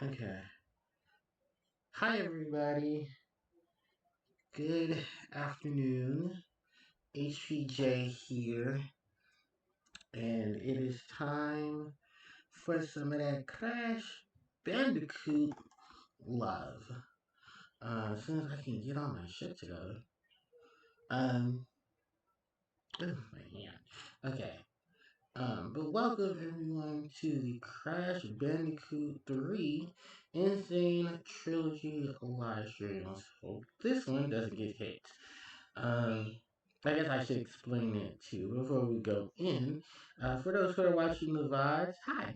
Okay. Hi, everybody. Good afternoon. HPJ here, and it is time for some of that Crash Bandicoot love. As soon as I can get all my shit together. Um, oh man. Okay. But welcome everyone to the Crash Bandicoot 3 Insane Trilogy live stream. Let's hope this one doesn't get hit. Um, I guess I should explain it too before we go in. For those who are watching the VODs, hi.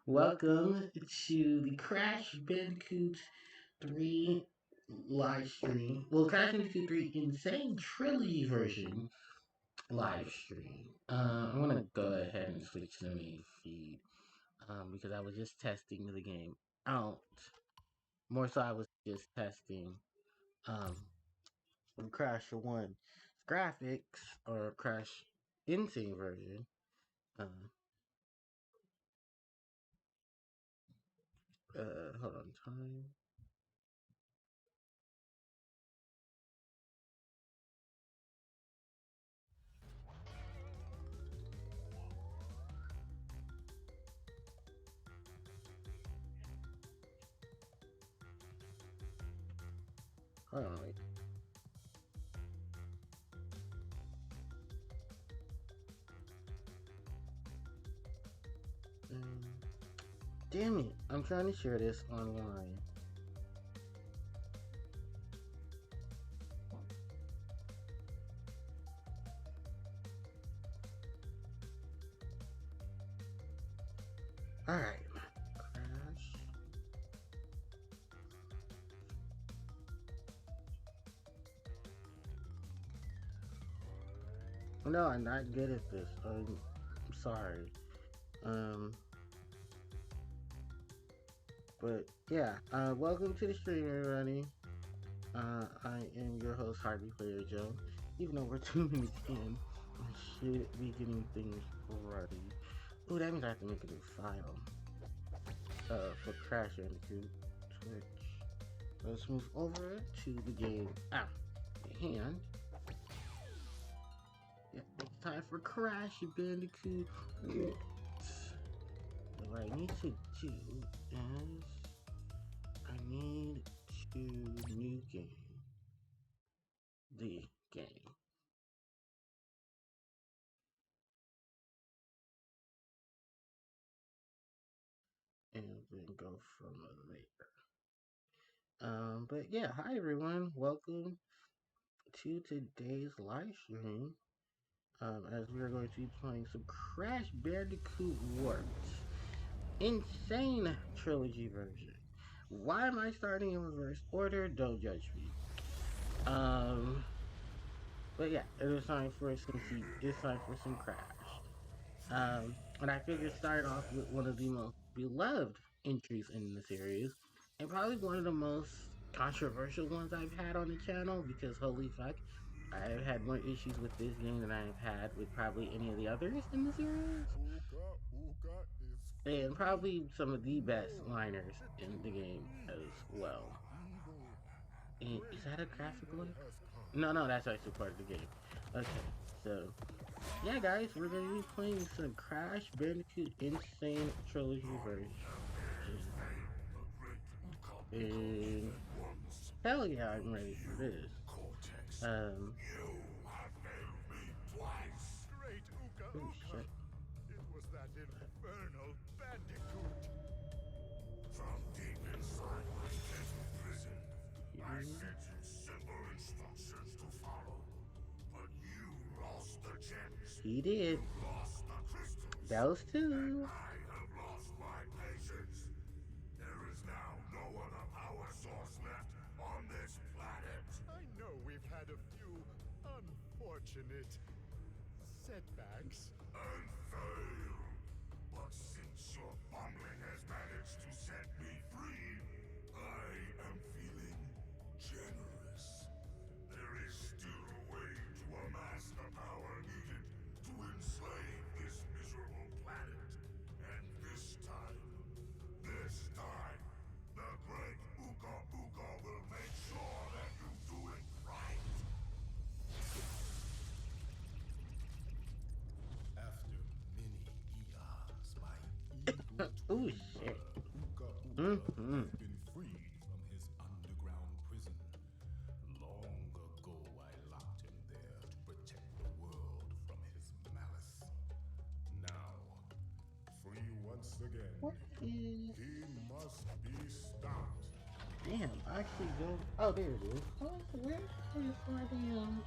Welcome to the Crash Bandicoot 3 live stream. Well, Crash Bandicoot 3 Insane Trilogy version live stream. I'm gonna go ahead and switch to the main feed because I was just testing the game out. More so, I was just testing um, Crash 1 graphics or Crash Insane version. Uh, Hold on, time. Hold on, wait. Um, Damn it! I'm trying to share this online. All right, Crash. No, I'm not good at this. I'm sorry. Um, but yeah. Welcome to the stream, everybody. I am your host, Harpie Player Joe. Even though we're 2 minutes in, I should be getting things ready. Oh, that means I have to make a new file. For Crash Bandicoot Twitch. Let's move over to the game. And yeah, it's time for Crash Bandicoot. What I need to do is I need to new game the game. And then go from there. But yeah, hi everyone. Welcome to today's live stream. As we are going to be playing some Crash Bandicoot Warped Insane Trilogy version. Why am I starting in reverse order? Don't judge me. But yeah, it is time for some Crash. And I figured start off with one of the most beloved entries in the series, and probably one of the most controversial ones I've had on the channel because holy fuck, I've had more issues with this game than I've had with probably any of the others in the series. And probably some of the best liners in the game as well. And is that a graphic glitch? No, that's actually part of the game. Okay, so yeah, guys, we're gonna be playing some Crash Bandicoot Insane Trilogy version. And hell yeah, I'm ready for this. Um, oh shit. It was that infernal Bandicoot. From deep inside my deadly prison, I sent you simple instructions to follow. But you lost the gems. He did. You lost the crystals. Those And two. I have lost my patience. There is now no other power source left on this planet. I know we've had a few unfortunate setbacks. And failed. But since your fumbling has managed to set me free, I am feeling generous. There is still a way to amass the power needed to enslave this miserable planet. And this time Oh Remember, shit. Uka Uka Mm-hmm. has been freed from his underground prison. Long ago, I locked him there to protect the world from his malice. Now, free once again, What is... he must be stopped. Damn, I actually don't... Oh, there it is. Where is my damn...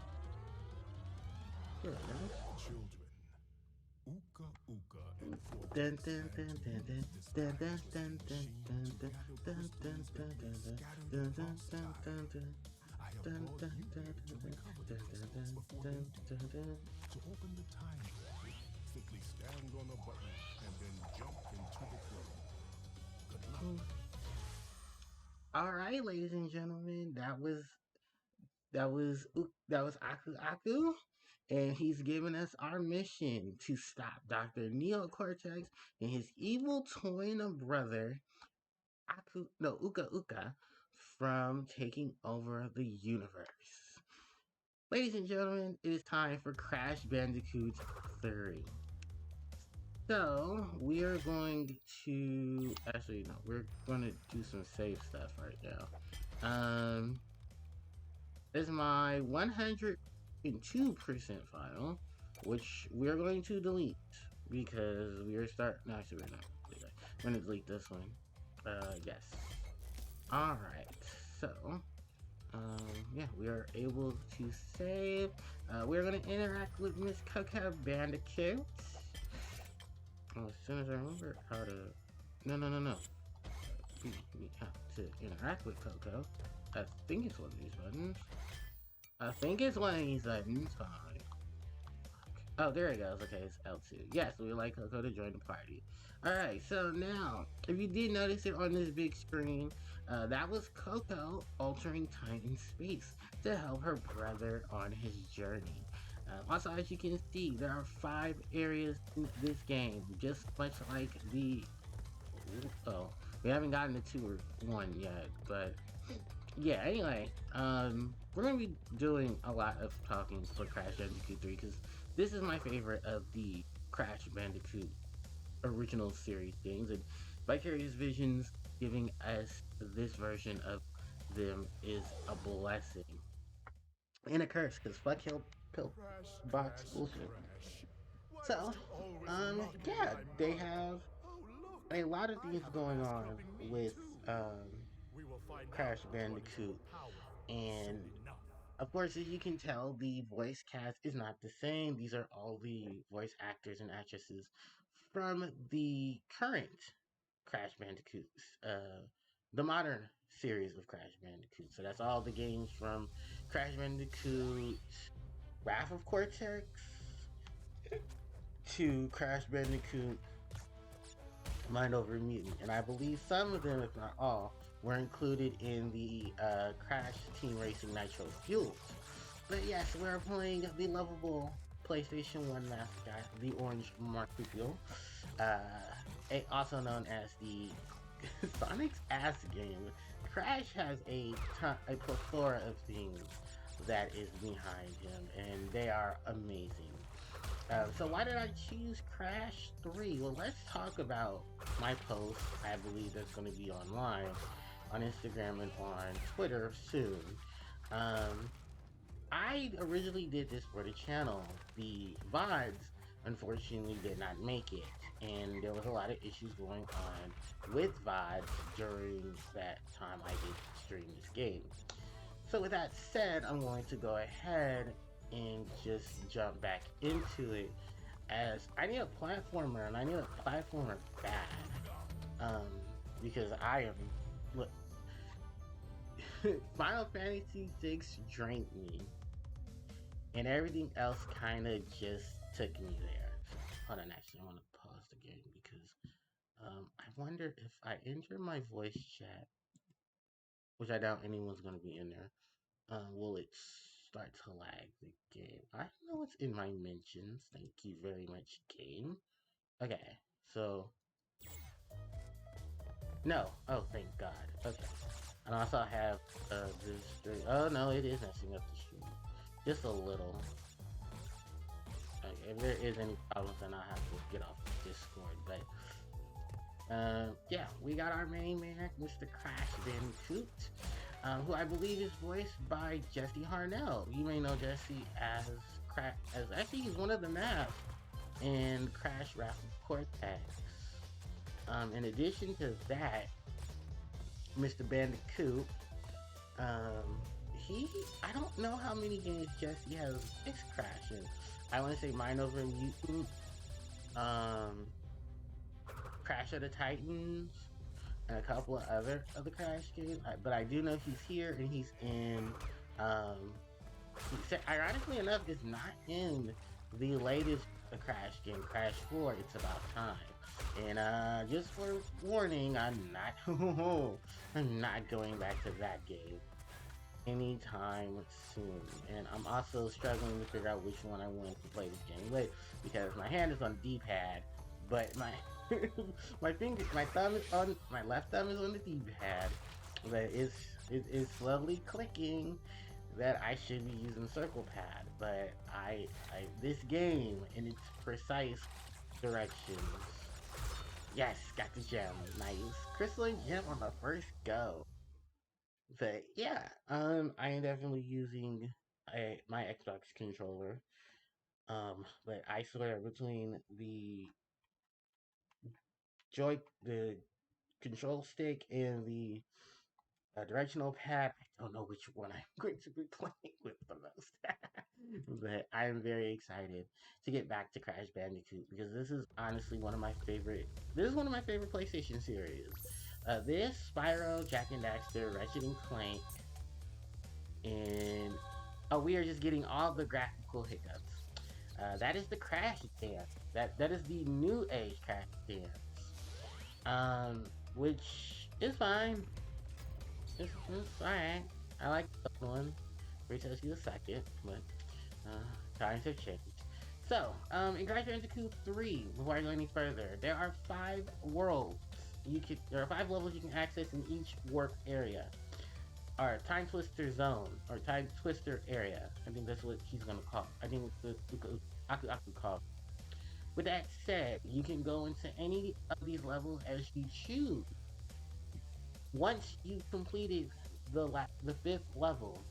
There it is. Children, Uka Uka Dun enforcers dun plan dun to dun use dun this dun time dun twisting dun dun machine dun to dun gather dun dun crystals that dun lay dun scattered dun dun across dun time. dun dun. I have Dun brought dun you dun here to dun recover the dun dun crystals dun before dun they dun deploy. dun. To open the time door, simply stand on a button and then jump into the flow. Good luck. All right, ladies and gentlemen, that was Aku Aku, and he's giving us our mission to stop Dr. Neo Cortex and his evil twin brother Uka Uka from taking over the universe. Ladies and gentlemen, it is time for Crash Bandicoot 3. So, we are going to... Actually, no, we're going to do some save stuff right now. This is my 102% file, which we're going to delete because we are No, actually, we're not. I'm going to delete this one. Yes. Alright, so... yeah, we are able to save. We're going to interact with Miss Coco Bandicoot. As soon as I remember how to... No. We have to interact with Coco. I think it's one of these buttons. Fine. Oh, there it goes. Okay, it's L2. Yes, we would like Coco to join the party. Alright, so now, if you did notice it on this big screen, that was Coco altering time and space to help her brother on his journey. Also, as you can see, there are 5 areas in this game, just much like the... Oh, we haven't gotten to 2 or 1 yet, but... Yeah, anyway, we're gonna be doing a lot of talking for Crash Bandicoot 3, because this is my favorite of the Crash Bandicoot original series things, and Vicarious Visions giving us this version of them is a blessing. And a curse, because fuck Hill Pill Crash, Box crash, bullshit. crash. Why So, must you always mock me when yeah, I'm they mine? have Oh, look! a lot of I things have a going mask on helping me with, too. We will find out Crash which one is more Bandicoot, powerful and soon enough. of course, as you can tell, the voice cast is not the same. These are all the voice actors and actresses from the current Crash Bandicoots, the modern series of Crash Bandicoot. So that's all the games from Crash Bandicoot, Wrath of Cortex, to Crash Bandicoot, Mind Over Mutant. And I believe some of them, if not all, were included in the Crash Team Racing Nitro Fuels. But yes, we're playing the lovable PlayStation 1 mascot, the orange marsupial, also known as the Sonic's ass game. Crash has a plethora of things that is behind him, and they are amazing. So why did I choose Crash 3? Well, let's talk about my post. I believe that's going to be online on Instagram and on Twitter soon. I originally did this for the channel. The VODs unfortunately did not make it, and there was a lot of issues going on with VODs during that time I did stream this game. So with that said, I'm going to go ahead and just jump back into it, as I need a platformer, and I need a platformer bad. Because I am... Look, Final Fantasy VI drank me, and everything else kind of just took me there. Hold on, actually, I want to pause the game because I wonder if I enter my voice chat, which I doubt anyone's going to be in there, will it start to lag the game? I know what's in my mentions. Thank you very much, game. Okay, so... No. Oh, thank God. Okay. And also I have this stream. Oh, no, it is messing up the stream. Just a little. Okay, if there is any problems, then I'll have to get off Discord. But Yeah, we got our main man, Mr. Crash Bandicoot, who I believe is voiced by Jesse Harnell. You may know Jesse as as actually he's one of the maps in Crash Wrath of Cortex. In addition to that, Mr. Bandicoot, he I don't know how many games Jesse has fixed Crash in. I want to say Mind Over Mutant, um, Crash of the Titans, and a couple of other Crash games. But I do know he's here and he's in. Um, Ironically enough, is not in the latest Crash game, Crash 4. It's about time. And just for warning, I'm not going back to that game anytime soon. And I'm also struggling to figure out which one I want to play this game with because my hand is on D-pad, but my my left thumb is on the D-pad, but it's slowly clicking that I should be using circle pad. But this game in its precise directions. Yes, got the gem. Nice. Crystalline gem on the first go. But yeah, I am definitely using my Xbox controller. But I swear between the control stick and the directional pad, I don't know which one I'm going to be playing with the most. But I am very excited to get back to Crash Bandicoot because this is honestly one of my favorite. This is one of my favorite PlayStation series. This Spyro, Jack and Daxter, Ratchet and Clank, and oh, we are just getting all the graphical hiccups. That is the Crash dance. That is the new age Crash dance. Which is fine. It's alright. I like the one. Retell you a second, but times have changed. So, in Crash Bandicoot 3, before I go any further, there are 5 worlds. There are 5 levels you can access in each warp area. Or Time Twister Zone, or Time Twister Area. I think that's what he's gonna call it. I think it's the Aku call it. With that said, you can go into any of these levels as you choose. Once you've completed the 5th level,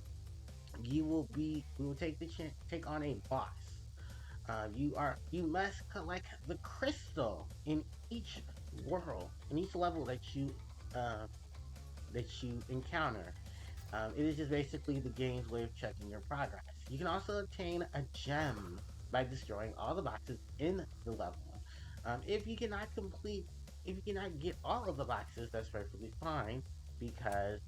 we will take on a boss. You must collect the crystal in each world, in each level that you encounter. It is just basically the game's way of checking your progress. You can also obtain a gem by destroying all the boxes in the level. If you cannot complete, if you cannot get all of the boxes, that's perfectly fine because,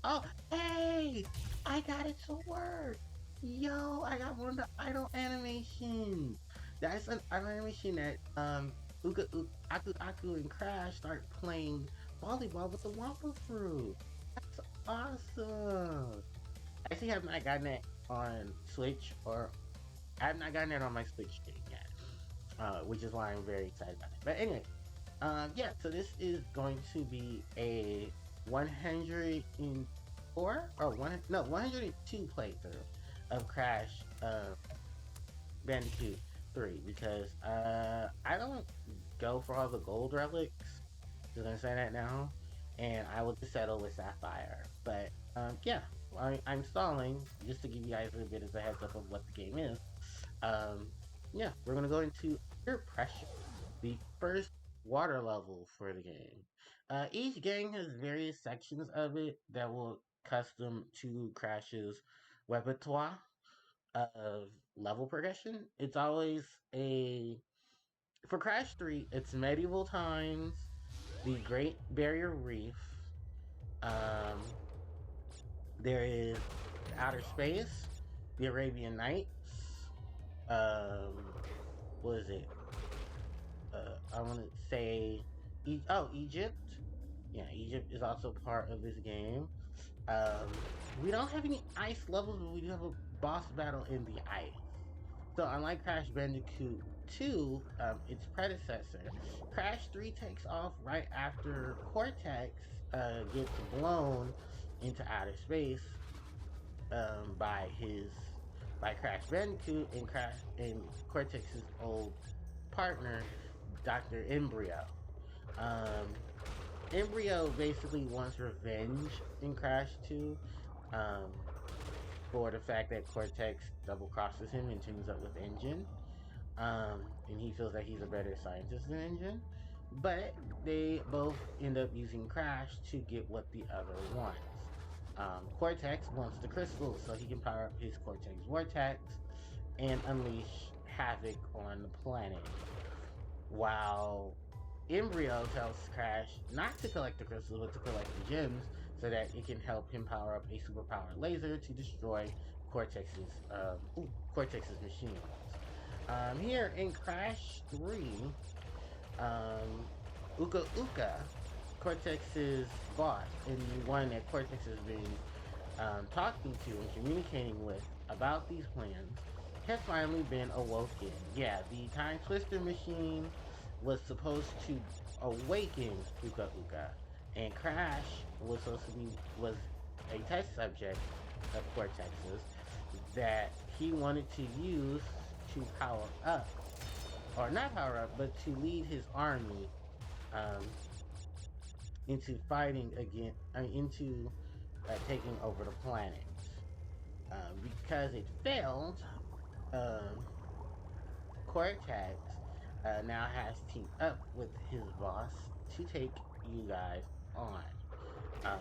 oh, hey, I got it to work. Yo, I got one of the idle animations. That's an idle animation that Aku and Crash start playing volleyball with the Wampa Fruit. That's awesome. I actually have not gotten it on Switch, or I have not gotten it on my Switch game yet, which is why I'm very excited about it. But anyway, yeah, so this is going to be a 104 or 102 playthrough of Crash Bandicoot 3 because I don't go for all the gold relics. Just gonna say that now, and I will just settle with Sapphire. But yeah, I'm stalling just to give you guys a bit of a heads up of what the game is. Yeah, we're gonna go into Peer Pressure, the first water level for the game. Each game has various sections of it that will custom to Crash's repertoire of level progression. It's always a for Crash 3, it's medieval times, the Great Barrier Reef, um, there is outer space, the Arabian Nights, um, what is it? I want to say, Egypt. Yeah, Egypt is also part of this game. We don't have any ice levels, but we do have a boss battle in the ice. So unlike Crash Bandicoot 2, its predecessor, Crash 3 takes off right after Cortex gets blown into outer space by Crash Bandicoot and Cortex's old partner, Dr. Embryo. Embryo basically wants revenge in Crash 2 um, for the fact that Cortex double crosses him and teams up with Engine. And he feels that he's a better scientist than Engine. But they both end up using Crash to get what the other wants. Cortex wants the crystals so he can power up his Cortex Vortex and unleash havoc on the planet. While Embryo tells Crash not to collect the crystals but to collect the gems so that it can help him power up a superpowered laser to destroy Cortex's machines. Here in Crash 3, um, Uka Uka, Cortex's boss, and the one that Cortex has been talking to and communicating with about these plans, has finally been awoken. Yeah, the Time Twister machine was supposed to awaken Uka Uka, and Crash was a test subject of Cortex's that he wanted to use to power up, or not power up, but to lead his army um, into fighting again, into taking over the planet. Because it failed, um, Cortex now has teamed up with his boss to take you guys on.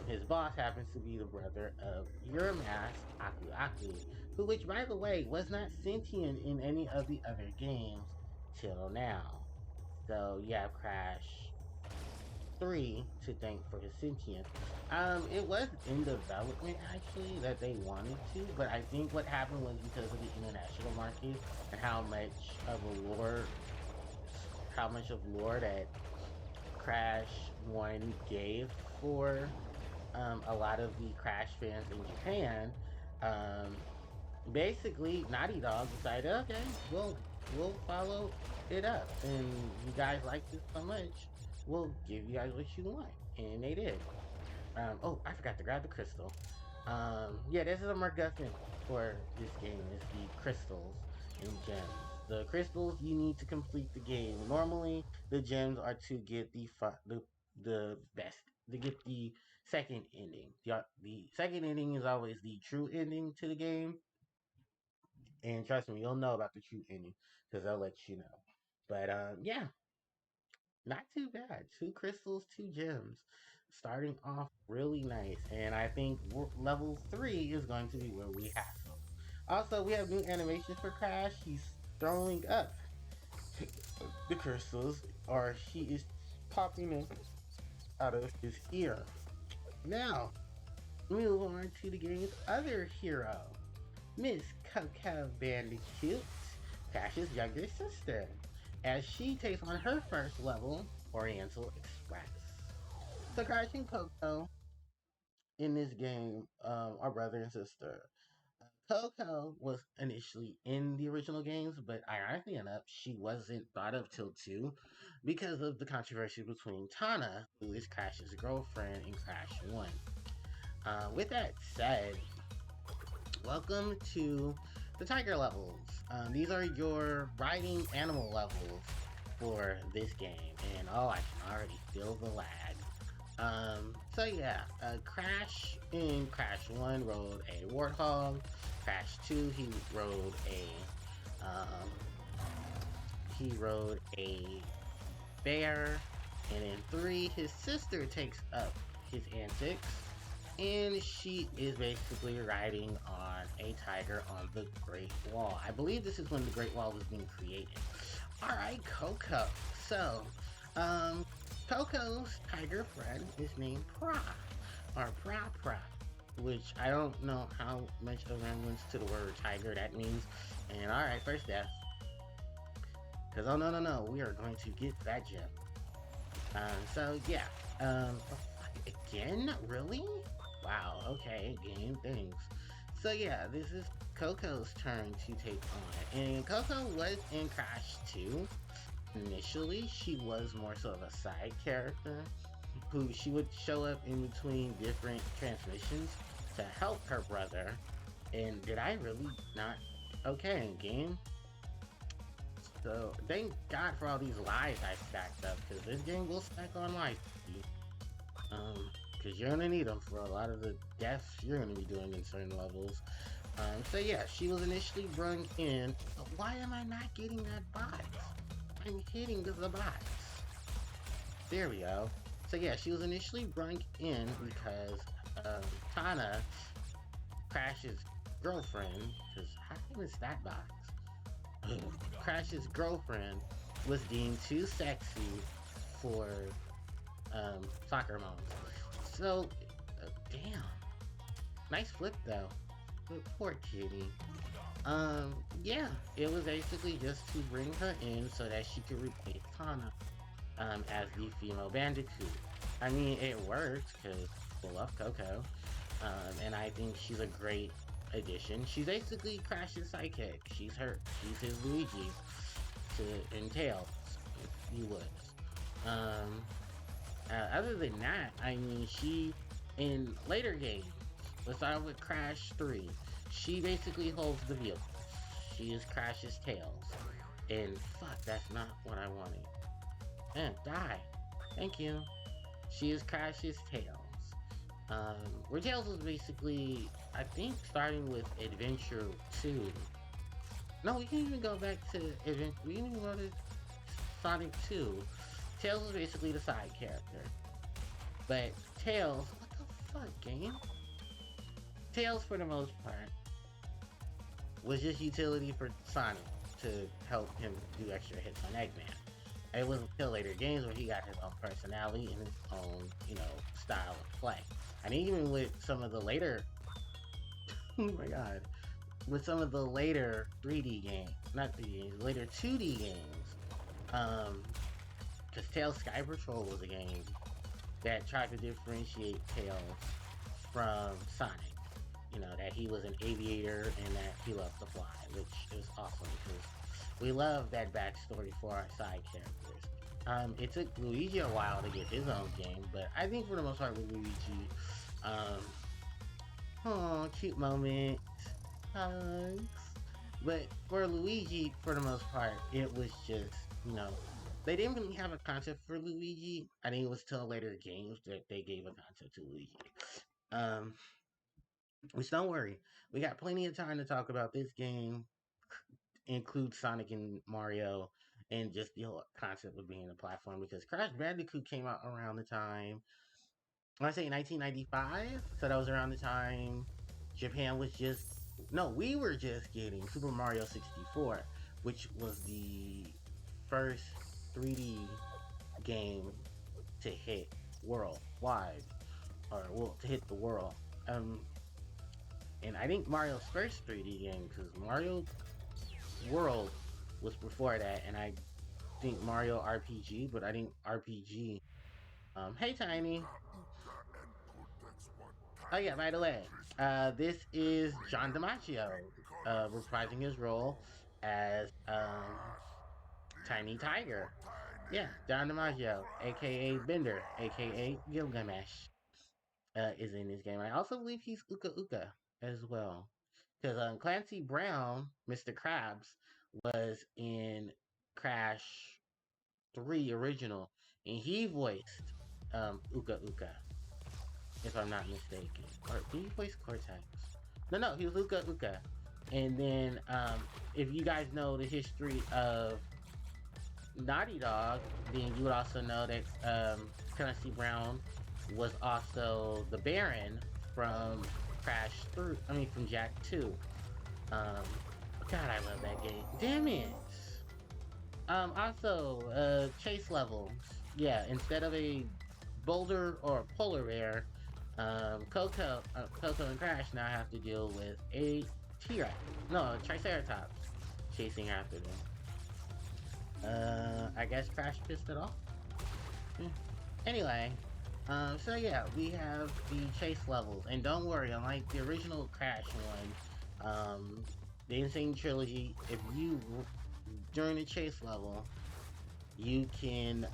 His boss happens to be the brother of your mask, Aku Aku, who, which by the way, was not sentient in any of the other games till now. So you have Crash 3 to thank for his sentience. It was in development actually that they wanted to, but I think what happened was because of the international market and how much of lore that Crash 1 gave for a lot of the Crash fans in Japan. Um, Basically, Naughty Dog decided, okay, we'll follow it up, and you guys like this so much, we'll give you guys what you want, and they did. Oh, I forgot to grab the crystal. Yeah, this is a MacGuffin for this game. Is the crystals and gems. The crystals you need to complete the game. Normally, the gems are to get the best. To get the second ending. The second ending is always the true ending to the game, and trust me, you'll know about the true ending because they'll let you know. But yeah, not too bad. Two crystals, two gems. Starting off really nice. And I think level 3 is going to be where we have him. Also, we have new animations for Crash. He's throwing up the crystals, or he is popping them out of his ear. Now, move on to the game's other hero, Miss Coco Bandicoot, Crash's younger sister, as she takes on her first level, Oriental Express. So Crash and Coco in this game are brother and sister. Coco was initially in the original games, but ironically enough, she wasn't thought of till 2 because of the controversy between Tana, who is Crash's girlfriend in Crash 1. With that said, welcome to the Tiger levels. These are your riding animal levels for this game, and oh, I can already feel the lag. So yeah, Crash in Crash 1 rode a warthog. Crash 2, he rode a bear, and in 3, his sister takes up his antics, and she is basically riding on a tiger on the Great Wall. I believe this is when the Great Wall was being created. Alright, Coco. So, Coco's tiger friend is named Pra, or Pra, which I don't know how much of resemblance to the word tiger that means. And alright, first death. Because, oh no, we are going to get that gem. So yeah, again? Really? Wow, okay, game, thanks. So yeah, this is Coco's turn to take on. And Coco was in Crash 2. Initially, she was more so of a side character who she would show up in between different transmissions to help her brother. And did I really not? Okay, game. So thank God for all these lives I stacked up, because this game will stack on life. Because you're gonna need them for a lot of the deaths you're gonna be doing in certain levels. So yeah, she was initially brung in. Why am I not getting that box? I'm hitting the box. There we go. So yeah, she was initially brung in because Tana, Crash's girlfriend, because how is that box? Crash's girlfriend was deemed too sexy for soccer moms. So, damn. Nice flip though. But poor kitty. Yeah, it was basically just to bring her in so that she could replace Tana as the female Bandicoot. I mean, it worked because I love Coco, and I think she's a great addition. She's basically Crash's sidekick. She's his Luigi in Tails, if you would. Other than that, I mean, she in later games. Let's start with Crash 3. She basically holds the vehicle. She is Crash's Tails. And fuck, that's not what I wanted. Die. Thank you. She is Crash's Tails. Where Tails was basically, I think, starting with Adventure 2. No, we can even go back to Adventure. We can even go to Sonic 2. Tails was basically the side character. But Tails, what the fuck, game? Tails, for the most part, was just utility for Sonic to help him do extra hits on Eggman. It wasn't until later games where he got his own personality and his own, style of play. And even with some of the later, oh my god, with some of the later 3D games, not 3D games, later 2D games, because Tails Sky Patrol was a game that tried to differentiate Tails from Sonic. That he was an aviator and that he loved to fly, which is awesome because we love that backstory for our side characters. It took Luigi a while to get his own game, but I think for the most part with Luigi, cute moment, hugs. But for Luigi, for the most part, it was just, they didn't really have a concept for Luigi. I think it was till later games that they gave a concept to Luigi. Which, don't worry, we got plenty of time to talk about this game. Include Sonic and Mario, and just the whole concept of being a platform, because Crash Bandicoot came out around the time, I want to say 1995, so that was around the time Japan was just, no, we were just getting Super Mario 64, which was the first 3D game to hit worldwide, or well, to hit the world. And I think Mario's first 3D game, because Mario World was before that, and I think Mario RPG, but I think RPG. Hey Tiny. Oh yeah, by the way, this is John DiMaggio, reprising his role as Tiny Tiger. Yeah, John DiMaggio, aka Bender, aka Gilgamesh, is in this game. I also believe he's Uka Uka as well. Because Clancy Brown, Mr. Krabs, was in Crash 3 original, and he voiced Uka Uka, if I'm not mistaken. Or did he voice Cortex? No, he was Uka Uka. And then, if you guys know the history of Naughty Dog, then you would also know that Clancy Brown was also the Baron from Crash 3, from Jack 2. God, I love that game. Damn it! Also, chase levels. Yeah, instead of a boulder or a polar bear, Coco and Crash now have to deal with a T-Rex. No, a Triceratops chasing after them. I guess Crash pissed it off? Anyway, so yeah, we have the chase levels, and don't worry, unlike the original Crash one, the Insane Trilogy, if you, during the chase level, you can,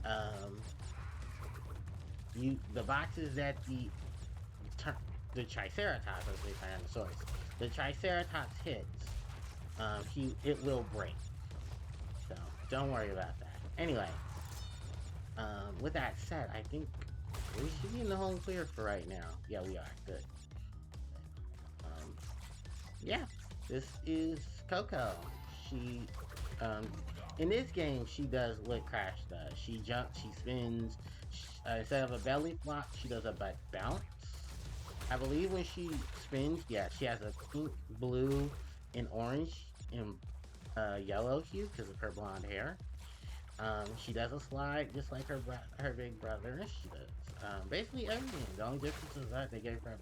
the boxes that the Triceratops, as they Tyrannosaurus, the Triceratops hits, it will break. So, don't worry about that. Anyway, with that said, I think we should be in the home clear for right now. Yeah, we are. Good. Yeah, this is Coco. She, in this game, she does what Crash does. She jumps, she spins. Instead of a belly flop, she does a butt bounce. I believe when she spins, yeah, she has a pink, blue, and orange and yellow hue because of her blonde hair. She does a slide just like her big brother. She does basically everything. The only difference is that they gave her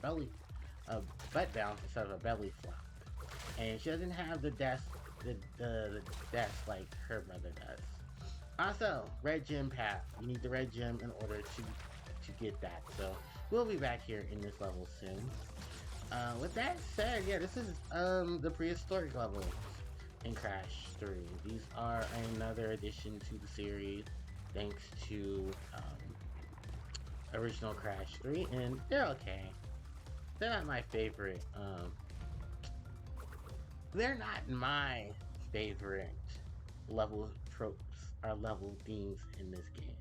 a butt bounce instead of a belly flop, and she doesn't have the desk like her brother does. Also, red gem path. You need the red gem in order to get that. So we'll be back here in this level soon. With that said, yeah, this is the prehistoric levels in Crash 3. These are another addition to the series, thanks to original Crash 3, and they're okay. They're not my favorite. They're not my favorite level tropes or level themes in this game.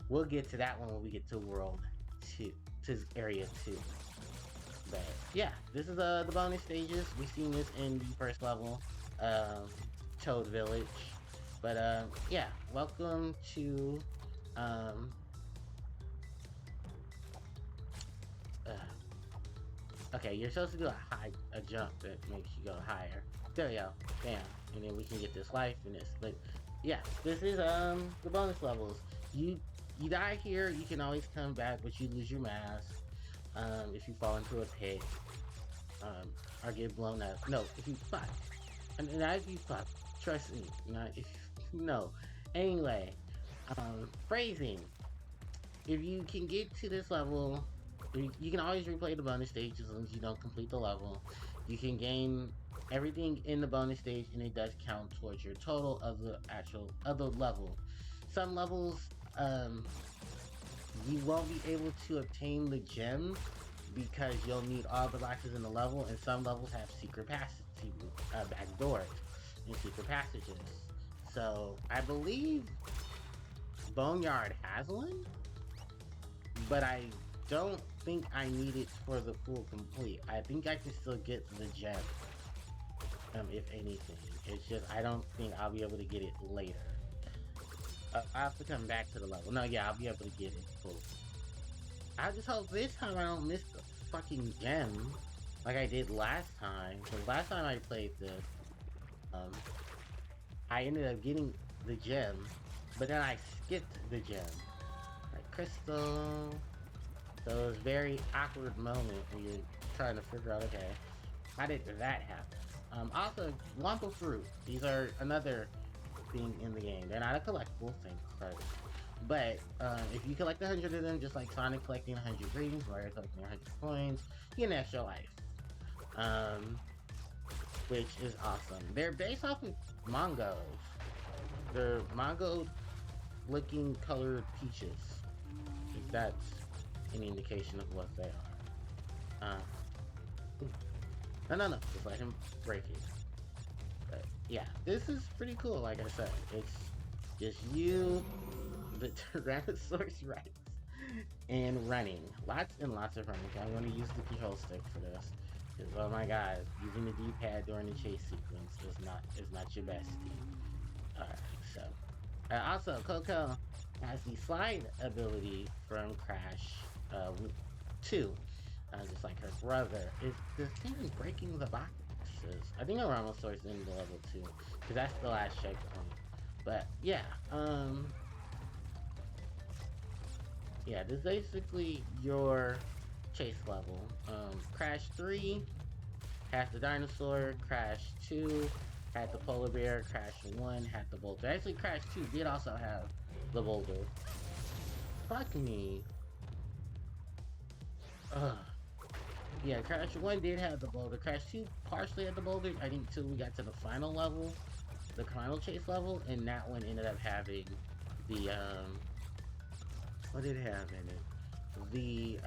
We'll get to that one when we get to World 2, to Area 2. But yeah, this is the bonus stages. We've seen this in the first level, Toad Village. But yeah, welcome to okay, you're supposed to do a jump that makes you go higher. There we go. Bam. And then we can get this life and this. But yeah, this is the bonus levels. You die here, you can always come back, but you lose your mask. If you fall into a pit, or get blown up. No, if you fuck. And not if you fuck. Trust me. Not if no. Anyway, phrasing. If you can get to this level, you can always replay the bonus stage as long as you don't complete the level. You can gain everything in the bonus stage, and it does count towards your total of the actual other level. Some levels, you won't be able to obtain the gems because you'll need all the boxes in the level, and some levels have secret back doors and secret passages. So I believe Boneyard has one, but I don't think I need it for the full complete. I think I can still get the gem, if anything. It's just I don't think I'll be able to get it later. I have to come back to the level. No, yeah, I'll be able to get it full. I just hope this time I don't miss the fucking gem like I did last time. Because last time I played this, I ended up getting the gem, but then I skipped the gem. Like crystal. So it was a very awkward moment when you're trying to figure out, okay, how did that happen? Also, Wampa Fruit. These are another thing in the game. They're not a collectible, thank Christ. But if you collect 100 of them, just like Sonic collecting 100 greetings, Mario collecting 100 coins, you get an extra life. Which is awesome. They're based off of mangos. They're mango-looking colored peaches. If that's any indication of what they are. No. Just let him break it. But yeah, this is pretty cool, like I said. It's just you, the Tyrannosaurus Rex, and running. Lots and lots of running. I'm going to use the control stick for this. Because, oh my god, using the D-pad during the chase sequence is not your best. Alright, so. Also, Coco has the slide ability from Crash 2. Just like her brother. Is this thing breaking the boxes? I think we're almost towards the end of the level 2. Because that's the last checkpoint. But, yeah. Yeah, this is basically your chase level. Crash 3 has the dinosaur. Crash 2 had the polar bear. Crash 1 had the boulder. Actually, Crash 2 did also have the boulder. Fuck me. Yeah, Crash 1 did have the boulder. Crash 2 partially had the boulder. I think until we got to the final level, the final chase level, and that one ended up having the what did it have in it? The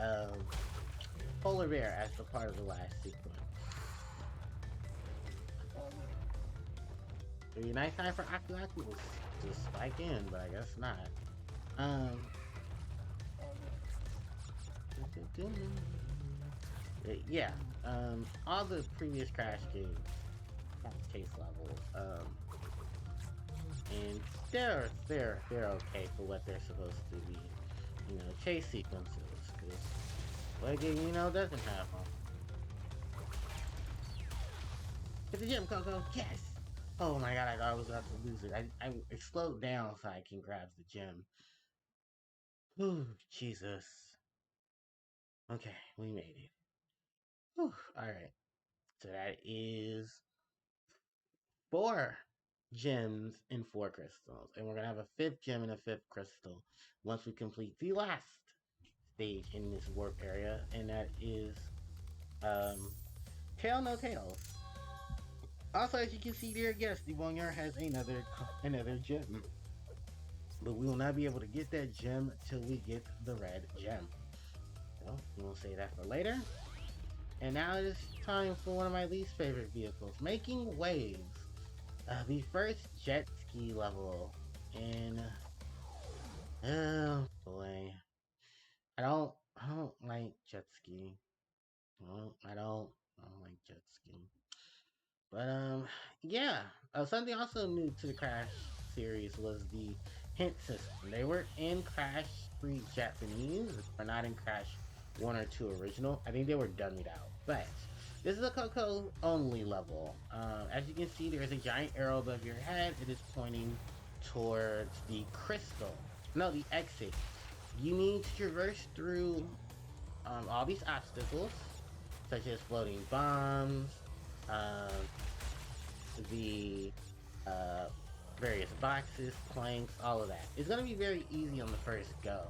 polar bear as the part of the last sequence. It'd be a nice time for Aku Aku to spike in, but I guess not. Yeah. All the previous Crash games have chase level. And they're okay for what they're supposed to be. You know, chase sequences. Cause what game doesn't have them? Get the gem, Coco. Yes. Oh my god, I thought I was about to lose it. I slowed down so I can grab the gem. Whew, Jesus. Okay, we made it. Whew, alright. So that is 4 gems and 4 crystals. And we're going to have a 5th gem and a 5th crystal once we complete the last stage in this warp area. And that is Tail No Tails. Also, as you can see there, yes, the Boneyard has another gem. But we will not be able to get that gem till we get the red gem. So, we'll say that for later. And now it is time for one of my least favorite vehicles, Making Waves. The first jet ski level in oh boy. I don't like jet ski. I don't like jet ski. But yeah. Something also new to the Crash series was the hint system. They were in Crash 3 Japanese, but not in Crash 1 or 2 original. I think they were dummied out. But this is a Coco only level. As you can see, there is a giant arrow above your head. It is pointing towards the crystal. No, the exit. You need to traverse through all these obstacles, such as floating bombs, um, the various boxes, planks, all of that. It's going to be very easy on the first go,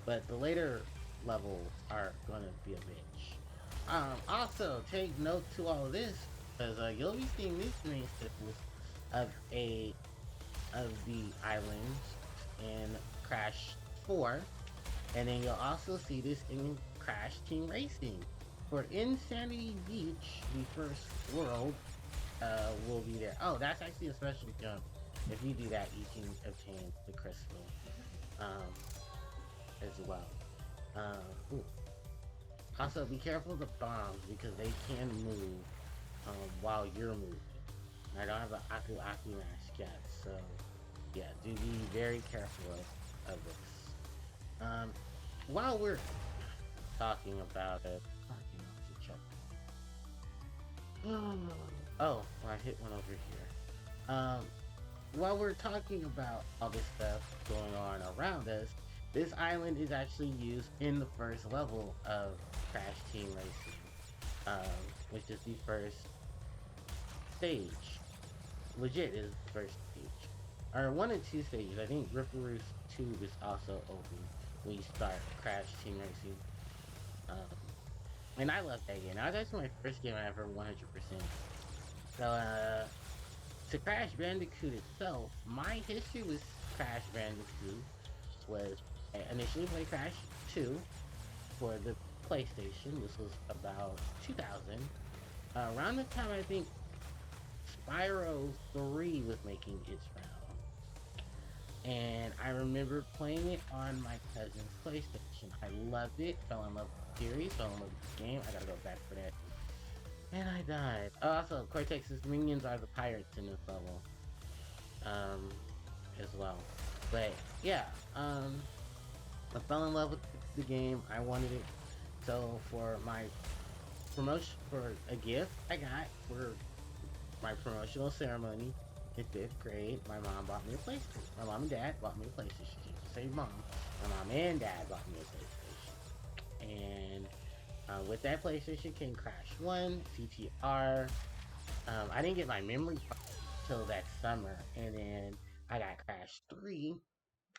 but the later levels are going to be a bitch. Also, take note to all of this, because you'll be seeing these mini snippets of the islands in Crash 4, and then you'll also see this in Crash Team Racing. For Insanity Beach, the first world, will be there. Oh, that's actually a special jump. If you do that, you can obtain the crystal as well. Ooh. Also, be careful of the bombs because they can move while you're moving. I don't have an Aku Aku mask yet, so yeah, do be very careful of this. While we're talking about it, oh, I hit one over here. While we're talking about all this stuff going on around us, this island is actually used in the first level of Crash Team Racing, which is the first stage. Legit is the first stage. Or 1 and 2 stages. I think Ripperoo's Tube is also open when you start Crash Team Racing. And I love that game. That was actually my first game I ever 100%. So, to Crash Bandicoot itself, my history with Crash Bandicoot was I initially played Crash 2 for the PlayStation. This was about 2000. Around the time I think Spyro 3 was making its round. And I remember playing it on my cousin's PlayStation. I loved it, fell in love with the series, fell in love with the game. I gotta go back for that. And I died. Oh, also, Cortex's minions are the pirates in this level. As well. But, yeah, I fell in love with the game. I wanted it. So, for my promotion, for a gift I got for my promotional ceremony in 5th grade, my mom bought me a PlayStation. My mom and dad bought me a PlayStation. Say mom. My mom and dad bought me a PlayStation. And with that PlayStation came Crash 1, CTR. I didn't get my memory till that summer, and then I got Crash 3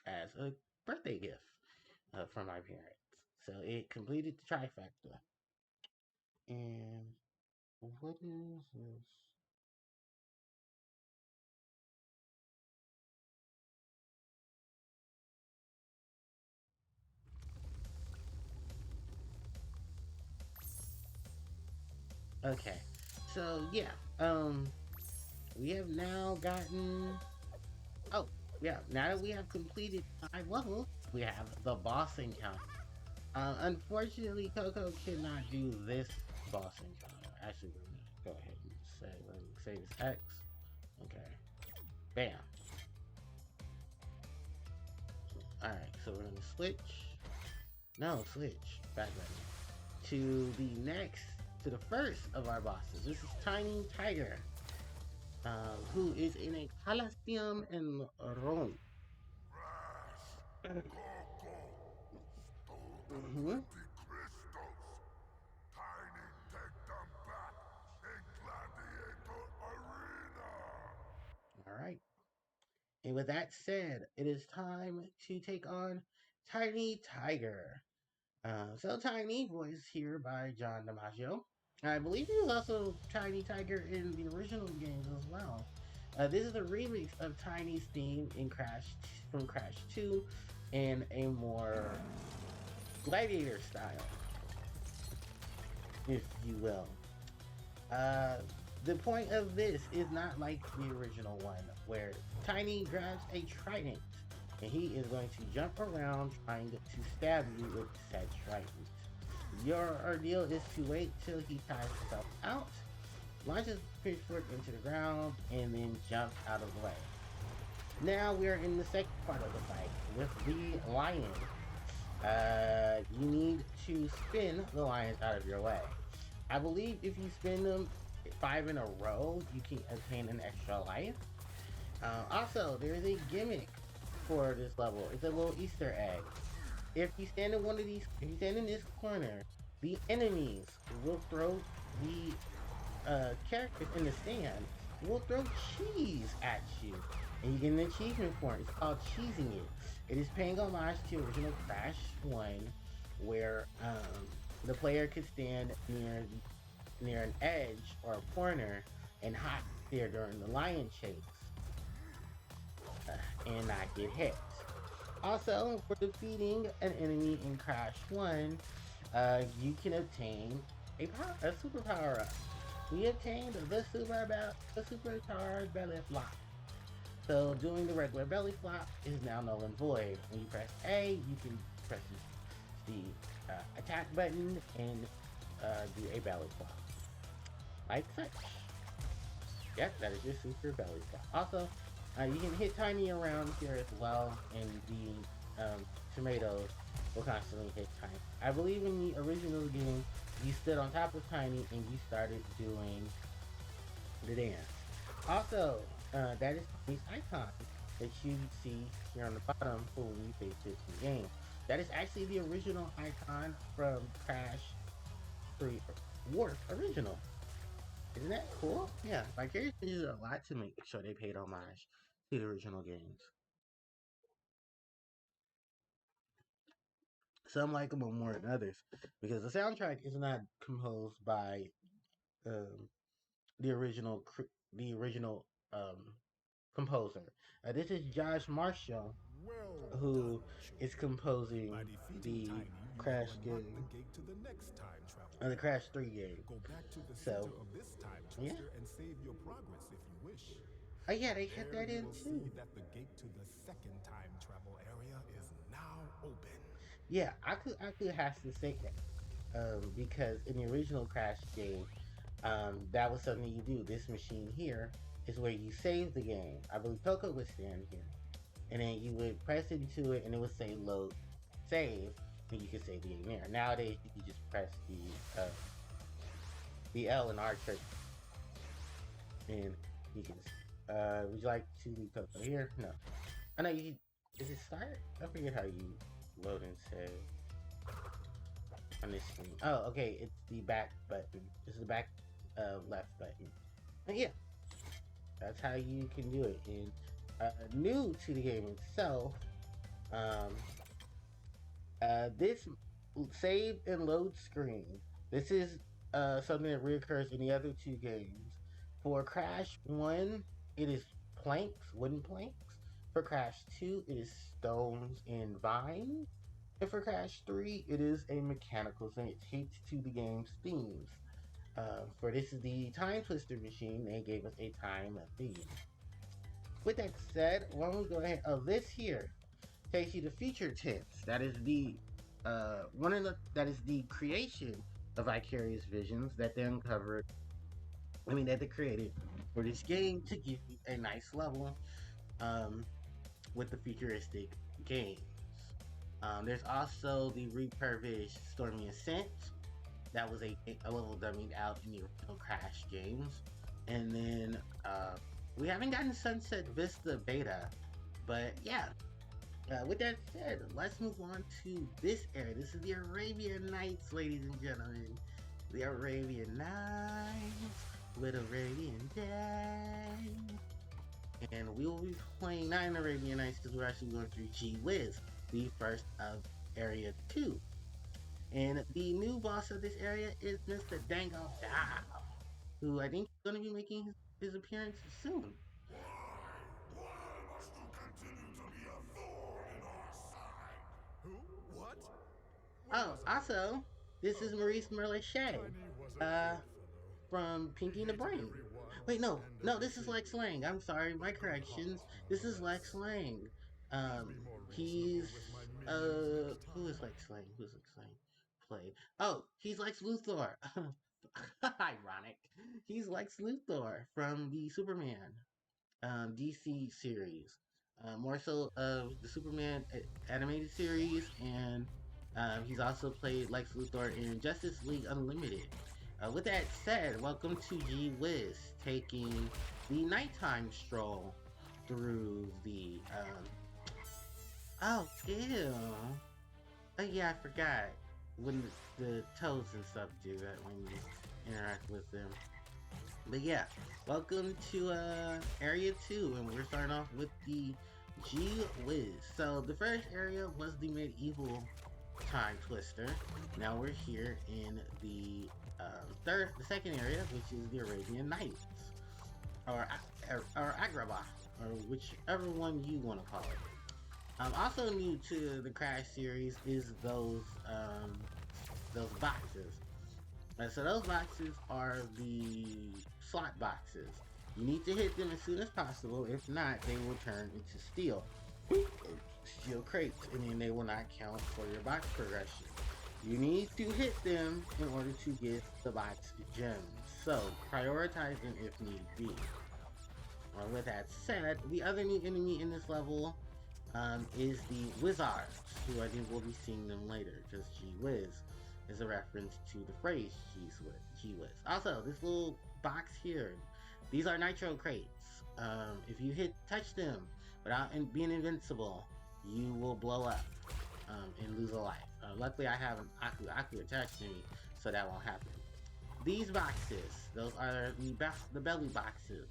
as a birthday gift from my parents. So it completed the trifecta. And what is this? Okay, so yeah, we have now gotten. Oh, yeah. Now that we have completed 5 levels, we have the boss encounter. Unfortunately, Coco cannot do this boss encounter. Actually, we're gonna go ahead and say this X. Okay. Bam. Alright, so we're gonna switch. No, switch. Back button. To the first of our bosses. This is Tiny Tiger, who is in a Colosseum in Rome. Mm-hmm. Crystals. Tiny, take them back in Gladiator Arena. Alright. And with that said, it is time to take on Tiny Tiger. So Tiny, voiced here by John DiMaggio. I believe he was also Tiny Tiger in the original games as well. This is a remix of Tiny's theme in from Crash 2 in a more gladiator style, if you will. Uh, the point of this is not like the original one, where Tiny grabs a trident and he is going to jump around trying to stab you with said trident. Your ordeal is to wait till he tires himself out, launches the pitchfork into the ground, and then jumps out of the way. Now we are in the second part of the fight with the lion. You need to spin the lions out of your way. I believe if you spin them 5 in a row, you can obtain an extra life. Also, there is a gimmick for this level. It's a little Easter egg. If you stand in if you stand in this corner, the enemies will throw the characters in the stand. Will throw cheese at you, and you get an achievement for it. It's called cheesing it. It is paying homage to original Crash 1, where the player could stand near an edge or a corner and hide there during the lion chase and not get hit. Also, for defeating an enemy in Crash 1, you can obtain a super power up. We obtained the super powered belly flop. So doing the regular belly flop is now null and void. When you press A, you can press the attack button and do a belly flop. Like such. Yep, that is your super belly flop. Also, you can hit Tiny around here as well, and the tomatoes will constantly hit Tiny. I believe in the original game, you stood on top of Tiny and you started doing the dance. Also, that is Tiny's icon that you see here on the bottom for when you face this game. That is actually the original icon from Crash 3 Warp Original. Isn't that cool? Yeah, Vicarious did a lot to make sure they paid homage to the original games. Some like them more than others because the soundtrack is not composed by um, the original the original composer. This is Josh Marshall, Well who done, is children. composing By defeating the Tiny, you have Crash unlocked the game, gate to the next time travel the Crash area. 3 game. Go back to the So, center of this time yeah. twister and save your progress if you wish. Oh, yeah, they kept There that you in will too. see that the gate to the second time travel area is now open. Yeah, I could have to say that. Because in the original Crash game, that was something you do. This machine here is where you save the game. I believe Coco would stand here, and then you would press into it, and it would say load, save, and you could save the game there. Nowadays, you can just press the L in Archer, and you can. Would you like to leave Coco here? No. I know you. Is it start? I forget how you load and save on this screen. Oh, okay. It's the back button. It's the back left button. But yeah, that's how you can do it. And new to the game itself, um, this save and load screen. This is something that reoccurs in the other two games. For Crash 1, it is planks, wooden planks. For Crash 2, it is stones and vines. And for Crash 3, it is a mechanical thing. It takes to the game's themes. For this is the time twister machine, they gave us a time theme. With that said, why don't we go ahead? This here takes you to feature tips. That is the that is the creation of Vicarious Visions that they uncovered. That they created for this game to give you a nice level um, with the futuristic games. There's also the refurbished Stormy Ascent. That was a level dummied out in the original Crash games. And then we haven't gotten Sunset Vista beta, but yeah. With that said, let's move on to this area. This is the Arabian Nights, ladies and gentlemen. The Arabian Nights with Arabian Day. And we will be playing not in Arabian Nights because we're actually going through Gee Whiz, the first of Area 2. And the new boss of this area is Mr. Dingo Dial, who I think is going to be making his appearance soon. Why must you continue to be a thorn in our side? Who? What? Oh, also, this is Maurice Merlochet, from Pinky and the Brain. Wait, no, this is Lex Lang. I'm sorry, my corrections. This is Lex Lang. He's who is Lex Lang? Who's Lex Lang? Played. Oh, he's Lex Luthor. Ironic. He's Lex Luthor from the Superman DC series. More so of the Superman animated series, and he's also played Lex Luthor in Justice League Unlimited. With that said, welcome to Gee Whiz, taking the nighttime stroll through the. Oh, ew. Oh, yeah, I forgot. When the toads and stuff do that when you interact with them. But yeah, welcome to Area 2, and we're starting off with the Gee Whiz. So the first area was the medieval time twister. Now we're here in the the second area, which is the Arabian Nights, or Agrabah, or whichever one you want to call it. Also new to the Crash series is those boxes. So those boxes are the slot boxes. You need to hit them as soon as possible. If not, they will turn into steel crates, and then they will not count for your box progression. You need to hit them in order to get the box gems. So prioritize them if need be. With that said, the other new enemy in this level is the Wizards, who I think we'll be seeing them later, because Gee Whiz is a reference to the phrase Gee Whiz. Also, this little box here, these are Nitro Crates. If you touch them without being invincible, you will blow up and lose a life. Luckily, I have an Aku attached to me, so that won't happen. These boxes, those are the belly boxes.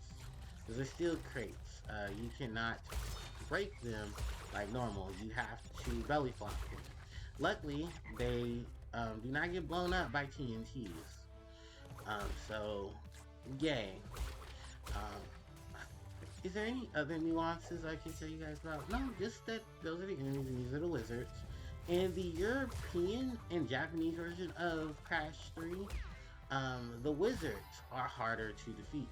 Those are steel crates. You cannot break them like normal. You have to belly flop them. Luckily, they do not get blown up by TNTs. So, yay. Is there any other nuances I can tell you guys about? No, just that those are the enemies and these are the wizards. In the European and Japanese version of Crash 3, the wizards are harder to defeat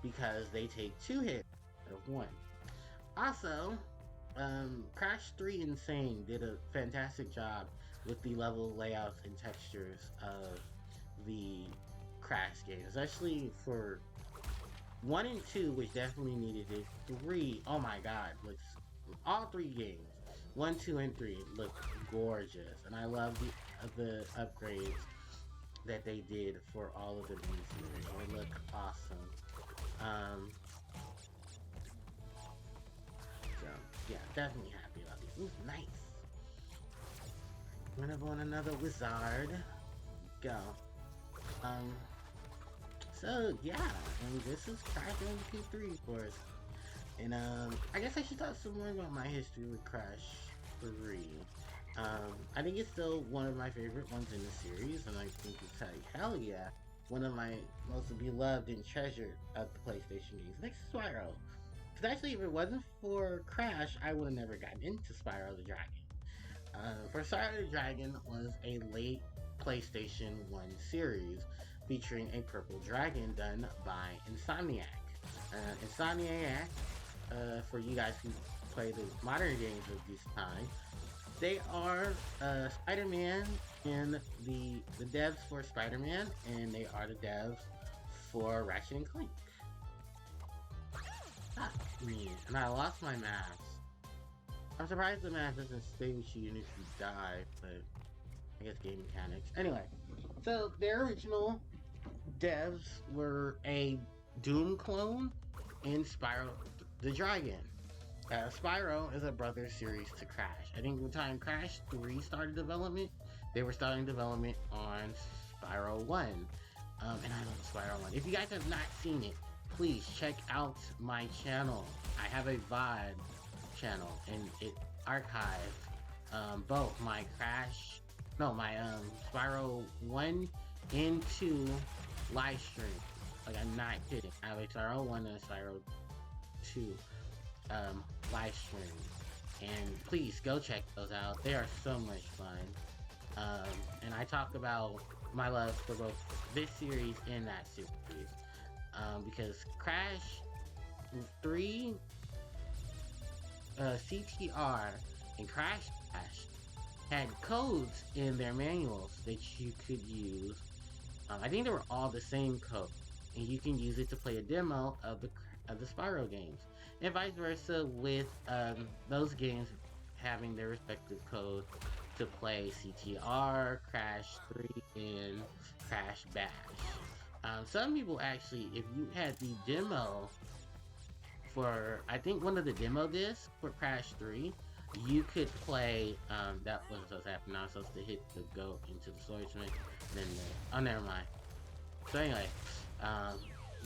because they take 2 hits instead of 1. Also, Crash 3 and Sane did a fantastic job with the level layouts and textures of the Crash games, especially for 1 and 2, which definitely needed it. 3, oh my god, looks all 3 games, 1, 2, and 3 look gorgeous, and I love the upgrades that they did for all of the miniseries. They look awesome. So yeah, definitely happy about these. Ooh, nice. We're gonna go on another wizard. Go. So yeah, and this is Crash Bandicoot 3, of course. And I guess I should talk some more about my history with Crash 3. I think it's still one of my favorite ones in the series, and I think it's hell yeah, one of my most beloved and treasured of the PlayStation games, next to Spyro. Because actually, if it wasn't for Crash, I would have never gotten into Spyro the Dragon. For Spyro the Dragon was a late PlayStation 1 series featuring a purple dragon done by Insomniac. Insomniac, for you guys who play the modern games of this time, they are Spider-Man and the devs for Spider-Man, and they are the devs for Ratchet and Clank. Fuck me, and I lost my mask. I'm surprised the mask doesn't stay with you even if you die, but I guess game mechanics. Anyway, so their original devs were a Doom clone and Spyro the Dragon. Spyro is a brother series to Crash. I think the time Crash 3 started development, they were starting development on Spyro 1. And I love Spyro 1. If you guys have not seen it, please check out my channel. I have a VOD channel, and it archives both my Spyro 1 and 2 live stream. Like, I'm not kidding. I have a Spyro 1 and a Spyro 2 live stream, and please go check those out. They are so much fun. And I talk about my love for both this series and that series, because Crash 3, CTR, and Crash had codes in their manuals that you could use. I think they were all the same code, and you can use it to play a demo of the Spyro games, and vice versa with those games having their respective code to play CTR, Crash 3, and Crash Bash. Some people actually, if you had the demo for, I think one of the demo discs for Crash 3, you could play, that was what's happening. I was supposed to hit the go into the swordsman, then oh, never mind. So anyway,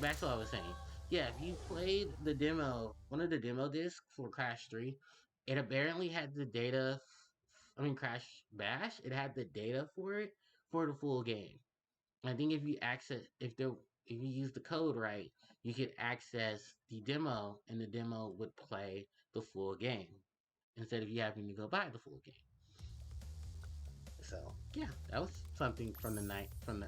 back to what I was saying. Yeah, if you played the demo, one of the demo discs for Crash 3, it apparently had the data, Crash Bash, it had the data for it for the full game. I think if you use the code right, you could access the demo, and the demo would play the full game, instead of you having to go buy the full game. So, yeah, that was something from the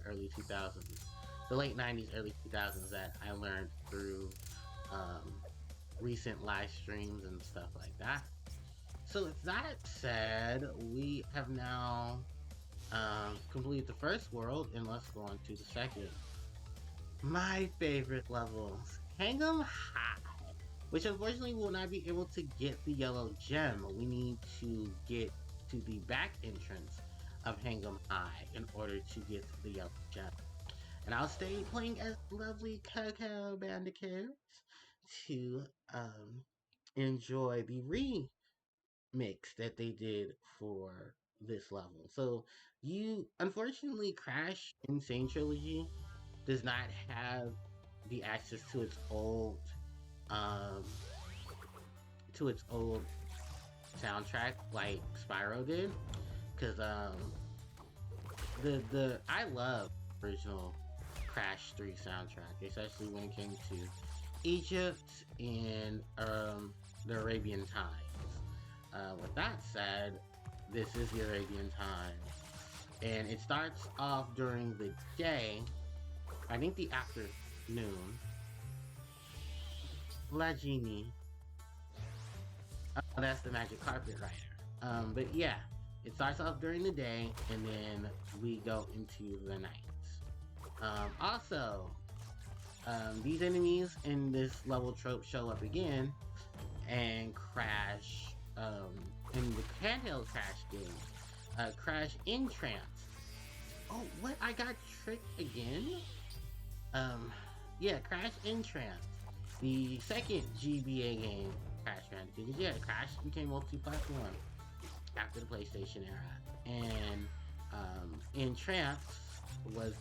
early 2000s. The late 90s, early 2000s that I learned through recent live streams and stuff like that. So with that said, we have now completed the first world, and let's go on to the second. My favorite levels, Hang 'em High, which unfortunately will not be able to get the yellow gem. We need to get to the back entrance of Hang 'em High in order to get the yellow gem. And I'll stay playing as lovely Coco Bandicoot to enjoy the remix that they did for this level. So unfortunately, Crash Insane Trilogy does not have the access to its old soundtrack like Spyro did, because I love original Crash 3 soundtrack, especially when it came to Egypt and the Arabian Times. With that said, this is the Arabian Times, and it starts off during the day, I think the afternoon. La Genie. That's the magic carpet rider. But yeah, it starts off during the day, and then we go into the night. Also, these enemies in this level trope show up again, and Crash, in the handheld Crash game, Crash in Trance. Oh, what? I got tricked again? Yeah, Crash in Trance. The second GBA game, Crash Bandicoot. Yeah, Crash became multi-platform after the PlayStation era. And, in Trance was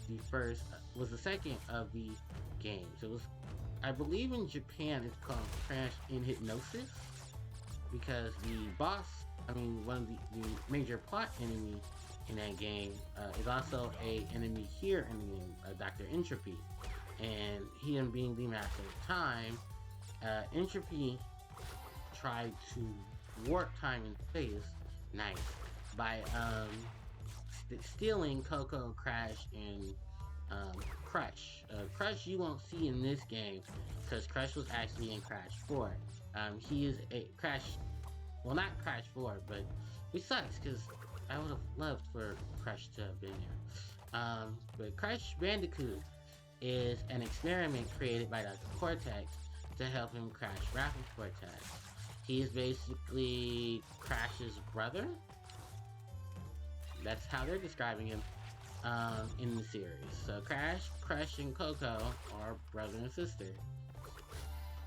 the second of the games. It was, I believe in Japan it's called Crash in Hypnosis, because the boss, one of the major plot enemy in that game is also a enemy here in the game, Dr. Entropy. And him being the master of time, Entropy tried to warp time and space, nice, by stealing Coco, Crash, and Crush. Crush you won't see in this game because Crush was actually in Crash 4. He is a Crash, well not Crash 4, but which sucks because I would have loved for Crush to have been there. But Crash Bandicoot is an experiment created by Dr. Cortex to help him crash Rapid Cortex. He is basically Crash's brother. That's how they're describing him in the series. So Crash, Crush, and Coco are brother and sister.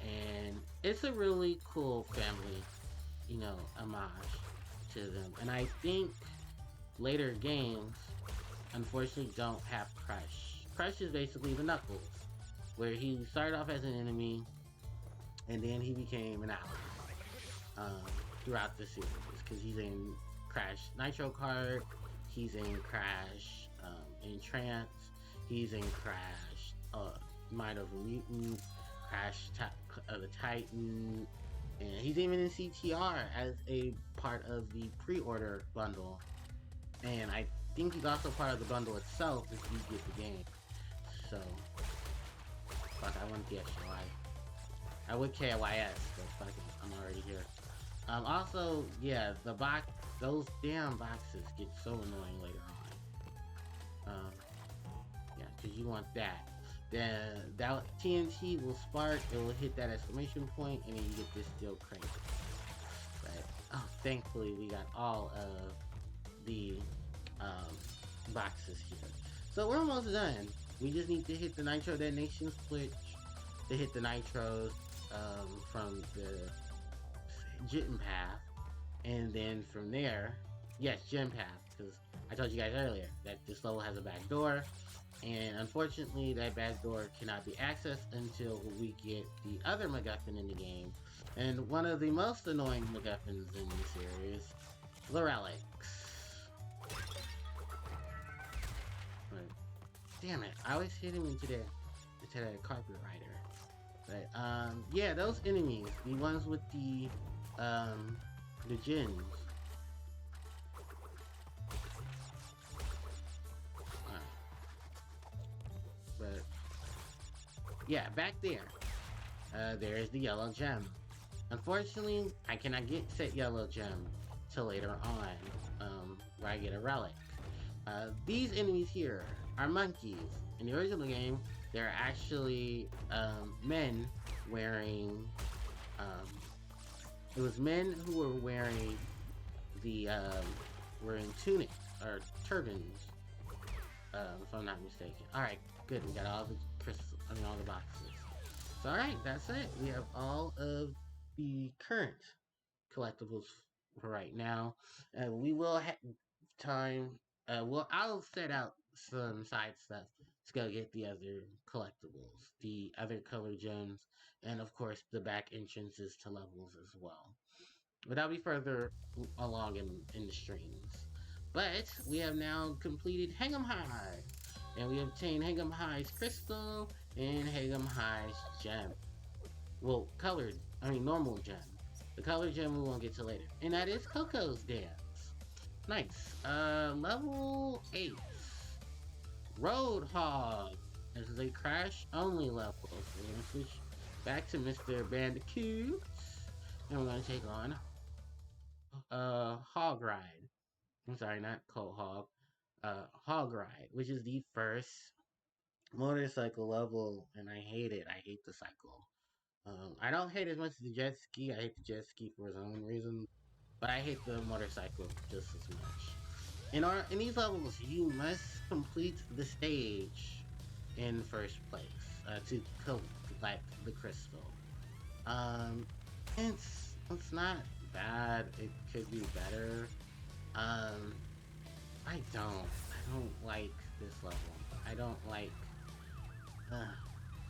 And it's a really cool family, you know, homage to them. And I think later games, unfortunately, don't have Crush. Crush is basically the Knuckles, where he started off as an enemy, and then he became an ally throughout the series, because he's in Crash Nitro Kart, he's in Crash Entrance, he's in Crash Mind Over Mutant, Crash the Titan, and he's even in CTR as a part of the pre-order bundle. And I think he's also part of the bundle itself if you get the game. So, fuck, I want the extra life. I would KYS, but fuck it, I'm already here. Also, yeah, those damn boxes get so annoying later on. Yeah, because you want that. Then that TNT will spark, it will hit that exclamation point, and then you get this steel crate. But, oh, thankfully we got all of the boxes here. So we're almost done. We just need to hit the Nitro Detonation switch to hit the Nitros from the Jitten Path, and then from there, yes, Gem Path, because I told you guys earlier that this level has a back door, and unfortunately that back door cannot be accessed until we get the other MacGuffin in the game, and one of the most annoying MacGuffins in the series, the Relics. But, damn it, I always hit him into the carpet rider. But yeah, those enemies, the ones with the gens. But yeah, back there, there is the yellow gem. Unfortunately, I cannot get said yellow gem till later on, where I get a relic. These enemies here are monkeys. In the original game, they're actually men wearing. It was men who were wearing the wearing tunics or turbans, if I'm not mistaken. All right, good. We got all the crystals. I mean, all the boxes. So, all right, that's it. We have all of the current collectibles for right now. We will have time. Well, I'll set out some side stuff to go get the other collectibles, the other color gems, and of course the back entrances to levels as well. But I'll be further along in the streams. But we have now completed Hang 'em High, and we obtained Hang 'em High's crystal and Hang 'em High's gem. Well, normal gem. The color gem we won't get to later, and that is Coco's dance. Nice. Level 8. Roadhog. This is a crash only level. So we're gonna switch back to Mr. Bandicoot. And we're gonna take on Hog Ride. I'm sorry, not Cold Hog. Hog Ride, which is the first motorcycle level, and I hate it. I hate the cycle. I don't hate as much as the jet ski. I hate the jet ski for its own reason, but I hate the motorcycle just as much. In these levels, you must complete the stage in first place to collect the crystal. It's not bad. It could be better. I don't like this level. I don't like.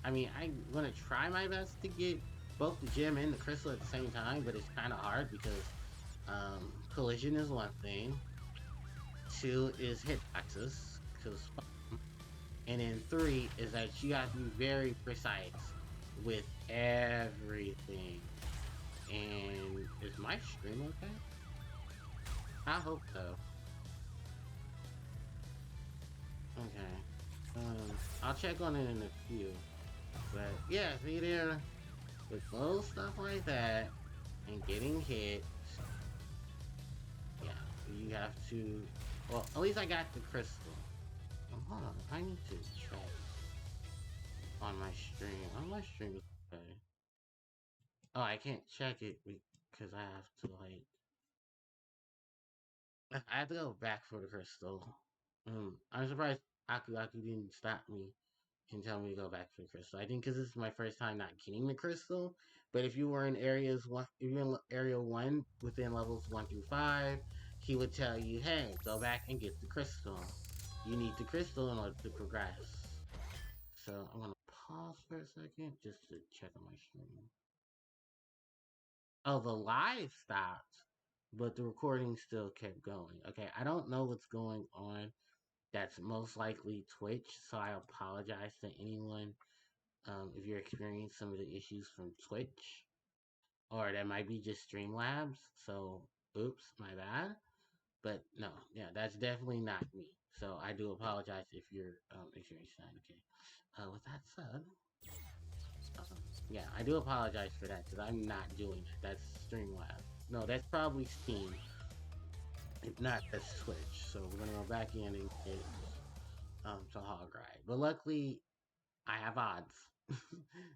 I mean, I'm gonna try my best to get both the gem and the crystal at the same time, but it's kind of hard because collision is one thing. 2 is hitboxes, and then 3 is that you have to be very precise with everything. And is my stream okay? I hope so. Okay. I'll check on it in a few. But yeah, see there, with little stuff like that and getting hit, yeah, you have to. Well, at least I got the crystal. Hold on, I need to check on my stream. On my stream is okay. Oh, I can't check it because I have to like. I have to go back for the crystal. I'm surprised Aku didn't stop me and tell me to go back for the crystal. I think because this is my first time not getting the crystal. But if you were in if you're in area 1 within levels 1 through 5, he would tell you, hey, go back and get the crystal. You need the crystal in order to progress. So I'm gonna pause for a second just to check on my stream. Oh, the live stopped, but the recording still kept going. Okay, I don't know what's going on. That's most likely Twitch, so I apologize to anyone if you're experiencing some of the issues from Twitch, or that might be just Streamlabs. So, oops, my bad. But no, yeah, that's definitely not me. So I do apologize if you're experiencing that. Okay. With that said, yeah, I do apologize for that because I'm not doing that. That's Streamlabs. No, that's probably Steam. If not, that's Twitch. So we're gonna go back in and get to Hog Ride. But luckily, I have odds.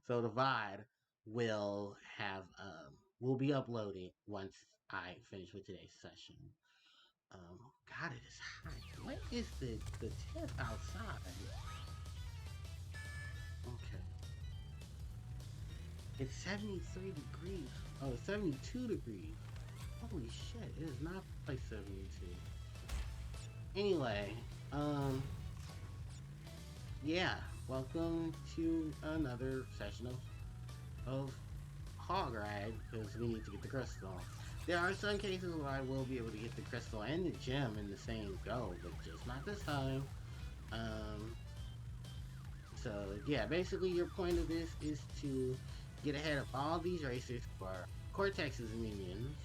So the VOD will be uploaded once I finish with today's session. God, it is hot. What is the temp outside? Okay. It's 73 degrees. Oh, it's 72 degrees. Holy shit, it is not like 72. Anyway, yeah, welcome to another session of Hog Ride, because we need to get the crystal. There are some cases where I will be able to get the crystal and the gem in the same go, but just not this time. So yeah, basically your point of this is to get ahead of all these racers for Cortex's minions,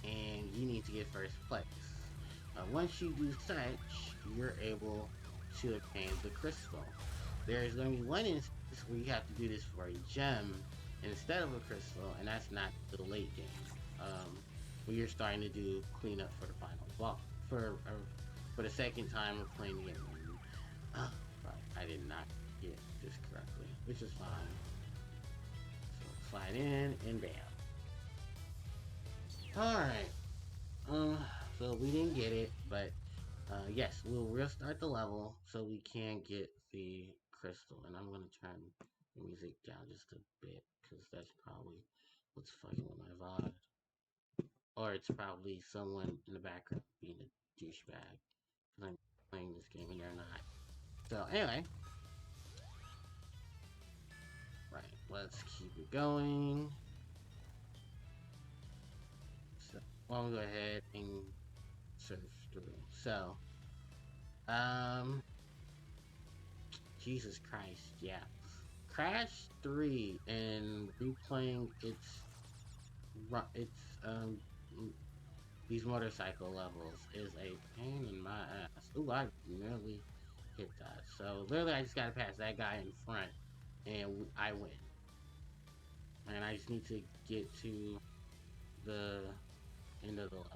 and you need to get first place. Once you do such, you're able to obtain the crystal. There is going to be one instance where you have to do this for a gem instead of a crystal, and that's not the late game. Where you're starting to do cleanup for the final boss, for the second time of playing the game. Right, I did not get this correctly, which is fine. So slide in and bam. Alright. So we didn't get it, but yes, we'll restart the level so we can get the crystal. And I'm gonna turn the music down just a bit, because that's probably what's fucking with my VOD. Or it's probably someone in the background being a douchebag, because I'm playing this game and they're not. So anyway. Right, let's keep it going. So, well, I'm gonna go ahead and surf through. So, Jesus Christ, yeah. Crash 3 and replaying these motorcycle levels is a pain in my ass. Ooh, I nearly hit that. So, literally, I just gotta pass that guy in front, and I win. And I just need to get to the end of the level.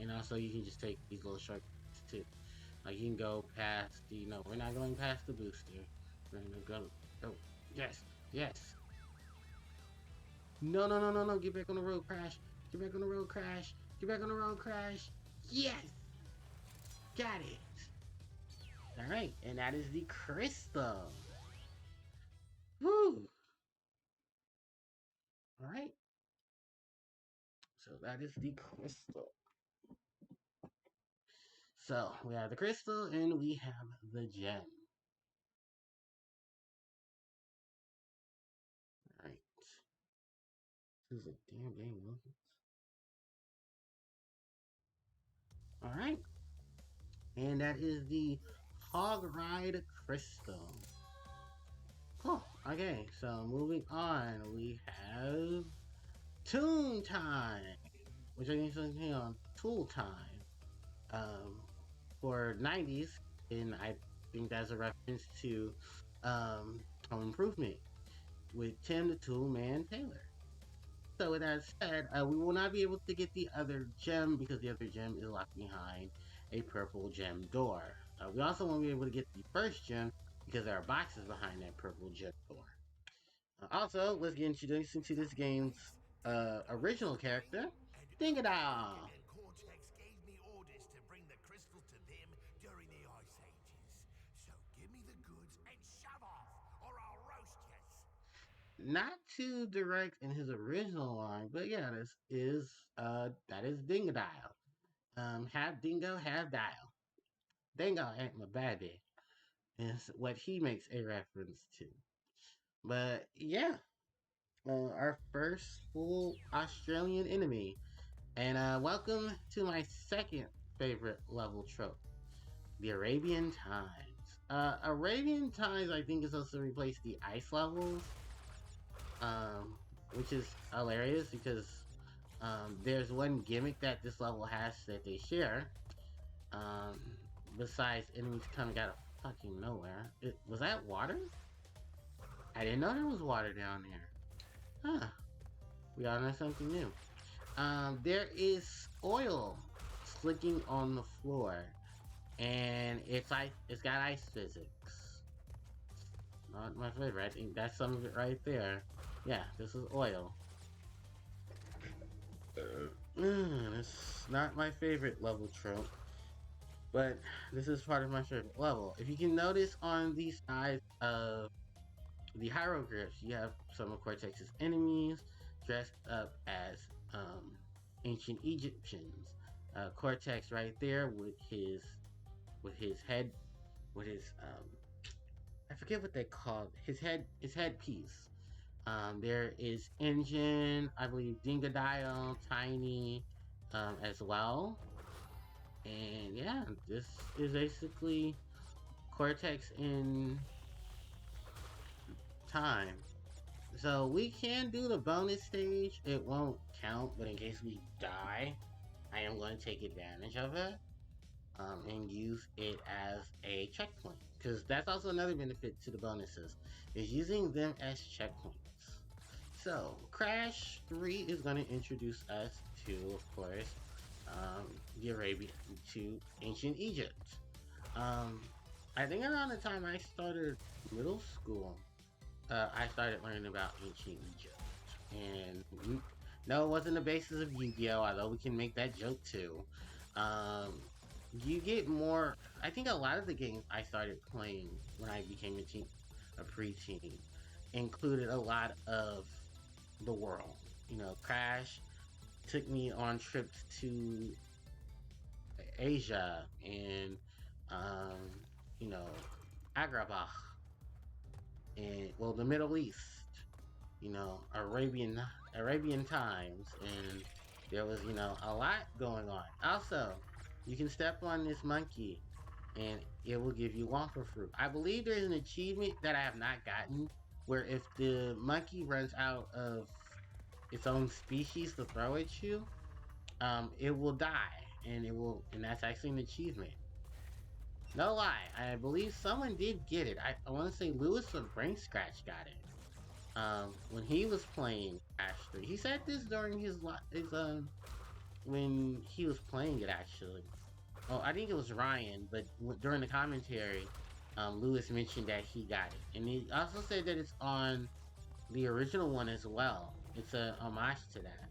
And also, you can just take these little shortcuts too. Like, you can go past the, no, we're not going past the booster. We're gonna go, yes, yes. No, no, no, no, no, get back on the road, Crash. Get back on the road, Crash. Get back on the road, Crash. Yes! Got it. Alright, and that is the crystal. Woo! Alright. So that is the crystal. So, we have the crystal and we have the gem. Alright. This is a damn game, look. Alright. And that is the Hog Ride Crystal. Cool. Okay, so moving on, we have Toon Time, which I think is on Tool Time. for 90s, and I think that's a reference to Home Improvement with Tim the Toolman Taylor. So with that said, we will not be able to get the other gem because the other gem is locked behind a purple gem door. We also won't be able to get the first gem because there are boxes behind that purple gem door. Also, let's get introduced into this game's original character, Dingo Dial. And Cortex gave me orders to bring the crystal to them during the Ice Ages. So give me the goods and shove off, or I'll roast yous. Not too direct in his original line, but yeah, that is Dingo Dial. Half dingo, half dial. Dingo ain't my baby. Is what he makes a reference to. But yeah, our first full Australian enemy. And welcome to my second favorite level trope, the Arabian Times. Arabian Times, I think, is supposed to replace the ice levels, which is hilarious because there's one gimmick that this level has that they share. Um, Besides enemies coming out of fucking nowhere. Was that water? I didn't know there was water down there. Huh. We all know something new. There is oil slicking on the floor, and it's got ice physics. Not my favorite. I think that's some of it right there. Yeah, this is oil. It's not my favorite level trope, but this is part of my favorite level. If you can notice on the sides of the hieroglyphs, you have some of Cortex's enemies dressed up as ancient Egyptians. Cortex right there with his head with his I forget what they called his headpiece. There is Engine, I believe Dingodile, Tiny, as well. And yeah, this is basically Cortex in time. So we can do the bonus stage. It won't count, but in case we die, I am going to take advantage of it and use it as a checkpoint. Because that's also another benefit to the bonuses, is using them as checkpoints. So Crash 3 is going to introduce us to, of course, to ancient Egypt. I think around the time I started middle school, I started learning about ancient Egypt. And no, it wasn't the basis of Yu-Gi-Oh! Although we can make that joke too. You get more. I think a lot of the games I started playing when I became a preteen, included a lot of the world. Crash took me on trips to Asia and, you know, Agrabah and, well, the Middle East, Arabian Times, and there was, a lot going on. Also, you can step on this monkey and it will give you Wampa fruit. I believe there's an achievement that I have not gotten where if the monkey runs out of its own species to throw at you, it will die, and that's actually an achievement. No lie, I believe someone did get it. I want to say Lewis of Brain Scratch got it. When he was playing Crash 3, he said this during his when he was playing it actually. Oh, I think it was Ryan, but during the commentary, Lewis mentioned that he got it, and he also said that it's on the original one as well. It's a homage to that.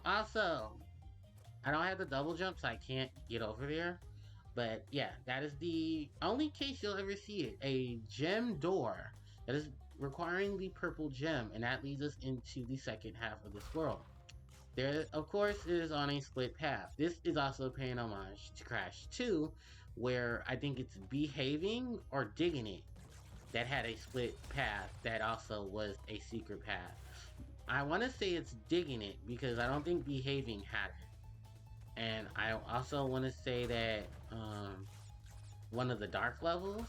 Also, I don't have the double jump, so I can't get over there. But yeah, that is the only case you'll ever see it. A gem door that is requiring the purple gem, and that leads us into the second half of this world. There, of course, is on a split path. This is also paying homage to Crash 2, where I think it's Behaving or Digging It that had a split path that also was a secret path. I want to say it's Digging It because I don't think Behaving had it. And I also want to say that one of the dark levels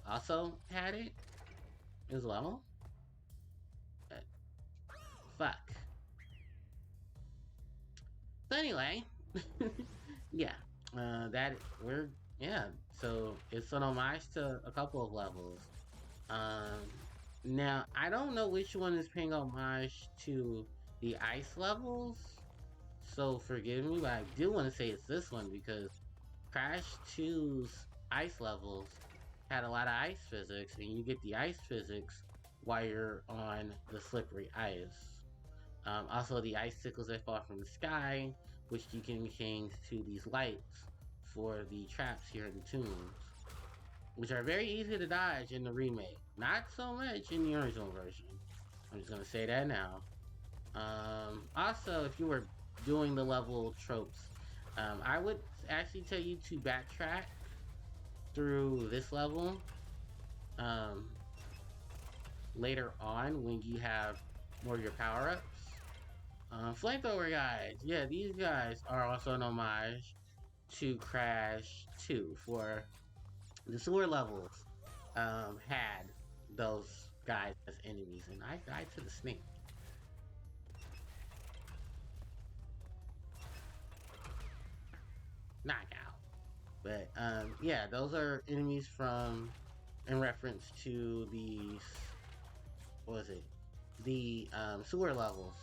also had it as well. Fuck. So anyway, yeah. that we're yeah. So it's an homage to a couple of levels. Um, Now I don't know which one is paying homage to the ice levels, so forgive me, but I do want to say it's this one because Crash 2's ice levels had a lot of ice physics, and you get the ice physics while you're on the slippery ice. Also, the icicles that fall from the sky, which you can change to these lights for the traps here in the tombs, which are very easy to dodge in the remake. Not so much in the original version. I'm just gonna say that now. Also, if you were doing the level tropes, I would actually tell you to backtrack through this level um, later on when you have more of your power ups. Flamethrower guys, yeah, these guys are also an homage to Crash 2 for the sewer levels. Had those guys as enemies, and I died to the snake. Knockout. But yeah, those are enemies from in reference to the what was it? The sewer levels.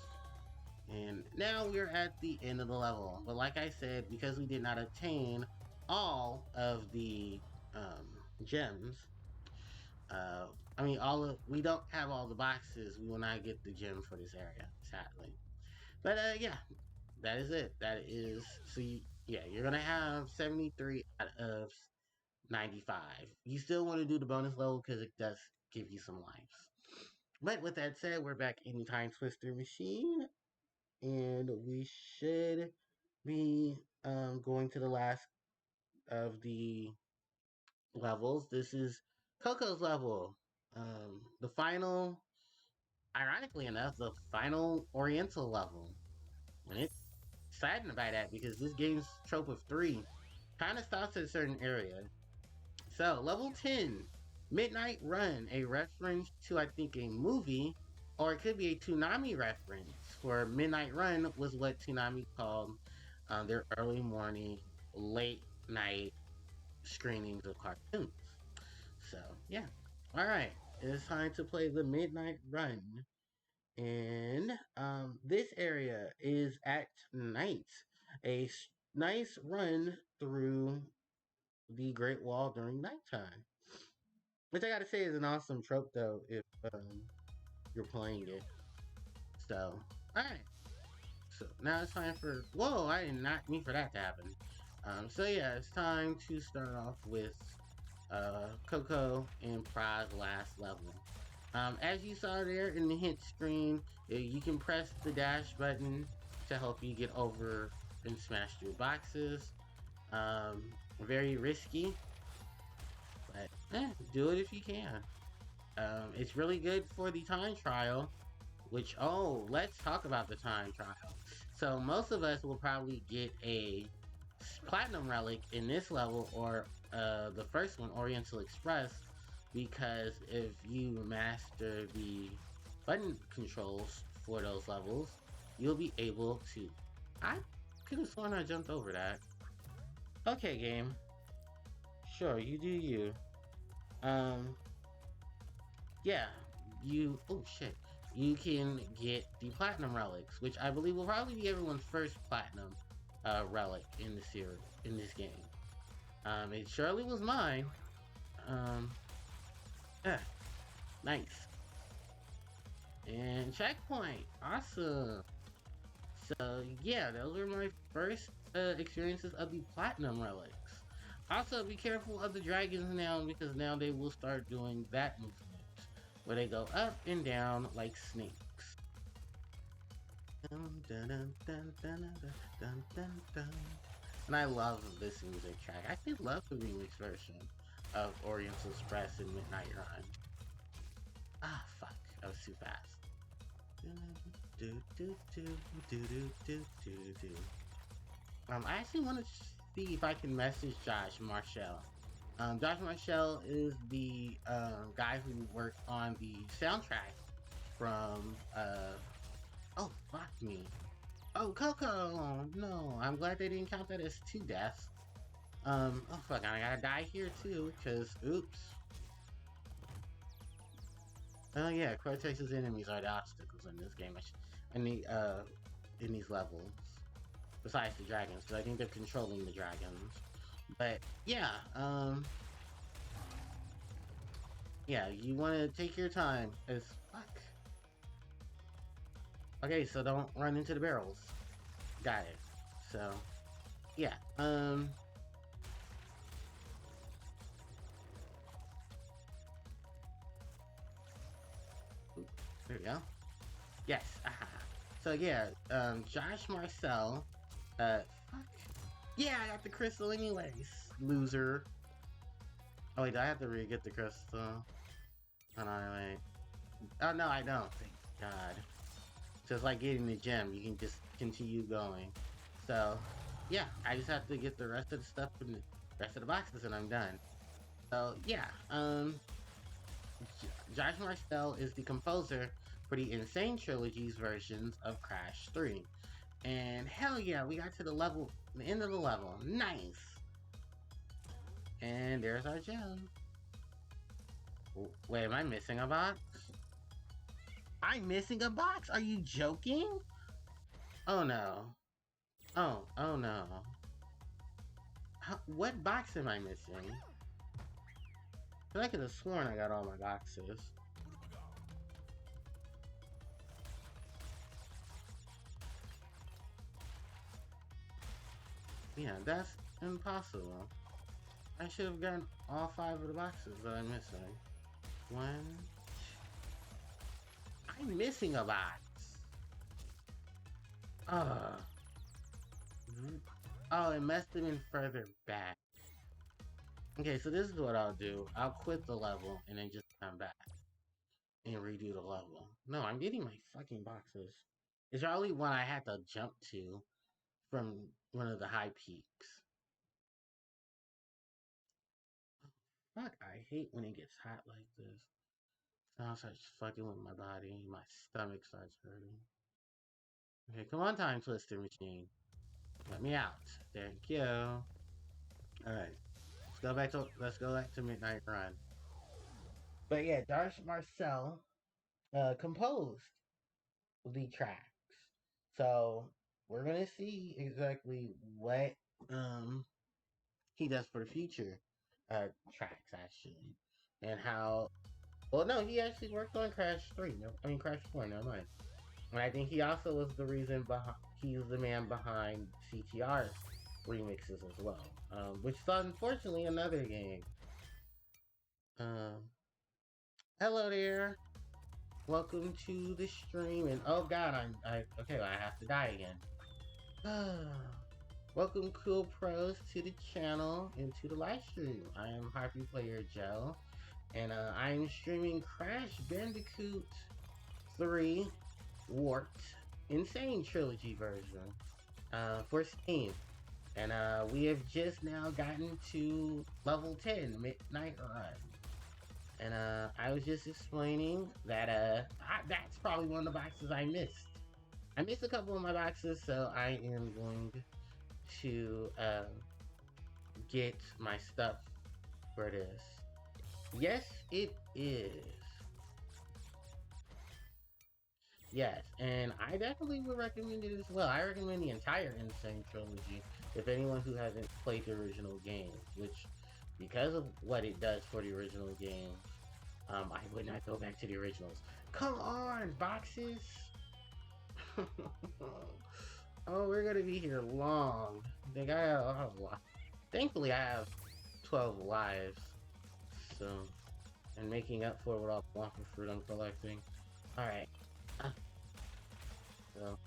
And now we're at the end of the level. But like I said, because we did not attain all of the um, gems, uh, I mean, we don't have all the boxes. We will not get the gem for this area, sadly. But yeah, that is it. That is yeah, you're gonna have 73 out of 95. You still want to do the bonus level because it does give you some lives. But with that said, we're back in the Time Twister machine, and we should be going to the last of the levels. This is Coco's level. The final, ironically enough, the final Oriental level. And it's exciting about that because this game's trope of three kind of stops at a certain area. So, level 10, Midnight Run, a reference to, I think, a movie, or it could be a Toonami reference, for Midnight Run was what Toonami called their early morning, late night screenings of cartoons. So, yeah. Alright, it's time to play the Midnight Run. And this area is at night. A nice run through the Great Wall during nighttime. Which I gotta say is an awesome trope, though, if you're playing it. So, alright. So, now it's time for. Whoa, I did not mean for that to happen. So, yeah, it's time to start off with Coco and Pra's last level. As you saw there in the hint screen, you can press the dash button to help you get over and smash through boxes. Very risky, but do it if you can. It's really good for the time trial, which, oh, let's talk about the time trial. So most of us will probably get a platinum relic in this level, or the first one, Oriental Express, because if you master the button controls for those levels, you'll be able to. I could have sworn I jumped over that. Okay, game. Sure, you do you. Um, yeah, oh shit. You can get the platinum relics, which I believe will probably be everyone's first platinum relic in the series, in this game. It surely was mine. Um, yeah, nice. And checkpoint, awesome. So yeah, those were my first experiences of the platinum relics. Also, be careful of the dragons now because now they will start doing that movement where they go up and down like snakes. Dun, dun, dun, dun, dun, dun, dun, dun. And I love this music track. I actually love the remix version of Oriental Express and Midnight Run. Ah, fuck. I was too fast. I actually want to see if I can message Josh Marshall. Josh Marshall is the guy who worked on the soundtrack from oh fuck me. Oh, Coco! No, I'm glad they didn't count that as two deaths. Oh fuck, I gotta die here too, cause oops. Oh yeah, Cortex's enemies are the obstacles in this game. In these levels. Besides the dragons, because I think they're controlling the dragons. But yeah, yeah, you want to take your time. As fuck. Okay, so don't run into the barrels. Got it. So, yeah, there we go. Yes, aha. So yeah, Josh Marcel, fuck. Yeah, I got the crystal anyways, loser. Oh wait, do I have to re-get the crystal? Oh no, wait. Oh no, I don't. Thank God. Just like getting the gem, you can just continue going. So, yeah, I just have to get the rest of the stuff in the rest of the boxes and I'm done. So, yeah, Josh Marcel is the composer for the Insane Trilogy's versions of Crash 3. And hell yeah, we got to the end of the level. Nice! And there's our gem. Wait, am I missing a box? I'm missing a box? Are you joking? Oh no. Oh no. What box am I missing? I could have sworn I got all my boxes. Yeah, that's impossible. I should have gotten all 5 of the boxes that I'm missing. One. I'm missing a box. Oh, it must have been further back. Okay, so this is what I'll do. I'll quit the level and then just come back and redo the level. No, I'm getting my fucking boxes. It's probably one I had to jump to from one of the high peaks. Fuck, I hate when it gets hot like this. Now it starts fucking with my body. My stomach starts hurting. Okay, come on, time twister machine. Let me out. Thank you. Alright. Let's go back to Midnight Run. But yeah, Josh Marcel composed the tracks. So we're gonna see exactly what he does for the future tracks actually. And how well no, he actually worked on Crash 3. No, I mean Crash 4, never mind. And I think he also was the reason behind he was the man behind CTR's remixes as well. Which is unfortunately another game. Hello there. Welcome to the stream and oh god, okay, I have to die again. Welcome cool pros to the channel and to the live stream. I am Harpie Player Joe and I'm streaming Crash Bandicoot 3 Warped Insane Trilogy version for Steam. And we have just now gotten to level 10, Midnight Run. And I was just explaining that that's probably one of the boxes I missed. I missed a couple of my boxes, so I am going to get my stuff for this. Yes, it is. Yes, and I definitely would recommend it as well. I recommend the entire Insane Trilogy if anyone who hasn't played the original game, which, because of what it does for the original game, I would not go back to the originals. Come on, boxes! Oh, we're gonna be here long. I think I have a lot. Thankfully, I have 12 lives, so, and making up for what all the Wonka fruit I'm collecting. Alright. So,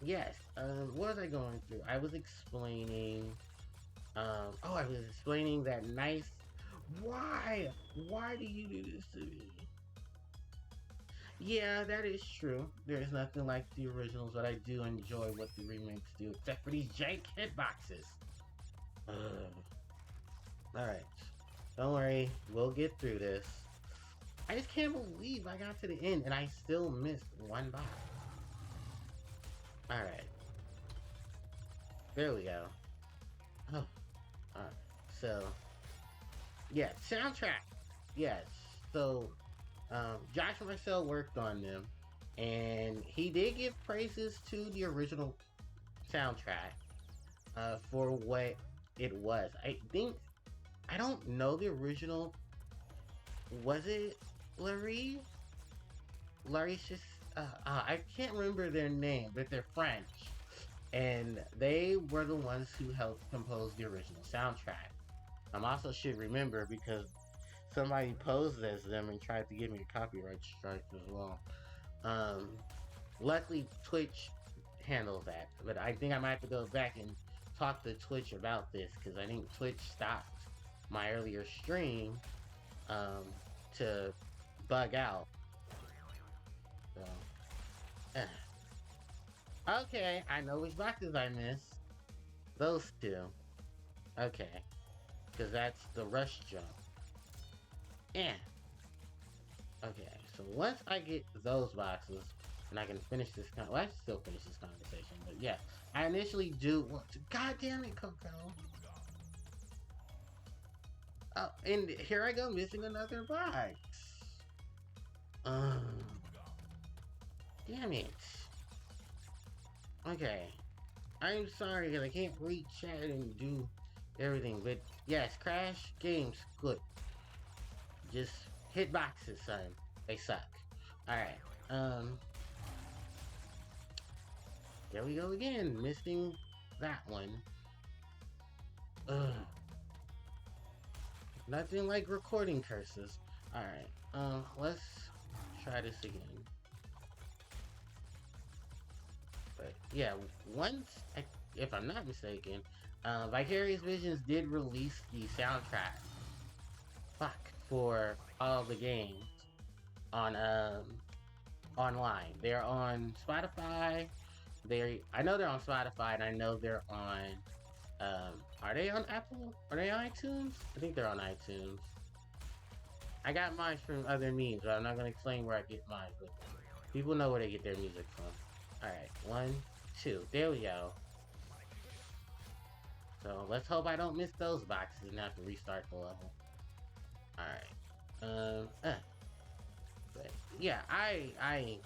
yes, what was I going through? I was explaining, I was explaining that nice, why? Why do you do this to me? Yeah, that is true. There's nothing like the originals, but I do enjoy what the remakes do, except for these jank hitboxes. Alright, don't worry, we'll get through this. I just can't believe I got to the end and I still missed one box. Alright. There we go. Oh. So yeah, soundtrack. Yes. So Josh Marcel worked on them, and he did give praises to the original soundtrack for what it was. I don't know the original. Was it Larry? Larry's just I can't remember their name, but they're French, and they were the ones who helped compose the original soundtrack. I also should remember because somebody posed as them and tried to give me a copyright strike as well. Um, Luckily, Twitch handles that, but I think I might have to go back and talk to Twitch about this because I think Twitch stopped my earlier stream um, to bug out. So, okay, I know which boxes I missed. Those two. Okay, because that's the rush jump. Yeah. Okay, so once I get those boxes, and I can finish this well, I can still finish this conversation, but yeah, I initially do want to. God damn it, Coco! Oh, and here I go missing another box. Um, damn it. Okay, I'm sorry because I can't read chat and do everything, but yes, Crash Games, good. Just hit boxes, son. They suck. Alright, there we go again, missing that one. Ugh. Nothing like recording curses. Alright, let's try this again. But yeah, if I'm not mistaken, Vicarious Visions did release the soundtrack for all the games on online. They're on Spotify. I know they're on Spotify, and I know they're on. Are they on Apple? Are they on iTunes? I think they're on iTunes. I got mine from other means, but I'm not gonna explain where I get mine. But people know where they get their music from. All right, 1, 2. There we go. So let's hope I don't miss those boxes and have to restart the level. All right. But yeah, I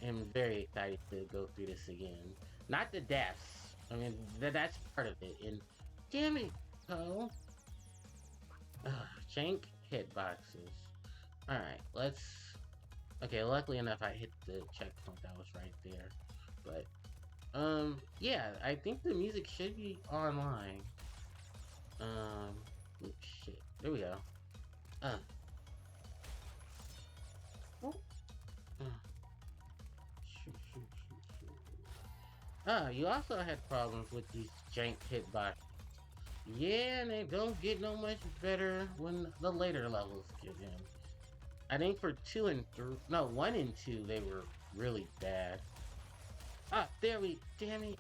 am very excited to go through this again. Not the deaths. I mean, that's part of it. And damn it, Cole. Jank hitboxes. Alright, let's... Okay, luckily enough I hit the checkpoint that was right there. But, yeah, I think the music should be online. Oops, shit. There we go. You also had problems with these jank hitboxes. Yeah, and they don't get no much better when the later levels get in. I think for 2 and 3, no, 1 and 2, they were really bad. Damn it.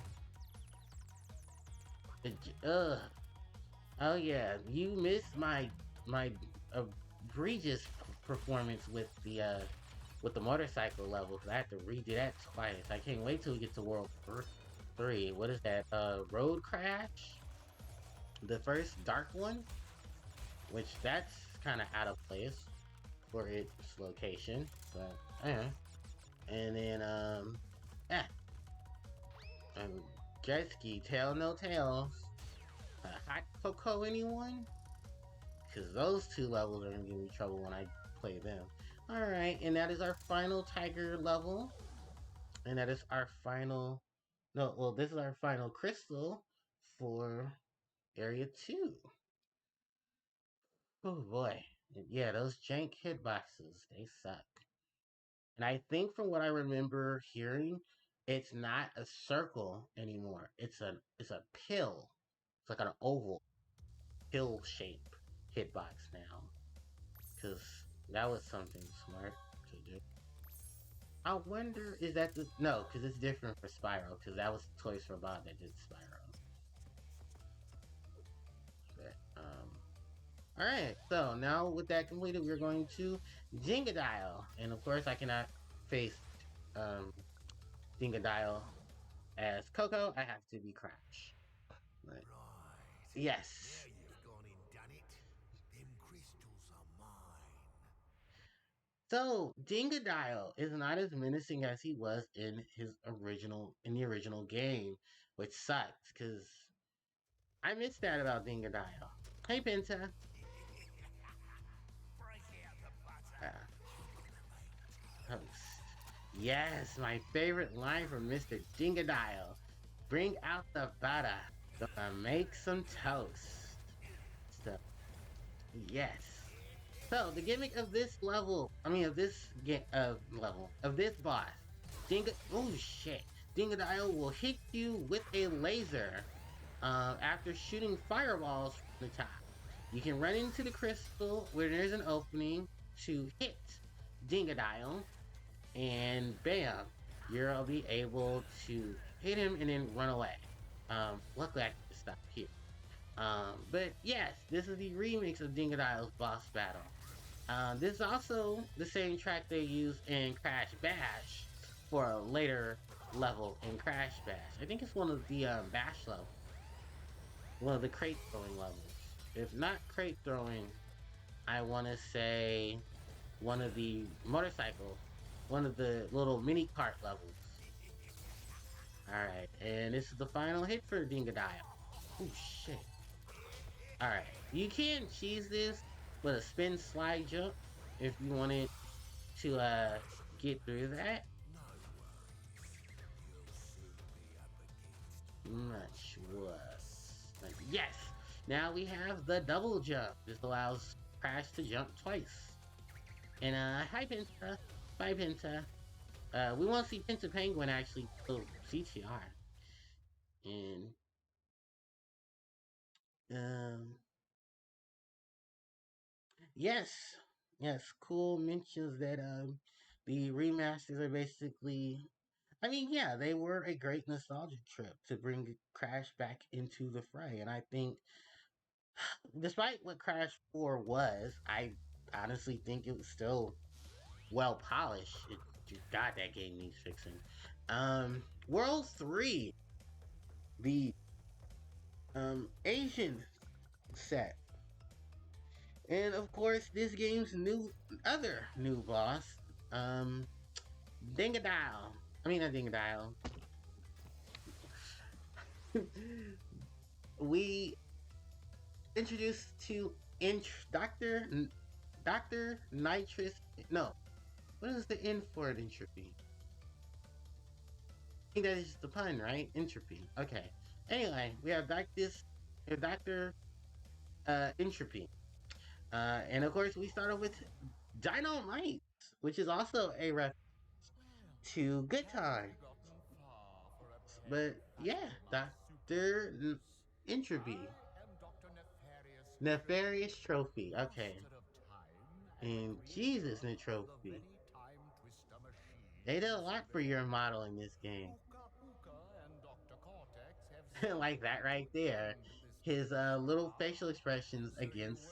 Oh yeah, you missed my egregious performance with the motorcycle level, because I have to redo that twice. I can't wait till we get to World 3. What is that? Road Crash? The first dark one? Which that's kind of out of place for its location, but and then jet ski, tail no tails. Hot cocoa, anyone? Because those 2 levels are gonna give me trouble when I play them. Alright, and that is our final tiger level. And that is our final... No, well, this is our final crystal for Area 2. Oh boy. Yeah, those jank hitboxes, they suck. And I think from what I remember hearing, it's not a circle anymore. It's a pill. It's like an oval pill shape hitbox now. Cause that was something smart to do. I wonder, is that the... No, because it's different for Spyro, because that was Toys for Bob that did Spyro. But, alright, so now with that completed, we're going to Dingodile. And of course, I cannot face Dingodile as Coco. I have to be Crash. But, yes. So Dingodile is not as menacing as he was in the original game, which sucks because I missed that about Dingodile. Hey Penta. Uh, Host. Yes, my favorite line from Mr. Dingodile. Bring out the butter. Gonna make some toast. So yes. So the gimmick of this level, I mean of this boss, oh shit, Dingodile will hit you with a laser after shooting fireballs from the top. You can run into the crystal where there's an opening to hit Dingodile, and bam, you'll be able to hit him and then run away. Luckily I can stop here. But yes, this is the remix of Dingodile's boss battle. This is also the same track they use in Crash Bash for a later level in Crash Bash. I think it's one of the Bash levels, one of the crate throwing levels. If not crate throwing, I want to say one of the motorcycle, one of the little mini cart levels. Alright, and this is the final hit for Dingodile. Oh shit. Alright, you can cheese this with a spin slide jump if you wanted to get through that. Much worse. Like, yes! Now we have the double jump. This allows Crash to jump twice. And hi Penta. Bye Penta. We want to see Penta Penguin actually kill CTR. And um yes. Yes, cool mentions that the remasters are basically, I mean, yeah, they were a great nostalgia trip to bring Crash back into the fray. And I think, despite what Crash 4 was, I honestly think it was still well polished. God, that game needs fixing. World 3, the Asian set. And of course, this game's other new boss, um, Dingodile. I mean, not Dingodile. We introduced to Doctor Nitrous. No, what is the N for entropy? I think that is the pun, right? Entropy. Okay. Anyway, we have Doctor Entropy, and of course we start off with Dynamite, which is also a reference to Good Time. But yeah, Doctor Entropy. Nefarious Trophy. Okay. And Jesus, Trophy. They did a lot for your model in this game. Like that right there. His little facial expressions against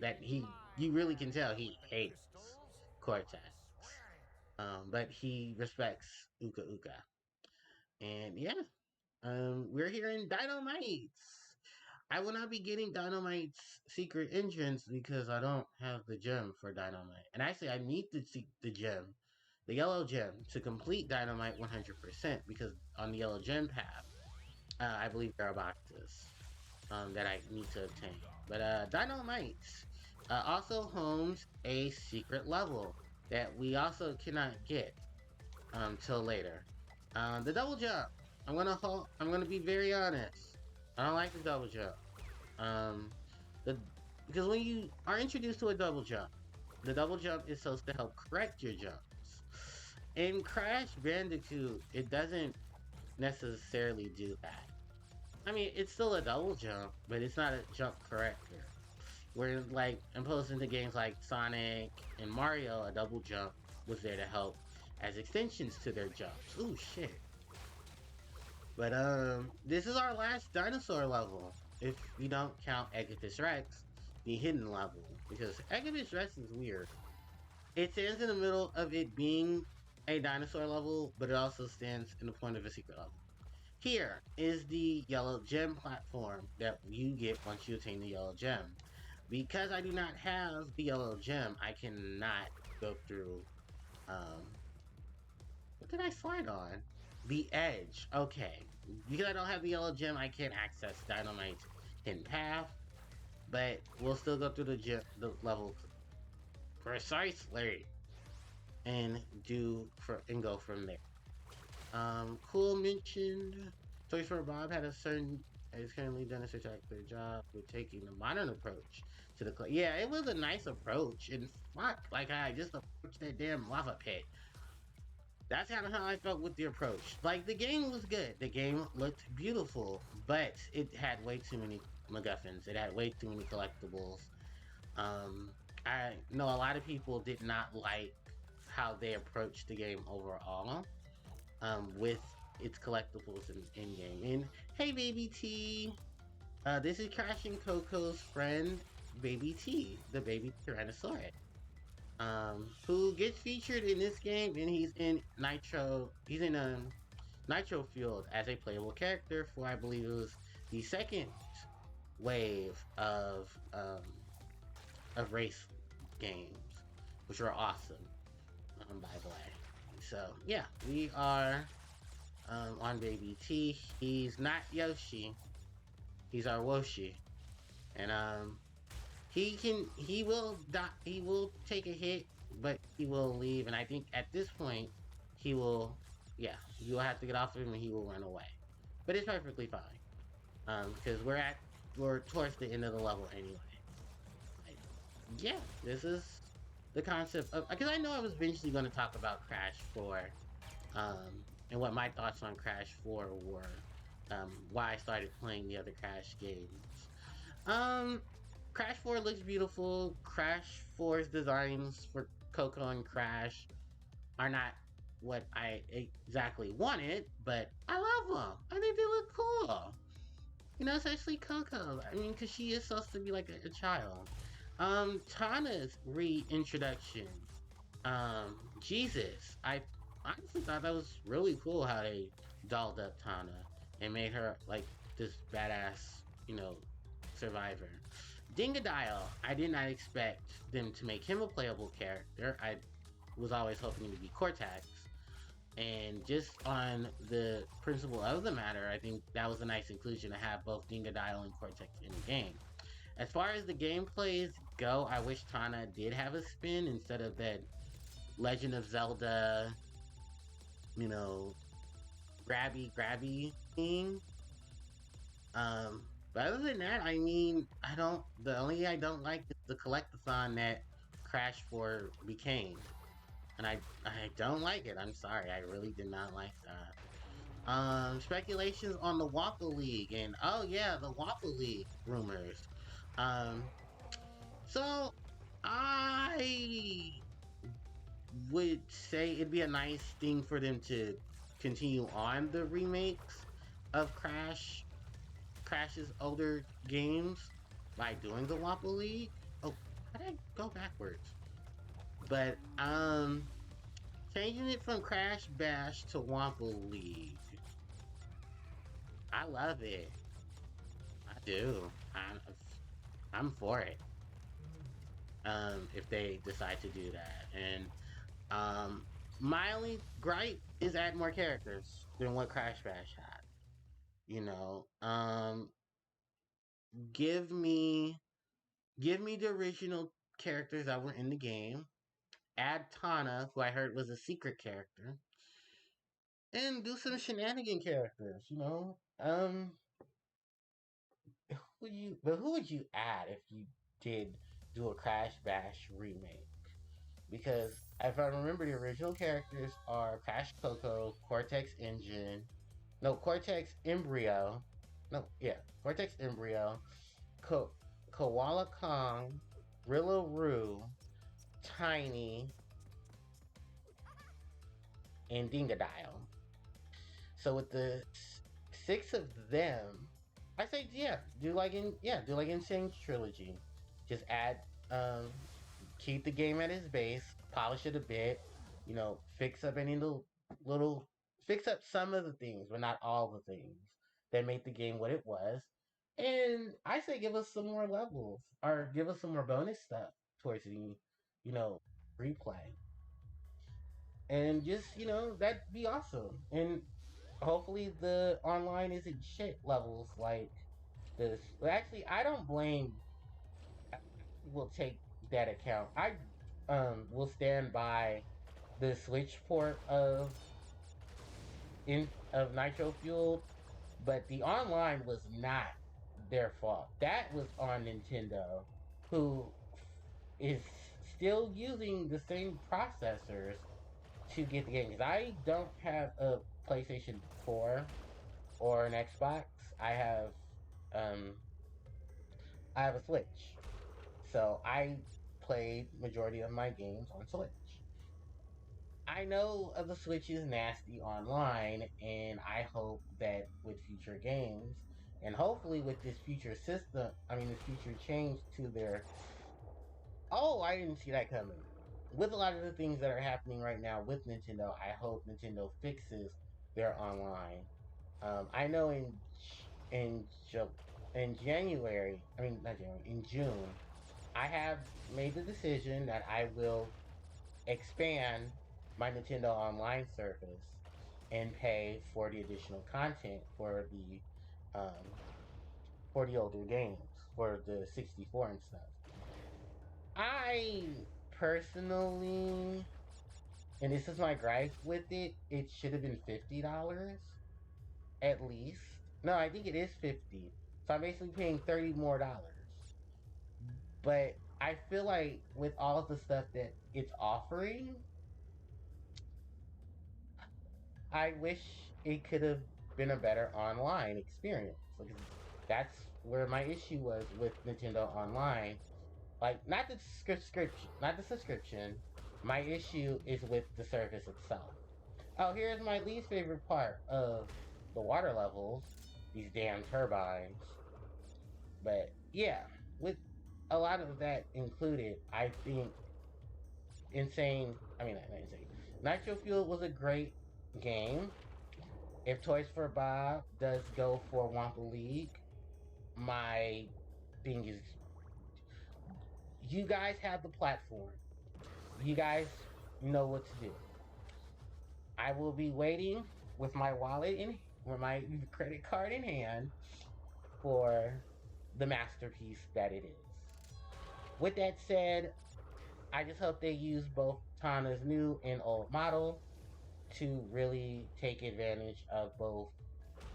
that you really can tell he hates Cortex. But he respects Uka Uka. And yeah, we're here in Dynamites. I will not be getting Dynamite's secret entrance because I don't have the gem for Dynamite. And actually, I need to seek the gem, the yellow gem, to complete Dynamite 100% because on the yellow gem path, I believe there are boxes that I need to obtain. But Dynamite also homes a secret level that we also cannot get till later. The double jump. I'm gonna be very honest. I don't like the double jump. Um, the because when you are introduced to a double jump, the double jump is supposed to help correct your jumps. In Crash Bandicoot, it doesn't necessarily do that. I mean, it's still a double jump, but it's not a jump corrector. Where, like, opposed to games like Sonic and Mario, a double jump was there to help as extensions to their jumps. Ooh, shit. But, this is our last dinosaur level. If you don't count Eggipus Rex, the hidden level. Because Eggipus Rex is weird. It stands in the middle of it being a dinosaur level, but it also stands in the point of a secret level. Here is the yellow gem platform that you get once you attain the yellow gem. Because I do not have the yellow gem, I cannot go through. What did I slide on? The edge. Okay. Because I don't have the yellow gem, I can't access Dynamite's hidden path. But we'll still go through the level precisely and go from there. Cool mentioned Toys for Bob has currently done a spectacular job with taking the modern approach to the yeah, it was a nice approach, and fuck, like I just approached that damn lava pit. That's kind of how I felt with the approach. Like the game was good, the game looked beautiful, but it had way too many MacGuffins. It had way too many collectibles. Um, I know a lot of people did not like how they approached the game overall, with its collectibles in game. And hey, Baby T, this is Crashing Coco's friend, Baby T, the baby Tyrannosaurus, who gets featured in this game, and he's in Nitro. He's in Nitro Field as a playable character for, I believe it was the second wave of race games, which are awesome. By the way, so yeah, we are on Baby T. He's not Yoshi. He's our Woshi, and he will die. He will take a hit, but he will leave. And I think at this point, he will. Yeah, you will have to get off of him, and he will run away. But it's perfectly fine, because we're towards the end of the level anyway. Yeah, this is the concept of, because I know I was eventually going to talk about Crash 4, and what my thoughts on Crash 4 were, why I started playing the other Crash games. Crash 4 looks beautiful. Crash 4's designs for Coco and Crash are not what I exactly wanted, but I love them. I think they look cool. You know, especially Coco. I mean, because she is supposed to be like a child. Tana's reintroduction. Jesus. I honestly thought that was really cool how they dolled up Tana and made her like this badass, survivor. Dingodile, I did not expect them to make him a playable character. I was always hoping to be Cortex. And just on the principle of the matter, I think that was a nice inclusion to have both Dingodile and Cortex in the game. As far as the gameplays go, I wish Tana did have a spin instead of that Legend of Zelda, you know, grabby thing. But other than that, I mean, the only thing I don't like is the collectathon that Crash 4 became. And I don't like it. I'm sorry. I really did not like that. Speculations on the Wampa League, and oh yeah, the Wampa League rumors. Um, so I would say it'd be a nice thing for them to continue on the remakes of Crash's older games by doing the Wampa League. Oh, how did I go backwards? But changing it from Crash Bash to Wampa League. I love it. I do. I'm for it. If they decide to do that. And my only gripe is add more characters than what Crash Bash had. You know, give me the original characters that were in the game. Add Tana, who I heard was a secret character, and do some shenanigan characters. Who would you add if you did do a Crash Bash remake? Because if I remember, the original characters are Crash Coco, Cortex Engine, no, Cortex Embryo, no, yeah, Cortex Embryo, Koala Kong, Rilla Roo, Tiny, and Dingodile. So with the six of them, I say do like in Sane's trilogy. Just add, keep the game at its base, polish it a bit, fix up any little, fix up some of the things, but not all the things that made the game what it was. And I say give us some more levels, or give us some more bonus stuff towards the, you know. replay. And just, that'd be awesome. And hopefully the online isn't shit levels like this. Well, actually, I don't blame. I will take that account. I will stand by the Switch port of Nitro Fueled, but the online was not their fault. That was on Nintendo, who is still using the same processors to get the game. Because I don't have a PlayStation 4 or an Xbox. I have um I have a Switch. So I played majority of my games on Switch. I know the Switch is nasty online, and I hope that with future games, and hopefully with this future system, this future change to their. Oh, I didn't see that coming. With a lot of the things that are happening right now with Nintendo, I hope Nintendo fixes their online. I know in in January, not January, in June, I have made the decision that I will expand my Nintendo Online service and pay for the additional content um, for the older games, for the 64 and stuff. I personally, and this is my gripe with it, it should have been $50 at least. No, I think it is 50. So I'm basically paying $30 more. But I feel like with all of the stuff that it's offering, I wish it could have been a better online experience. Like, that's where my issue was with Nintendo Online. Like, not the subscription. My issue is with the service itself. Oh, here's my least favorite part of the water levels. These damn turbines. But yeah, with a lot of that included, I think Insane. Not Insane. Nitro Fuel was a great game. If Toys for Bob does go for Wampa League, my thing is, you guys have the platform. You guys know what to do. I will be waiting with my with my credit card in hand for the masterpiece that it is. With that said, I just hope they use both Tana's new and old model to really take advantage of both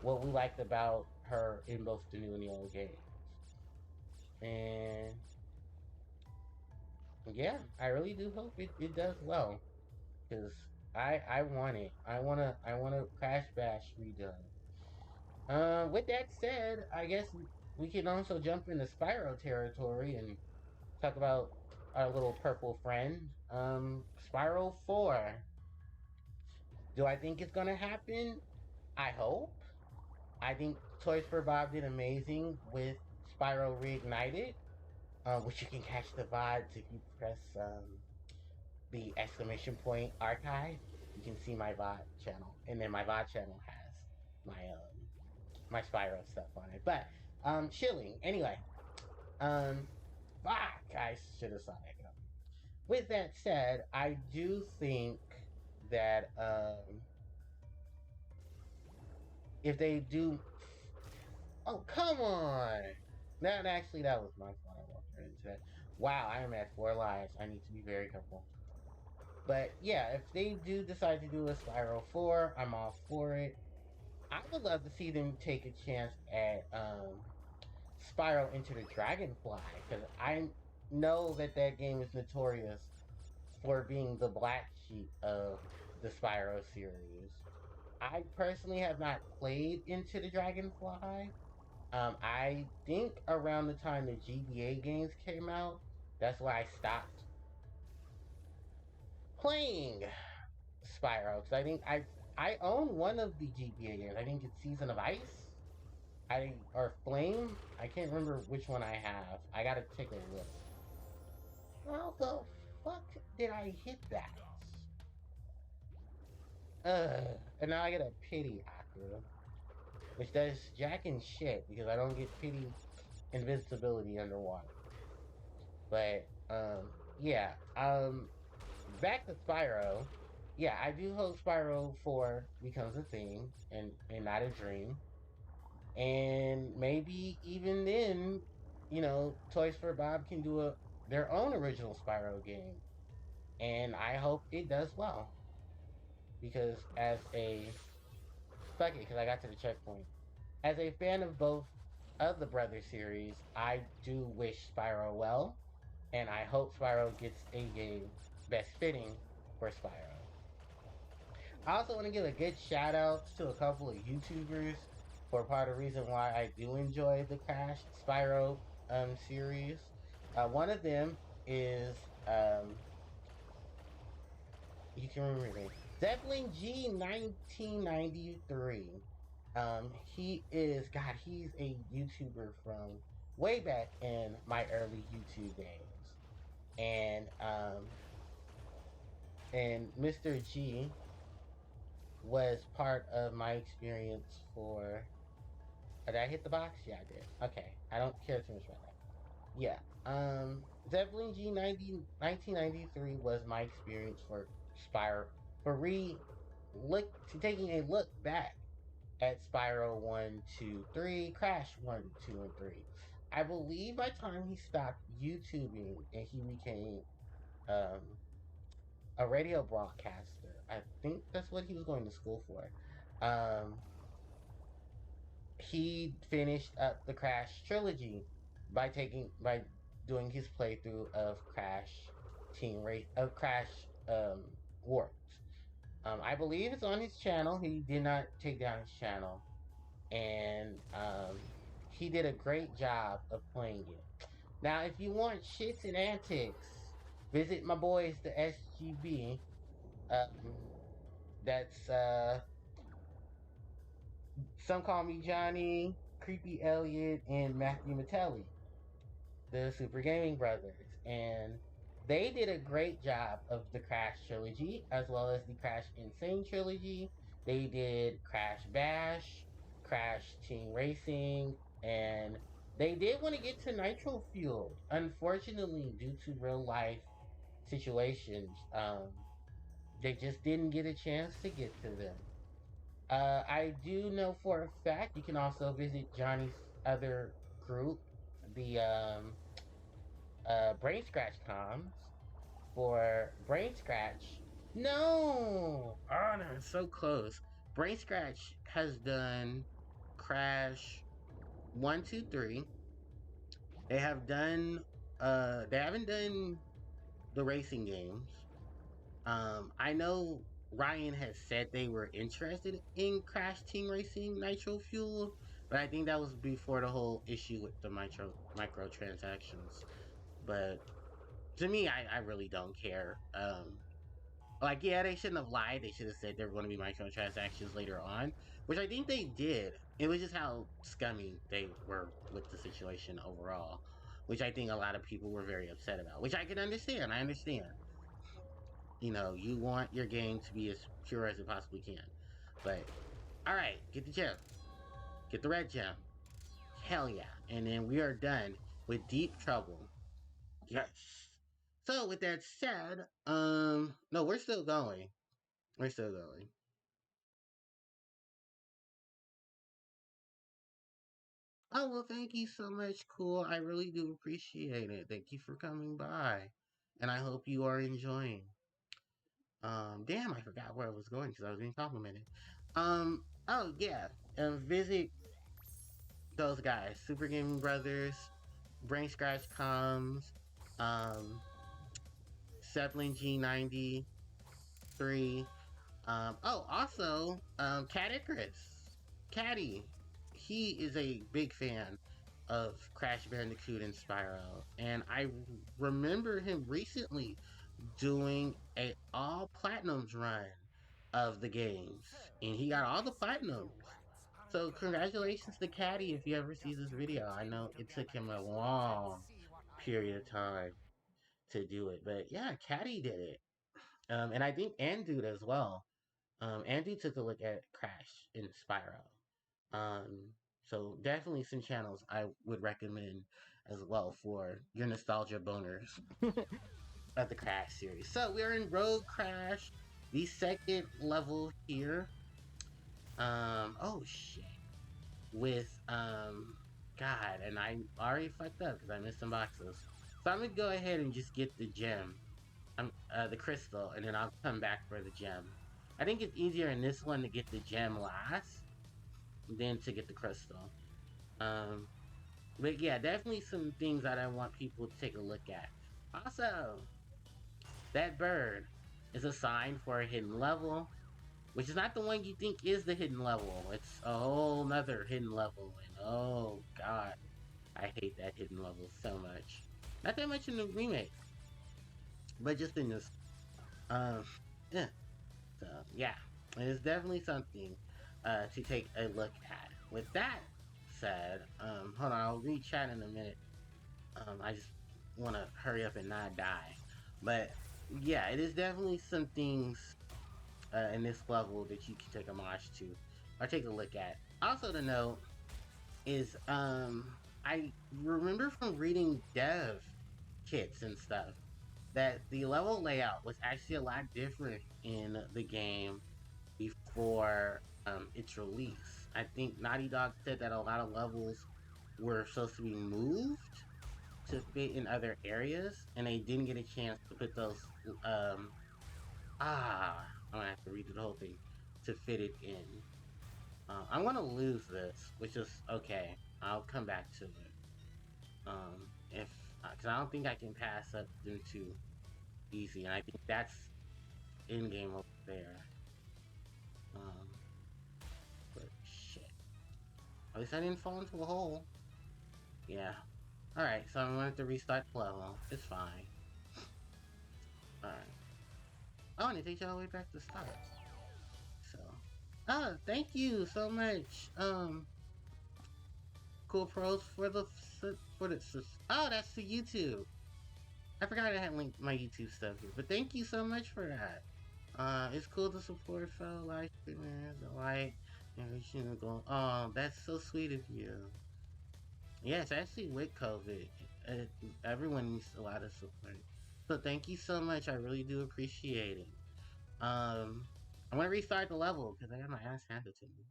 what we liked about her in both the new and the old games. And yeah, I really do hope it does well. Because I want it. I want a Crash Bash redone. With that said, I guess we can also jump into Spyro territory and talk about our little purple friend. Spyro 4. Do I think it's gonna happen? I hope. I think Toys for Bob did amazing with Spyro Reignited, which you can catch the VODs if you press the exclamation point archive. You can see my VOD channel, and then my VOD channel has my Spyro stuff on it. But chilling anyway. Um, fuck, I should have saw that coming. With that said, I do think that if they do, oh come on, that was my fault. I walked right into that. Wow, I am at 4 lives. I need to be very careful. But yeah, if they do decide to do a Spyro 4, I'm all for it. I would love to see them take a chance at Spyro Into the Dragonfly, because I know that that game is notorious for being the black sheep of the Spyro series. I personally have not played Into the Dragonfly. I think around the time the GBA games came out, that's why I stopped playing Spyro. Because I own one of the GBA games. I think it's Season of Ice. Or Flame. I can't remember which one I have. I gotta take a look. How the fuck did I hit that? And now I get a pity Aqua, which does jack and shit because I don't get pity invincibility underwater. But yeah, back to Spyro. Yeah, I do hope Spyro 4 becomes a thing and not a dream. And maybe even then, Toys for Bob can do their own original Spyro game. And I hope it does well. Because as a fuck it, because I got to the checkpoint. As a fan of both of the Brother series, I do wish Spyro well, and I hope Spyro gets a game best fitting for Spyro. I also want to give a good shout out to a couple of YouTubers for part of the reason why I do enjoy the Crash Spyro series. One of them is you can remember his name, Zeppelin G 1993. He is God. He's a YouTuber from way back in my early YouTube days, and Mr. G was part of my experience for. Did I hit the box? Yeah, I did. Okay, I don't care too much about that. Yeah. Zeppelin G 1993 was my experience for Spyro for taking a look back at Spyro 1, 2, 3, Crash 1, 2, and 3. I believe by the time he stopped YouTubing and he became um, a radio broadcaster, I think that's what he was going to school for. Um, he finished up the Crash trilogy by doing his playthrough of Crash Warped. I believe it's on his channel. He did not take down his channel, and he did a great job of playing it. Now, if you want shits and antics, visit my boys, the SGB. Um, that's some call me Johnny, Creepy Elliot, and Matthew Mattelli, the Super Gaming Brothers, and they did a great job of the Crash trilogy as well as the Crash Insane trilogy. They did Crash Bash, Crash Team Racing, and they did want to get to Nitro Fueled. Unfortunately, due to real life situations, they just didn't get a chance to get to them. I do know for a fact you can also visit Johnny's other group, the Brain Scratch comms for Brain Scratch. No! Oh, no, it's so close. Brain Scratch has done Crash 1, 2, 3. They have done, they haven't done the racing games. I know Ryan has said they were interested in Crash Team Racing Nitro Fuel, but I think that was before the whole issue with the microtransactions. But to me, I really don't care. Like, yeah, they shouldn't have lied. They should have said there were going to be microtransactions later on, which I think they did. It was just how scummy they were with the situation overall, which I think a lot of people were very upset about, which I can understand. I understand. You want your game to be as pure as it possibly can. But, alright, get the gem. Get the red gem. Hell yeah. And then we are done with Deep Trouble. Yes. So with that said, no, we're still going. We're still going. Oh, well, thank you so much, Cool. I really do appreciate it. Thank you for coming by. And I hope you are enjoying. Damn, I forgot where I was going because I was being complimented. Oh, yeah. Visit those guys, Super Gaming Brothers, Brain Scratch Comms, um, Zeppelin G93. Also, Cat Icarus. Caddy. He is a big fan of Crash Bandicoot and Spyro. And I remember him recently doing a all platinums run of the games. And he got all the platinums. So congratulations to Caddy if you ever see this video. I know it took him a long period of time to do it. But yeah, Caddy did it. And I think Andude as well. Andude took a look at Crash and Spyro. So definitely some channels I would recommend as well for your nostalgia boners. of the Crash series. So we're in Road Crash, the second level here. Oh shit. With God, and I already fucked up because I missed some boxes. So I'm gonna go ahead and just get the gem, the crystal, and then I'll come back for the gem. I think it's easier in this one to get the gem last than to get the crystal. Um, but yeah, definitely some things that I want people to take a look at. Also, that bird is a sign for a hidden level, which is not the one you think is the hidden level. It's a whole nother hidden level, and oh god, I hate that hidden level so much. Not that much in the remake, but just in this. Um, yeah. So yeah, it's definitely something to take a look at. With that said, hold on, I'll read chat in a minute. I just want to hurry up and not die. But yeah, it is definitely some things in this level that you can take a homage to or take a look at. Also to note is I remember from reading dev kits and stuff that the level layout was actually a lot different in the game before its release. I think Naughty Dog said that a lot of levels were supposed to be moved to fit in other areas, and they didn't get a chance to put those. Um, I'm gonna have to read the whole thing to fit it in. I'm gonna lose this, which is okay. I'll come back to it. If because I don't think I can pass up them too easy, and I think that's in game over there. Um, but shit. At least I didn't fall into a hole. Yeah. Alright, so I'm going to have to restart the level. It's fine. Alright. Oh, and it takes you all the way back to start. So. Oh, thank you so much. Cool Pros for the oh, that's the YouTube. I forgot I had linked my YouTube stuff here, but thank you so much for that. It's cool to support fellow live streamers alike and reaching the goal. Oh, that's so sweet of you. Yeah, it's actually with COVID. Uh, Everyone needs a lot of support. So thank you so much. I really do appreciate it. I'm gonna restart the level because I got my ass handed to me.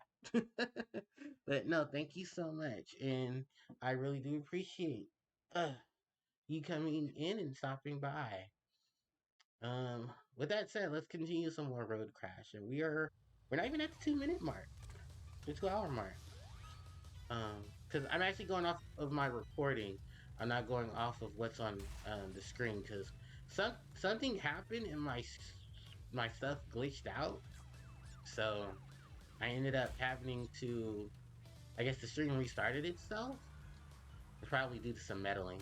But no, thank you so much, and I really do appreciate you coming in and stopping by. With that said, let's continue some more Road Crash, and we're not even at the 2 minute mark, the 2 hour mark. Because I'm actually going off of my recording. I'm not going off of what's on the screen because something happened and my stuff glitched out. So I ended up having to. I guess the stream restarted itself. It's probably due to some meddling.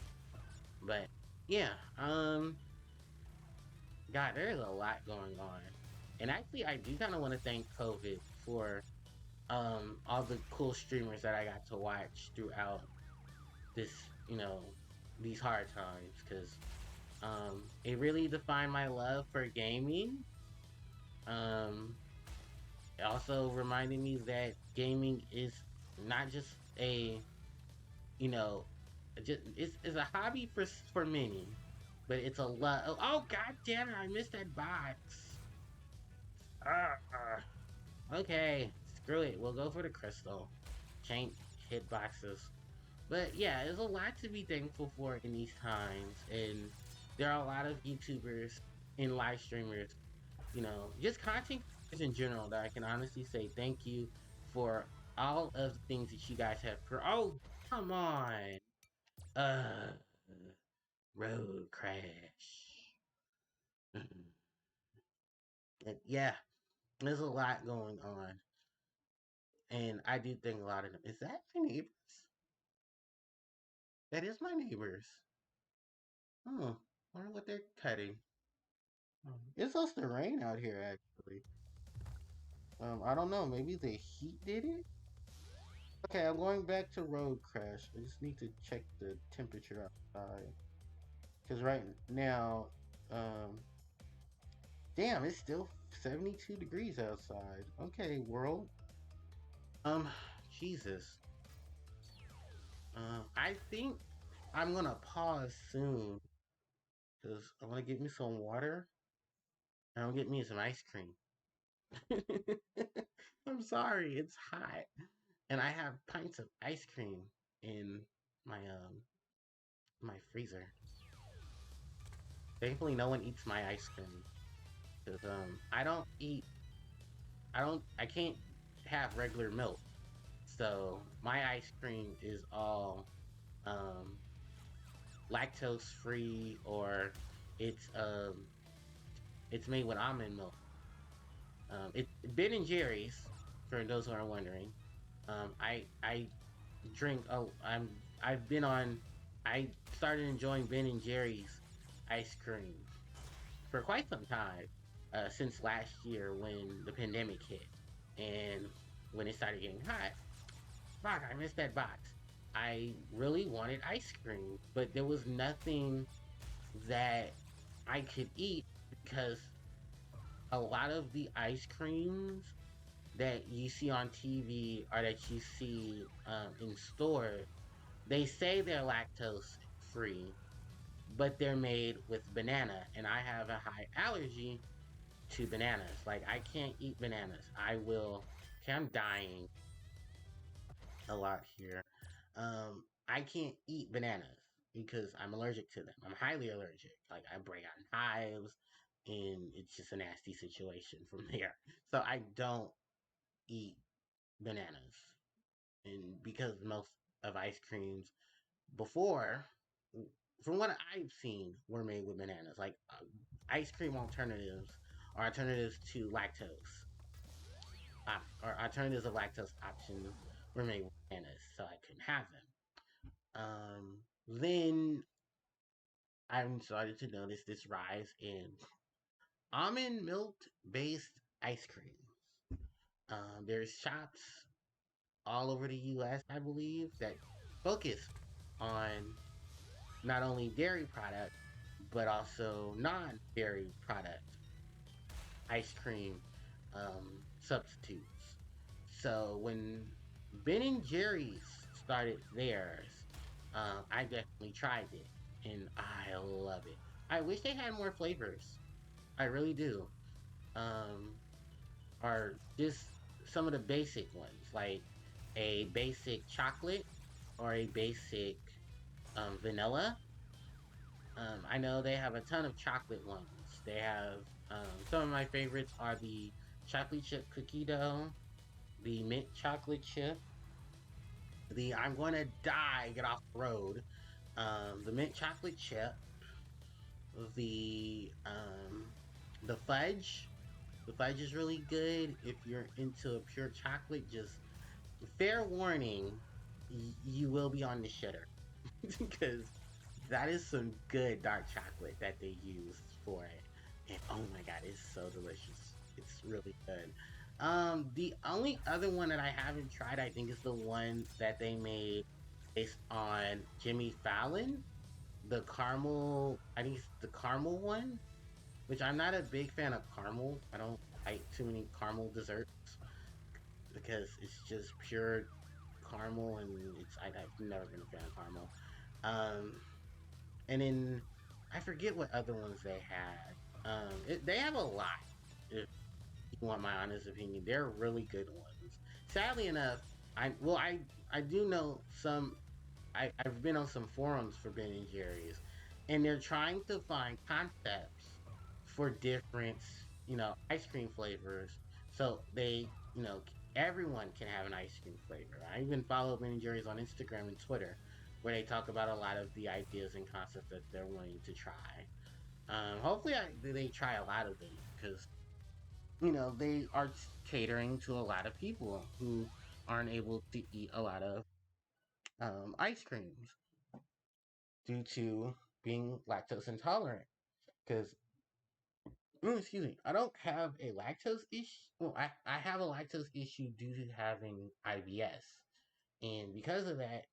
But yeah, God, there's a lot going on. And actually, I do kind of want to thank COVID for all the cool streamers that I got to watch throughout this, you know, these hard times because it really defined my love for gaming. Um, it also reminded me that gaming is not just a, you know, it's a hobby for many, but it's a lot. Oh god damn it! I missed that box. Okay, screw it. We'll go for the crystal. Change hitboxes. But yeah, there's a lot to be thankful for in these times, and there are a lot of YouTubers and live streamers, just content creators in general that I can honestly say thank you for all of the things that you guys have. Oh, come on, uh, road crash. And yeah, there's a lot going on, and I do think a lot of them. Is that my neighbors? That is my neighbors. Oh, wonder what they're cutting. It's supposed to rain out here, actually. I don't know. Maybe the heat did it? Okay, I'm going back to Road Crash. I just need to check the temperature outside. Because right now, um, damn, it's still 72 degrees outside. Okay, world. Um, Jesus. I think I'm gonna pause soon because I want to get me some water and I'll get me some ice cream. I'm sorry, it's hot, and I have pints of ice cream in my freezer. Thankfully, no one eats my ice cream because I can't have regular milk. So my ice cream is all um lactose free, or it's um it's made with almond milk. It's Ben and Jerry's, for those who are wondering. I drink. I've been on. I started enjoying Ben and Jerry's ice cream for quite some time, since last year when the pandemic hit, and when it started getting hot. Fuck, I missed that box. I really wanted ice cream, but there was nothing that I could eat because a lot of the ice creams that you see on TV or that you see in stores, they say they're lactose free, but they're made with banana, and I have a high allergy to bananas. Like I can't eat bananas. I will. Okay, I'm dying a lot here. I can't eat bananas because I'm allergic to them. I'm highly allergic. Like I break out in hives, and it's just a nasty situation from there. So I don't eat bananas, and because most of ice creams before, from what I've seen, were made with bananas. Like ice cream alternatives or alternatives to lactose, or alternatives of lactose options were made with bananas, so I couldn't have them. Then I'm starting to notice this rise in almond milk based ice cream. There's shops all over the US, I believe, that focus on not only dairy products, but also non dairy product ice cream substitutes. So when Ben and Jerry's started theirs, I definitely tried it and I love it. I wish they had more flavors. I really do. Um, or just some of the basic ones, like a basic chocolate or a basic vanilla. I know they have a ton of chocolate ones. They have some of my favorites are the chocolate chip cookie dough, the mint chocolate chip, the I'm going to die, get off the road, the mint chocolate chip, the um, the fudge. The fudge is really good if you're into a pure chocolate. Just fair warning, you will be on the shitter because that is some good dark chocolate that they use for it. And oh my god, it's so delicious. It's really good. The only other one that I haven't tried, I think, is the one that they made based on Jimmy Fallon. The caramel, I think it's the caramel one, which I'm not a big fan of caramel. I don't like too many caramel desserts because it's just pure caramel, and I've never been a fan of caramel. Um, and then I forget what other ones they had. They have a lot. If you want my honest opinion, they're really good ones. Sadly enough, I do know some. I've been on some forums for Ben and Jerry's, and they're trying to find concepts for different, ice cream flavors, so everyone can have an ice cream flavor. I even follow Ben and Jerry's on Instagram and Twitter, where they talk about a lot of the ideas and concepts that they're wanting to try. Hopefully, they try a lot of them because they are catering to a lot of people who aren't able to eat a lot of ice creams due to being lactose intolerant. Because, excuse me, I don't have a lactose issue. Well, I have a lactose issue due to having IBS. And because of that,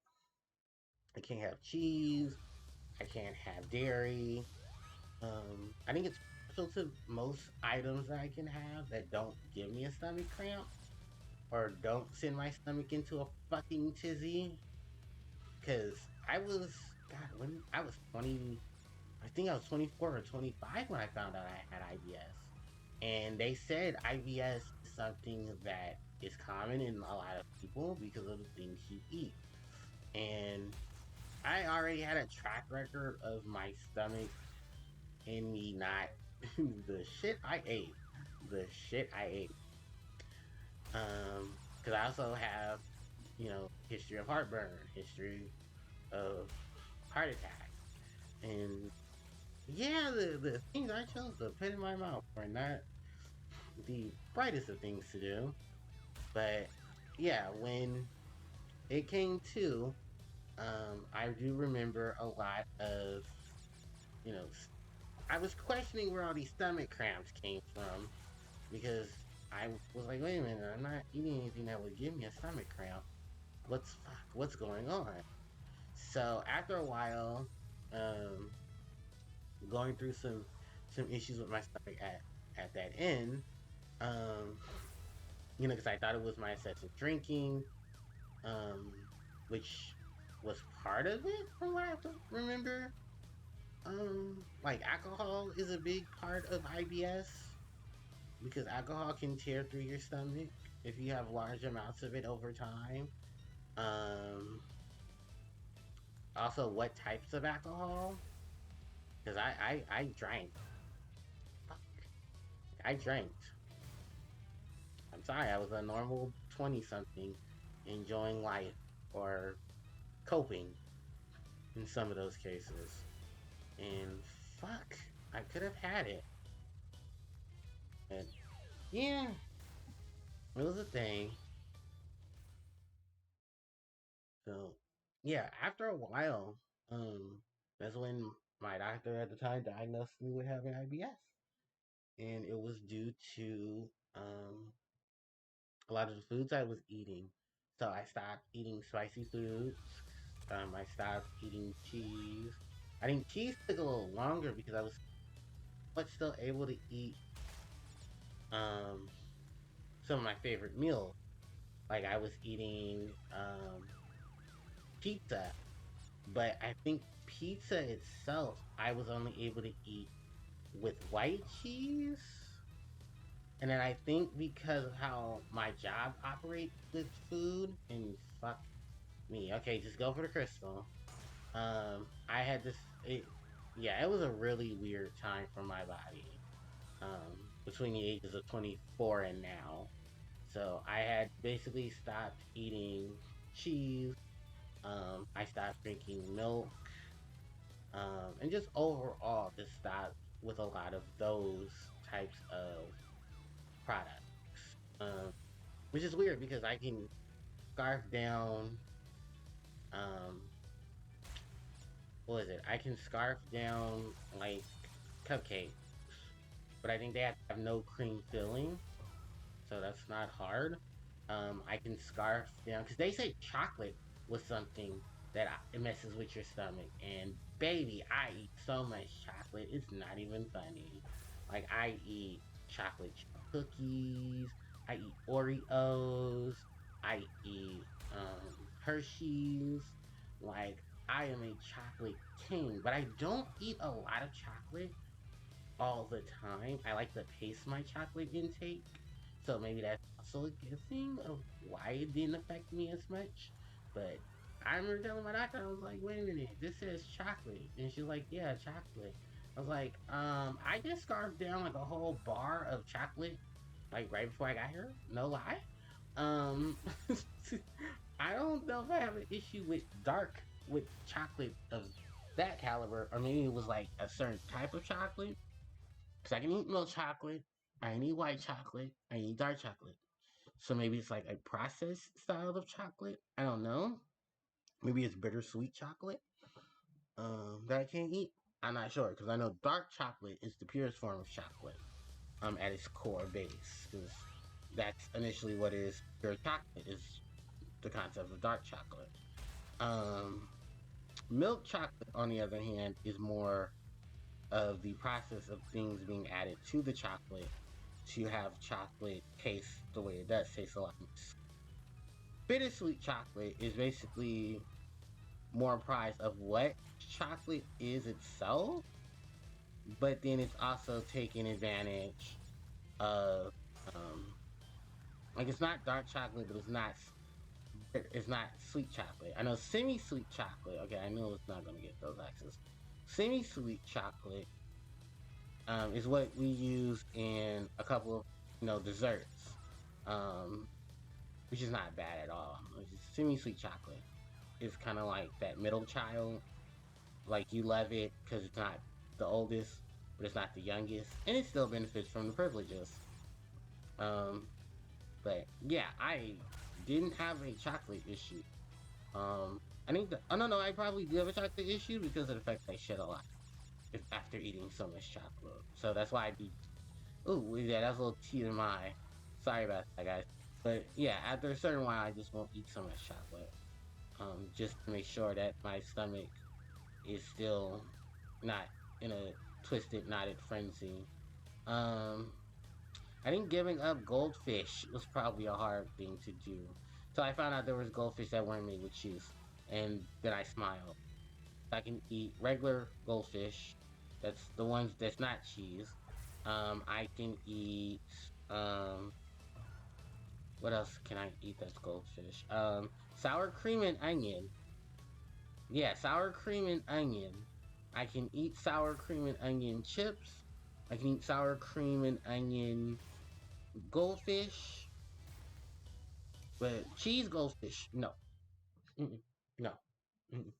I can't have cheese. I can't have dairy. I think it's partial to most items that I can have that don't give me a stomach cramp or don't send my stomach into a fucking tizzy. Because I was, God, when I was 20, I think I was 24 or 25 when I found out I had IBS. And they said IBS is something that is common in a lot of people because of the things you eat. And I already had a track record of my stomach and me not the shit I ate. The shit I ate. Because I also have, history of heartburn, history of heart attack, and yeah, the things I chose to put in my mouth were not the brightest of things to do. But yeah, when it came to, I do remember a lot of, you know, I was questioning where all these stomach cramps came from because I was like, wait a minute, I'm not eating anything that would give me a stomach cramp. What's going on? So after a while, um, going through some issues with my stomach at that end, um, because I thought it was my excessive drinking, um, which was part of it from what I remember. Like alcohol is a big part of IBS because alcohol can tear through your stomach if you have large amounts of it over time. Um, Also, what types of alcohol? Because I drank. Fuck, I drank. I'm sorry, I was a normal 20 something enjoying life or coping in some of those cases. And fuck, I could have had it. And yeah, it was a thing. So yeah, after a while, that's when my doctor at the time diagnosed me with having IBS. And it was due to a lot of the foods I was eating. So I stopped eating spicy foods. I stopped eating cheese. I think cheese took a little longer because I was but still able to eat um, some of my favorite meals. Like I was eating pizza, but I think pizza itself I was only able to eat with white cheese. And then I think because of how my job operates with food, and fuck me, okay, just go for the crystal. I had this, yeah, it was a really weird time for my body. Between the ages of 24 and now. So I had basically stopped eating cheese. I stopped drinking milk. And just overall just stopped with a lot of those types of products. Um, which is weird because I can scarf down, um, what is it? I can scarf down like cupcakes, but I think they have to have no cream filling, so that's not hard. I can scarf down because they say chocolate was something that it messes with your stomach, and baby, I eat so much chocolate, it's not even funny. Like I eat chocolate cookies, I eat Oreos, I eat Hershey's. Like I am a chocolate king, but I don't eat a lot of chocolate all the time. I like to pace my chocolate intake. So maybe that's also a good thing of why it didn't affect me as much. But I remember telling my doctor, I was like, wait a minute, this says chocolate. And she's like, yeah, chocolate. I was like, I just scarfed down like a whole bar of chocolate, like right before I got here. No lie. Um, I don't know if I have an issue with chocolate of that caliber, or maybe it was like a certain type of chocolate. Cause I can eat milk chocolate, I can eat white chocolate, I can eat dark chocolate. So maybe it's like a processed style of chocolate. I don't know. Maybe it's bittersweet chocolate that I can't eat. I'm not sure because I know dark chocolate is the purest form of chocolate at its core base because that's initially what is pure chocolate is the concept of dark chocolate. Um, Milk chocolate, on the other hand, is more of the process of things being added to the chocolate to have chocolate taste the way it does, taste a lot. Bittersweet chocolate is basically more apprised of what chocolate is itself. but then it's also taking advantage of like it's not dark chocolate, but it's not sweet chocolate. I know semi-sweet chocolate. Okay, I know it's not gonna get those accents. Semi-sweet chocolate is what we use in a couple of desserts, um, which is not bad at all. Semi-sweet chocolate is kind of like that middle child. Like you love it because it's not the oldest, but it's not the youngest, and it still benefits from the privileges. Um, but yeah, I didn't have a chocolate issue. I think oh no, I probably do have a chocolate issue because of the fact that I shed a lot if after eating so much chocolate. So that's why I'd be. Ooh, yeah, that's a little TMI. Sorry about that, guys. But yeah, after a certain while, I just won't eat so much chocolate. Just to make sure that my stomach is still not in a twisted, knotted frenzy. Um, I think giving up goldfish was probably a hard thing to do. So I found out there was goldfish that weren't made with cheese, and then I smiled. I can eat regular goldfish. That's the ones that's not cheese. I can eat um what else can I eat that's goldfish? Sour cream and onion. Yeah, sour cream and onion. I can eat sour cream and onion chips. I can eat sour cream and onion goldfish, but cheese goldfish, no. Mm-mm, no. Mm-mm,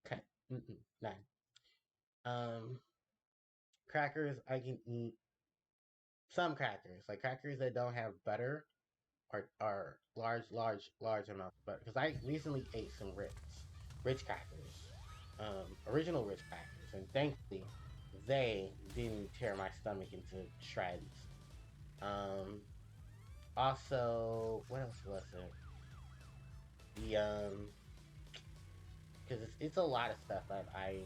okay. Mm-mm, none. Um, crackers, I can eat some crackers, like crackers that don't have butter or large amounts of butter. Because I recently ate some rich crackers, original rich crackers, and thankfully they didn't tear my stomach into shreds. Um, also, what else was it? The because it's a lot of stuff that I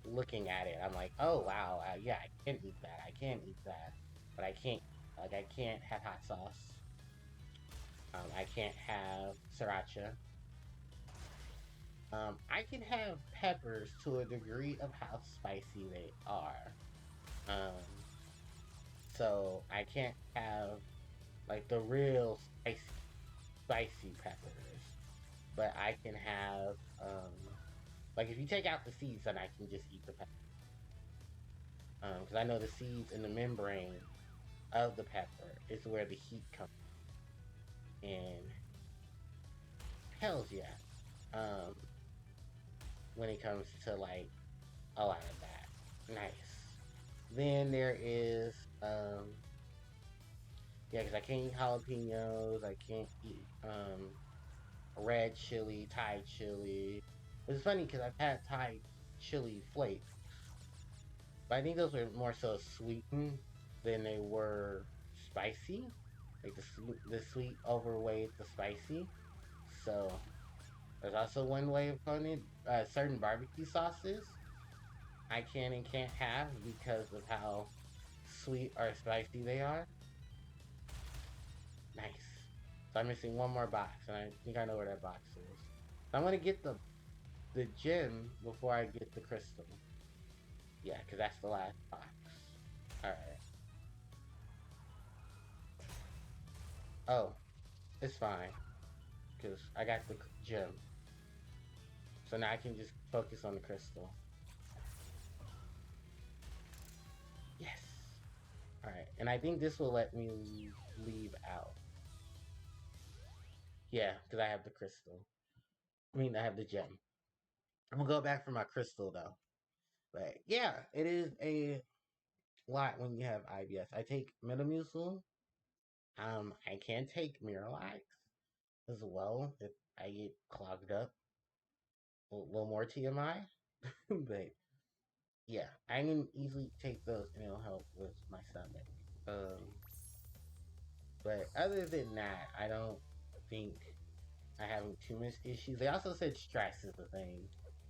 looking at it, I'm like, oh wow, yeah, I can eat that. I can eat that, but I can't. Like, I can't have hot sauce. I can't have sriracha. I can have peppers to a degree of how spicy they are. Um, so I can't have like the real spicy peppers, but I can have like if you take out the seeds, then I can just eat the pepper. Because I know the seeds in the membrane of the pepper is where the heat comes in. Hells yeah. Um, when it comes to like a lot of that. Nice. Then there is yeah, because I can't eat jalapenos. I can't eat red chili, Thai chili. It's funny because I've had Thai chili flakes, but I think those were more so sweetened than they were spicy. Like the sweet overweighed the spicy. So there's also one way of putting it. Certain barbecue sauces I can and can't have because of how sweet or spicy they are. Nice. So I'm missing one more box, and I think I know where that box is. So I'm gonna get the gem before I get the crystal. Yeah, because that's the last box. All right. Oh, it's fine because I got the gem. So now I can just focus on the crystal. Yes. All right, and I think this will let me leave out. Yeah, because I have the crystal. I mean, I have the gem. I'm gonna go back for my crystal though. But yeah, it is a lot when you have IBS. I take Metamucil. I can take Miralax as well if I get clogged up. A little more TMI, but yeah, I can easily take those and it'll help with my stomach. But other than that, I don't think I have too much issues. They also said stress is the thing,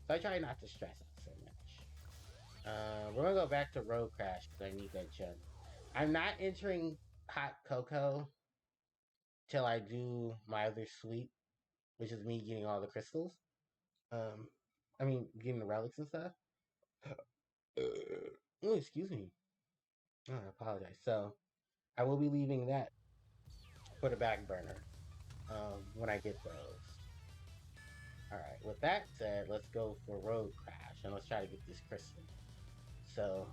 so I try not to stress out so much. We're gonna go back to Road Crash because I need that gem. I'm not entering hot cocoa till I do my other sweep, which is me getting all the crystals. Um, I mean, getting the relics and stuff. Oh, excuse me. Oh, I apologize. So I will be leaving that for the back burner when I get those. All right. With that said, let's go for Road Crash and let's try to get this crystal. So,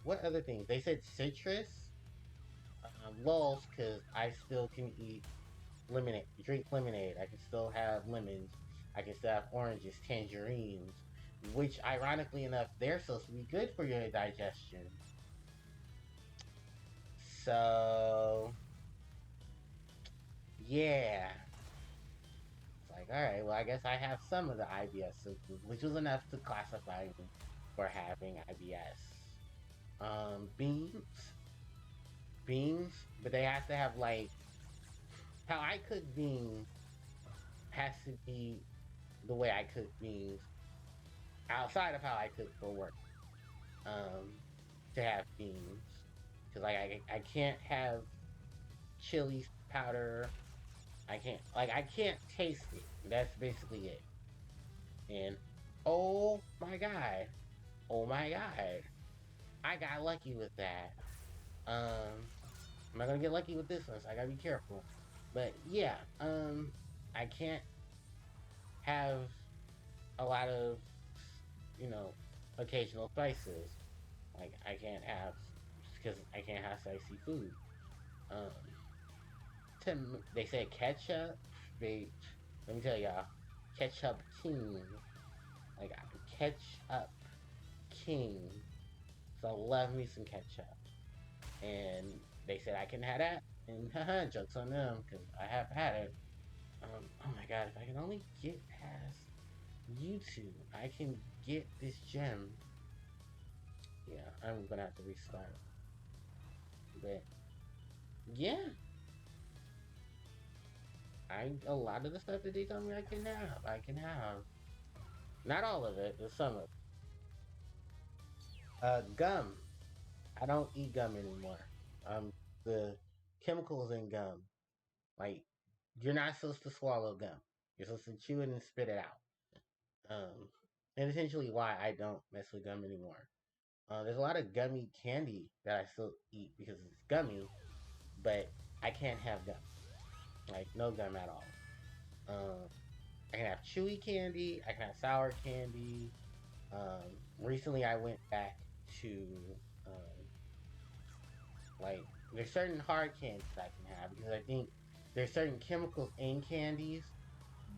what other things? They said citrus, lulz, because I still can eat lemonade, drink lemonade. I can still have lemons. I can still have oranges, tangerines, which ironically enough, they're supposed to be good for your digestion. So, yeah. It's like, all right, well, I guess I have some of the IBS symptoms, which was enough to classify me for having IBS. Beans, beans, but they have to have like how I cook beans has to be the way I cook beans outside of how I cook for work. Um, to have beans, because like I can't have chili powder. I can't taste it. That's basically it. And oh my god, oh my god, I got lucky with that. I'm not gonna get lucky with this one, so I gotta be careful. But yeah, I can't have a lot of, you know, occasional spices. Like I can't have because I can't have spicy food. Um, they say ketchup. They let me tell y'all, ketchup king. Like ketchup king. So love me some ketchup. And they said I can have that. And haha, jokes on them because I have had it. Oh my god, if I can only get past YouTube, I can get this gem. Yeah, I'm gonna have to restart. But yeah, a lot of the stuff that they told me I can have. Not all of it, but some of it. Gum. I don't eat gum anymore. The chemicals in gum, like you're not supposed to swallow gum. You're supposed to chew it and spit it out. And essentially why I don't mess with gum anymore. There's a lot of gummy candy that I still eat because it's gummy, but I can't have gum. Like no gum at all. Um, I can have chewy candy. I can have sour candy. Recently, I went back to um, like there's certain hard candies I can have because I think there's certain chemicals in candies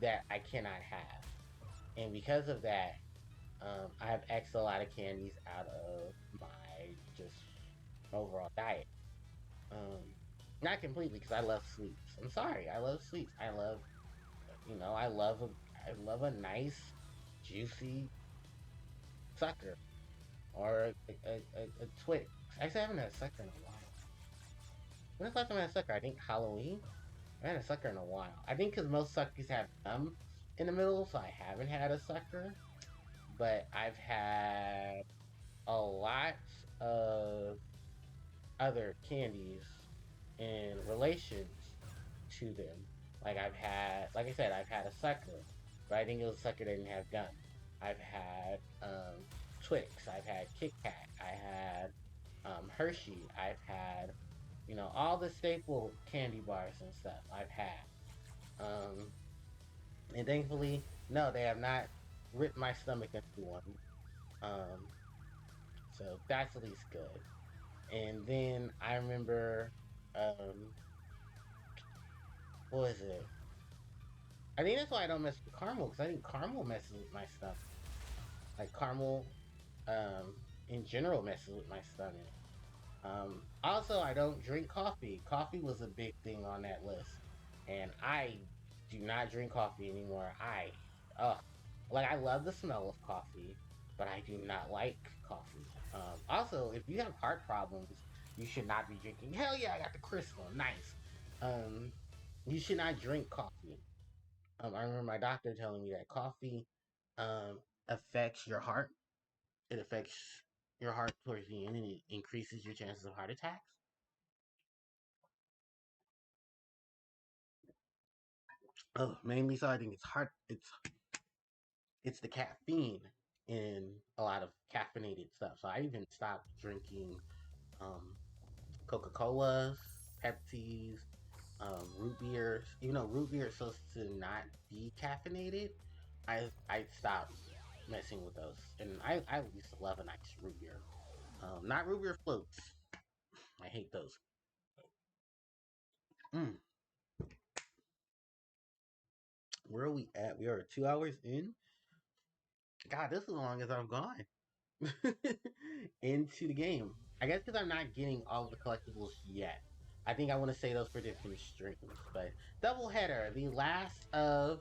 that I cannot have, and because of that, I have X a lot of candies out of my just overall diet. Um, Not completely because I love sweets. I'm sorry, I love sweets. I love, I love a nice, juicy sucker or a Twix. Actually, I haven't had a sucker in a while. When was the last time I had a sucker? I think Halloween. I haven't had a sucker in a while. I think because most suckers have gum in the middle, so I haven't had a sucker. But I've had a lot of other candies in relations to them. Like I said, I've had a sucker, but I think it was a sucker that didn't have gum. I've had Twix. I've had Kit Kat. I had Hershey. I've had, all the staple candy bars and stuff. I've had, um, and thankfully, no, they have not ripped my stomach into one. Um, so that's at least good. And then I remember, what was it? I think that's why I don't mess with caramel because I think caramel messes with my stomach. Like caramel, in general messes with my stomach. Also, I don't drink coffee. Coffee was a big thing on that list, and I do not drink coffee anymore. Uh, I love the smell of coffee, but I do not like coffee. Also, if you have heart problems, you should not be drinking. Hell yeah, I got the crystal, nice. Um, you should not drink coffee. I remember my doctor telling me that coffee affects your heart. It affects your heart towards the end, and it increases your chances of heart attacks. Oh, mainly so I think it's heart. It's the caffeine. in a lot of caffeinated stuff. So I even stopped drinking um, Coca Colas, Pepsis, root beers. Even though root beer is supposed to not be caffeinated, I stopped messing with those. And I used to love a nice root beer. Not root beer floats. I hate those. Mm, where are we at? We are 2 hours in. God, this is as long as I've gone into the game. I guess because I'm not getting all of the collectibles yet. I think I want to say those for different streams. But double header, the last of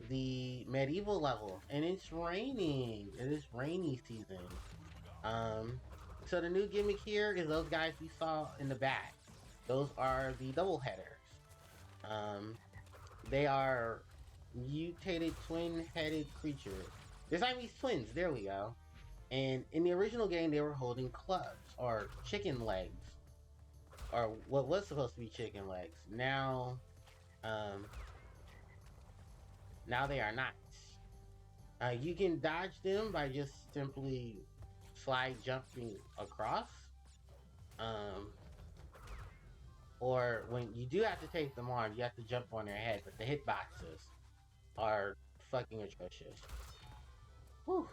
the medieval levels, and it's raining. It is rainy season. Um, so the new gimmick here is those guys we saw in the back. Those are the double headers. Um, they are mutated twin-headed creatures. They're Siamese twins. There we go. And in the original game, they were holding clubs or chicken legs, or what was supposed to be chicken legs. Um, now they are not. You can dodge them by just simply slide jumping across. Um, or when you do have to take them on, you have to jump on their head. But the hitboxes are fucking atrocious. Whew.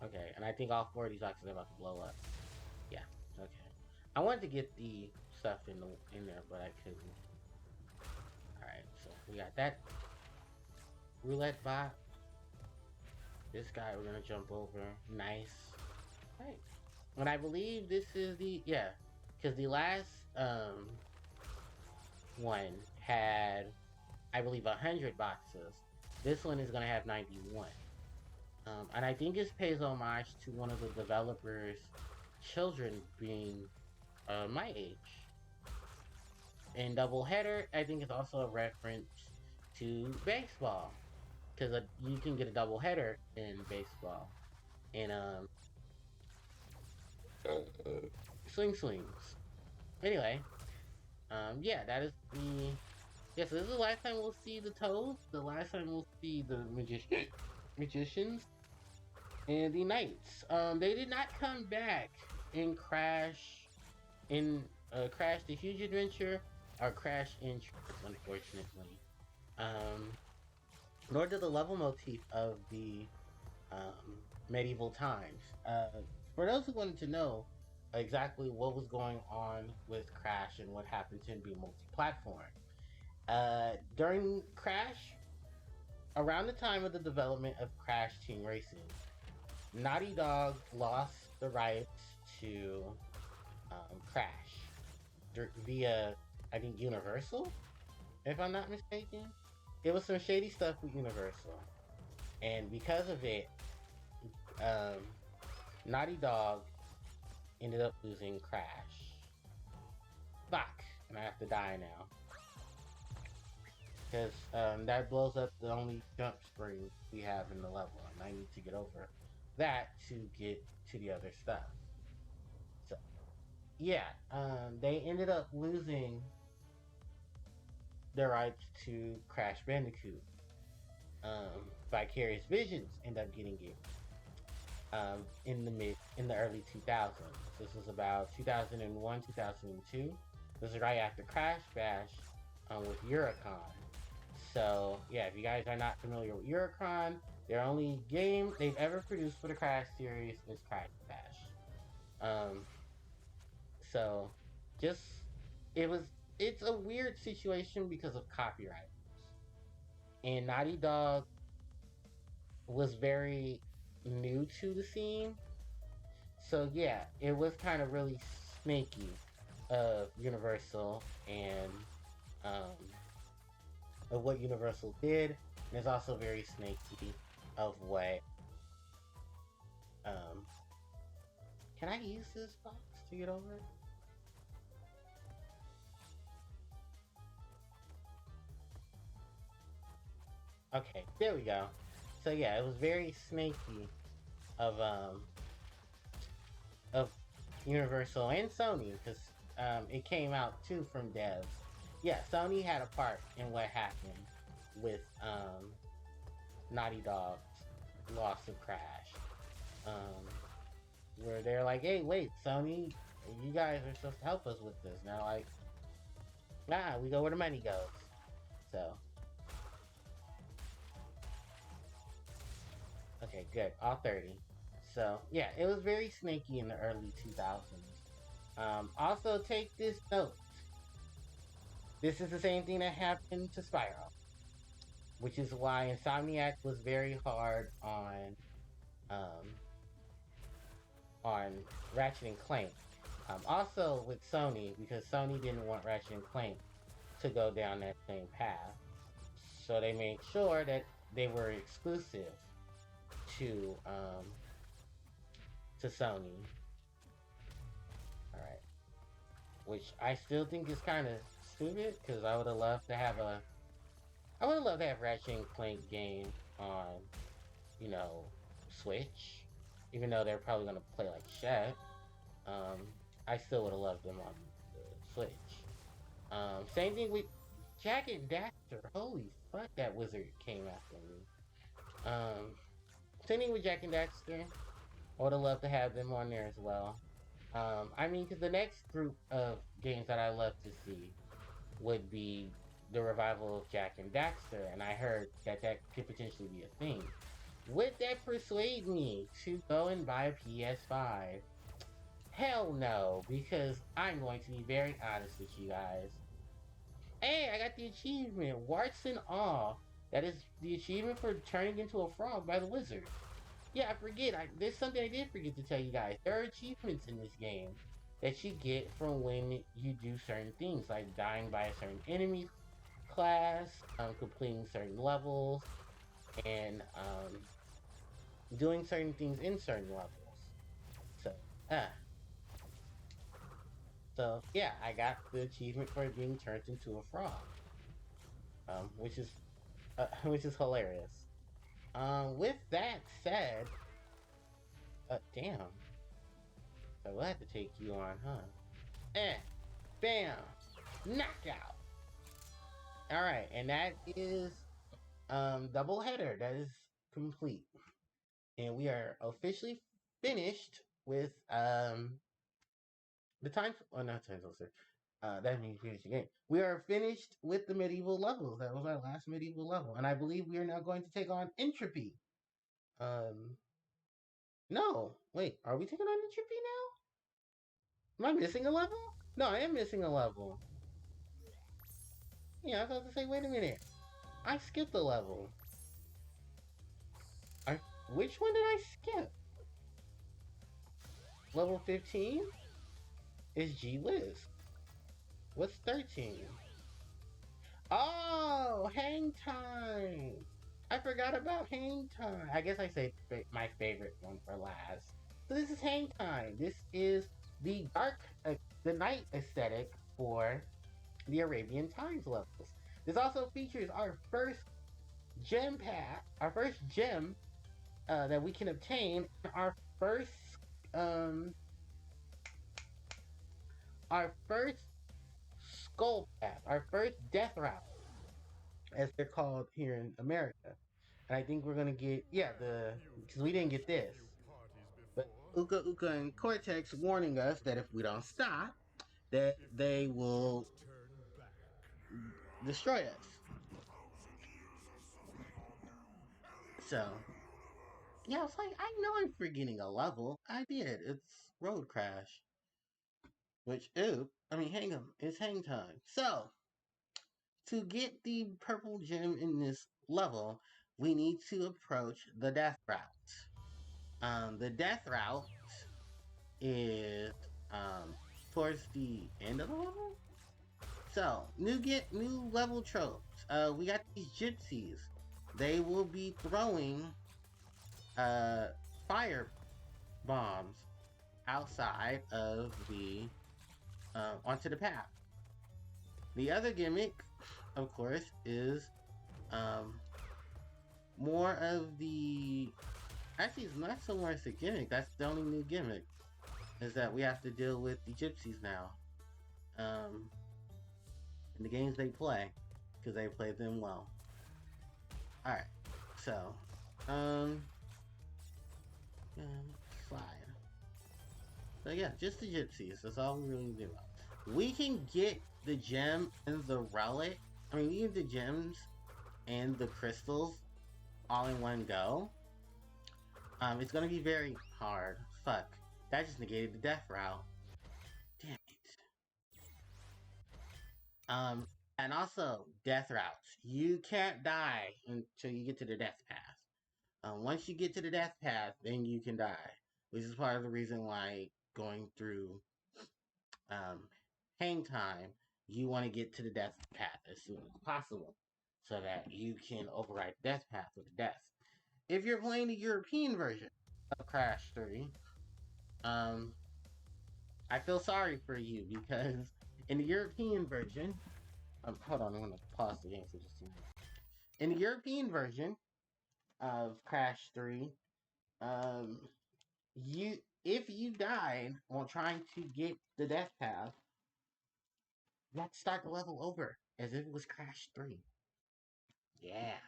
Okay, and I think all four of these boxes are about to blow up. Yeah. Okay. I wanted to get the stuff in there, but I couldn't. All right, so we got that roulette bot. This guy we're gonna jump over. Nice. Right. And I believe this is because the last one had, I believe, 100 boxes. This one is gonna have 91. And I think this pays homage to one of the developers' children being my age. And doubleheader, I think, is also a reference to baseball, because you can get a doubleheader in baseball, and swings. Anyway, yeah, that is the so this is the last time we'll see the Toads. The last time we'll see the magicians and the Knights. They did not come back in Crash the Huge Adventure or Crash Entrance, unfortunately. Um, Nor did the level motif of the medieval times. For those who wanted to know exactly what was going on with Crash and what happened to him being multi-platform, during Crash, around the time of the development of Crash Team Racing, Naughty Dog lost the rights to Crash via, I think, Universal, if I'm not mistaken. It was some shady stuff with Universal, and because of it, um, Naughty Dog ended up losing Crash. Fuck, and I have to die now. Because that blows up the only jump screen we have in the level, and I need to get over that to get to the other stuff. So, yeah, they ended up losing their rights to Crash Bandicoot. Vicarious Visions end up getting it in the early 2000s. This was about 2001, 2002. This is right after Crash Bash with Eurocon. So yeah, if you guys are not familiar with Eurocon, their only game they've ever produced for the Crash series is Crash Bash. So just it's a weird situation because of copyright. And Naughty Dog was very new to the scene. So yeah, it was kind of really snaky of Universal and of what Universal did. And it's also very snaky of what can I use this box to get over? Okay, there we go. So yeah, it was very snaky of of Universal and Sony, because it came out too from devs. Yeah, Sony had a part in what happened with Naughty Dog loss of Crash. Where they're like, hey, wait, Sony, you guys are supposed to help us with this. Now, like, nah, we go where the money goes. So, okay, good. All 30. So, yeah, it was very snaky in the early 2000s. Also, take this note. This is the same thing that happened to Spyro, which is why Insomniac was very hard um, on Ratchet and Clank. Also with Sony, because Sony didn't want Ratchet and Clank to go down that same path, so they made sure that they were exclusive to Sony. All right, which I still think is kind of stupid because I would have loved to have Ratchet and Clank game on, you know, Switch, even though they're probably gonna play like shit. Um, I still would have loved them on the Switch. Same thing with Jack and Daxter. Holy fuck, that wizard came after me. Um, Same thing with Jack and Daxter. I would have loved to have them on there as well. I mean, because the next group of games that I love to see would be the revival of Jack and Daxter, and I heard that that could potentially be a thing. Would that persuade me to go and buy a PS5? Hell no, because I'm going to be very honest with you guys. Hey, I got the achievement, Warts and Awe. That is the achievement for turning into a frog by the wizard. Yeah, I forget. There's something I did forget to tell you guys. There are achievements in this game that you get from when you do certain things, like dying by a certain enemy class, completing certain levels, and doing certain things in certain levels. So, ah. So, yeah, I got the achievement for being turned into a frog, which is hilarious. With that said, damn. So we'll have to take you on, huh? Bam, knockout. All right, and that is double header. That is complete, and we are officially finished with the time. Oh, not time closer. That means finish the game. We are finished with the medieval levels. That was our last medieval level, and I believe we are now going to take on entropy. No, wait, are we taking on entropy now? Am I missing a level? No, I am missing a level. Yeah, I was about to say, wait a minute. I skipped a level. Which one did I skip? Level 15 is G Liz. What's 13? Oh, hang time. I forgot about hang time. I guess I saved my favorite one for last. So this is hang time. This is the the night aesthetic for the Arabian Times levels. This also features our first gem pack, our first gem that we can obtain, um, our first skull path, our first death route, as they're called here in America. And I think we're gonna get because we didn't get this, but Uka Uka and Cortex warning us that if we don't stop, that they will destroy us. So yeah, I was like, I know I'm forgetting a level. I did. It's Road Crash. Which, it's hang time. So, to get the purple gem in this level, we need to approach the death route. The death route is towards the end of the level. So, new level tropes. We got these gypsies. They will be throwing uh fire bombs outside of the onto the path. The other gimmick, of course, is um, more of the. Actually, it's not so much a gimmick. That's the only new gimmick. Is that we have to deal with the gypsies now. In the games they play, because they play them well. Alright, so, slide. So yeah, just the gypsies. That's all we really do. We can get the gem and the relic. I mean, we get the gems and the crystals all in one go. It's gonna be very hard. Fuck. That just negated the death route. Damn it. And also death routes. You can't die until you get to the death path. Once you get to the death path, then you can die. Which is part of the reason why going through um, hang time, you want to get to the death path as soon as possible, so that you can override the death path with death. If you're playing the European version of Crash 3, um, I feel sorry for you because in the European version, hold on, I'm gonna pause the game for just a minute. In the European version of Crash 3, um, you if you died while trying to get the death path, you have to start the level over as if it was Crash 3. Yeah,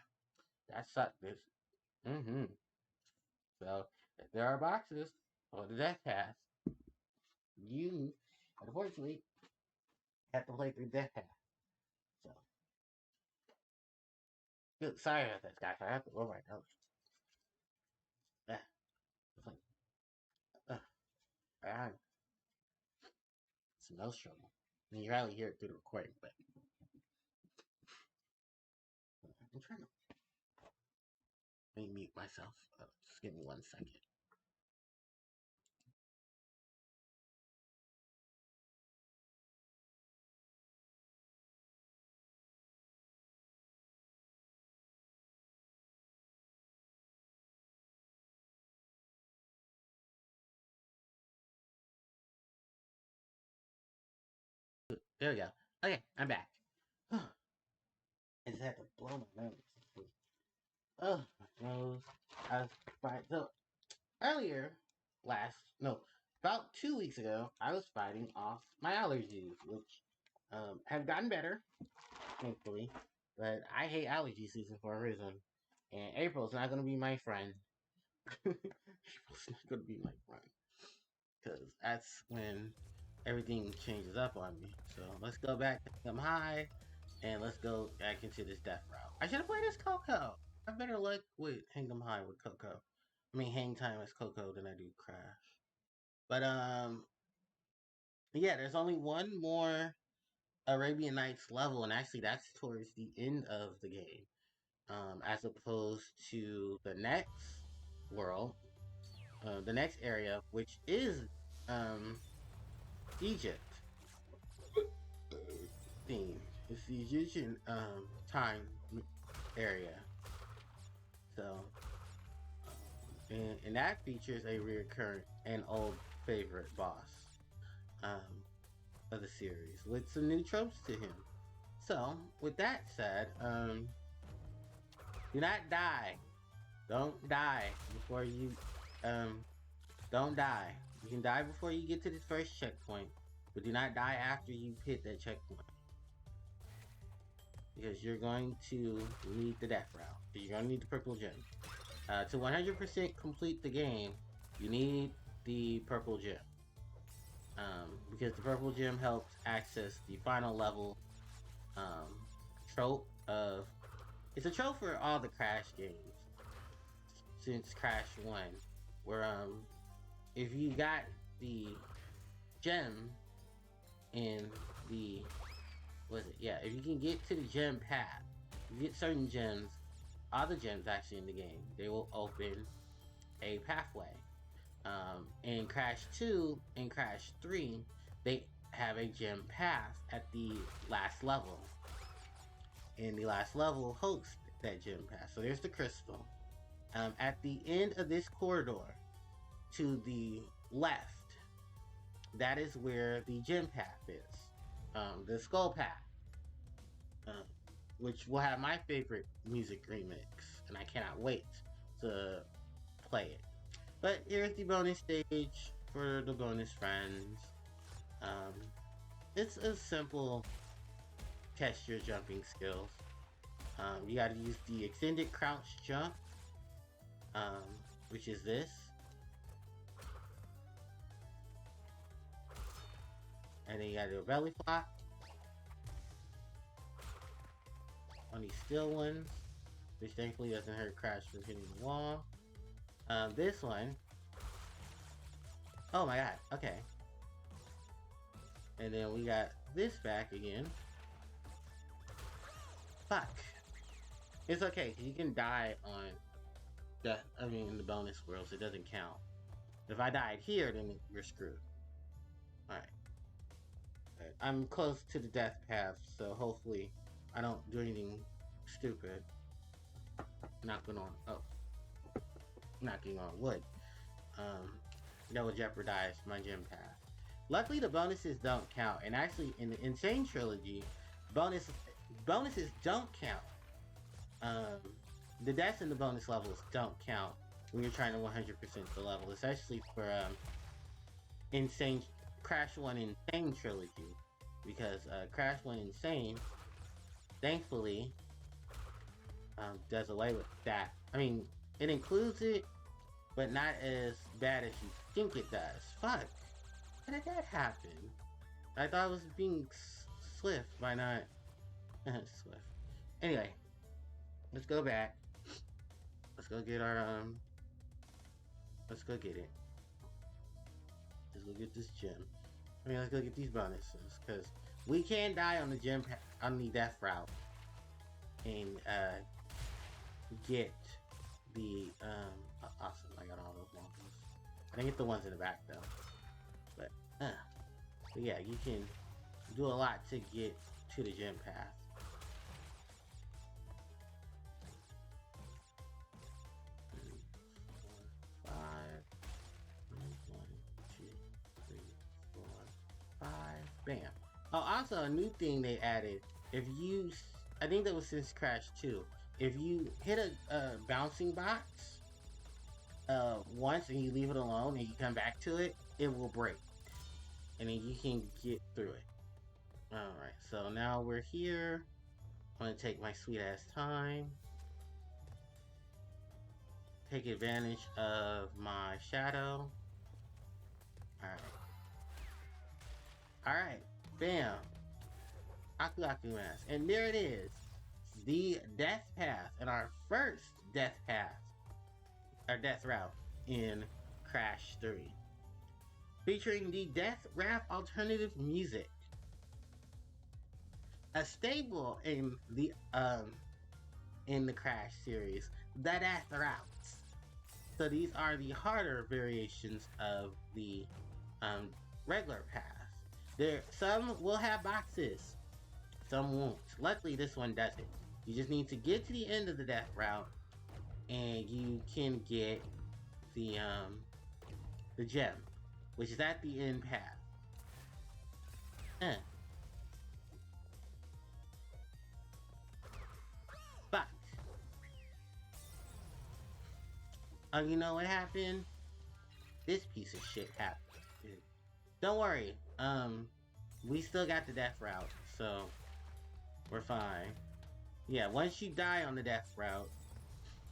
that sucked. This. Mm-hmm. So if there are boxes for the death path, you unfortunately have to play through death path. So sorry about that, guys. I have to roll my nose. Ah, it's like, ah, it's a nose trouble. I mean, you rarely hear it through the recording, but I'm trying to let me mute myself. Just give me 1 second. There we go. Okay, I'm back. I just had to blow my nose. Oh, my nose. I was fine. So earlier, about 2 weeks ago, I was fighting off my allergies, which have gotten better, thankfully. But I hate allergy season for a reason, and April's not gonna be my friend. April's not gonna be my friend because that's when everything changes up on me. So let's go back to them high, and let's go back into this death route. I should have played as Coco. I have better luck with Hang 'em High with Coco. I mean, Hang Time as Coco than I do Crash. But yeah, there's only one more Arabian Nights level, and actually that's towards the end of the game, as opposed to the next world, the next area, which is Egypt theme. It's the Egyptian time area. So, and that features a recurrent and old favorite boss um, of the series with some new tropes to him. So, with that said, do not die. Don't die before you, don't die. You can die before you get to this first checkpoint, but do not die after you hit that checkpoint. Because you're going to need the death route. You're going to need the purple gem. To 100% complete the game, you need the purple gem. Because the purple gem helps access the final level trope of... It's a trope for all the Crash games since Crash 1, where if you got the gem in the... if you can get to the gem path, you get certain gems, all the gems actually in the game, they will open a pathway. In Crash 2 and Crash 3, they have a gem path at the last level. And the last level hosts that gem path. So there's the crystal. At the end of this corridor, to the left, that is where the gem path is. The skull path. Which will have my favorite music remix. And I cannot wait to play it. But here's the bonus stage for the bonus friends. It's a simple test your jumping skills. You gotta use the extended crouch jump, which is this. And then you gotta do a belly flop on these steel ones, which thankfully doesn't hurt Crash from hitting the wall. This one. Oh my god, okay. And then we got this back again. Fuck. It's okay, you can die on in the bonus worlds, it doesn't count. If I died here, then we're screwed. Alright. I'm close to the death path, so hopefully I don't do anything stupid. Knocking on wood. That would jeopardize my gym path. Luckily, the bonuses don't count, and actually, in the Insane Trilogy, bonuses don't count. The deaths in the bonus levels don't count when you're trying to 100% the level, especially for Crash 1 Insane Trilogy, because Crash 1 Insane, thankfully, does away with that. I mean, it includes it, but not as bad as you think it does. Fuck. How did that happen? I thought I was being swift by not... swift. Anyway. Let's go back. Let's go get our, let's go get it. Let's go get this gem. Let's go get these bonuses, because we can die on the gem, on the death route. And, get the, awesome, I got all those monkeys. I didn't get the ones in the back, though. But yeah, you can do a lot to get to the gem path. Bam. Oh, also a new thing they added. If you, I think that was since Crash 2. If you hit a bouncing box once and you leave it alone and you come back to it, it will break. And then you can get through it. Alright, so now we're here. I'm gonna take my sweet ass time. Take advantage of my shadow. Alright. Alright, bam. Aku Aku Mask. And there it is. The death path. And our first death path. Our death route in Crash 3. Featuring the death rap alternative music. A staple in the Crash series. The death routes. So these are the harder variations of the regular path. Some will have boxes, some won't. Luckily, this one doesn't. You just need to get to the end of the death route, and you can get the gem, which is at the end path. Fuck. You know what happened? This piece of shit happened. Don't worry, we still got the death route, so we're fine. Yeah, once you die on the death route,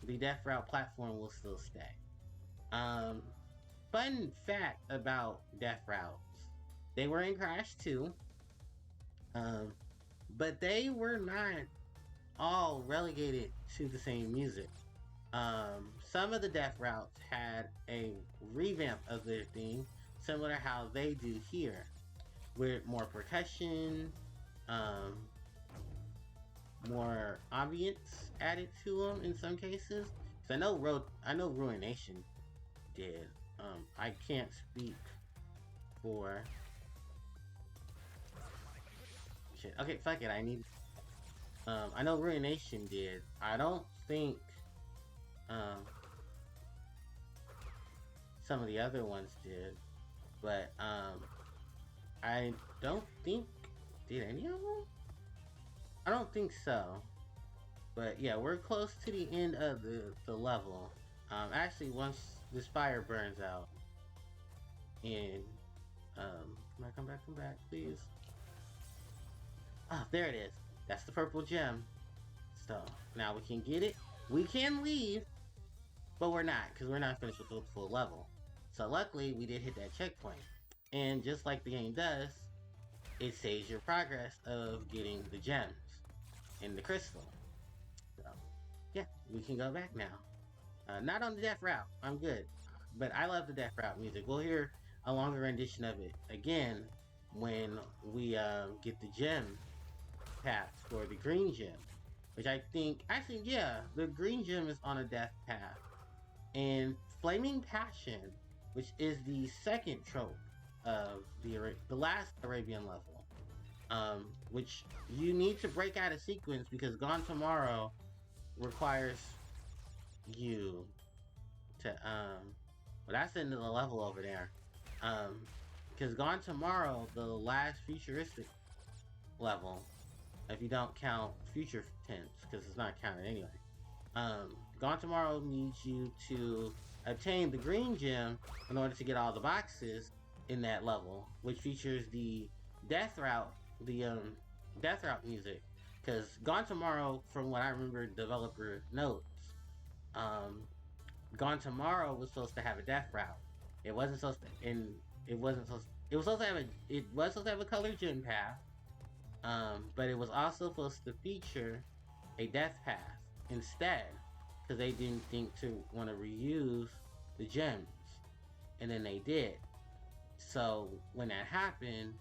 the death route platform will still stay. Fun fact about death routes. They were in Crash 2, but they were not all relegated to the same music. Some of the death routes had a revamp of their theme, similar to how they do here, with more percussion, more ambience added to them in some cases. Cause I know Ruination did. I can't speak for shit. Okay, fuck it. I know Ruination did. I don't think some of the other ones did. But, I don't think... Did any of them? I don't think so. But, yeah, we're close to the end of the level. Actually, once this fire burns out. And, come back, please. Ah, there it is. That's the purple gem. So, now we can get it. We can leave. But we're not, because we're not finished with the full level. So luckily, we did hit that checkpoint. And just like the game does, it saves your progress of getting the gems in the crystal. So, yeah, we can go back now. Not on the death route. I'm good. But I love the death route music. We'll hear a longer rendition of it again when we get the gem path for the green gem. Which I think, actually, yeah, the green gem is on a death path. And Flaming Passion, which is the second trope of the last Arabian level, which you need to break out a sequence because Gone Tomorrow requires you to well, that's into the level over there. Because Gone Tomorrow, the last futuristic level, if you don't count future tense, because it's not counted anyway. Gone Tomorrow needs you to obtain the green gem in order to get all the boxes in that level, which features the death route, the death route music. Because Gone Tomorrow, from what I remember, developer notes, um, Gone Tomorrow was supposed to have a death route. It wasn't supposed to, and it wasn't supposed. It was supposed to have a. It was supposed to have a colored gem path, but it was also supposed to feature a death path instead, because they didn't think to want to reuse the gems, and then they did. So when that happened,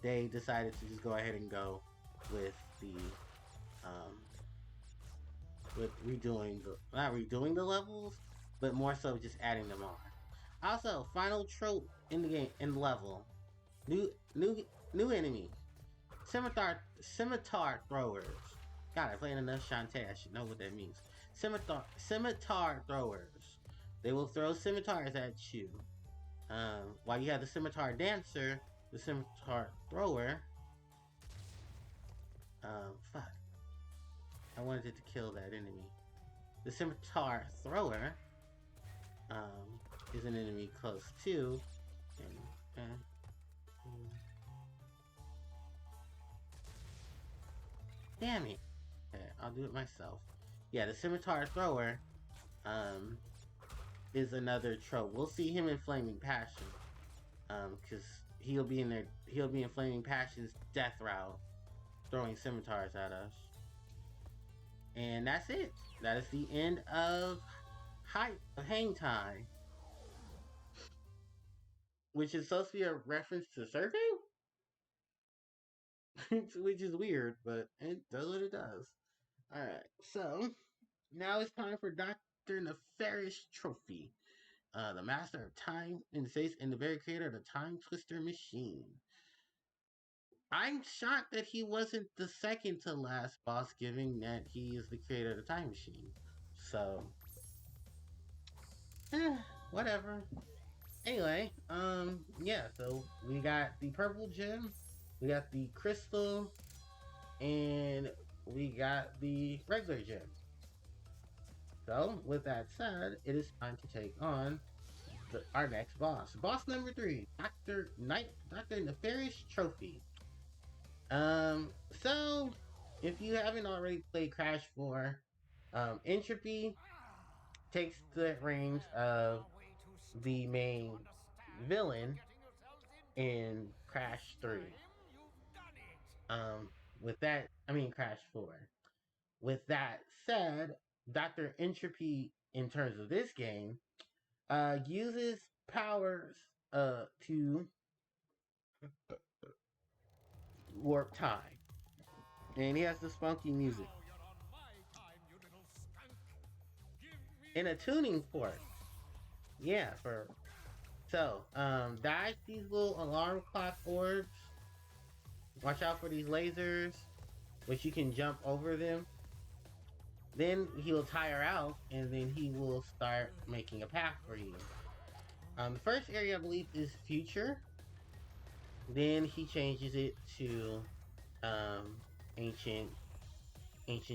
they decided to just go ahead and go with the with redoing the not redoing the levels, but more so just adding them on. Also, final trope in the game in the level, new enemy, scimitar throwers. God, I played enough Shantae. I should know what that means. Scimitar throwers. They will throw scimitars at you. While you have the scimitar dancer, the scimitar thrower. Fuck. I wanted it to kill that enemy. The scimitar thrower is an enemy close to. Damn it. Okay, I'll do it myself. Yeah, the scimitar thrower is another trope. We'll see him in Flaming Passion. Because he'll be in Flaming Passion's death route, throwing scimitars at us. And that's it. That is the end of Hang Time, which is supposed to be a reference to surfing, which is weird, but it does what it does. All right, so now it's time for Dr. Nefarious Trophy, the master of time and space and the very creator of the Time Twister machine. I'm shocked that he wasn't the second to last boss, given that he is the creator of the time machine. So, whatever. Anyway, yeah, so we got the purple gem, we got the crystal, and we got the regular gem. So, with that said, it is time to take on our next boss. Boss number 3, Dr. Nefarious Trophy. So, if you haven't already played Crash 4, Entropy takes the reins of the main villain in Crash 3. Crash 4. With that said, Dr. Entropy, in terms of this game, uses powers to warp time. And he has this funky music. In a tuning port. Yeah, dodge these little alarm clock orbs. Watch out for these lasers, which you can jump over them. Then he'll tire out, and then he will start making a path for you. The first area, I believe, is future. Then he changes it to ancient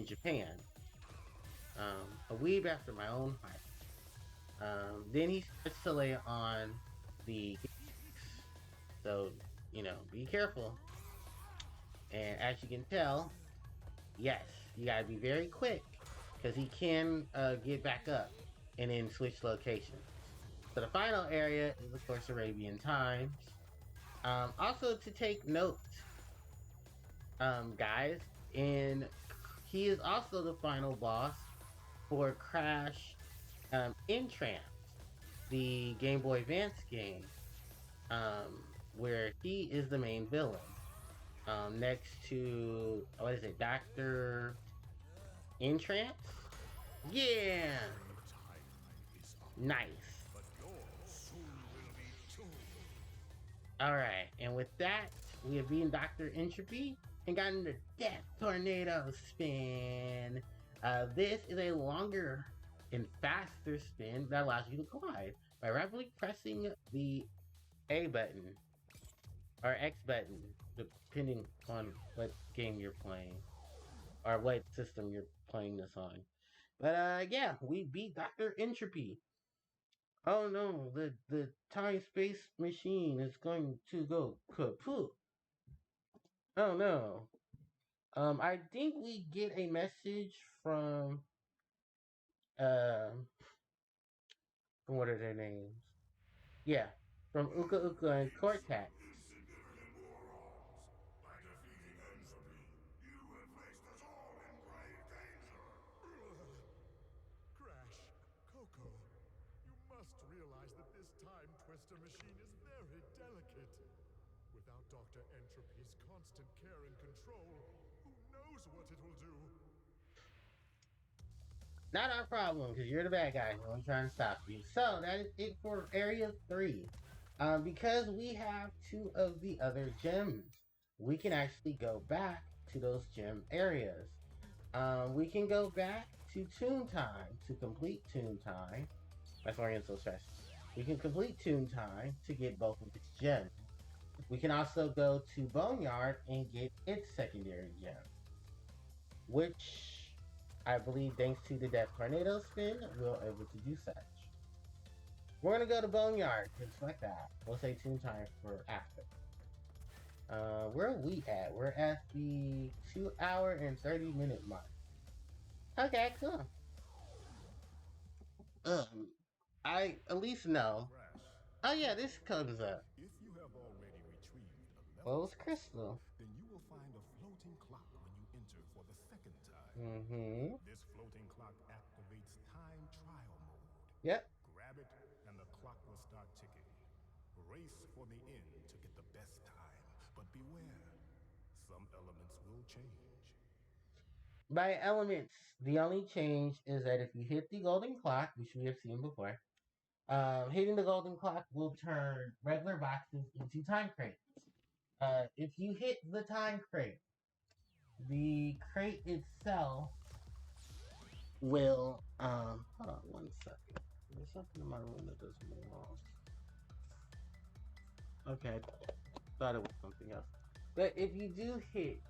Japan. A weeb after my own heart. Then he starts to lay on the so, be careful. And as you can tell, yes, you gotta be very quick, because he can get back up and then switch locations. So the final area is, of course, Arabian Times. Also to take note, guys, and he is also the final boss for Crash Entrance, the Game Boy Advance game, where he is the main villain. Next to what is it, Doctor Entrance? Yeah, nice. All right, and with that, we have beaten Doctor Entropy and gotten the Death Tornado spin. This is a longer and faster spin that allows you to glide by rapidly pressing the A button or X button, depending on what game you're playing or what system you're playing this on. But yeah, we beat Doctor Entropy. Oh no, the time space machine is going to go kaput. Oh no. I think we get a message uh from what are their names? Yeah, from Uka Uka and Cortex. Insignificant morons! By defeating entropy, you have placed us all in grave danger! Crash, Coco, you must realize that this time twister machine is very delicate. Without Dr. Entropy's constant care and control, who knows what it will do? Not our problem, because you're the bad guy. I'm trying to stop you. So that is it for Area 3. Because we have two of the other gems, we can actually go back to those gem areas. We can go back to Toon Time to complete Toon Time. That's why I'm so stressed. We can complete Toon Time to get both of its gems. We can also go to Boneyard and get its secondary gem, which I believe, thanks to the Death Tornado spin, we're able to do such. We're gonna go to Boneyard, just like that. We'll say Toon Time for after. Where are we at? We're at the 2 hour and 30 minute mark. Okay, cool. I at least know. Oh yeah, this comes up. If you have already retrieved a What level was Crystal? then you will find a floating clock when you enter for the second time. Mm-hmm. This floating clock activates time trial mode. Yep. Grab it, and the clock will start ticking. Race for the end to get the best time, but beware, some elements will change. By elements, the only change is that if you hit the golden clock, which we have seen before, hitting the golden clock will turn regular boxes into time crates. If you hit the time crate, the crate itself will hold on 1 second. There's something in my room that does me wrong. Okay, thought it was something else. But if you do hit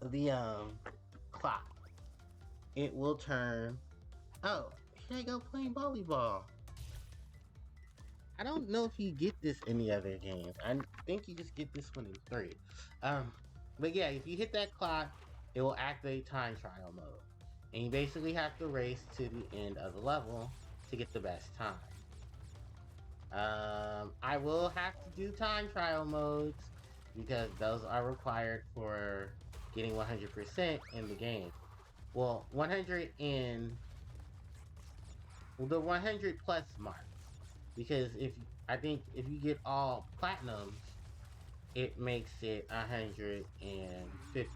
the clock, it will turn. Oh, here I go playing volleyball. I don't know if you get this in the other games. I think you just get this one in 3. Um, but yeah, if you hit that clock, it will activate time trial mode. And you basically have to race to the end of the level to get the best time. I will have to do time trial modes because those are required for getting 100% in the game. Well, 100 in the 100 plus mark. Because I think if you get all platinums, it makes it 150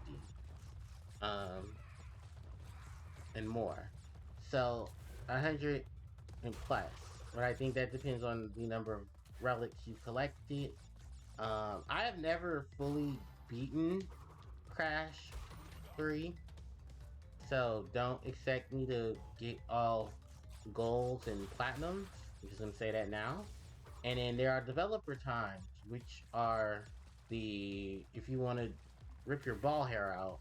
and more. So 100 and plus. But I think that depends on the number of relics you collected. I have never fully beaten Crash 3, so don't expect me to get all golds and platinums. I'm just gonna say that now. And then there are developer times, which are if you want to rip your ball hair out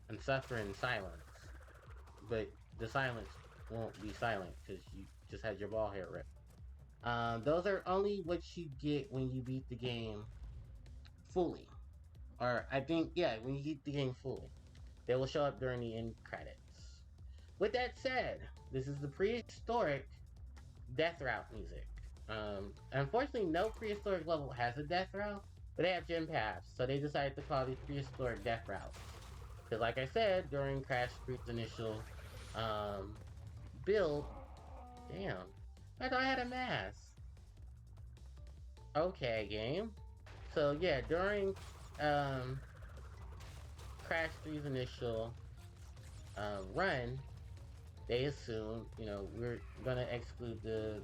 and suffer in silence, but the silence won't be silent because you just had your ball hair ripped. Those are only what you get when you beat the game fully. Or I think, yeah, when you beat the game fully. They will show up during the end credits. With that said, this is the prehistoric death route music. Unfortunately, no prehistoric level has a death route, but they have gym paths, so they decided to call these prehistoric death routes. Because, like I said, during Crash 3's initial build, damn, I thought I had a mask. Okay, game. So yeah, during Crash 3's initial run, they assumed, we're gonna exclude the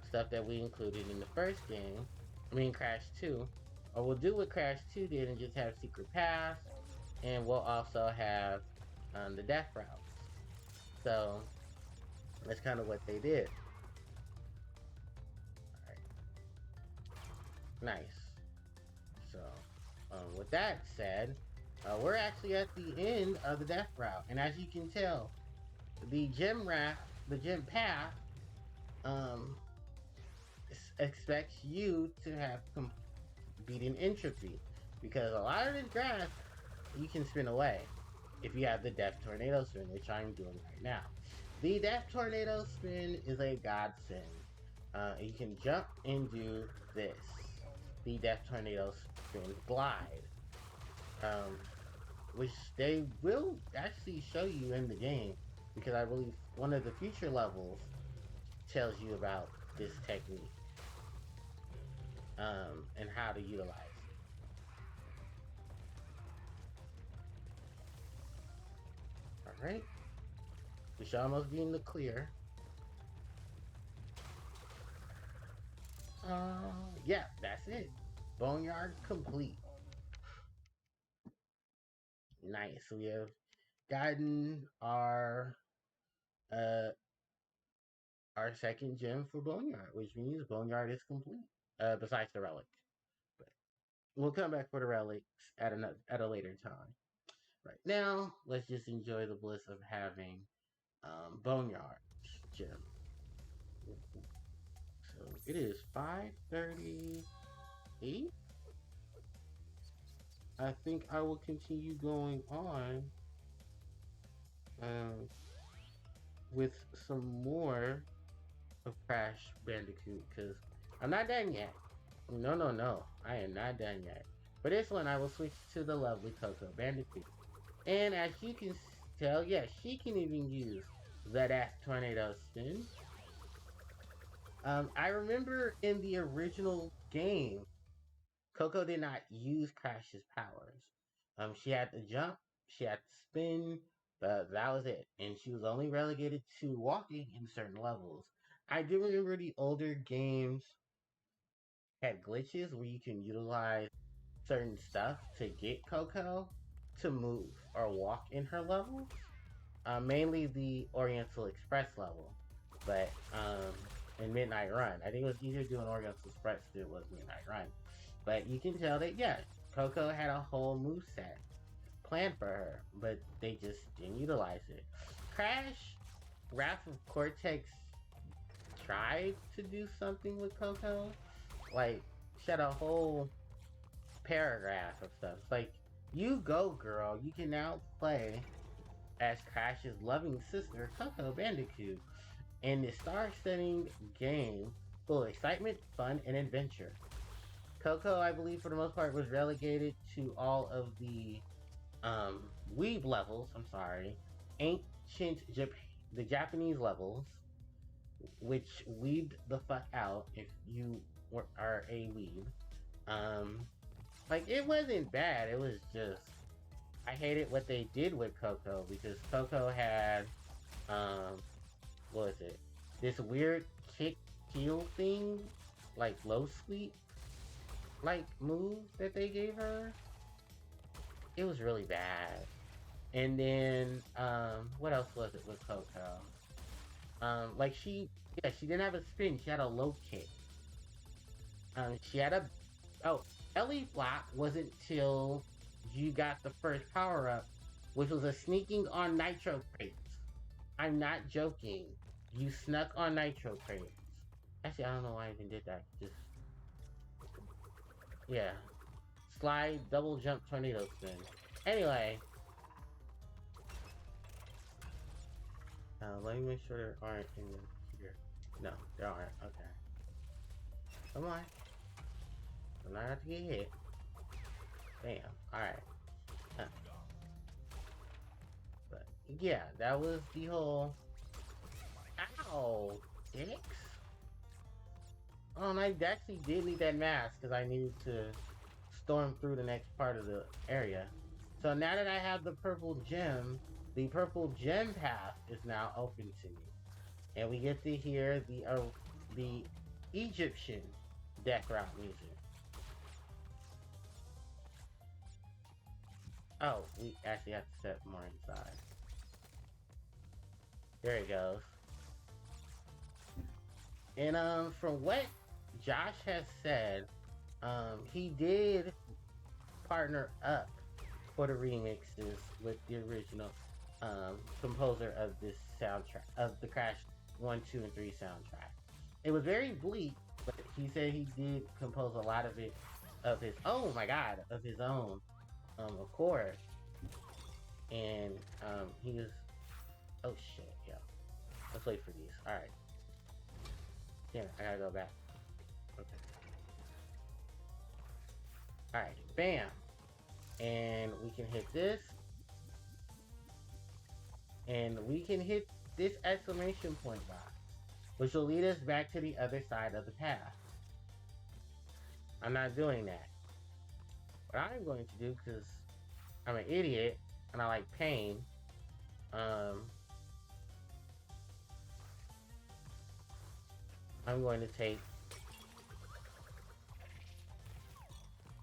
stuff that we included in the first game. I mean, Crash 2. Or we'll do what Crash 2 did and just have secret paths, and we'll also have the death routes. So that's kind of what they did. Alright. Nice. So, with that said, we're actually at the end of the death route, and as you can tell, the gym path, expects you to have beaten entropy, because a lot of this grass you can spin away if you have the Death Tornado Spin, which I'm doing right now. The Death Tornado Spin is a godsend. You can jump and do this. The Death Tornado Spin Glide. Which they will actually show you in the game, because I believe one of the future levels tells you about this technique. And how to utilize it. Alright. We should almost be in the clear. Yeah, that's it. Boneyard complete. Nice. We have gotten our second gem for Boneyard, which means Boneyard is complete. Besides the relic. But we'll come back for the relics at a later time. Right now, let's just enjoy the bliss of having Boneyard gem. So it is 5:38. I think I will continue going on with some more of Crash Bandicoot, because I'm not done yet. No, I am not done yet. For this one, I will switch to the lovely Coco Bandicoot. And as you can tell, yeah, she can even use the Death Tornado Spin. I remember in the original game, Coco did not use Crash's powers. She had to jump, she had to spin, but that was it. And she was only relegated to walking in certain levels. I do remember the older games had glitches where you can utilize certain stuff to get Coco to move or walk in her levels. Mainly the Oriental Express level, but in Midnight Run, I think it was easier doing Oriental Express than it was Midnight Run. But you can tell that, yeah, Coco had a whole moveset planned for her, but they just didn't utilize it. Crash Wrath of Cortex tried to do something with Coco. Like, she had a whole paragraph of stuff. It's like, you go, girl. You can now play as Crash's loving sister, Coco Bandicoot, in this star-setting game full of excitement, fun, and adventure. Coco, I believe, for the most part, was relegated to all of the weeb levels. The Japanese levels, which weebed the fuck out if you are a weeb. Like, it wasn't bad. It was just, I hated what they did with Coco, because Coco had, what was it? This weird kick heel thing, like low sweep, like move that they gave her. It was really bad. And then, what else was it with Coco? Like she didn't have a spin. She had a low kick. She had a, Ellie Flop wasn't till you got the first power up, which was a sneaking on Nitro Crates. I'm not joking. You snuck on Nitro Crates. Actually, I don't know why I even did that. Just, yeah. Slide, double jump, tornado spin. Anyway. Let me make sure there aren't any here. No, there aren't. Okay. Come on. I'm not have to get hit. Bam. Alright. But yeah, that was the whole. Ow! Dicks? Oh, and I actually did need that mask because I needed to storm through the next part of the area. So now that I have the purple gem path is now open to me. And we get to hear the Egyptian death route music. Oh, we actually have to step more inside. There it goes. And from what Josh has said, he did partner up for the remixes with the original composer of this soundtrack, of the Crash 1, 2, and 3 soundtrack. It was very bleak, but he said he did compose a lot of it of his own accord. And he was, oh shit, yeah. Let's wait for these. Alright. Damn it, I gotta go back. Okay. Alright, bam. And we can hit this. And we can hit this exclamation point box, which will lead us back to the other side of the path. I'm not doing that. What I'm going to do, because I'm an idiot and I like pain, I'm going to take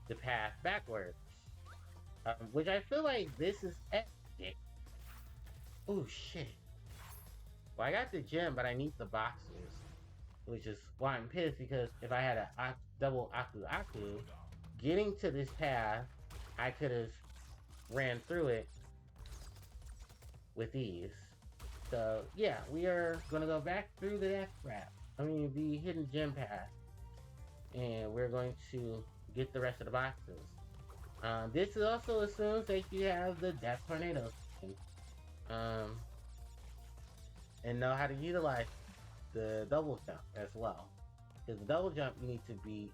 the path backwards, which I feel like this is epic. Oh shit. Well, I got the gem, but I need the boxes, which is why I'm pissed, because if I had a double Aku, getting to this path, I could have ran through it with ease. So yeah, we are gonna go back through the the hidden gem path, and we're going to get the rest of the boxes. This also assumes that you have the Death Tornado skin, and know how to utilize the double jump as well. Because the double jump, you need to be,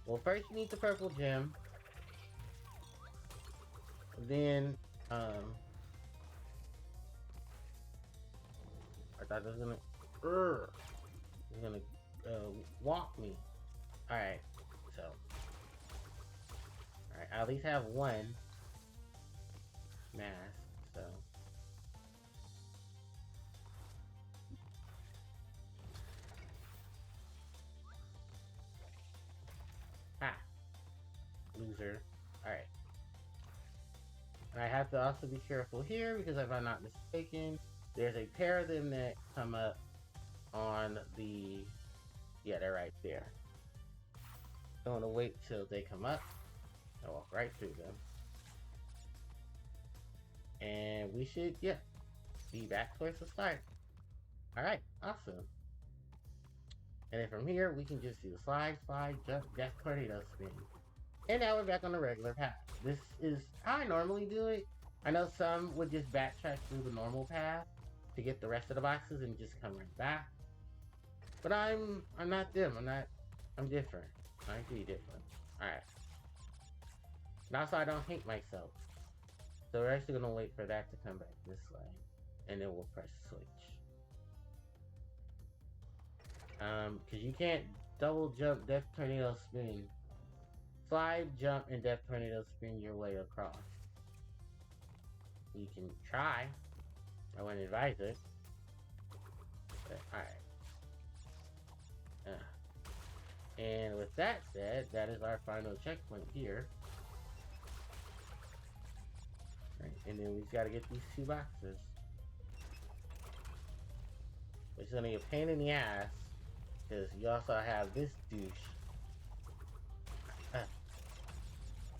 well, first you need the purple gem, then, I thought it was gonna, walk me. Alright, so, alright, I at least have one mask, so. Loser. Alright. And I have to also be careful here, because if I'm not mistaken, there's a pair of them that come up on the... Yeah, they're right there. I'm gonna wait till they come up. I'll walk right through them. And we should, yeah, be back towards the start. Alright, awesome. And then from here, we can just do the slide, jump, death, tornado, spin. And now we're back on the regular path. This is how I normally do it. I know some would just backtrack through the normal path to get the rest of the boxes and just come right back. But I'm not them. I'm different. I'm pretty different. Alright. And also, I don't hate myself. So we're actually gonna wait for that to come back this way. And then we'll press switch. Because you can't double jump, death, tornado, spin. Slide, jump, and death tornado spin your way across. You can try. I wouldn't advise it. But, alright. And with that said, that is our final checkpoint here. Right, and then we just gotta get these two boxes. Which is gonna be a pain in the ass, because you also have this douche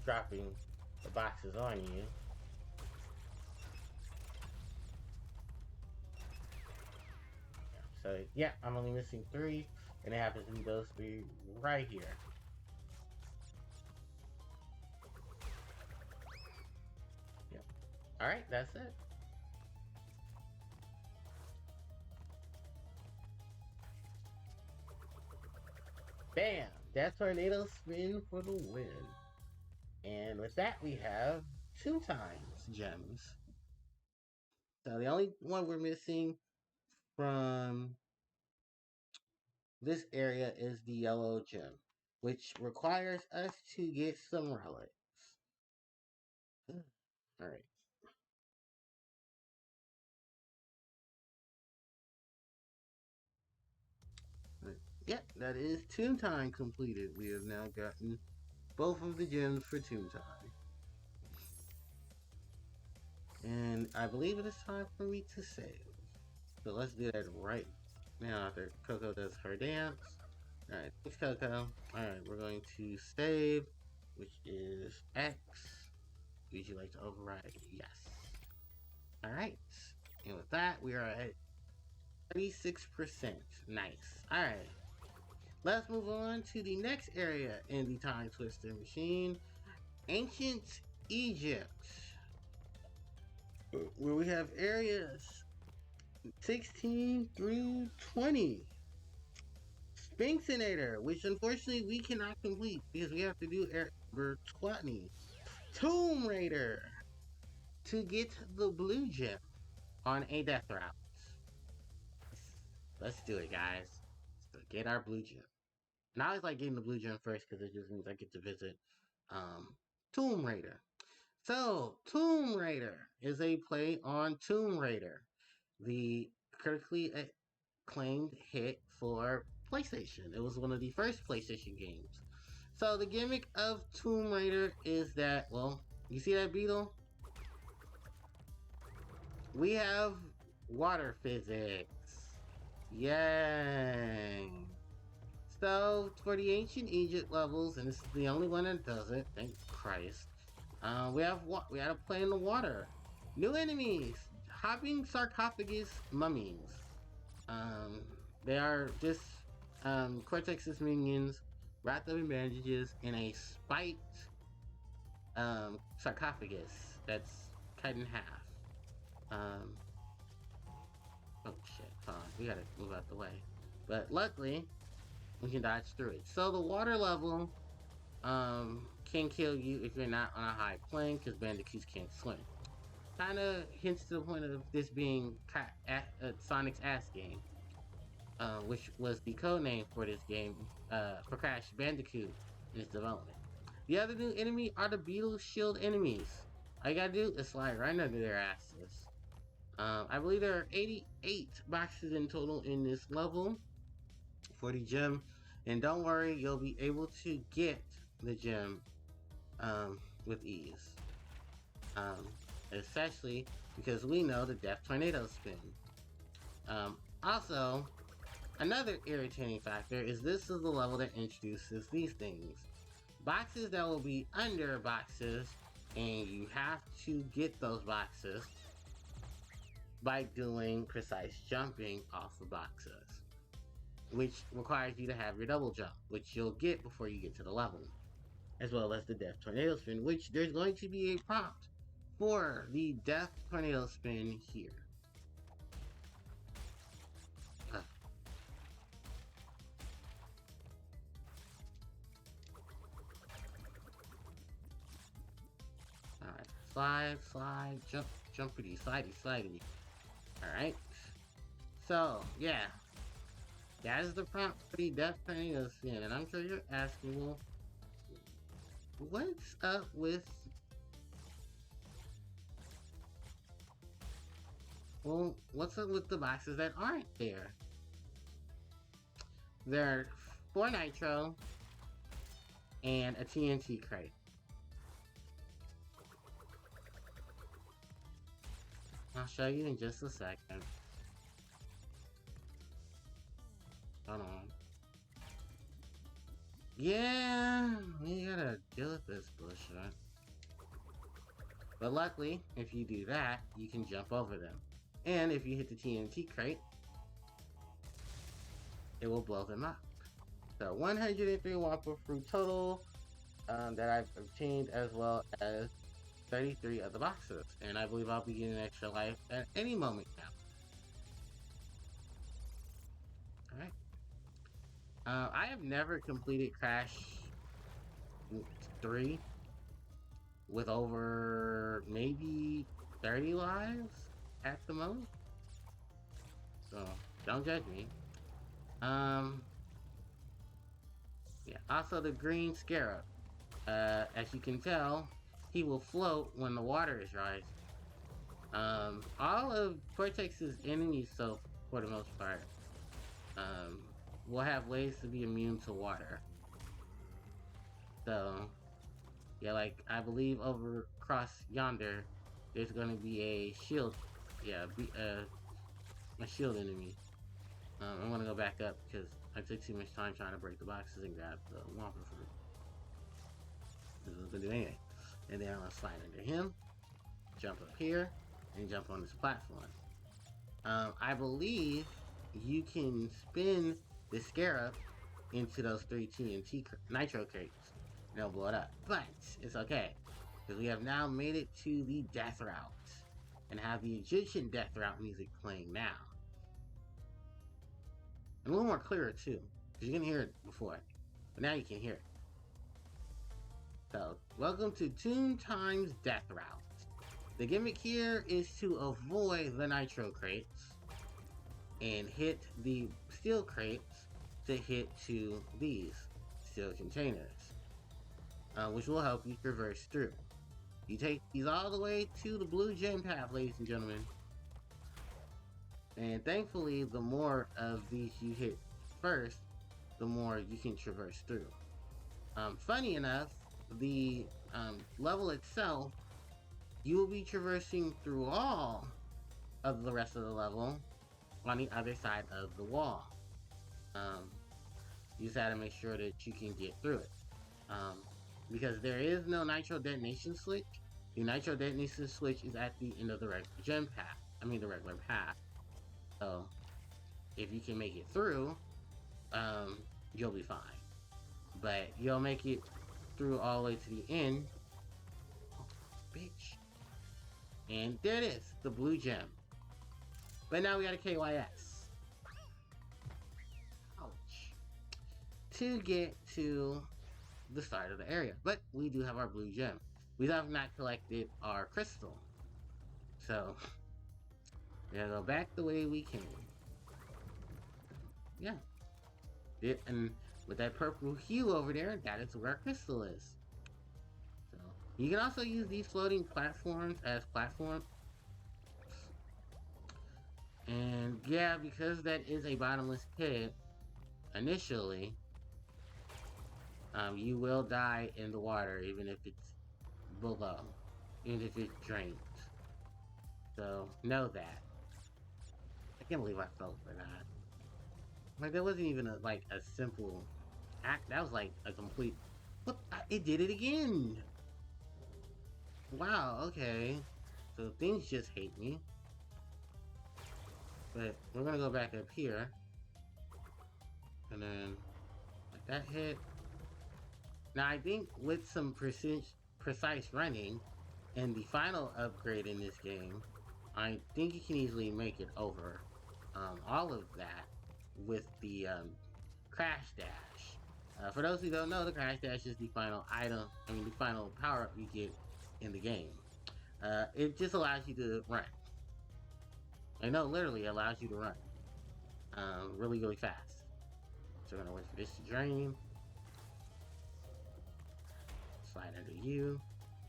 dropping the boxes on you. So yeah, I'm only missing 3, and it happens to be those 3 right here. Yep. Alright, that's it. Bam! That tornado spin for the win. And with that, we have 2 times gems. So the only one we're missing from this area is the yellow gem, which requires us to get some relics. Alright. Yep, that is Toon Time completed. We have now gotten both of the gems for Toon Time. And I believe it is time for me to save. So let's do that right now after Coco does her dance. Alright, thanks Coco. Alright, we're going to save, which is X. Would you like to override? Yes. Alright. And with that, we are at 36%. Nice. Alright. Let's move on to the next area in the Time Twister machine. Ancient Egypt. Where we have areas 16 through 20. Sphinxinator, which unfortunately we cannot complete because we have to do area number 20. Tomb Raider. To get the blue gem on a death route. Let's do it, guys. Let's get our blue gem. And I always like getting the blue gem first because it just means I get to visit Tomb Raider. So, Tomb Raider is a play on Tomb Raider, the critically acclaimed hit for PlayStation. It was one of the first PlayStation games. So, the gimmick of Tomb Raider is that, well, you see that beetle? We have water physics. Yay! So, for the ancient Egypt levels, and this is the only one that does it, thank Christ, we had to play in the water. New enemies, hopping sarcophagus mummies. They are just Cortex's minions, wrapped up in bandages in a spiked sarcophagus that's cut in half. Oh shit, hold on, we gotta move out the way. But luckily, we can dodge through it. So the water level can kill you if you're not on a high plane because Bandicoots can't swim. Kinda hints to the point of this being Sonic's ass game, which was the code name for this game, for Crash Bandicoot in its development. The other new enemy are the Beetle Shield enemies. All you gotta do is slide right under their asses. I believe there are 88 boxes in total in this level for the gem. And don't worry, you'll be able to get the gem with ease. Especially because we know the Death Tornado spin. Also, another irritating factor is this is the level that introduces these things. Boxes that will be under boxes, and you have to get those boxes by doing precise jumping off of boxes, which requires you to have your double jump, which you'll get before you get to the level, as well as the Death Tornado Spin, which there's going to be a prompt for the Death Tornado Spin here. Alright, slide, slide, jump, jumpity, slidey, slidey. Alright, so, yeah. That is the prompt for the Death Tornado Spin, and I'm sure you're asking, well, what's up with... Well, what's up with the boxes that aren't there? There are 4 Nitro and a TNT crate. I'll show you in just a second. Hold on. Yeah, we gotta deal with this bullshit. But luckily, if you do that, you can jump over them. And if you hit the TNT crate, it will blow them up. So 103 Wampa Fruit total that I've obtained, as well as 33 of the boxes. And I believe I'll be getting an extra life at any moment now. Alright. I have never completed Crash 3 with over maybe 30 lives at the most. So don't judge me. Yeah. Also the green scarab. As you can tell, he will float when the water is rising. All of Cortex's enemies, so for the most part, will have ways to be immune to water. So, yeah, like I believe over across yonder, there's going to be a shield. Yeah, a shield enemy. I'm gonna go back up because I took too much time trying to break the boxes and grab the Wampa fruit. This is what I'm gonna do anyway. And then I'm gonna slide under him, jump up here, and jump on this platform. I believe you can spin the scarab into those 3 TNT Nitro Crates, and they'll blow it up. But it's okay, because we have now made it to the death route, and have the Egyptian death route music playing now. And a little more clearer too, because you can hear it before, but now you can hear it. So, welcome to Toon Time's Death Route. The gimmick here is to avoid the Nitro Crates and hit the steel crates to hit to these steel containers, which will help you traverse through. You take these all the way to the blue gem path, ladies and gentlemen. And thankfully, the more of these you hit first, the more you can traverse through. Funny enough, the level itself, you will be traversing through all of the rest of the level on the other side of the wall. You just gotta make sure that you can get through it. Because there is no nitro detonation switch. The nitro detonation switch is at the end of the regular gem path. I mean the regular path. So if you can make it through, you'll be fine. But you'll make it through all the way to the end. Oh, bitch. And there it is, the blue gem. But now we got a KYS. Ouch. To get to the start of the area. But we do have our blue gem. We have not collected our crystal. So, we're gonna go back the way we came. Yeah. And with that purple hue over there, that is where our crystal is. So, you can also use these floating platforms as platforms. And yeah, because that is a bottomless pit, initially, you will die in the water, even if it's below, even if it drains. So, know that. I can't believe I fell for that. Like, that wasn't even a simple act. That was like a complete... What? It did it again! Wow, okay. So things just hate me. But we're gonna go back up here. And then let that hit. Now I think with some precise running and the final upgrade in this game, I think you can easily make it over all of that with the Crash Dash. For those who don't know, the Crash Dash is the final item, the final power-up you get in the game. It just allows you to run. I know, literally allows you to run. Really, really fast. So we're gonna wait for this to drain. Slide under you.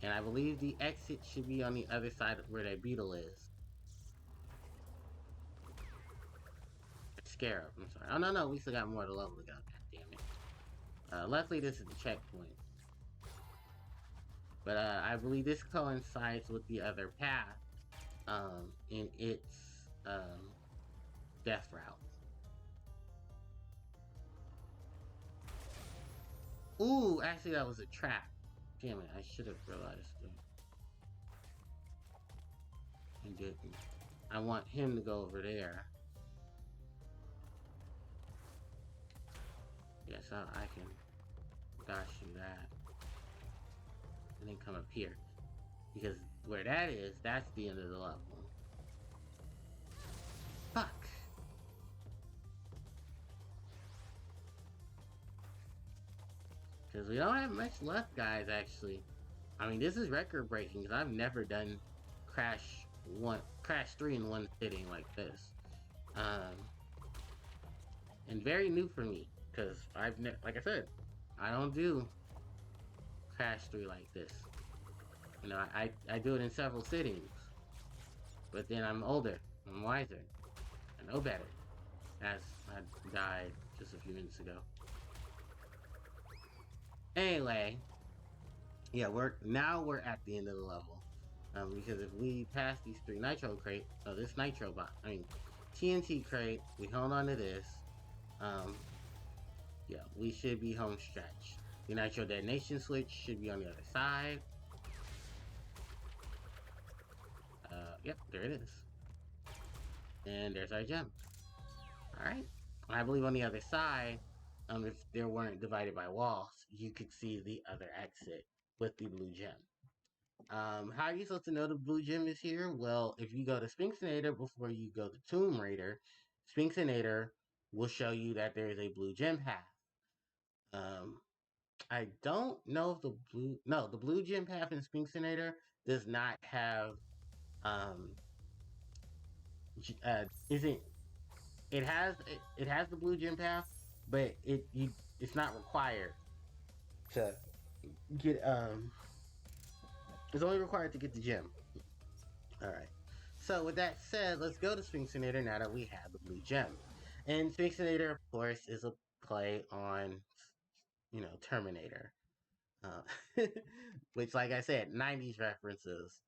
And I believe the exit should be on the other side of where that beetle is. Scarab, I'm sorry. Oh, no, we still got more to level to go. God damn it. Luckily, this is the checkpoint. But I believe this coincides with the other path in its death route. Ooh, actually that was a trap. Damn it, I should have realized it. He didn't. I want him to go over there. Yes, I can dodge through that. And then come up here. Because where that is, that's the end of the level. Fuck! Because we don't have much luck, guys, actually. I mean, this is record breaking because I've never done Crash 3 in one sitting like this. And very new for me because like I said, I don't do Crash 3 like this. You know, I do it in several sittings. But then I'm older, I'm wiser, I know better. As I died just a few minutes ago. Anyway, yeah, we're at the end of the level. Because if we pass these 3 Nitro Crates, this Nitro box, TNT Crate, we hold on to this. Yeah, we should be home stretch. The Nitro Detonation Switch should be on the other side. Yep, there it is. And there's our gem. Alright. I believe on the other side, if there weren't divided by walls, you could see the other exit with the blue gem. How are you supposed to know the blue gem is here? Well, if you go to Sphinxinator before you go to Tomb Raider, Sphinxinator will show you that there is a blue gem path. I don't know if the blue gem path in Sphinxinator does not have, it has the blue gem path, but it's not required to get, it's only required to get the gem. Alright. So with that said, let's go to Sphinxinator now that we have the blue gem. And Sphinxinator, of course, is a play on, Terminator. Which, like I said, 90s references.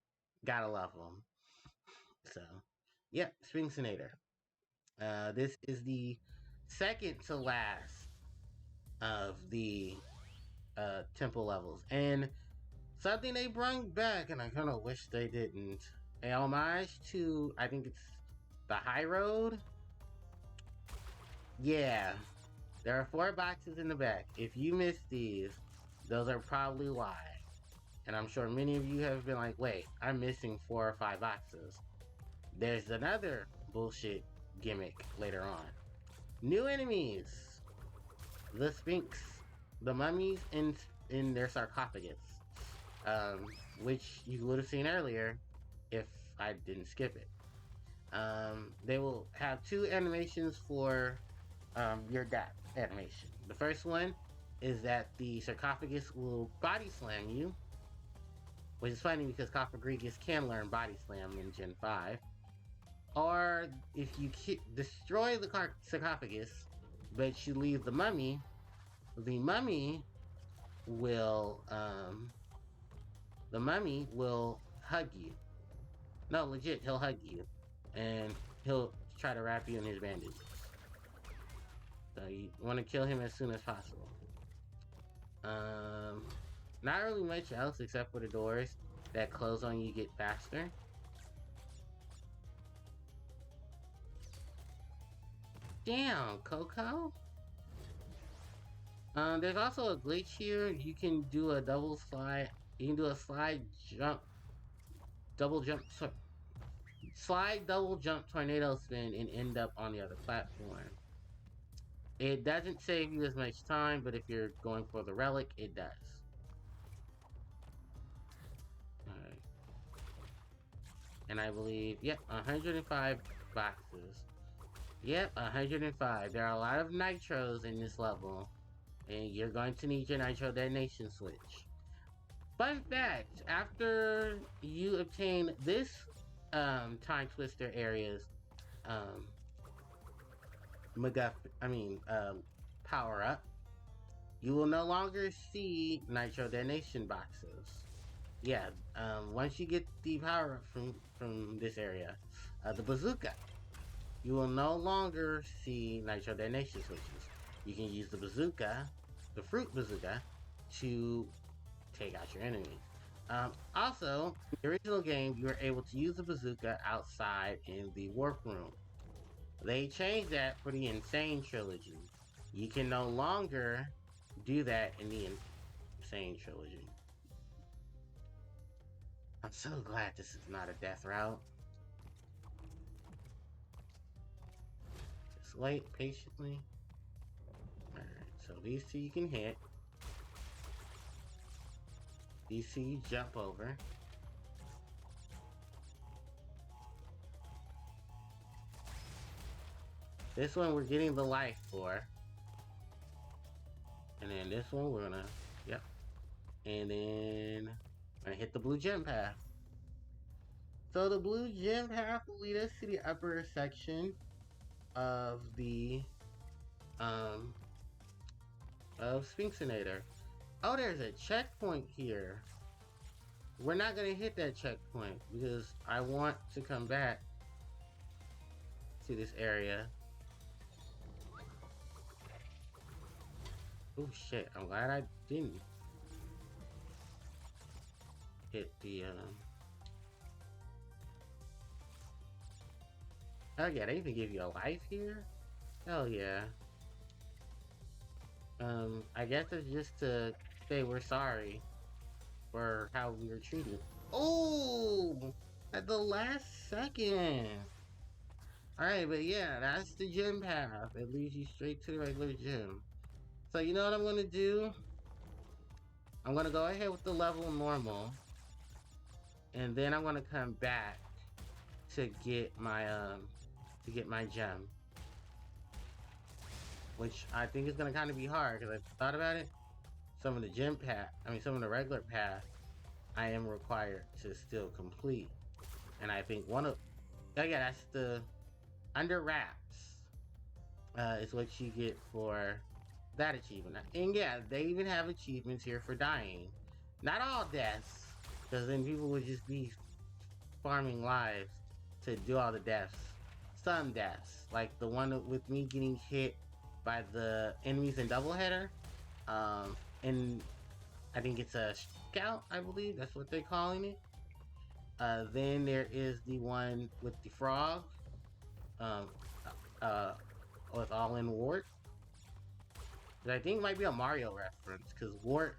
Gotta love them. So, yep, Sphinxinator. This is the second to last of the temple levels. And something they brought back, and I kind of wish they didn't, a homage to, I think it's the High Road. Yeah, there are 4 boxes in the back. If you missed these, those are probably why. And I'm sure many of you have been like, wait, I'm missing 4 or 5 boxes. There's another bullshit gimmick later on. New enemies. The Sphinx. The mummies in their sarcophagus. Which you would have seen earlier if I didn't skip it. They will have 2 animations for your death animation. The first one is that the sarcophagus will body slam you, which is funny because Coppergregus can learn body slam in Gen 5. Or if you destroy the sarcophagus, but you leave the mummy will hug you. No, legit, he'll hug you, and he'll try to wrap you in his bandages. So you want to kill him as soon as possible. Not really much else except for the doors that close on you get faster. Damn, Coco. There's also a glitch here. You can do a double slide. You can do a slide jump, double jump, slide double jump tornado spin and end up on the other platform. It doesn't save you as much time, but if you're going for the relic, it does. Alright. And I believe, yep, 105 boxes. Yep, 105. There are a lot of nitros in this level, and you're going to need your nitro detonation switch. Fun fact, after you obtain this Time Twister area's power up, you will no longer see nitro detonation boxes. Yeah, once you get the power up from this area, the bazooka, you will no longer see nitro detonation switches. You can use the bazooka, the fruit bazooka, to take out your enemies. Also, in the original game, you were able to use the bazooka outside in the warp room. They changed that for the Insane Trilogy. You can no longer do that in the Sane Trilogy. I'm so glad this is not a death route. Wait patiently. Alright, so these two you can hit. DC, jump over. This one we're getting the life for. And then this one we're gonna, yep. And then we're gonna hit the blue gem path. So the blue gem path will lead us to the upper section of the of Sphinxinator. Oh, there's a checkpoint here. We're not gonna hit that checkpoint because I want to come back to this area. Oh shit, I'm glad I didn't hit the oh yeah, they even give you a life here? Hell yeah. I guess it's just to say we're sorry for how we were treated. Oh, at the last second. Alright, but yeah, that's the gym path. It leads you straight to the regular gym. So you know what I'm gonna do? I'm gonna go ahead with the level normal. And then I'm gonna come back to get my gem. Which I think is gonna kinda be hard because I thought about it. Some of the gym path, some of the regular path, I am required to still complete. And I think one of, oh yeah, that's the under wraps, is what you get for that achievement. And yeah, they even have achievements here for dying. Not all deaths, because then people would just be farming lives to do all the deaths. Some deaths, like the one with me getting hit by the enemies in Doubleheader, and I think it's a scout, I believe that's what they're calling it. Then there is the one with the frog, um, uh, with all in Wart. That I think might be a Mario reference, because Wart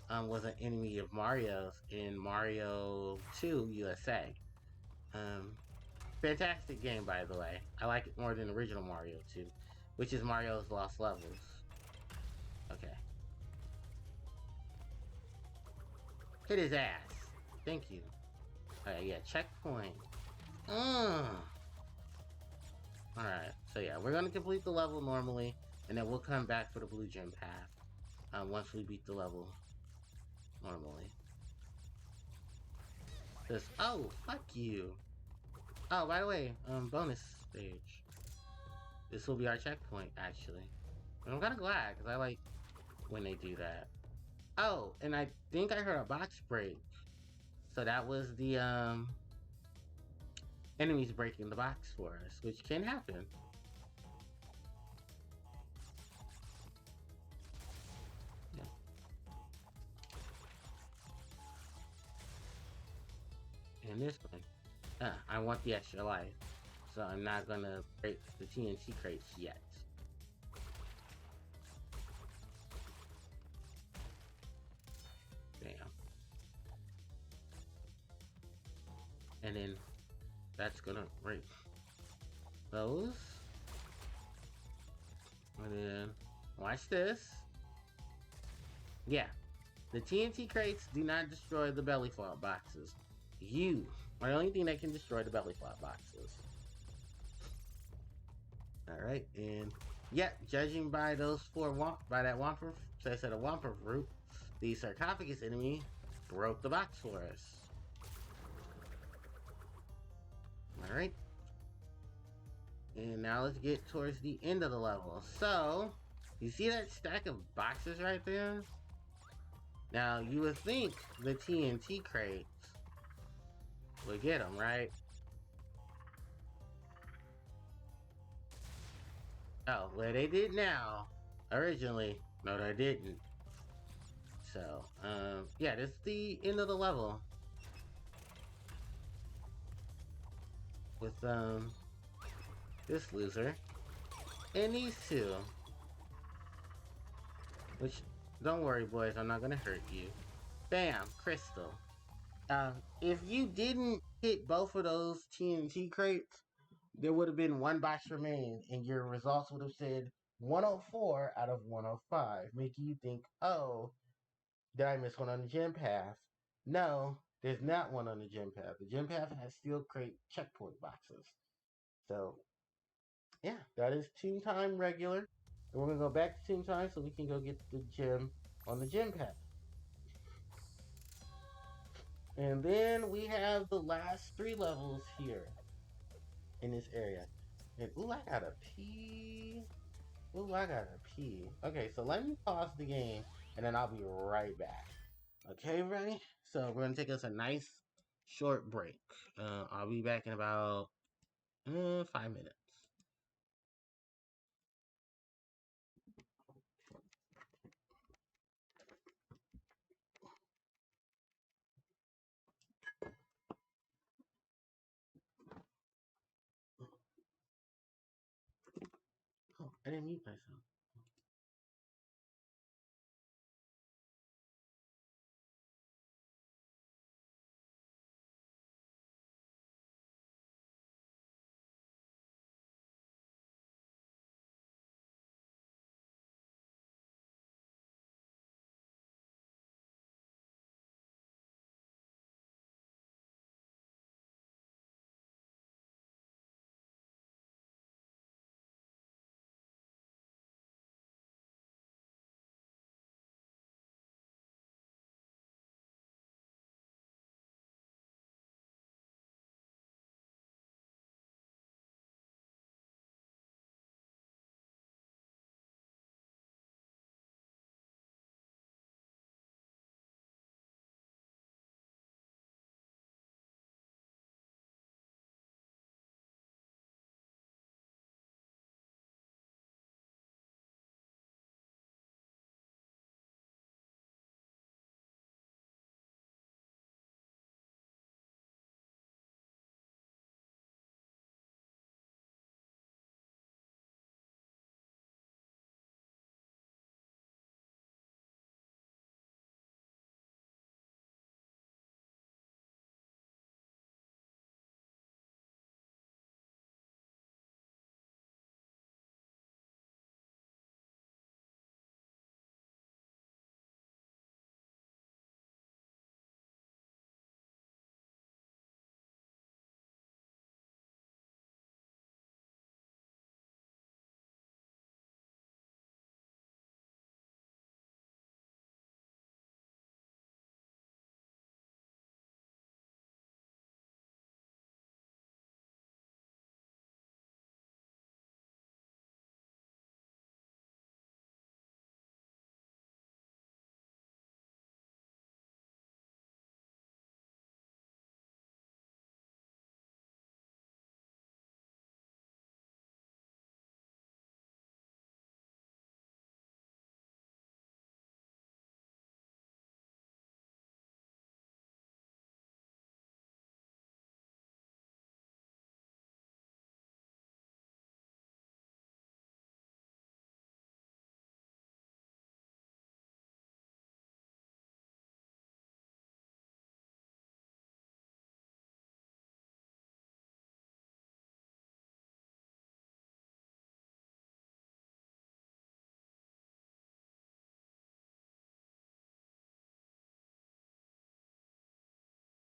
was an enemy of Mario's in Mario 2 USA. Fantastic game, by the way. I like it more than original Mario 2, which is Mario's Lost Levels. Okay. Hit his ass. Thank you. Yeah, checkpoint. Alright, so yeah, we're gonna complete the level normally, and then we'll come back for the blue gem path once we beat the level normally. Oh, fuck you. Oh, by the way, bonus stage. This will be our checkpoint, actually. And I'm kind of glad, because I like when they do that. Oh, and I think I heard a box break. So that was the, enemies breaking the box for us, which can happen. Yeah. And this one. I want the extra life. So I'm not gonna break the TNT crates yet. Bam. And then that's gonna break those. And then watch this. Yeah. The TNT crates do not destroy the belly flop boxes. You are the only thing that can destroy the belly flop boxes. Alright, and yeah, judging by those by that Wampa, so I said a Wampa fruit, the sarcophagus enemy broke the box for us. Alright. And now let's get towards the end of the level. So, you see that stack of boxes right there? Now, you would think the TNT crates would get them, right? Oh, well, they did now. Originally, no, they didn't. So, yeah, this is the end of the level. With, this loser. And these two. Which, don't worry, boys, I'm not gonna hurt you. Bam, crystal. If you didn't hit both of those TNT crates, there would have been one box remaining, and your results would have said 104 out of 105, making you think, oh, did I miss one on the gym path? No, there's not one on the gym path. The gym path has steel crate checkpoint boxes. So yeah, that is Toon Time regular. And we're gonna go back to Toon Time so we can go get the gym on the gym path. And then we have the last 3 levels here in this area. And ooh, I gotta pee. Ooh, I gotta pee. Okay, so let me pause the game and then I'll be right back. Okay, ready? So we're gonna take us a nice short break. I'll be back in about 5 minutes. Oh, I didn't mute myself.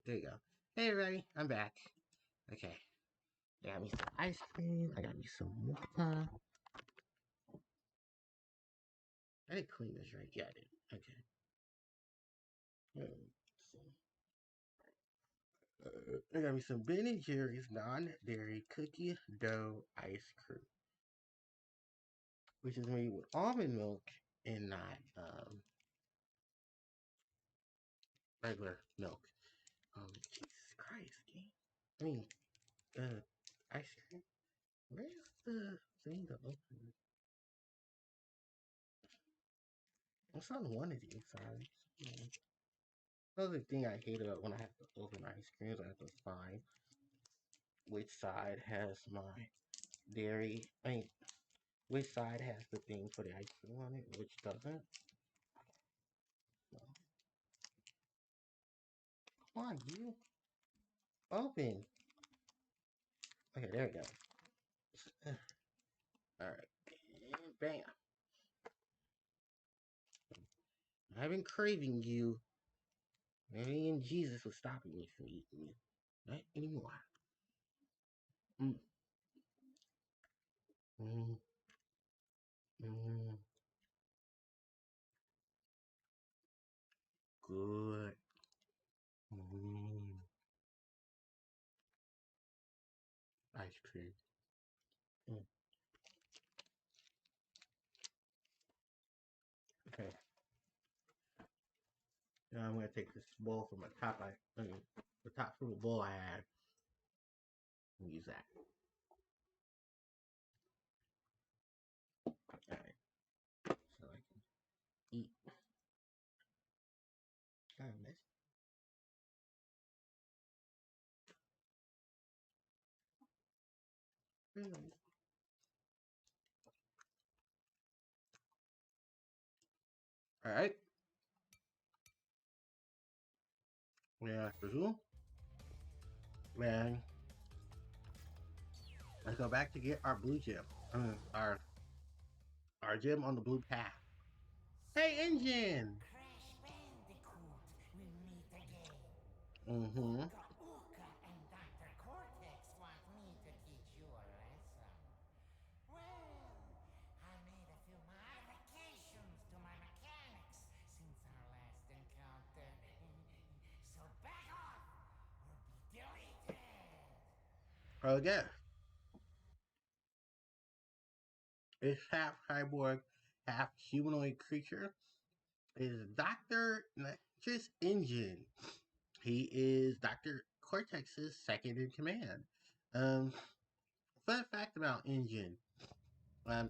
There you go. Hey, everybody, I'm back. Okay, I got me some ice cream. I got me some mocha. I didn't clean this right. Yeah, I did. Okay. I got me some Ben & Jerry's non-dairy cookie dough ice cream, which is made with almond milk and not regular milk. Jesus Christ, game. I mean, ice cream. Where's the thing to open? It's on one of these sides. Another thing I hate about when I have to open ice creams, I have to find which side has my dairy. I mean, which side has the thing for the ice cream on it, which doesn't. Well, come on, you open. Okay, there we go. All right, and bam. I've been craving you. Mary and Jesus was stopping me from eating you. Not anymore. Mm. Mm. Mm. Good. Mm. Ice cream. Mm. Okay. Now I'm gonna take this bowl from the top from the bowl I had, and use that. Alright. So I can eat. Kind of messy. Alright. Yeah, for sure. Man, let's go back to get our blue gem. Our gem on the blue path. Hey, engine! Crash Bandicoot will meet again. Mm-hmm. Uka and Dr. Cortex want me to teach you a lesson. Well, I made a few modifications to my mechanics since our last encounter. So back off or be deleted. Okay. This half cyborg, half humanoid creature is Dr. Nitrous Engine. He is Dr. Cortex's second in command. Um, Fun fact about Engine.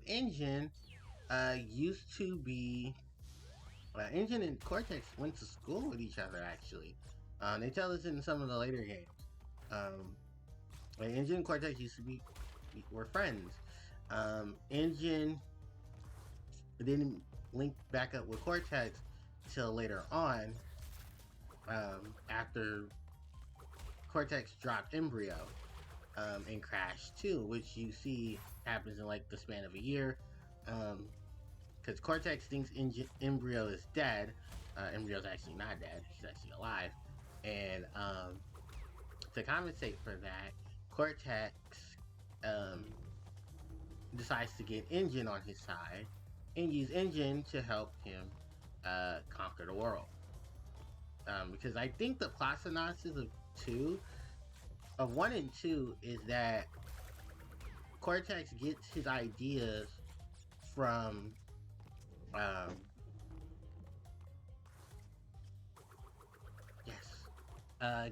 Engine used to be Engine and Cortex went to school with each other actually. They tell us in some of the later games. Engine and Cortex used to be were friends. Engine didn't link back up with Cortex till later on, after Cortex dropped Embryo in Crash 2, which you see happens in like the span of a year. Because Cortex thinks Embryo is dead. Embryo's actually not dead, he's actually alive. And to compensate for that, Cortex decides to get Engine on his side and use Engine to help him conquer the world. Because I think the plot synopsis of 1 and 2 is that Cortex gets his ideas from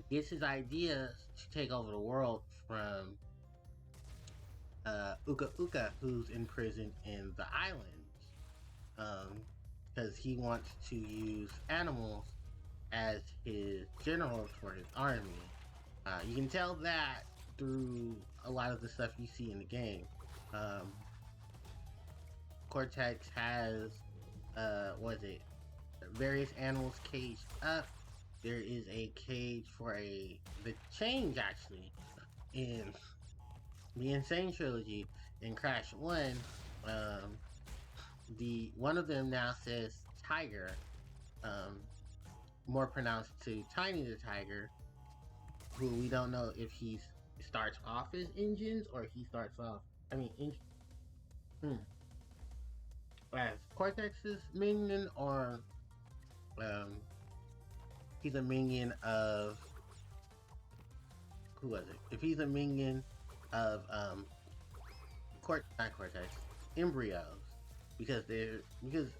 gets his ideas to take over the world from Uka Uka, who's imprisoned in the islands, because he wants to use animals as his generals for his army. You can tell that through a lot of the stuff you see in the game. Cortex has, various animals caged up. There is a cage for the change actually in the Insane Trilogy. In Crash 1. The one of them now says Tiger, more pronounced to Tiny the Tiger, who we don't know if he starts off as Engines or he starts off, as Cortex's minion, or he's a minion of, who was it? If he's a minion of not Cortex, Embryos, because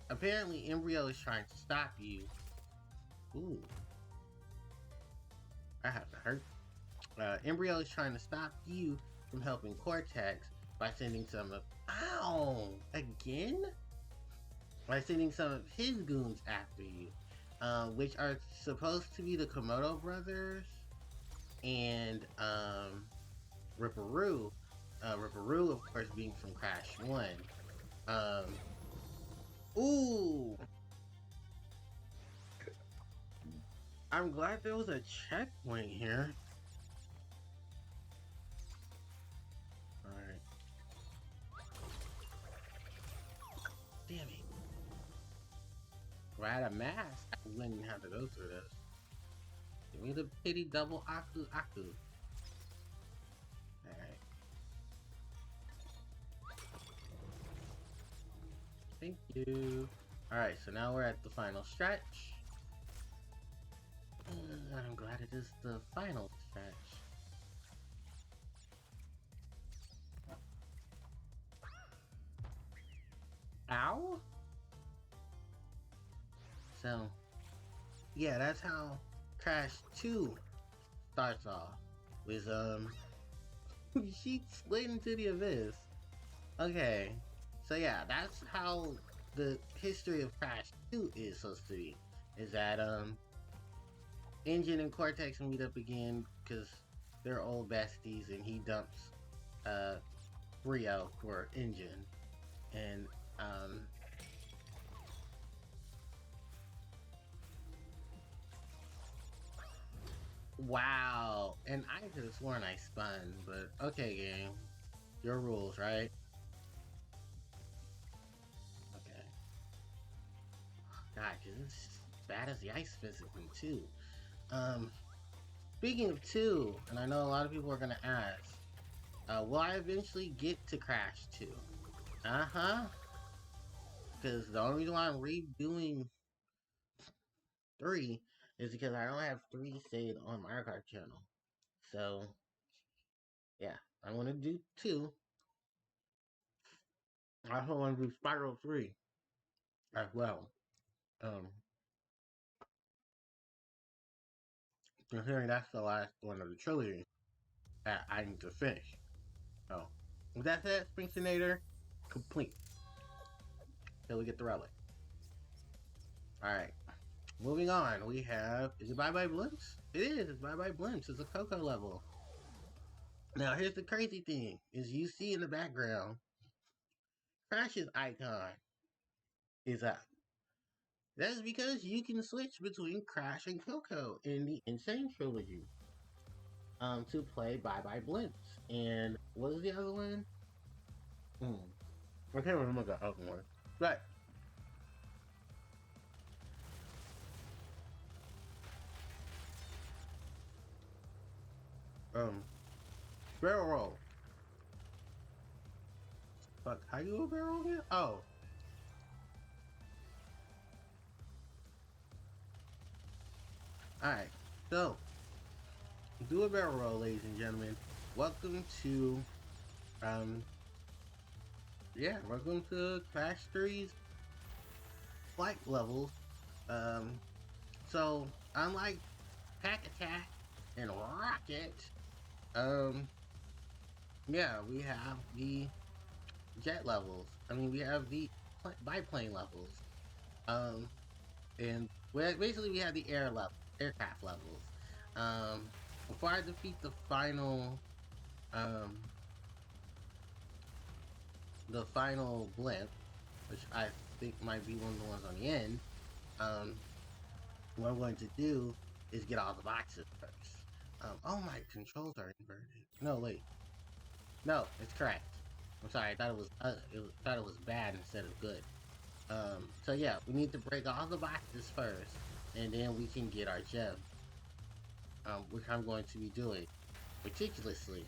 apparently Embryo is trying to stop you. Ooh, I have to hurt. Embryo is trying to stop you from helping Cortex by sending some of by sending some of his goons after you, which are supposed to be the Komodo brothers and Ripperoo. Ripperoo, of course, being from Crash 1. Ooh! I'm glad there was a checkpoint here. Alright. Damn it. If I had a mask, I wouldn't have to go through this. Give me the pity double Aku Aku. Alright. Thank you. Alright, so now we're at the final stretch. I'm glad it is the final stretch. Ow? So, yeah, that's how Crash 2 starts off. With, she slid into the abyss. Okay, so yeah, that's how the history of Crash 2 is supposed to be. Is that, Engine and Cortex meet up again because they're old besties and he dumps, Rio for Engine. And, wow. And I could have sworn I spun, but okay, game. Your rules, right? Okay. God, cause it's bad as the ice physics in 2. Um, Speaking of 2, and I know a lot of people are gonna ask, will I eventually get to Crash 2? Uh-huh. Because the only reason why I'm redoing 3 is because I don't have 3 saved on my Kart channel. So, yeah, I want to do 2. I also want to do Spyro 3 as well. Um, Considering that's the last one of the trilogy that I need to finish. So, with that said, Springtonator complete. Till we get the relic. Alright. Moving on, we have, is it Bye Bye Blimps? It is, it's Bye Bye Blimps. It's a Coco level. Now, here's the crazy thing, is you see in the background, Crash's icon is up. That is because you can switch between Crash and Coco in the Insane Trilogy. To play Bye Bye Blimps. And what was the other one? I can't remember the other one. But barrel roll. Fuck, how you do a barrel roll again? Oh. Alright. So, do a barrel roll, ladies and gentlemen. Welcome to welcome to Crash 3's flight levels. So unlike Pack Attack and Rocket, we have the jet levels. I mean, we have the biplane levels. And basically we have the aircraft levels. Before I defeat the final blimp, which I think might be one of the ones on the end, what I'm going to do is get all the boxes first. Oh, my controls are inverted. No, wait. No, it's correct. I'm sorry, I thought it was bad instead of good. So yeah, we need to break all the boxes first, and then we can get our gem. Which I'm going to be doing meticulously.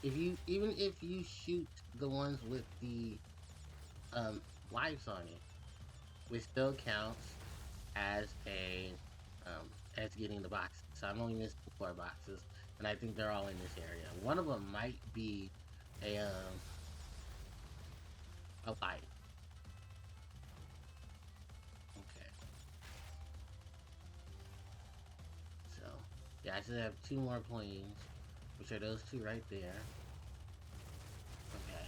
Even if you shoot the ones with the lives on it still counts as as getting the boxes. So I'm only missing 4 boxes, and I think they're all in this area. One of them might be a light. Okay. So yeah, I should have 2 more planes, which are those 2 right there. Okay.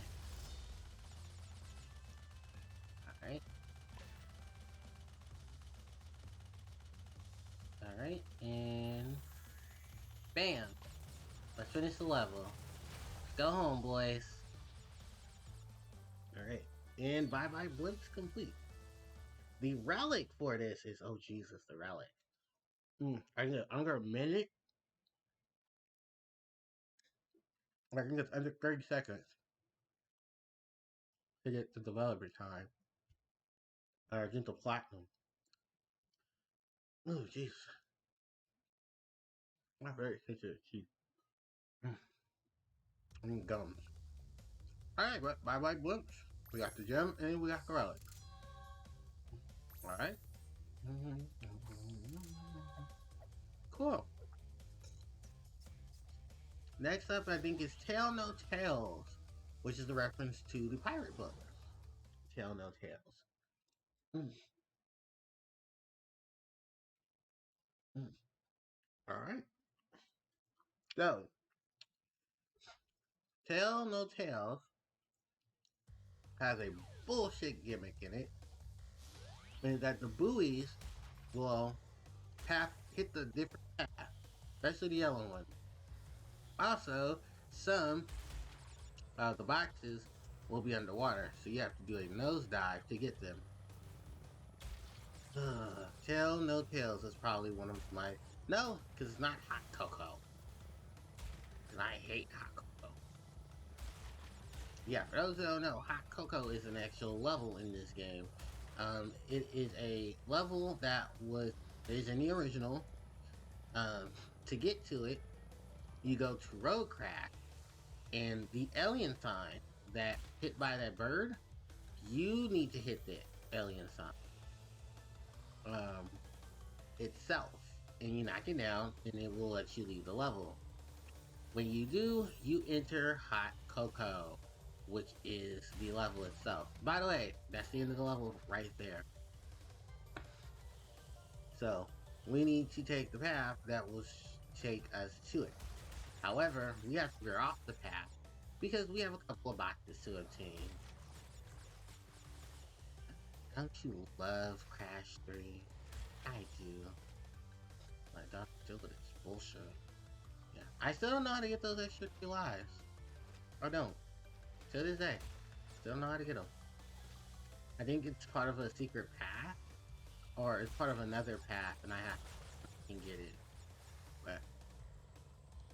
Alright. Alright, and bam! Let's finish the level. Go home, boys. Alright, and Bye Bye Blimp's complete. The relic for this is, oh Jesus, the relic. I get under a minute. I think it's under 30 seconds to get the developer time. Or get the platinum. Oh jeez. My favorite picture of cheese. Gums. Alright, but bye bye blimps. We got the gem and we got the relic. Alright. Cool. Next up, I think, is Tale No Tales, which is a reference to the pirate book. Tale No Tales. Mm. Mm. Alright. So, Tale No Tales has a bullshit gimmick in it, and that the buoys will hit the different path, especially the yellow one. Also, some the boxes will be underwater, so you have to do a nosedive to get them. Tale No Tales is probably one of my... No, because it's not hot cocoa. Because I hate hot cocoa. Yeah, for those who don't know, hot cocoa is an actual level in this game. It is a level that is in the original. To get to it, you go to Road Crash, and the alien sign that hit by that bird, you need to hit the alien sign itself, and you knock it down, and it will let you leave the level. When you do, you enter Hot Cocoa, which is the level itself. By the way, that's the end of the level right there. So, we need to take the path that will take us to it. However, we have to veer off the path because we have a couple of boxes to obtain. Don't you love Crash 3? I do. My Dr. Dilbert is bullshit. Yeah. I still don't know how to get those extra 3 lives. Or don't. To this day. Still don't know how to get them. I think it's part of a secret path. Or it's part of another path and I have to get it. But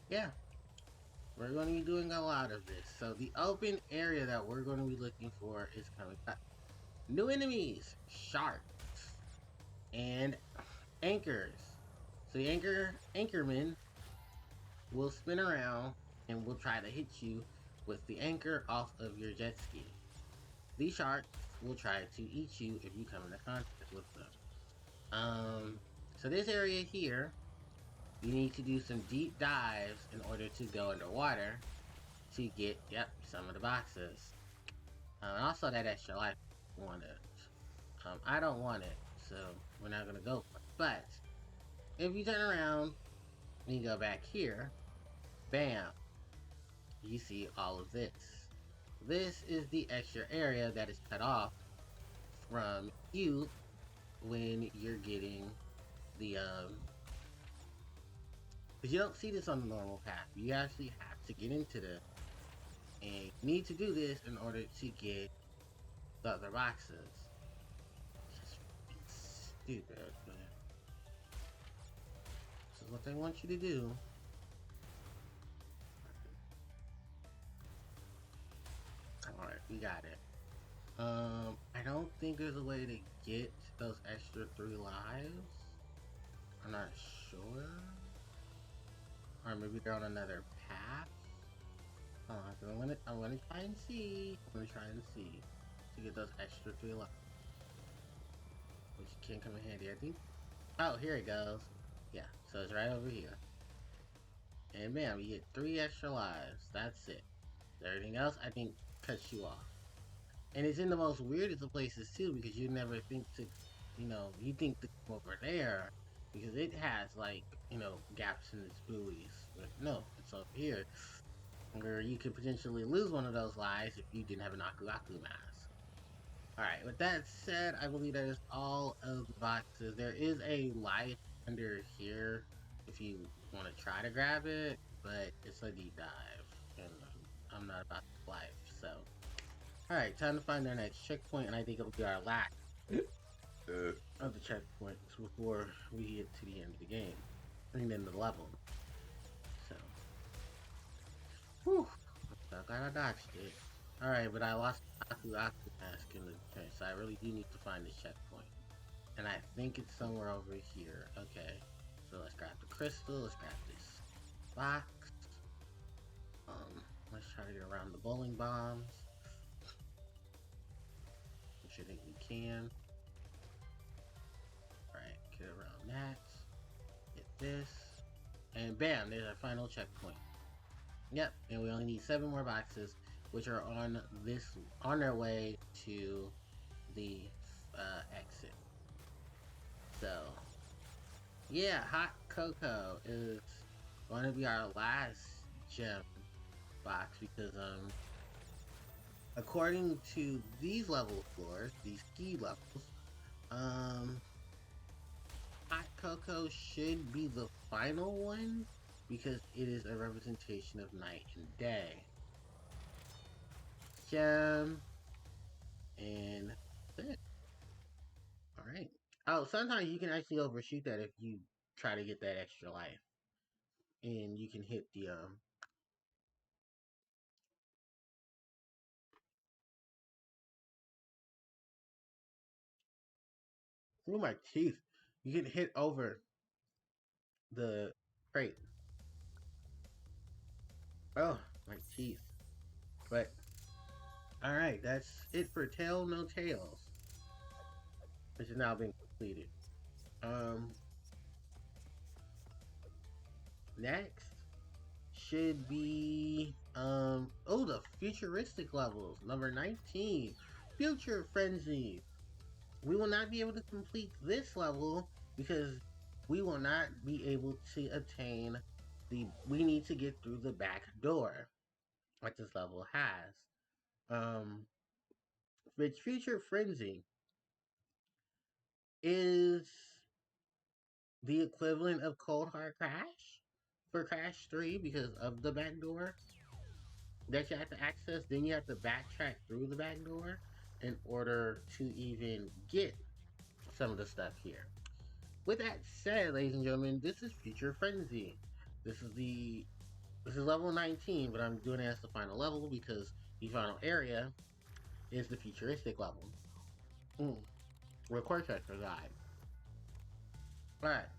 yeah. We're going to be doing a lot of this. So the open area that we're going to be looking for is coming up. New enemies, sharks, and anchors. So the anchorman will spin around and will try to hit you with the anchor off of your jet ski. These sharks will try to eat you if you come into contact with them. So this area here, you need to do some deep dives in order to go underwater to get, some of the boxes. Also that extra life wanted. I don't want it, so we're not gonna go for it. But if you turn around and you go back here, bam, you see all of this. This is the extra area that is cut off from you when you're getting the because you don't see this on the normal path. You actually have to get into this, and you need to do this in order to get the other boxes. It's stupid, but this is what they want you to do. Alright, we got it. I don't think there's a way to get those extra 3 lives. I'm not sure. Or maybe they're on another path. I'm gonna try and see. To get those extra 3 lives. Which can come in handy, I think. Oh, here it goes. Yeah, so it's right over here. And bam, you get 3 extra lives. That's it. Everything else, I think, cuts you off. And it's in the most weirdest of places too, because you never think to, you think to come over there, because it has like, gaps in its buoys. But no, it's up here, where you could potentially lose one of those lives if you didn't have an Aku Aku mask. Alright, with that said, I believe that is all of the boxes. There is a life under here if you want to try to grab it, but it's a deep dive, and I'm not about the life, so. Alright, time to find our next checkpoint, and I think it'll be our last of the checkpoints before we get to the end of the game. And then the level. So. Whew. I'm glad I dodged it. Alright, but I lost Aku Aku mask in the chase, so I really do need to find this checkpoint. And I think it's somewhere over here. Okay. So let's grab the crystal, let's grab this box. Let's try to get around the bowling bombs. Which I think we can. Alright, get around that. Hit this. And bam, there's our final checkpoint. Yep, and we only need 7 more boxes, which are on their way to the exit. So, yeah, Hot Cocoa is going to be our last gem box because according to these level floors, these key levels, Hot Cocoa should be the final one because it is a representation of night and day. Gem and that's it. Alright. Oh, sometimes you can actually overshoot that if you try to get that extra life. And you can hit the through my teeth. You can hit over the crate. Oh, my teeth. But alright, that's it for Tale No Tales. Which has now been completed. Next should be the futuristic levels. Number 19. Future Frenzy. We will not be able to complete this level because we will not be able to obtain we need to get through the back door, like this level has. Which Future Frenzy is the equivalent of Cold Hard Crash for Crash 3 because of the back door that you have to access. Then you have to backtrack through the back door in order to even get some of the stuff here. With that said, ladies and gentlemen, this is Future Frenzy. This is level 19, but I'm doing it as the final level because the final area is the futuristic level. Where Cortex died. Alright.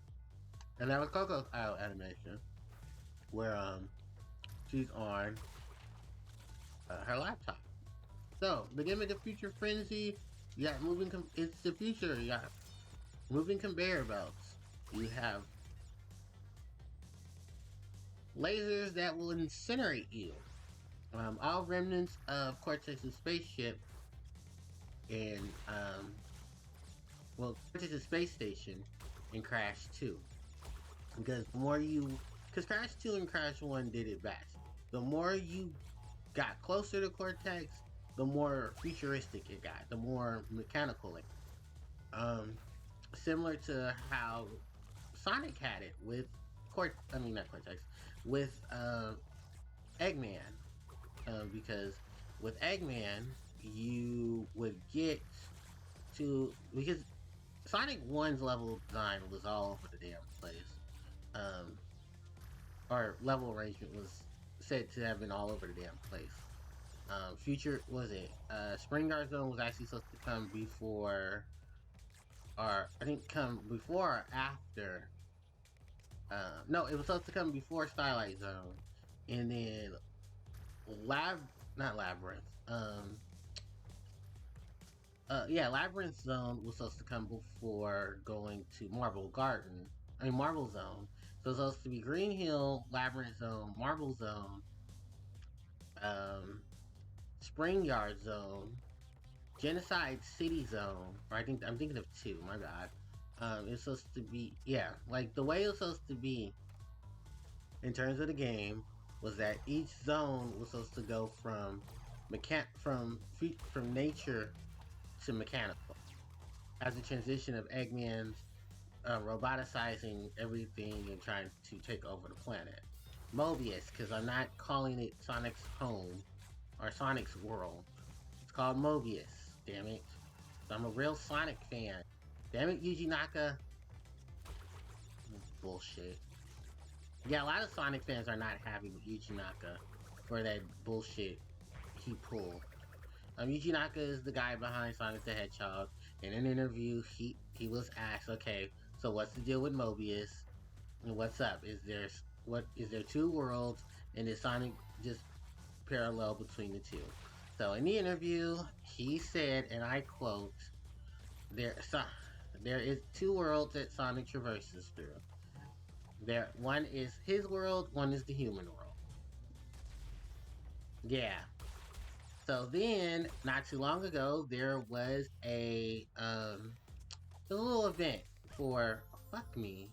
And that was Coco's animation. Where she's on her laptop. So, the gimmick of Future Frenzy, you got it's the future, you got moving conveyor belts. You have lasers that will incinerate you. All remnants of Cortex's spaceship and Cortex's space station in Crash 2. Because Crash 2 and Crash 1 did it best. The more you got closer to Cortex, the more futuristic it got, the more mechanical it got. Similar to how Sonic had it with with Eggman. Because with Eggman, you would get to, because Sonic 1's level design was all over the damn place. Or level arrangement was said to have been all over the damn place. Spring Guard Zone was actually supposed to come before, or I think come before or after. No, it was supposed to come before Starlight Zone, and then Labyrinth. Labyrinth Zone was supposed to come before going to Marble Zone. So it's supposed to be Green Hill, Labyrinth Zone, Marble Zone, Spring Yard Zone, Genocide City Zone, or I'm thinking of 2, my bad. It's supposed to be, like the way it was supposed to be in terms of the game was that each zone was supposed to go from nature to mechanical as a transition of Eggman's roboticizing everything and trying to take over the planet. Mobius, because I'm not calling it Sonic's home or Sonic's world. It's called Mobius, damn it. I'm a real Sonic fan. Damn it, Yuji Naka. Bullshit. Yeah, a lot of Sonic fans are not happy with Yuji Naka for that bullshit he pulled. Yuji Naka is the guy behind Sonic the Hedgehog. In an interview, he was asked, okay, so what's the deal with Mobius? And what's up? Is there what is there two worlds, and is Sonic just parallel between the two? So in the interview, he said, and I quote, "There, there is two worlds that Sonic traverses through. There, one is his world, one is the human world." Yeah. So then, not too long ago, there was a little event for fuck me.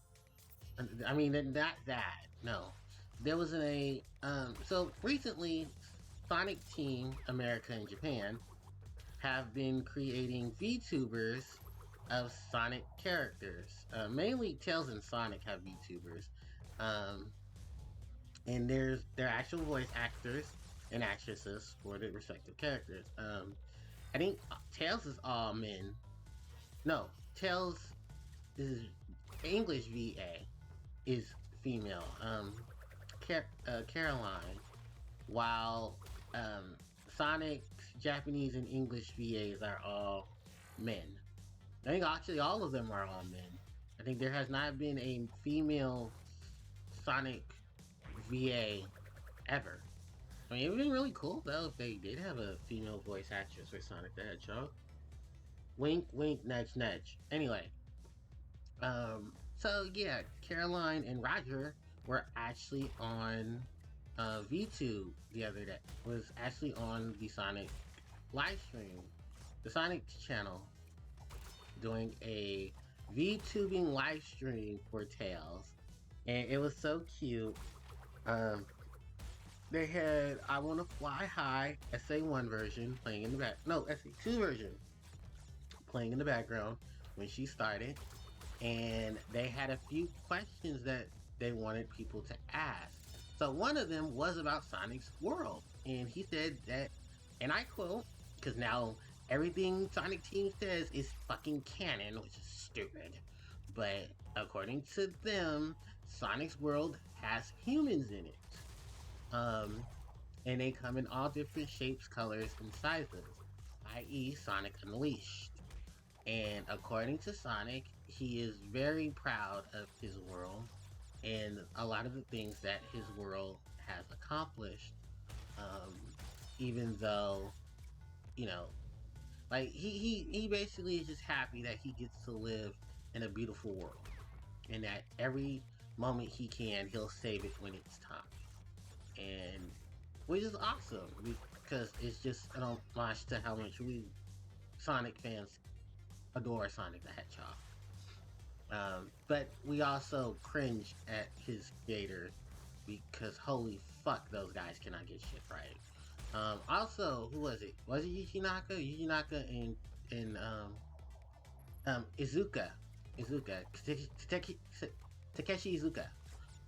I mean, not that. No, there was so recently, Sonic Team America and Japan have been creating VTubers of Sonic characters. Mainly Tails and Sonic have VTubers. Um, and they're actual voice actors and actresses for the respective characters. I think Tails is all men. No, Tails is English VA is female. Caroline, while Sonic's Japanese and English VAs are all men. I think actually all of them are all men. I think there has not been a female Sonic VA ever. I mean, it would be really cool though if they did have a female voice actress for Sonic the Hedgehog. Wink, wink, nudge, nudge. Anyway, so yeah, Caroline and Roger were actually on VTube the other day. Was actually on the Sonic live stream, the Sonic channel, doing a VTubing live stream for Tails, and it was so cute. Um, they had "I Wanna Fly High" SA1 version playing in the back. No, SA2 version playing in the background when she started, and they had a few questions that they wanted people to ask. So one of them was about Sonic's world, and he said that, and I quote, because now everything Sonic Team says is fucking canon, which is stupid. But according to them, Sonic's world has humans in it. Um, and they come in all different shapes, colors, and sizes, i.e., Sonic Unleashed. And according to Sonic, he is very proud of his world and a lot of the things that his world has accomplished. Um, Even though, you know, like he basically is just happy that he gets to live in a beautiful world, and that every moment he can, he'll save it when it's time. And which is awesome because it's just an homage to how much we Sonic fans adore Sonic the Hedgehog. But we also cringe at his creators because holy fuck, those guys cannot get shit right. Also, who was it? Was it Yuji Naka? Yuji Naka and Izuka, Takeshi Izuka.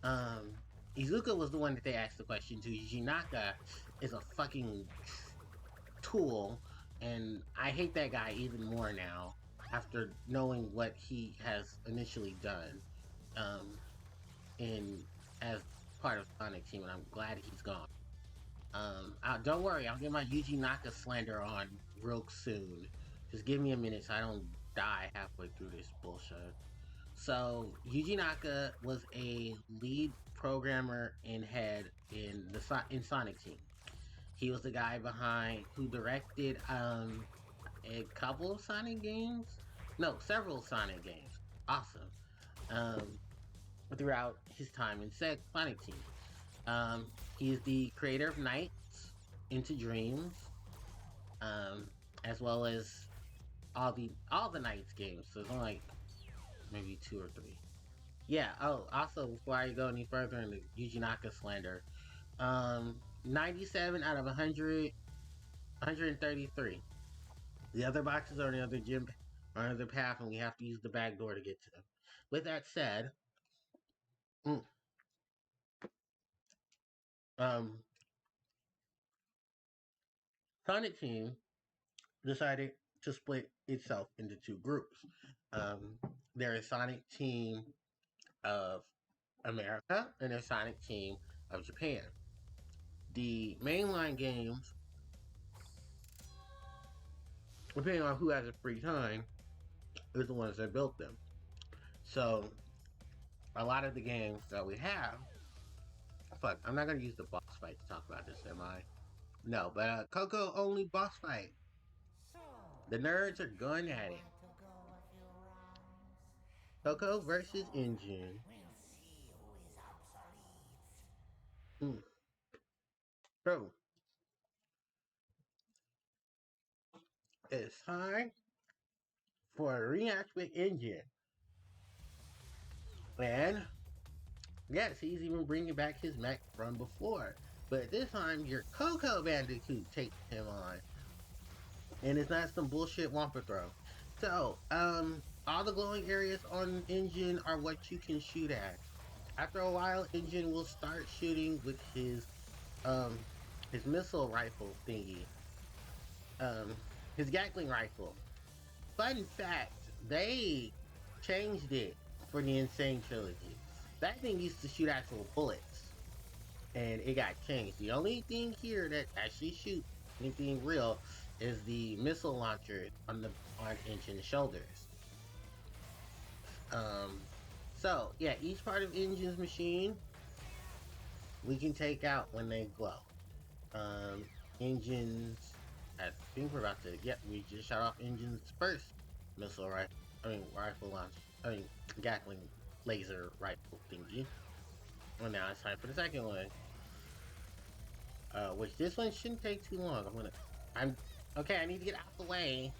Um, Izuka was the one that they asked the question to. Yuji Naka is a fucking tool, and I hate that guy even more now after knowing what he has initially done in as part of Sonic Team, and I'm glad he's gone. Don't worry, I'll get my Yuji Naka slander on real soon. Just give me a minute so I don't die halfway through this bullshit. So Yuji Naka was a lead programmer and head in Sonic Team. He was the guy behind who directed a couple of Sonic games. No, several Sonic games. Awesome. Um, Throughout his time in Sonic Team. He is the creator of Nights, Into Dreams, um, as well as all the Nights games. So it's only like maybe two or three. Yeah. Oh, also before I go any further in the Yuji Naka slander, 97 out of 100, 133. The other boxes are on the other gym, are on the path, and we have to use the back door to get to them. With that said, mm, um, Sonic Team decided to split itself into two groups. Um, there is Sonic Team of America and there's Sonic Team of Japan. The mainline games, depending on who has a free time, is the ones that built them. So a lot of the games that we have fuck. I'm not gonna use the boss fight to talk about this, am I? No, but Coco only boss fight. So, The nerds are do going you at it. want to go a few rounds? When Coco this is versus over, Engine. we'll see who is obsolete. Mm. So it's time for a rematch with Engine, and yes, he's even bringing back his mech from before. But this time, your Coco Bandicoot takes him on, and it's not some bullshit Wampa throw. So, all the glowing areas on Engine are what you can shoot at. After a while, Engine will start shooting with um his missile rifle thingy, um his Gatling rifle. Fun fact: they changed it for the Insane Trilogy. That thing used to shoot actual bullets, and it got changed. The only thing here that actually shoots anything real is the missile launcher on Engine's shoulders. Um, so yeah, each part of Engine's machine we can take out when they glow. Um, Engines. I think we're about to. Yep, we just shot off Engine's first missile rifle. Rifle launch. I mean, Gatling laser rifle thingy. Well, now it's time for the second one. Which this one shouldn't take too long. I'm okay. I need to get out the way.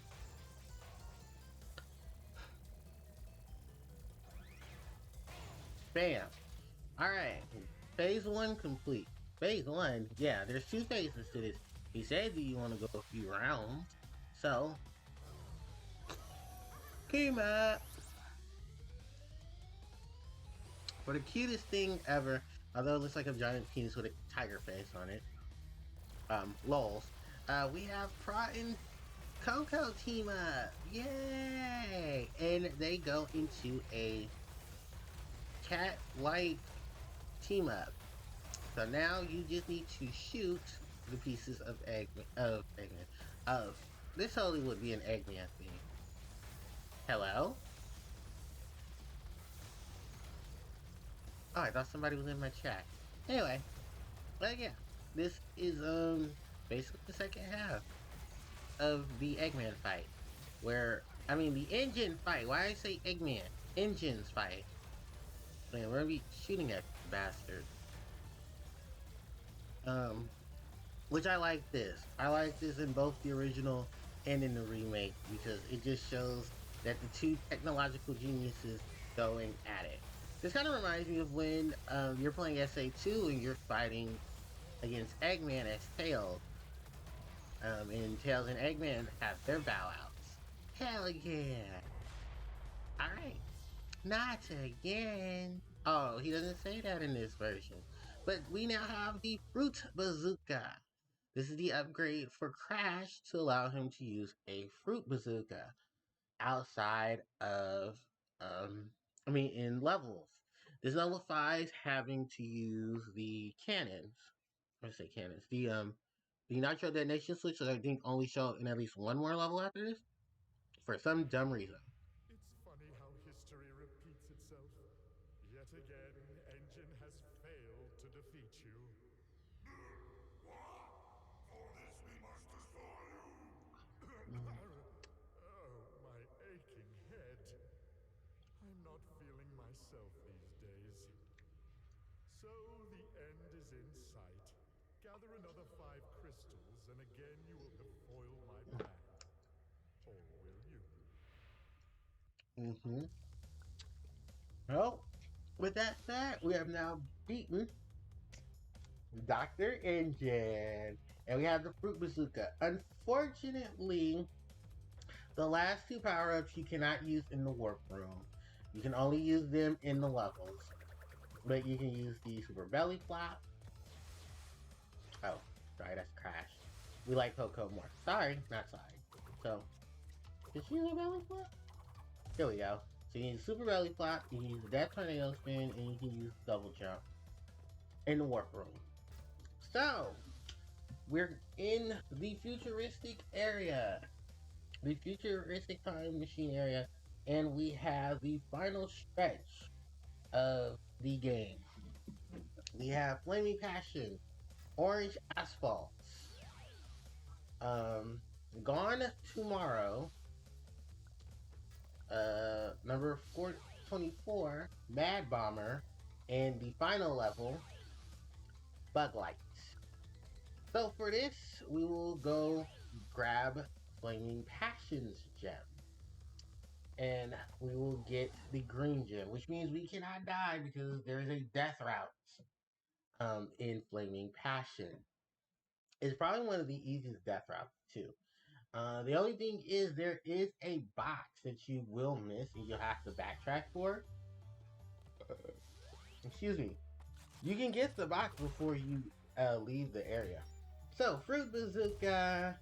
Bam. All right. Phase one complete. Phase one. Yeah, there's two phases to this. He said that you want to go a few rounds. So, came up for the cutest thing ever. Although it looks like a giant penis with a tiger face on it. Lols. We have Pra and Coco team up. Yay! And they go into a cat-like team up. So now you just need to shoot the pieces of Eggman. Of this totally would be an Eggman thing. Hello? Oh, I thought somebody was in my chat. Anyway, but yeah, this is basically the second half of the Eggman fight. Where the engine fight. Why I say Eggman? Engines fight. Man, we're gonna be shooting at bastard. Um, which I like this. I like this in both the original and in the remake because it just shows that the two technological geniuses going at it. This kind of reminds me of when you're playing SA2 and you're fighting against Eggman as Tails. And Tails and Eggman have their bow outs. Hell yeah! Alright, not again. Oh, he doesn't say that in this version. But we now have the Fruit Bazooka. This is the upgrade for Crash to allow him to use a Fruit Bazooka outside of, in levels. This nullifies having to use the cannons. I say cannons. The Nitro Detonation switch, I think, only show up in at least one more level after this for some dumb reason. It's funny how history repeats itself. Yet again, Engine has failed to defeat you. For this we must destroy you. Oh, my aching head. I'm not feeling myself these days. So the end is in sight. Gather another 5 crystals, and again you will have foiled my plan. Or will you? Mm-hmm. Well, with that said, we have now beaten Dr. Engine. And we have the Fruit Bazooka. Unfortunately, the last two power-ups you cannot use in the warp room. You can only use them in the levels. But you can use the Super Belly Flop. Oh, sorry, that's Crash. We like Coco more. Sorry, not sorry. So, did she use a Belly Flop? Here we go. So you can use Super Belly Flop, you can use the Death Tornado Spin, and you can use Double Jump in the warp room. So, we're in the futuristic area. The futuristic time machine area, and we have the final stretch of the game. We have Flaming Passion, Orange Asphalt, Gone Tomorrow, number 424, Mad Bomber, and the final level, Bug Light. So for this, we will go grab Flaming Passion's gem. And we will get the green gem, which means we cannot die because there is a death route in Flaming Passion. It's probably one of the easiest death routes too. The only thing is there is a box that you will miss and you'll have to backtrack for. Excuse me. You can get the box before you leave the area. So, Fruit Bazooka.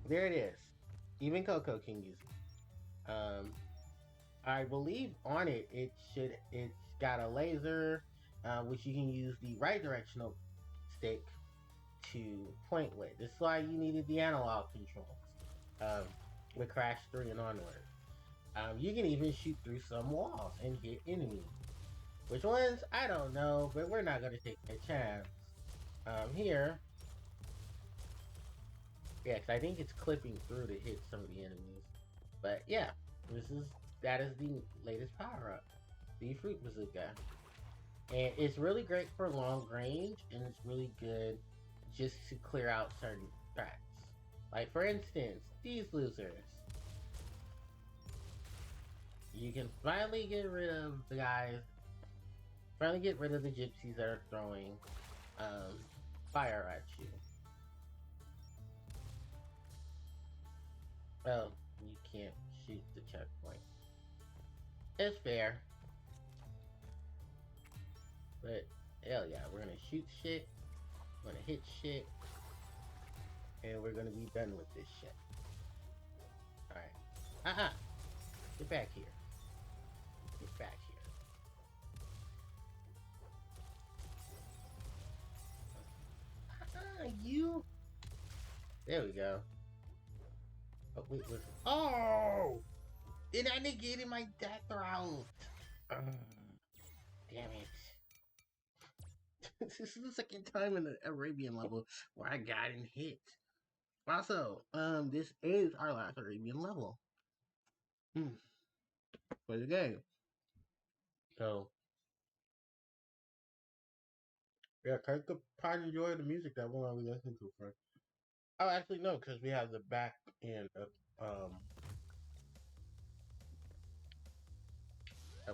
There it is. Even Coco can use it. I believe on it, it's got a laser, which you can use the right directional stick to point with. This is why you needed the analog controls with Crash 3 and onward. You can even shoot through some walls and hit enemies. Which ones? I don't know, but we're not going to take a chance. Here. Yeah, because I think it's clipping through to hit some of the enemies. But yeah, that is the latest power-up. The Fruit Bazooka. And it's really great for long range, and it's really good just to clear out certain threats. Like, for instance, these losers. You can finally get rid of the guys, finally get rid of the gypsies that are throwing fire at you. Well, you can't shoot the checkpoint. It's fair. But, hell yeah, we're gonna shoot shit, we're gonna hit shit, and we're gonna be done with this shit. Alright. Get back here. Get back here. You! There we go. Oh, wait, listen. Oh! And I negated my death route! Damn it. This is the second time in the Arabian level where I got hit. Also, this is our last Arabian level. For the game. So, yeah, take the pride and joy of the music that we're going to be listening to first. Oh, actually, no, because we have the back end of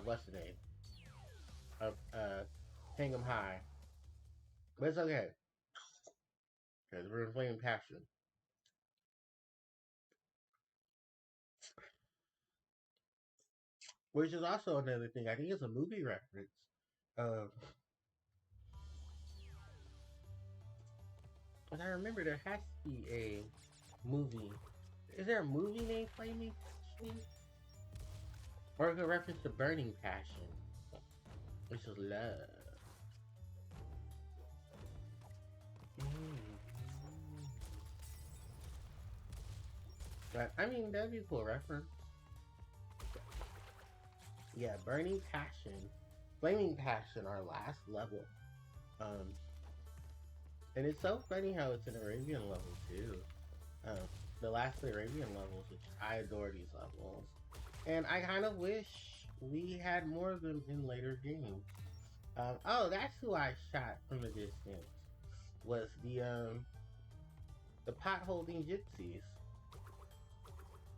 what's the name? Of, Hang 'em High. But it's okay. Because we're playing Passion. Which is also another thing. I think it's a movie reference. But I remember there has to be a movie. Is there a movie named Flaming Passion? Or a reference to Burning Passion, which is love. But I mean, that'd be a cool reference. Yeah, Burning Passion, Flaming Passion, our last level. And it's so funny how it's an Arabian level too. The last Arabian levels, which I adore these levels, and I kind of wish we had more of them in later games. Oh, that's who I shot from a distance. Was the pot holding gypsies.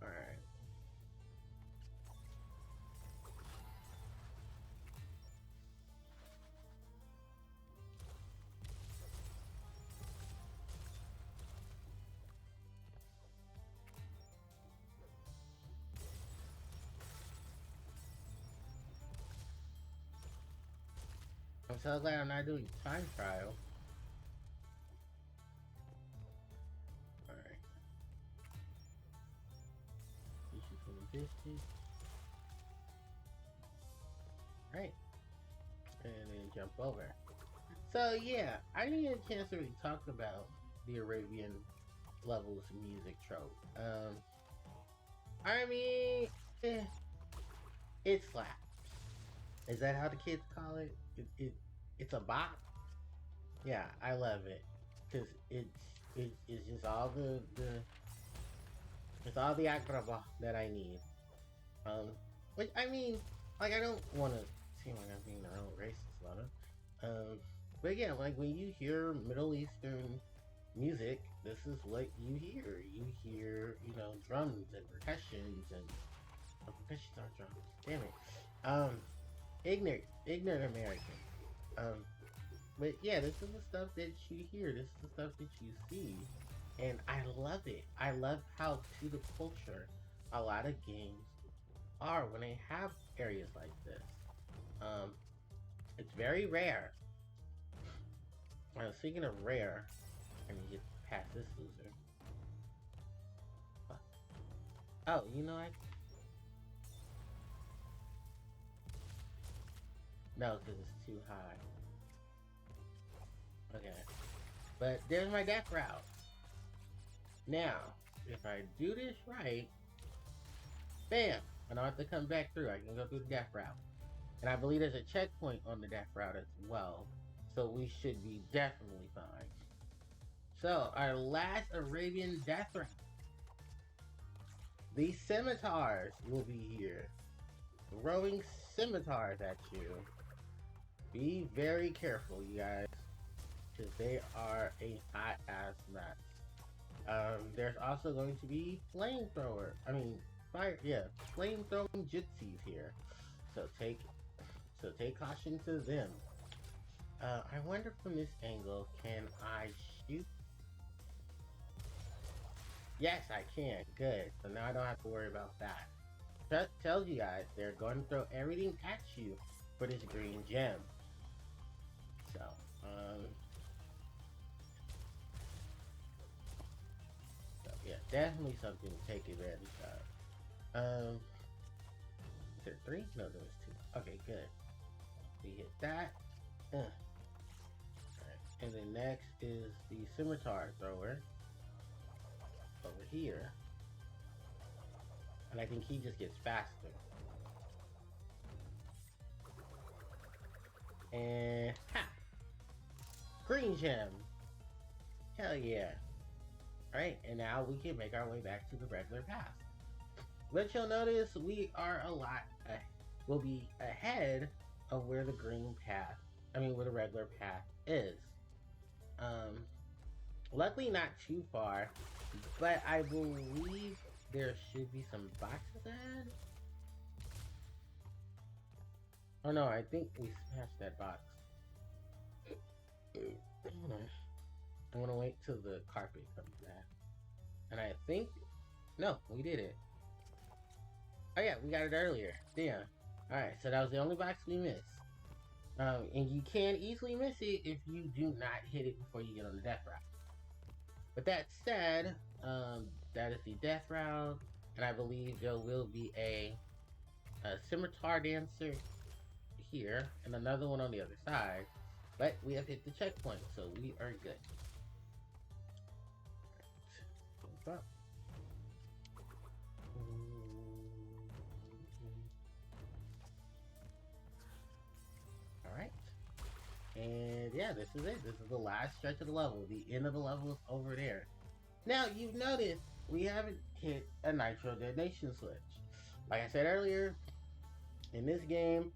All right. I'm so glad I'm not doing time trial. Alright. You should from a distance. Right. And then jump over. So yeah, I didn't get a chance to really talk about the Arabian levels music trope. I mean, it slaps. Is that how the kids call it? it's a bop. Yeah, I love it because it's just all it's all the agrabah that I need. Um, which I mean, like I don't want to seem like I'm being a real racist about it. Um, but yeah, like when you hear Middle Eastern music, this is what you hear. You hear, you know, drums and percussions and percussions are drums. Damn it. Um, ignorant American. Um, but yeah, this is the stuff that you hear. This is the stuff that you see, and I love it. I love how to the culture a lot of games are when they have areas like this. Um, it's very rare. Speaking of rare, I need to get past this loser. Oh, you know I no, because it's too high. Okay, but there's my death route. Now, if I do this right, bam, I don't have to come back through. I can go through the death route, and I believe there's a checkpoint on the death route as well. So we should be definitely fine. So our last Arabian death route. These scimitars will be here, throwing scimitars at you. Be very careful, you guys, because they are a hot ass mess. There's also going to be flamethrower. I mean, fire. Yeah, flamethrowing gypsies here. So take caution to them. I wonder from this angle, can I shoot? Yes, I can. Good. So now I don't have to worry about that. That tells you guys they're going to throw everything at you for this green gem. So, yeah, definitely something to take advantage of. Is there three? No, there was two. Okay, good. We hit that. Right. And then next is the scimitar thrower over here. And I think he just gets faster. And ha! Green gem! Hell yeah. Alright, and now we can make our way back to the regular path. But you'll notice we are a lot, we'll be ahead of where the green path, where the regular path is. Luckily not too far, but I believe there should be some boxes ahead. Oh no, I think we smashed that box. I'm gonna wait till the carpet comes back. And I think, no, we did it. Oh yeah, we got it earlier. Damn. Alright, so that was the only box we missed. And you can easily miss it if you do not hit it before you get on the death route. With that said, that is the death route, and I believe there will be a scimitar dancer here, and another one on the other side. But we have hit the checkpoint, so we are good. Right. Alright. And yeah, this is it. This is the last stretch of the level. The end of the level is over there. Now, you've noticed we haven't hit a Nitro Detonation switch. Like I said earlier, in this game,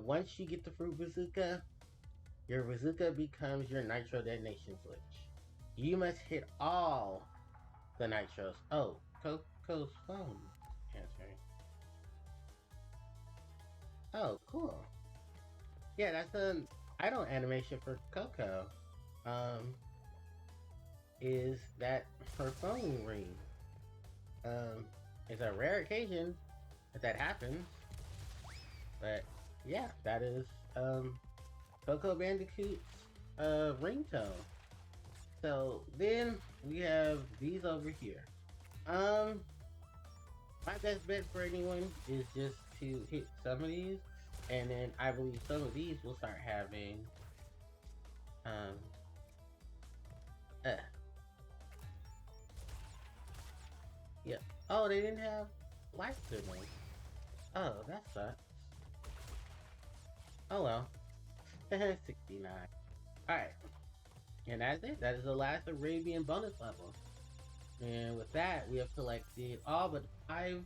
once you get the Fruit Bazooka, your bazooka becomes your Nitro Detonation switch. You must hit all the Nitros. Oh, Coco's phone answering. Oh, cool. Yeah, that's an idle animation for Coco. Is that her phone ring? It's a rare occasion that happens, but yeah, that is Coco Bandicoot's ringtone. So then we have these over here. My best bet for anyone is just to hit some of these, and then I believe some of these will start having yeah. Oh, they didn't have life signals. Oh, that sucks. Oh well. 69. Alright. And that's it. That is the last Arabian bonus level. And with that, we have collected all but 5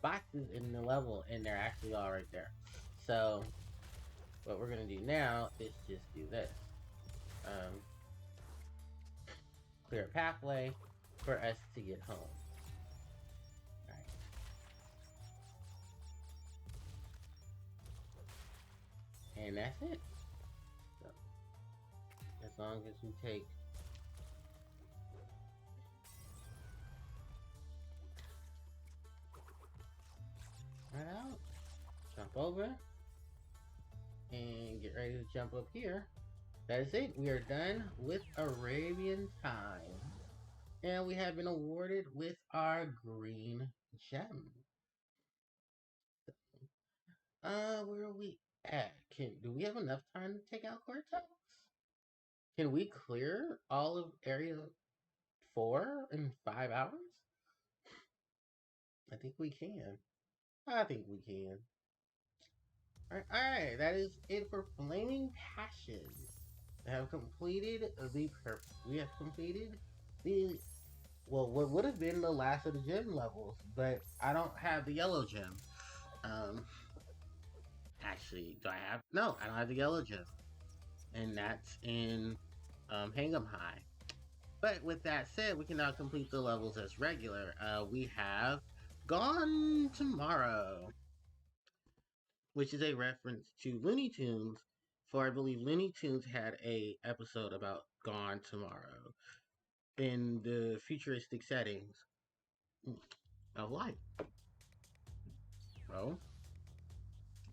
boxes in the level, and they're actually all right there. So, what we're going to do now is just do this. Clear a pathway for us to get home. Alright. And that's it. So, as long as we take right out, jump over, and get ready to jump up here. That is it. We are done with Arabian Times. And we have been awarded with our green gem. Where are we at? Do we have enough time to take out Cortex? Can we clear all of Area 4 in 5 hours? I think we can. I think we can. Alright, that is it for Flaming Passion. We have completed the what would have been the last of the gem levels, but I don't have the yellow gem. Actually, do I have? No, I don't have the yellow gem, and that's in Hang 'em High. But with that said, we can now complete the levels as regular. We have Gone Tomorrow, which is a reference to Looney Tunes. For I believe Looney Tunes had a episode about Gone Tomorrow in the futuristic settings of life. Oh,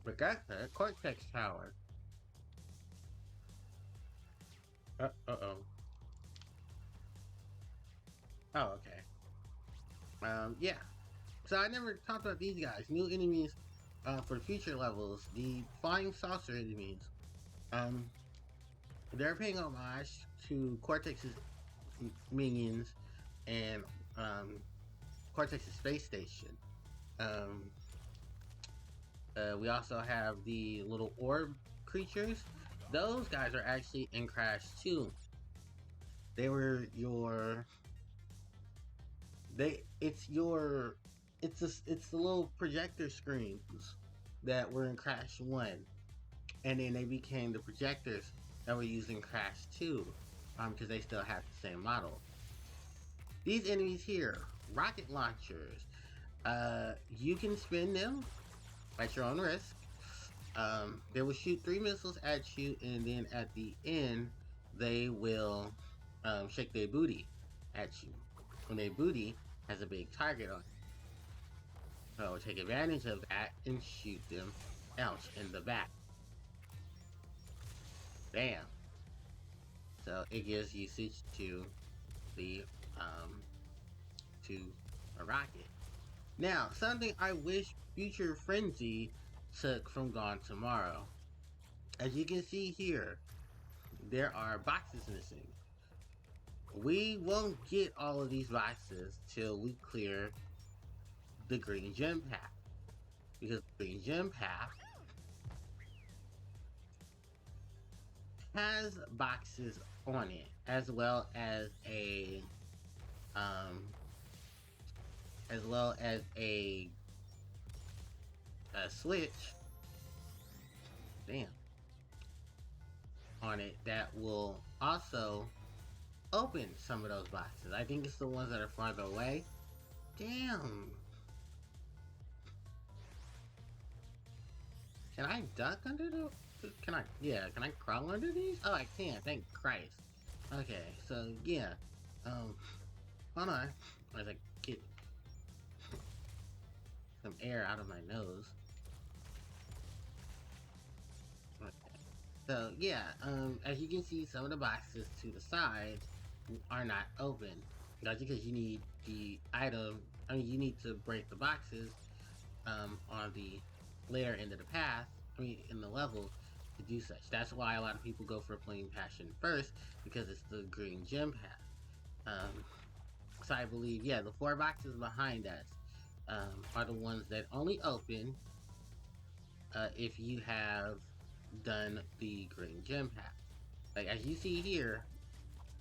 but that's the Cortex Tower. Uh-oh. Oh, okay. Yeah. So I never talked about these guys. New enemies for future levels. The flying saucer enemies. They're paying homage to Cortex's minions and Cortex's space station. We also have the little orb creatures. Those guys are actually in Crash 2. They were your... It's the little projector screens that were in Crash 1. And then they became the projectors that were used in Crash 2. Because they still have the same model. These enemies here, rocket launchers. You can spin them at your own risk. They will shoot 3 missiles at you, and then at the end, they will shake their booty at you. When their booty has a big target on it. So take advantage of that and shoot them out in the back. Bam. So it gives usage to the to a rocket. Now, something I wish Future Frenzy took from Gone Tomorrow. As you can see here, there are boxes missing. We won't get all of these boxes till we clear the green gem path. Because the green gem path has boxes on it, as well as a switch, on it that will also open some of those boxes. I think it's the ones that are farther away. Damn. Can I duck under the... Can I crawl under these? Oh, I can, thank Christ. Okay, so yeah. Hold on. As I get some air out of my nose. Okay. So yeah, as you can see, some of the boxes to the side are not open. That's because you need the item, you need to break the boxes on the later end of the path, in the level, to do such. That's why a lot of people go for Flaming Passion first, because it's the green gem path. So I believe, yeah, the 4 boxes behind us are the ones that only open if you have done the green gem path. Like as you see here,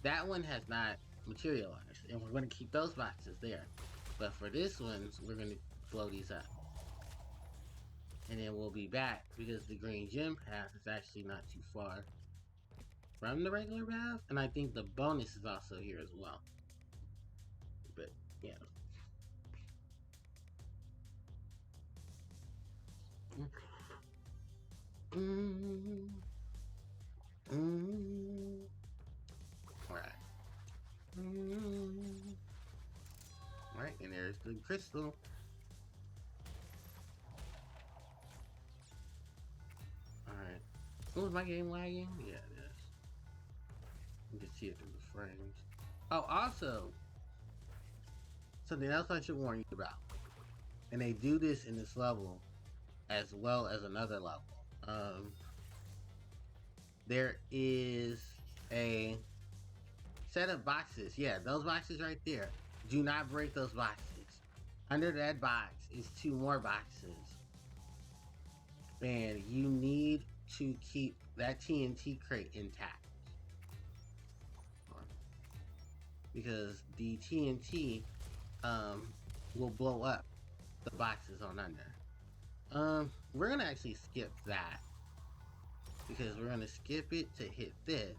that one has not materialized, and we're going to keep those boxes there. But for this one, we're going to blow these up. And then we'll be back because the green gem path is actually not too far from the regular path, and I think the bonus is also here as well. But yeah. Alright. Right, and there's the crystal. Alright. Oh, is my game lagging? Yeah, it is. You can see it through the frames. Oh, also, something else I should warn you about. And they do this in this level as well as another level. There is a set of boxes. Yeah, those boxes right there. Do not break those boxes. Under that box is 2 more boxes. And you need to keep that TNT crate intact. Because the TNT will blow up the boxes on under. We're gonna actually skip that. Because we're gonna skip it to hit this.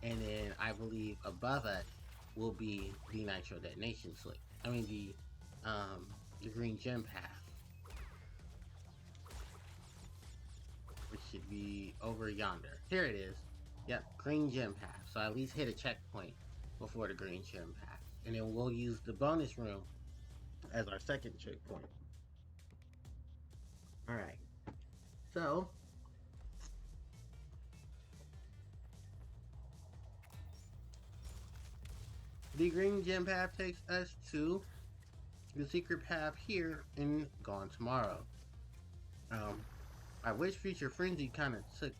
And then I believe above it will be the Nitro Detonation Switch. I mean the green gem path. Which should be over yonder. Here it is. Yep, green gem path. So I at least hit a checkpoint before the green gem path. And then we'll use the bonus room as our second checkpoint. Alright. So the green gem path takes us to the secret path here in Gone Tomorrow. I wish Future Frenzy kind of took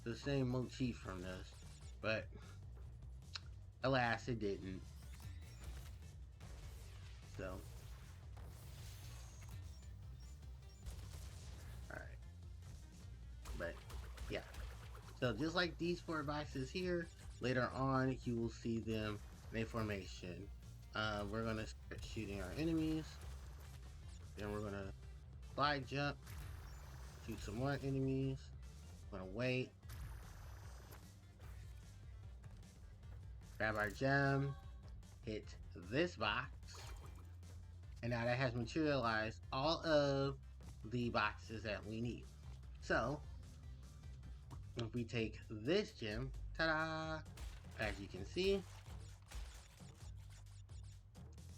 the same motif from this, but alas, it didn't. So, alright. But, yeah. So, just like these 4 boxes here, later on you will see them in a formation. We're going to start shooting our enemies. Then we're going to slide jump, shoot some more enemies. We're going to wait. Grab our gem, hit this box, and now that has materialized all of the boxes that we need. So, if we take this gem, ta-da, as you can see,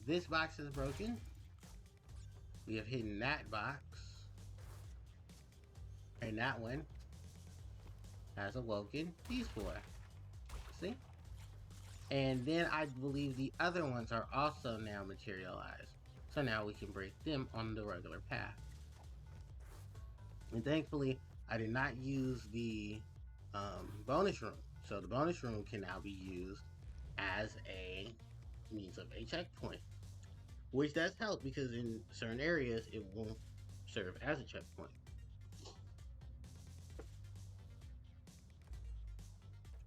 this box is broken. We have hidden that box, and that one has awoken these 4. See? And then I believe the other ones are also now materialized. So now we can break them on the regular path. And thankfully, I did not use the bonus room. So the bonus room can now be used as a means of a checkpoint. Which does help because in certain areas it won't serve as a checkpoint.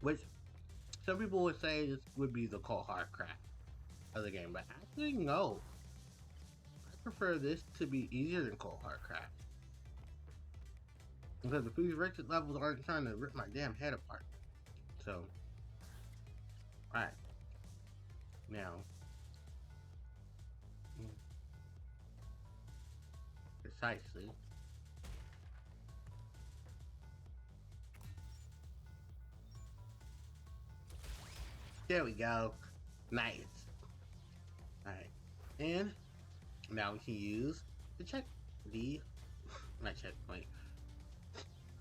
Which some people would say this would be the cold hard craft of the game, but actually no. I prefer this to be easier than cold hard craft. Because the prerequisite levels aren't trying to rip my damn head apart. So, alright. Now, precisely. There we go. Nice. Alright. And now we can use the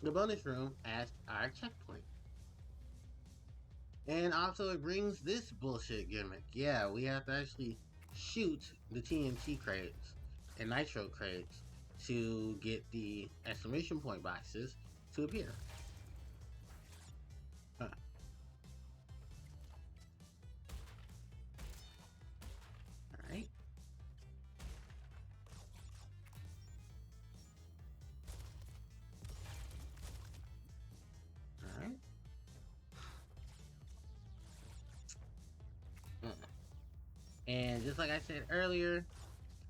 the bonus room as our checkpoint. And also it brings this bullshit gimmick. Yeah, we have to actually shoot the TNT crates and Nitro crates to get the exclamation point boxes to appear. Huh. Alright. And just like I said earlier,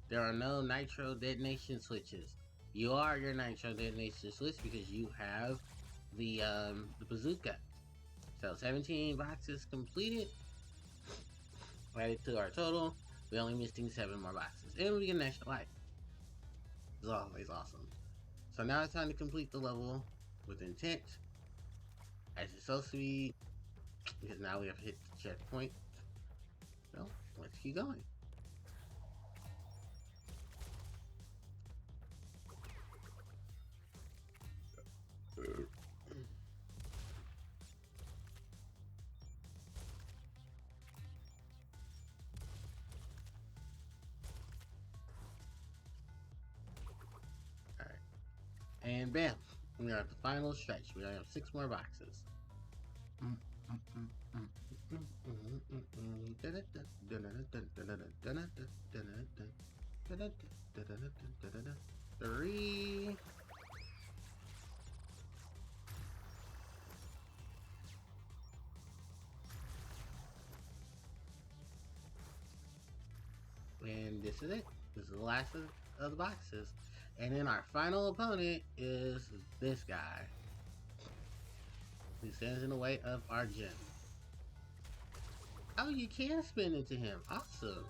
there are no nitro detonation switches. You are your nitro detonation switch because you have the bazooka. So 17 boxes completed. Added to our total. We're only missing 7 more boxes. And we get an extra life. It's always awesome. So now it's time to complete the level with intent. As it's supposed to be. Because now we have hit the checkpoint. So let's keep going. Alright. And bam. We are at the final stretch. We only have 6 more boxes. Three. And this is it. This is the last of the boxes. And then our final opponent is this guy. Who stands in the way of our gem. Oh, you can spin into him. Awesome.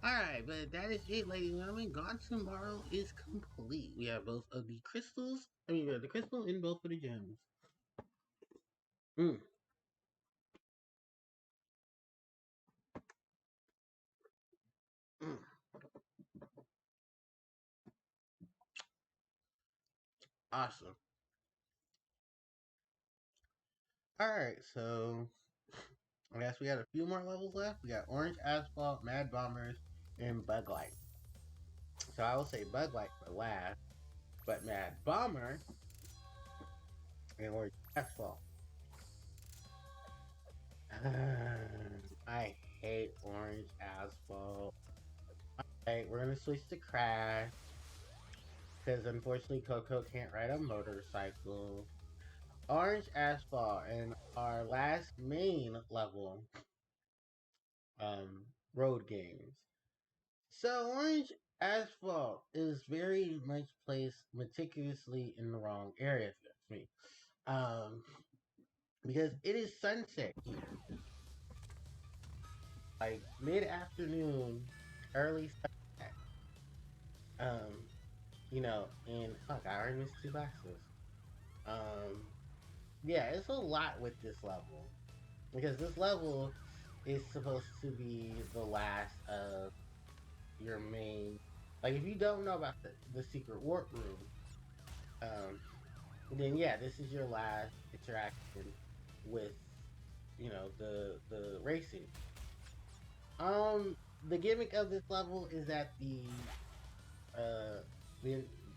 Alright, but that is it, ladies and gentlemen. Gone Tomorrow is complete. We have both of the crystals. We have the crystal in both of the gems. Mm. Mm. Awesome. Alright, so I guess we got a few more levels left. We got Orange Asphalt, Mad Bombers, and Bug Light. So I will say Bug Light for last, but Mad Bomber and Orange Asphalt. I hate Orange Asphalt. Alright, we're gonna switch to Crash. Because unfortunately Coco can't ride a motorcycle. Orange Asphalt and our last main level road games. So Orange Asphalt is very much placed meticulously in the wrong area, if you ask me. Because it is sunset here. Like mid-afternoon, early sunset. You know, and fuck, I already missed 2 boxes. Yeah, it's a lot with this level. Because this level is supposed to be the last of your main. Like, if you don't know about the secret warp room, then yeah, this is your last interaction with, the racing. The gimmick of this level is that the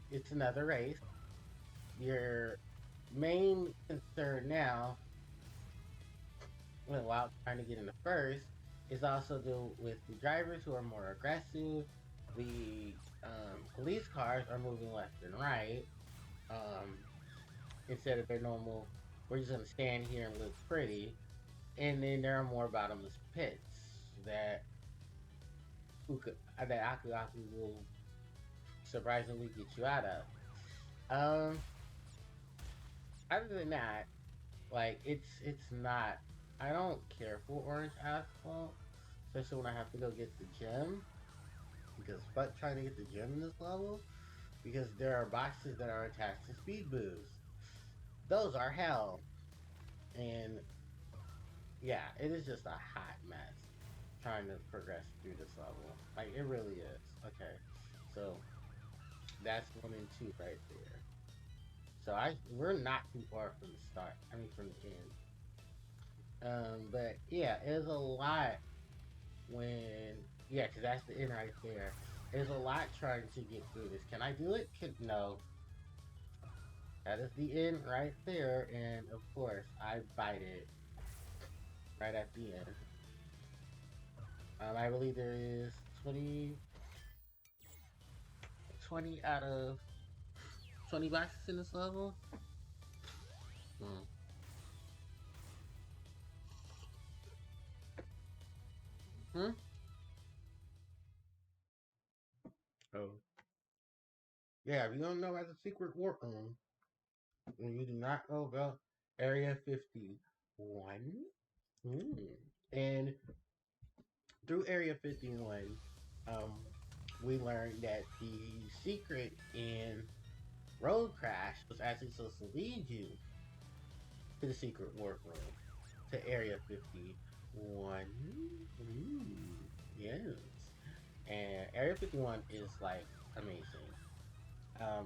it's another race. Your main concern now, while trying to get in the first, is also deal with the drivers who are more aggressive. The police cars are moving left and right. Um, Instead of their normal, we're just gonna stand here and look pretty. And then there are more bottomless pits that Aku Aku will surprisingly get you out of. Um, Other than that, like it's not. I don't care for Orange Asphalt, especially when I have to go get the gem. Because fuck trying to get the gem in this level. Because there are boxes that are attached to speed boosts. Those are hell. And yeah, it is just a hot mess trying to progress through this level. Like it really is. Okay, so that's 1 and 2 right there. So we're not too far from the start. I mean from the end. But yeah, it's a lot when because that's the end right there. There's a lot trying to get through this. Can I do it? No. That is the end right there, and of course I bite it right at the end. I believe there is 20 out of 20 boxes in this level. Hmm. Hmm? So yeah, if you don't know about the secret warp room, and you do not know about Area 51, and through Area 51, um, we learned that the secret in Road Crash was actually supposed to lead you to the secret warp room, to Area 51. Yes. And Area 51 is like amazing.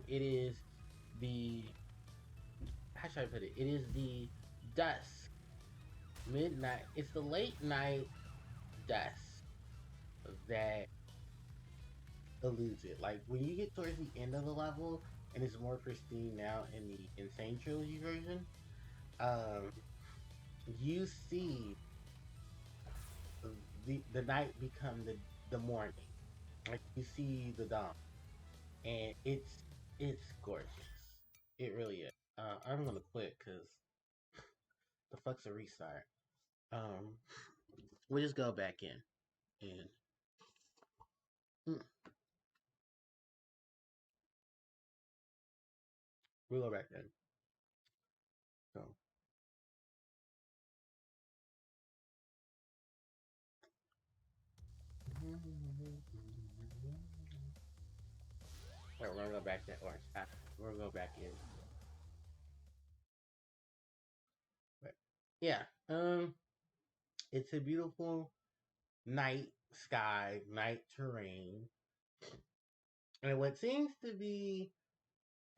It is the, how should I put it? It is the dusk, midnight, it's the late night dusk that eludes it. Like when you get towards the end of the level, and it's more pristine now in the Insane Trilogy version, um, you see the night become the morning. Like you see the dawn, and it's gorgeous. It really is. I'm gonna quit because the fuck's a restart. Um, we'll just go back in and we'll go back in. So we're gonna go back to orange. We're gonna go back in. But yeah, it's a beautiful night sky, night terrain, and what seems to be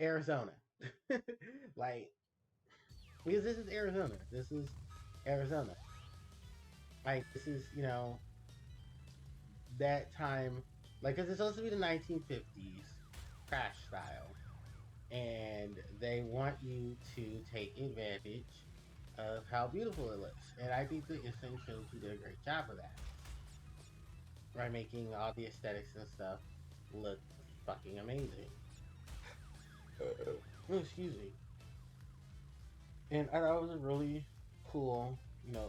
Arizona. Like, because this is Arizona. This is Arizona. Like, this is, that time, like, because it's supposed to be the 1950s crash style. And they want you to take advantage of how beautiful it looks. And I think the Insane Trilogy did a great job of that. Right, making all the aesthetics and stuff look fucking amazing. Oh, excuse me. And I thought it was a really cool,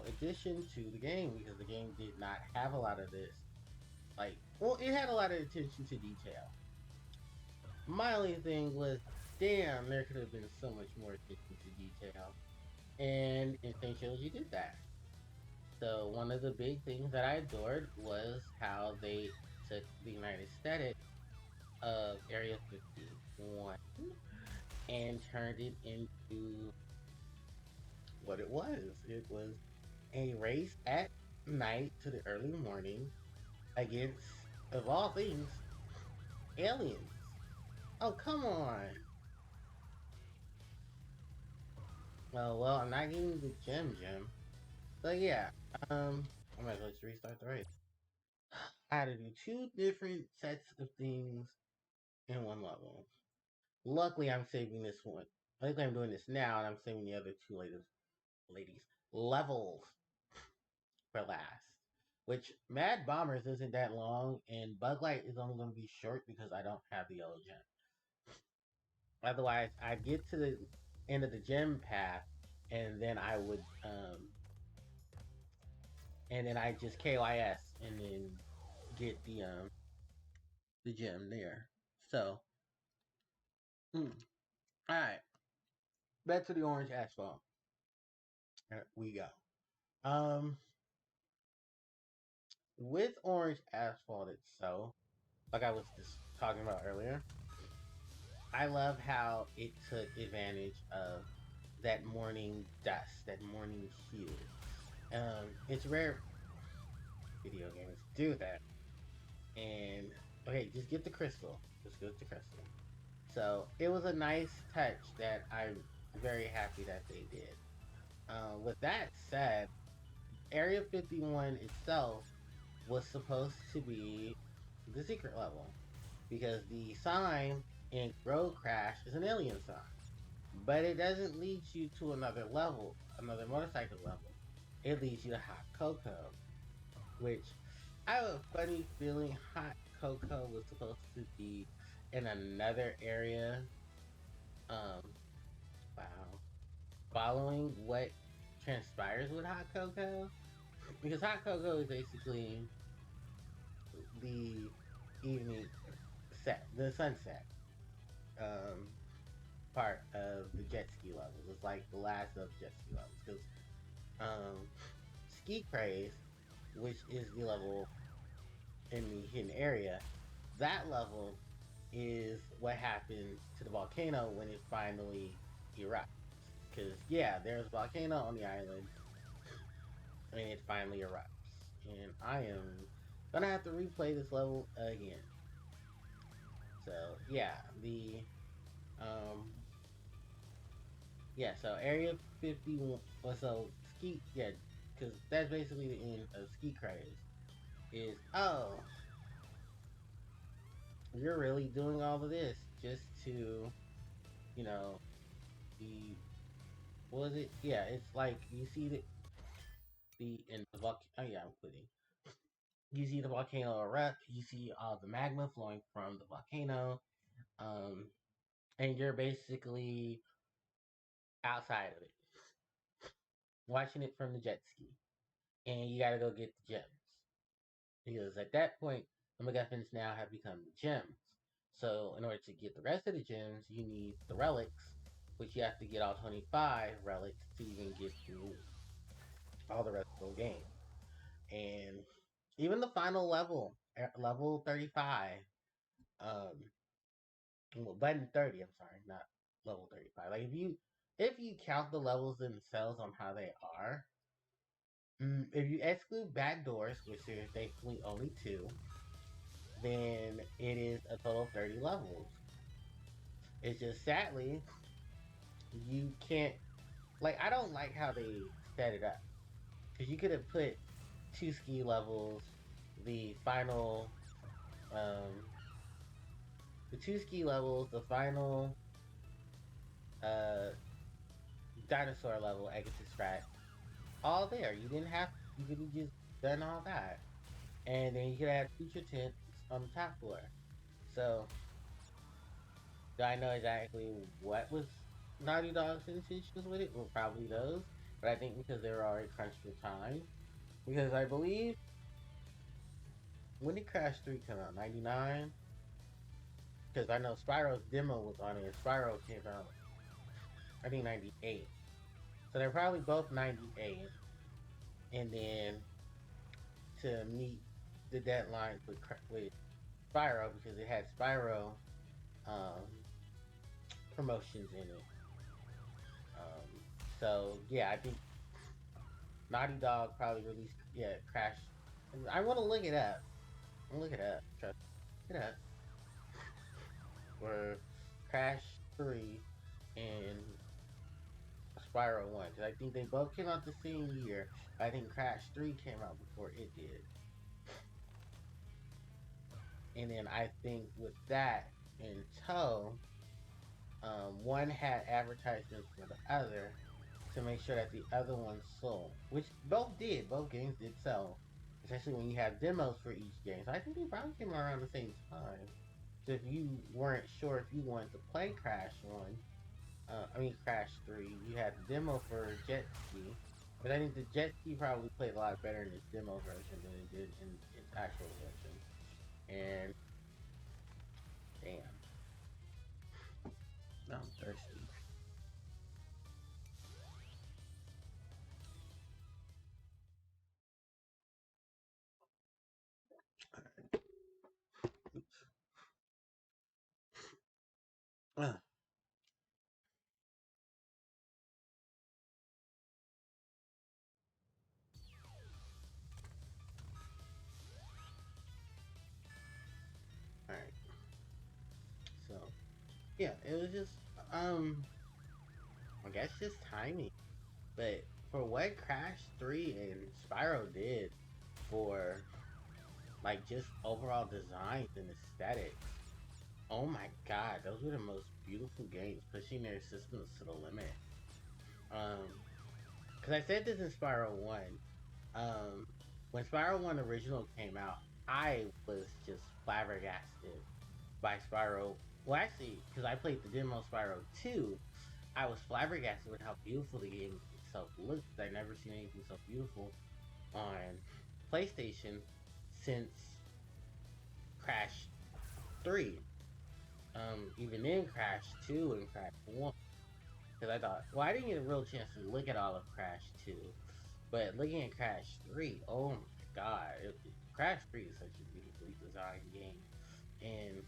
addition to the game because the game did not have a lot of this. Like, well, it had a lot of attention to detail. My only thing was, damn, there could have been so much more attention to detail. And Insane Trilogy did that. So one of the big things that I adored was how they took the night aesthetic of Area 51 and turned it into what it was. It was a race at night to the early morning against, of all things, aliens. Oh, come on. Oh, well, I'm not getting the gem. So yeah, I might as well just restart the race. I had to do two different sets of things in one level. Luckily, I'm saving this one. Luckily, I'm doing this now, and I'm saving the other two ladies levels for last. Which Mad Bombers isn't that long, and Bug Light is only going to be short because I don't have the yellow gem. Otherwise, I'd get to the end of the gem path, and then I would, and then I just KYS and then get the gem there. So, all right, back to the orange asphalt. There we go. Um, with orange asphalt itself, like I was just talking about earlier, I love how it took advantage of that morning dust, that morning hue. It's rare video games do that. And okay, just get the crystal. Just get the crystal. So it was a nice touch that I'm very happy that they did. With that said, Area 51 itself was supposed to be the secret level because the sign in Road Crash is an alien sign, but it doesn't lead you to another level, another motorcycle level. It leads you to Hot Cocoa, which I have a funny feeling Hot Cocoa was supposed to be in another area. Um, wow. Following what transpires with Hot Cocoa, because Hot Cocoa is basically the evening the sunset part of the jet ski levels. It's like the last of jet ski levels because um, ski craze, which is the level in the hidden area, that level is what happens to the volcano when it finally erupts. Because yeah, there's a volcano on the island, and it finally erupts. And I am gonna have to replay this level again. So yeah, the um yeah, so Area 51. Well, so ski, yeah, because that's basically the end of ski craze. Is oh, you're really doing all of this just to, you know, the what was it? Yeah, it's like you see the in the volcano. Oh yeah, I'm quitting. You see the volcano erupt. You see all the magma flowing from the volcano. Um, and you're basically outside of it, watching it from the jet ski, and you gotta go get the gems. Because at that point, the MacGuffins now have become the gems. So in order to get the rest of the gems, you need the relics, which you have to get all 25 relics to even get through all the rest of the game. And even the final level, level 35, um, well, button 30, I'm sorry, not level 35. Like if you count the levels themselves on how they are, if you exclude back doors, which there's thankfully only two, then it is a total of 30 levels. It's just sadly, you can't, like, I don't like how they set it up. Because you could have put two ski levels, the final, um, the two ski levels, the final, uh, dinosaur level, Agassiz Scratch, all there. You didn't have, you could have just done all that. And then you could add future tents on the top floor. So, do I know exactly what was Naughty Dog's intentions with it? Well, probably those. But I think because they were already crunched for time. Because I believe, when did Crash 3 come out? 99? Because I know Spyro's demo was on it, and Spyro came out, I think, 98. So they're probably both 98. And then to meet the deadlines with Spyro, because it had Spyro um, promotions in it. Um, so yeah, I think Naughty Dog probably released Crash. I want to look it up. Look it up. Trust me. Look it up. For Crash 3 and Spyro 1. Because I think they both came out the same year. But I think Crash 3 came out before it did. And then I think with that in tow, one had advertisements for the other to make sure that the other one sold, which both did. Both games did sell, especially when you have demos for each game. So I think they probably came around the same time. So if you weren't sure if you wanted to play Crash 1, Crash 3, you had the demo for Jet Ski. But I think the Jet Ski probably played a lot better in its demo version than it did in its actual version. And damn, now I'm thirsty. Uh, all right, so yeah, it was just I guess just timing. But for what Crash 3 and Spyro did for like just overall designs and aesthetics, oh my god, those were the most beautiful games, pushing their systems to the limit. Um, because I said this in Spyro 1. Um, when Spyro 1 original came out, I was just flabbergasted by Spyro. Well, actually, because I played the demo Spyro 2, I was flabbergasted with how beautiful the game itself looked. I'd never seen anything so beautiful on PlayStation since Crash 3. even in Crash 2 and Crash 1. Because I thought, well, I didn't get a real chance to look at all of Crash 2. But looking at Crash 3, oh my god. Crash 3 is such a beautifully designed game. And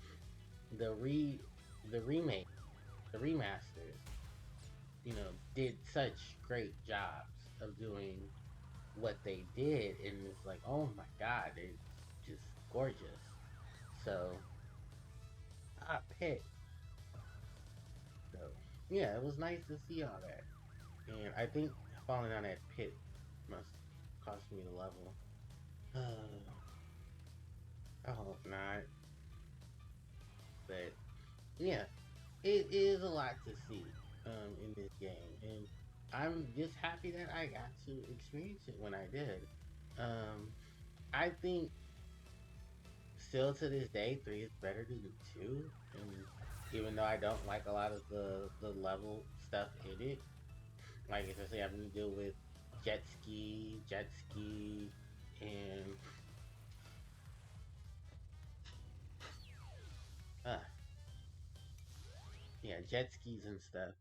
the remake, the remasters, did such great jobs of doing what they did, and it's like, oh my god, it's just gorgeous. So I picked. So yeah, it was nice to see all that, and I think falling down that pit must cost me the level. I hope not, but yeah, it is a lot to see in this game, and I'm just happy that I got to experience it when I did. Um, I think still to this day, 3 is better than 2, and even though I don't like a lot of the level stuff in it, like especially having to deal with jet ski, and uh, yeah, jet skis and stuff.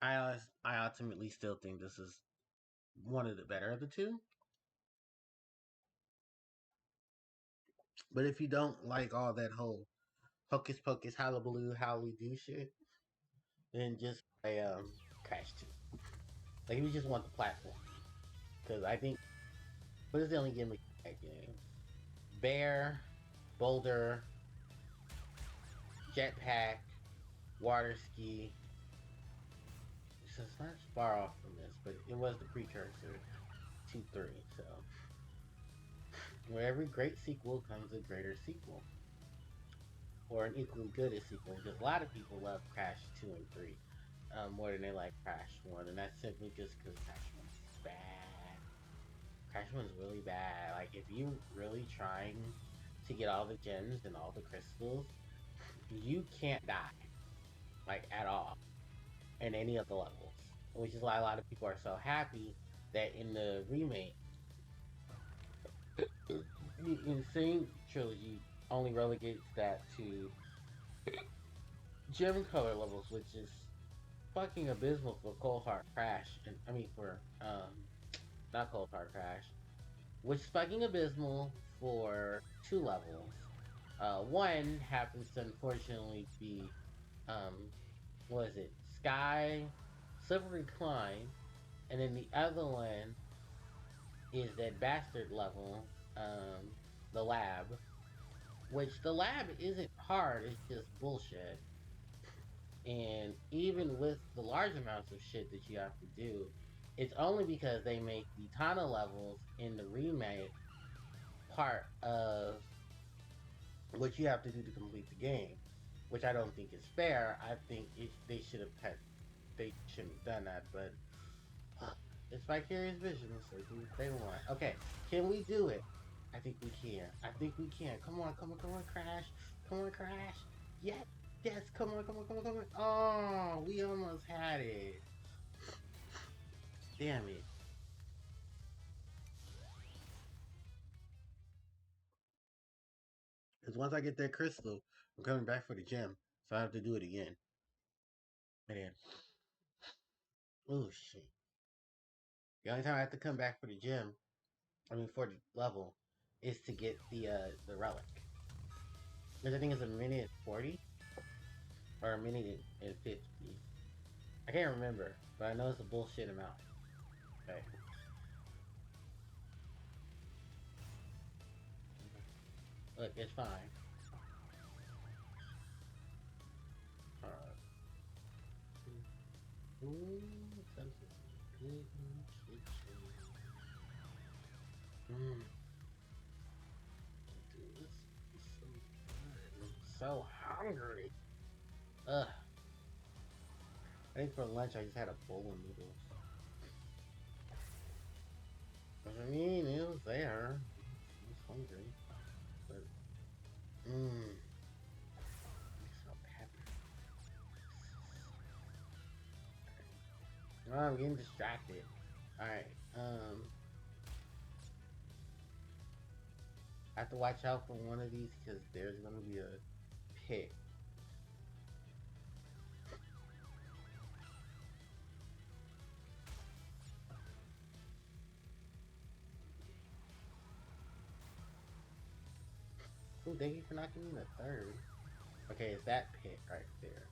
I ultimately still think this is one of the better of the two. But if you don't like all that whole hocus pocus hullabaloo howly do shit, then just play Crash 2. Like if you just want the platform, because I think what is the only gimmick in that game? Bear, boulder, jetpack, water ski. So it's not far off from this, but it was the precursor to 3. So, with every great sequel comes a greater sequel, or an equally good as sequel. Because a lot of people love Crash 2 and 3 more than they like Crash 1, and that's simply just because Crash 1 is bad. Crash 1's really bad. Like, if you're really trying to get all the gems and all the crystals, you can't die, like, at all, in any of the levels. Which is why a lot of people are so happy that in the remake, the Insane Trilogy only relegates that to gem color levels, which is fucking abysmal for Cold Hard Crash. And I mean, for, not Cold Hard Crash, which is fucking abysmal for 2 levels. One happens to unfortunately be, um, what is it? Sky, Slippery Climb, and then the other one is that bastard level, the lab, which the lab isn't hard, it's just bullshit. And even with the large amounts of shit that you have to do, it's only because they make the Tana levels in the remake part of what you have to do to complete the game, which I don't think is fair. I think they should have they shouldn't have done that, but it's Vicarious Vision, so do what they want. Okay, can we do it? I think we can. I think we can. Come on, come on, come on, Crash. Come on, Crash. Yes, yes, come on, come on, come on, come on. Oh, we almost had it. Damn it. Because once I get that crystal, I'm coming back for the gem. So I have to do it again. And then, oh shit. The only time I have to come back for the gem, I mean for the level, is to get the relic. Which I think is a minute 40 or a minute and 50. I can't remember, but I know it's a bullshit amount. Okay. Look, it's fine. Alright. Ooh, good kitchen. Mmm. Dude, this is so good. I'm so hungry. Ugh. I think for lunch I just had a bowl of noodles. I mean, it was there. I was hungry. But, mmm. So happy. Oh, I'm getting distracted. Alright, I have to watch out for one of these because there's gonna be a pit Ooh, thank you for knocking me in the third. Okay, it's that pit right there.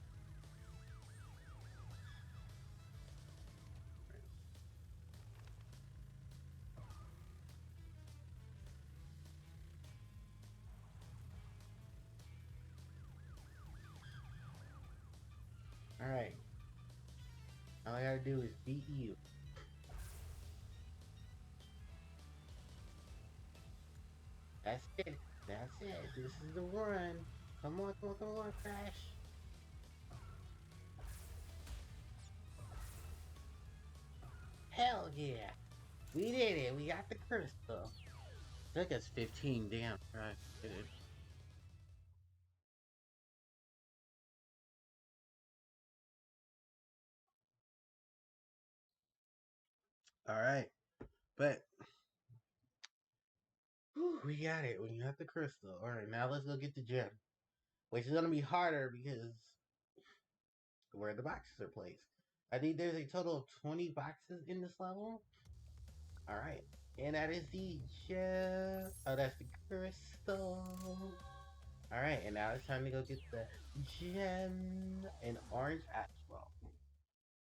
Alright. All I gotta do is beat you. That's it. That's it. This is the run. Come on, come on, come on, Crash. Hell yeah. We did it. We got the crystal. Took us 15 damn tries. Alright. But whew, we got it. We got the crystal. Alright, now let's go get the gem. Which is gonna be harder because where the boxes are placed. I think there's a total of 20 boxes in this level. Alright. And that is the gem. Oh, that's the crystal. Alright, and now it's time to go get the gem and orange asphalt.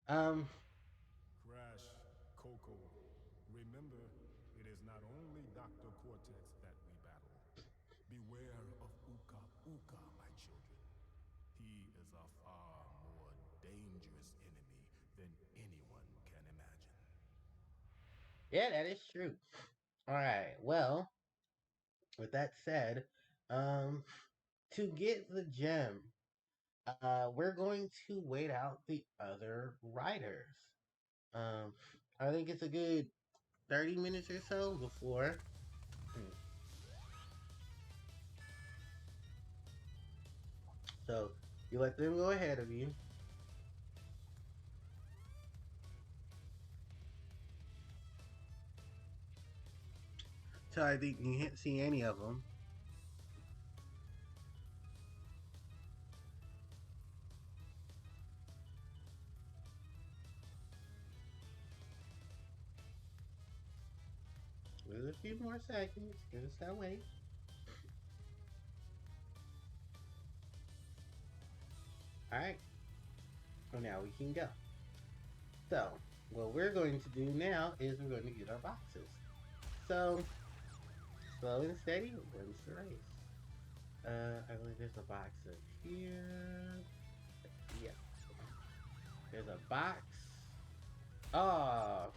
Crash, Coco, remember, it is not only Dr. Cortex that we battle. Beware of Uka Uka, my children. He is a far more dangerous enemy than anyone can imagine. Yeah, that is true. Alright, well, with that said, to get the gem, we're going to wait out the other riders. Um, I think it's a good 30 minutes or so before. So you let them go ahead of you. So I think you can't see any of them. There's a few more seconds. Give us that wait. Alright. So now we can go. So, what we're going to do now is we're going to get our boxes. So, slow and steady wins the race. I believe there's a box up here. Yeah. There's a box. Oh.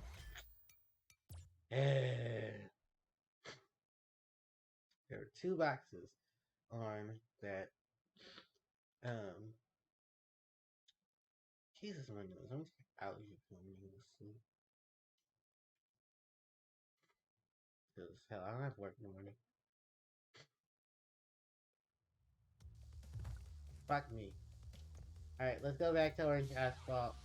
There are two boxes on that. Jesus, my nose. I'm allergy for me. Because, hell, I don't have work in the morning. Fuck me. Alright, let's go back to orange asphalt.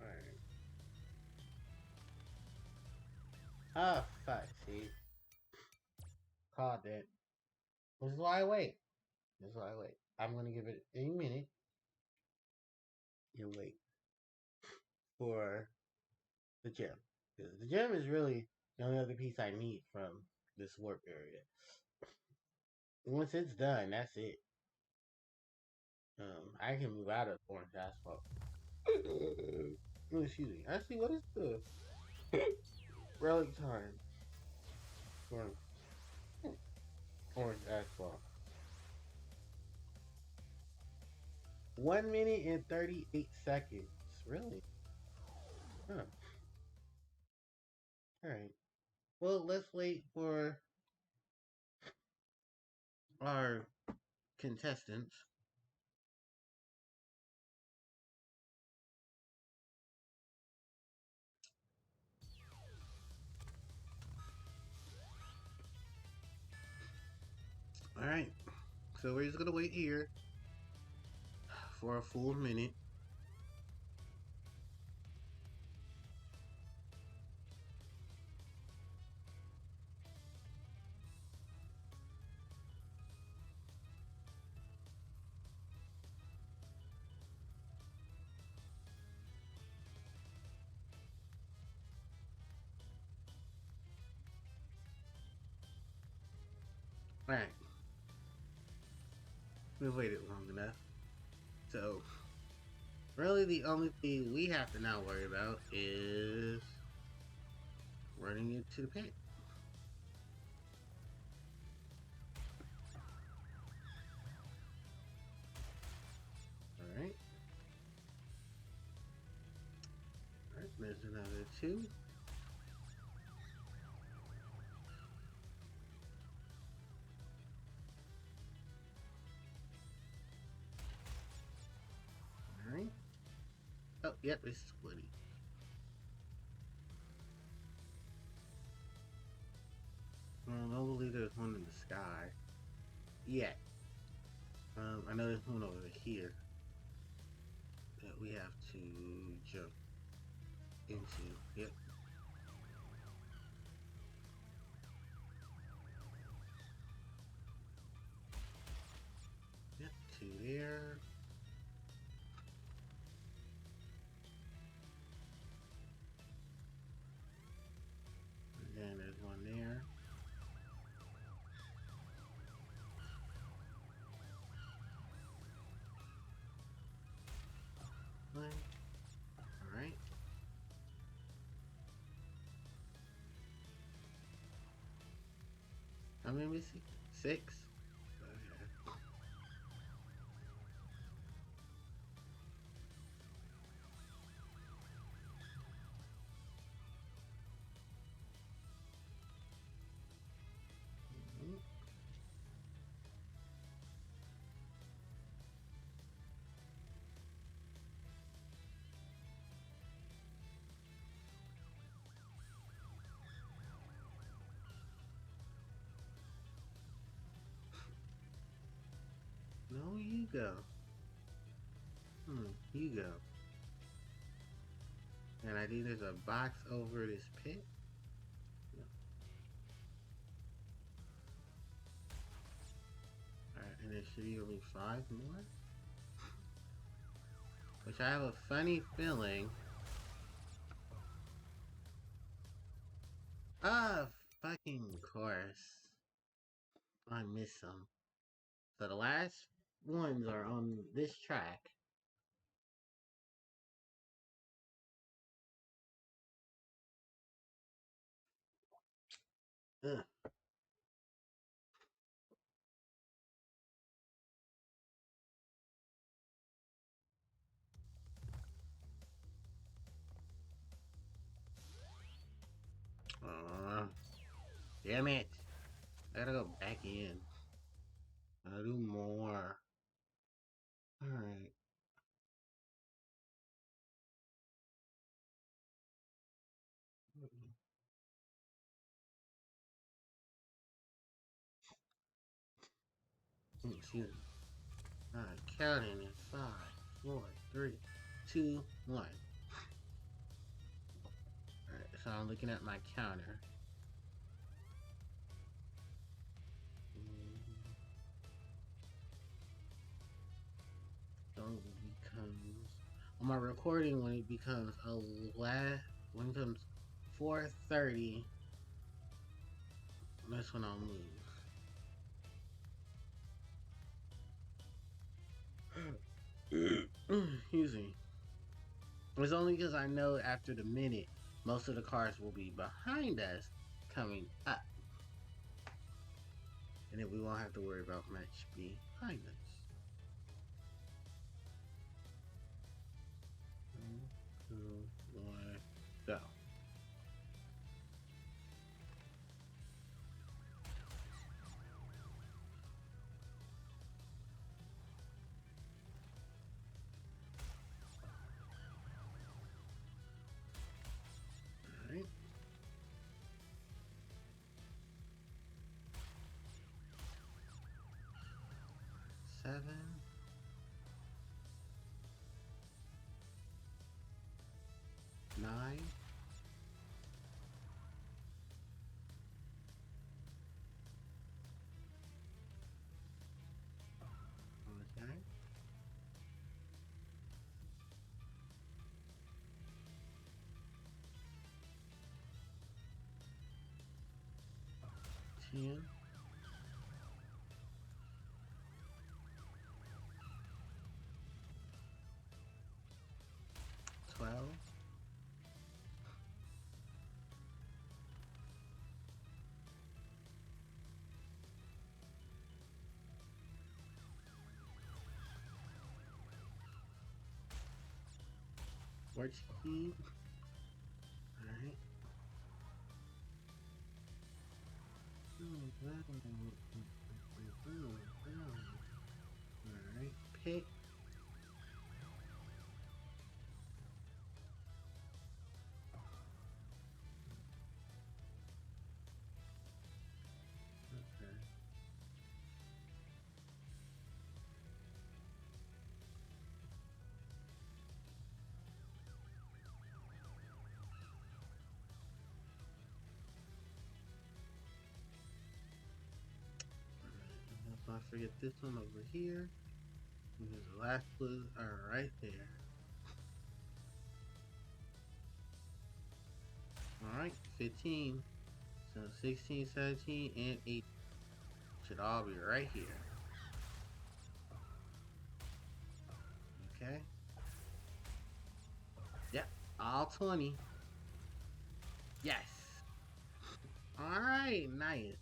Alright. Oh, fuck, see? Called it. This is why I wait. This is why I wait. I'm gonna give it a minute and wait for the gem. Because the gem is really the only other piece I need from this warp area. Once it's done, that's it. I can move out of orange asphalt. Oh, excuse me. Actually, what is the relic time for orange asphalt? 1 minute and 38 seconds. Really? Huh. Alright. Well, let's wait for our contestants. Alright. So we're just gonna wait here for a full minute. Alright. We've waited long enough. So, really the only thing we have to now worry about is running into the pit. Alright. Alright, there's another 2. Alright. Oh, yep, it's splitty. Well, I don't believe there's one in the sky. Yet. I know there's one over here that we have to jump into. Yep. Yep, 2 there. And there's one there. Alright. How many we see? 6? Okay. No, you go. You go. And I think there's a box over this pit. No. Alright, and there should be only 5 more. Which I have a funny feeling. Ah, fucking course. I miss them. So the last ones are on this track. Ugh. Damn it. I gotta go back in. I'll do more. Alright. Excuse me. Alright, counting in 5, 4, 3, 2, 1. Alright, so I'm looking at my counter. So it becomes on my recording when it becomes when it comes 4:30, that's when I'll move. Excuse me. It's only because I know after the minute, most of the cars will be behind us coming up. And then we won't have to worry about much behind us. 1, 2, 1, go. Alright. 7. 9. Okay. 10. 14. Alright. Alright, pick. Okay. If I forget this one over here, because the last clues are right there. Alright, 15. So 16, 17, and 8 should all be right here. Okay. Yep, all 20. Yes. Alright, nice.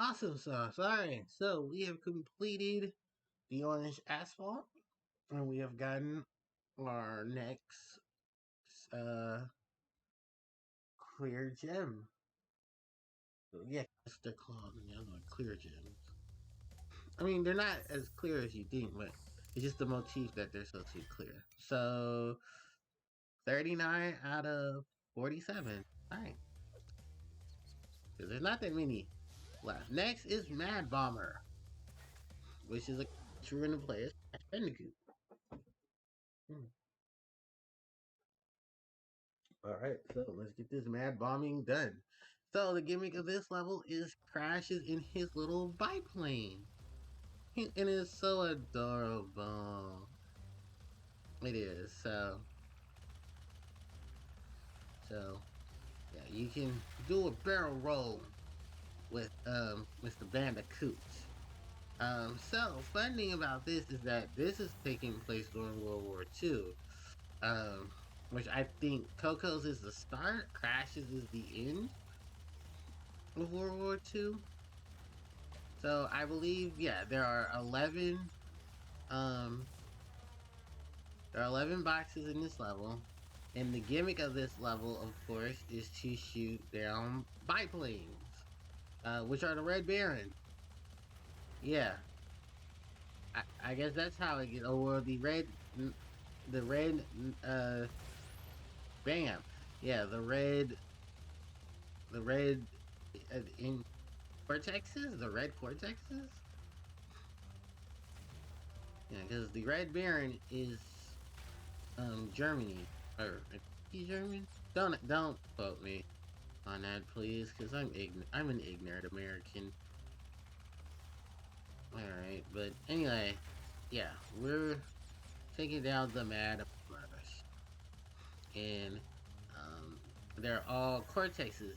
Awesome sauce. Alright, so we have completed the orange asphalt, and we have gotten our next clear gem. So yeah, they're called the other clear gems. I mean, they're not as clear as you think, but it's just the motif that they're supposed to be clear. So 39 out of 47. Alright. Because there's not that many left. Next is Mad Bomber, which is a creature in the player's Bandicoot. Alright, so let's get this mad bombing done. So the gimmick of this level is crashes in his little biplane. And it's so adorable. It is, so yeah, you can do a barrel roll with Mr. Bandicoot. So fun thing about this is that this is taking place during World War II. Which I think Coco's is the start, Crashes is the end of World War II. So I believe, yeah, there are 11 boxes in this level. And the gimmick of this level, of course, is to shoot down biplanes, which are the Red Baron. Yeah, I guess that's how it gets. Or the red, bam. Yeah, the red in cortexes, the red cortexes. Yeah, because the Red Baron is Germany, or he's German. Don't quote me on that, please, because I'm an ignorant American. All right, but anyway, yeah, we're taking down the Mad Murders, and they're all cortexes.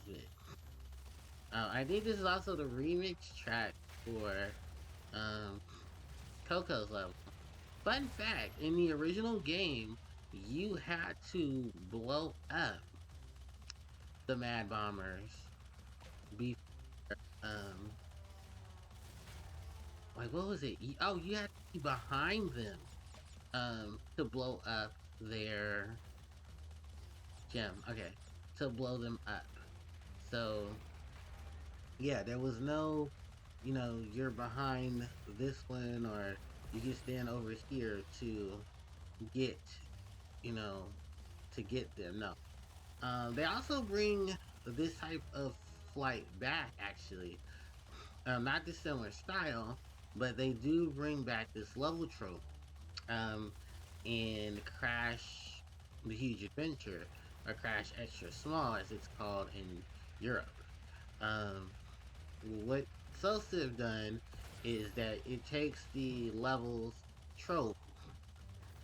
I think this is also the remix track for um, Coco's level. Fun fact, in the original game, you had to blow up the Mad Bombers before, like, what was it? You had to be behind them, to blow up their gem. Okay, to blow them up. So, yeah, there was no, you're behind this one, or you can stand over here to get, you know, to get them. No. They also bring this type of flight back, actually. Not the similar style, but they do bring back this level trope, um, in Crash the Huge Adventure, or Crash Extra Small, as it's called in Europe. Um, what Sosa have done is that it takes the levels trope,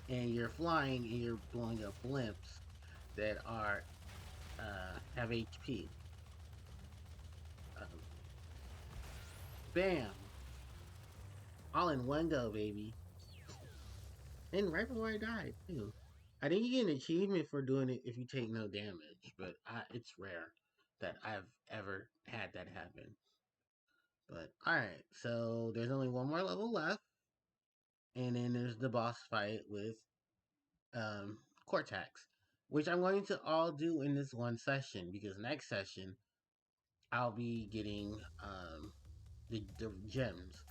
and you're flying and you're blowing up blimps that are have HP. Um, Bam! All in one go, baby. And right before I died, too. I think you get an achievement for doing it if you take no damage, but it's rare. that I've ever had that happen. But alright, so there's only one more level left. And then there's the boss fight with Cortex, which I'm going to all do in this one session because next session I'll be getting the gems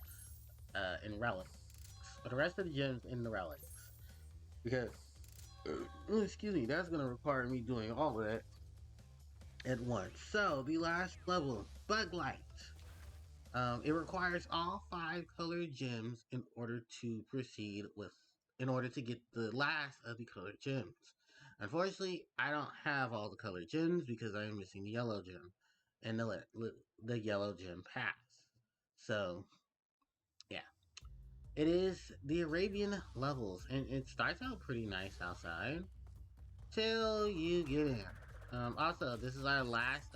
and relics, or the rest of the gems in the relics. Because, excuse me, that's going to require me doing all of that at once. So, the last level, Bug Light. It requires all 5 colored gems in order to get the last of the colored gems. Unfortunately, I don't have all the colored gems because I am missing the yellow gem and the yellow gem pass. So, yeah. It is the Arabian levels, and it starts out pretty nice outside till you get in. Also, this is our last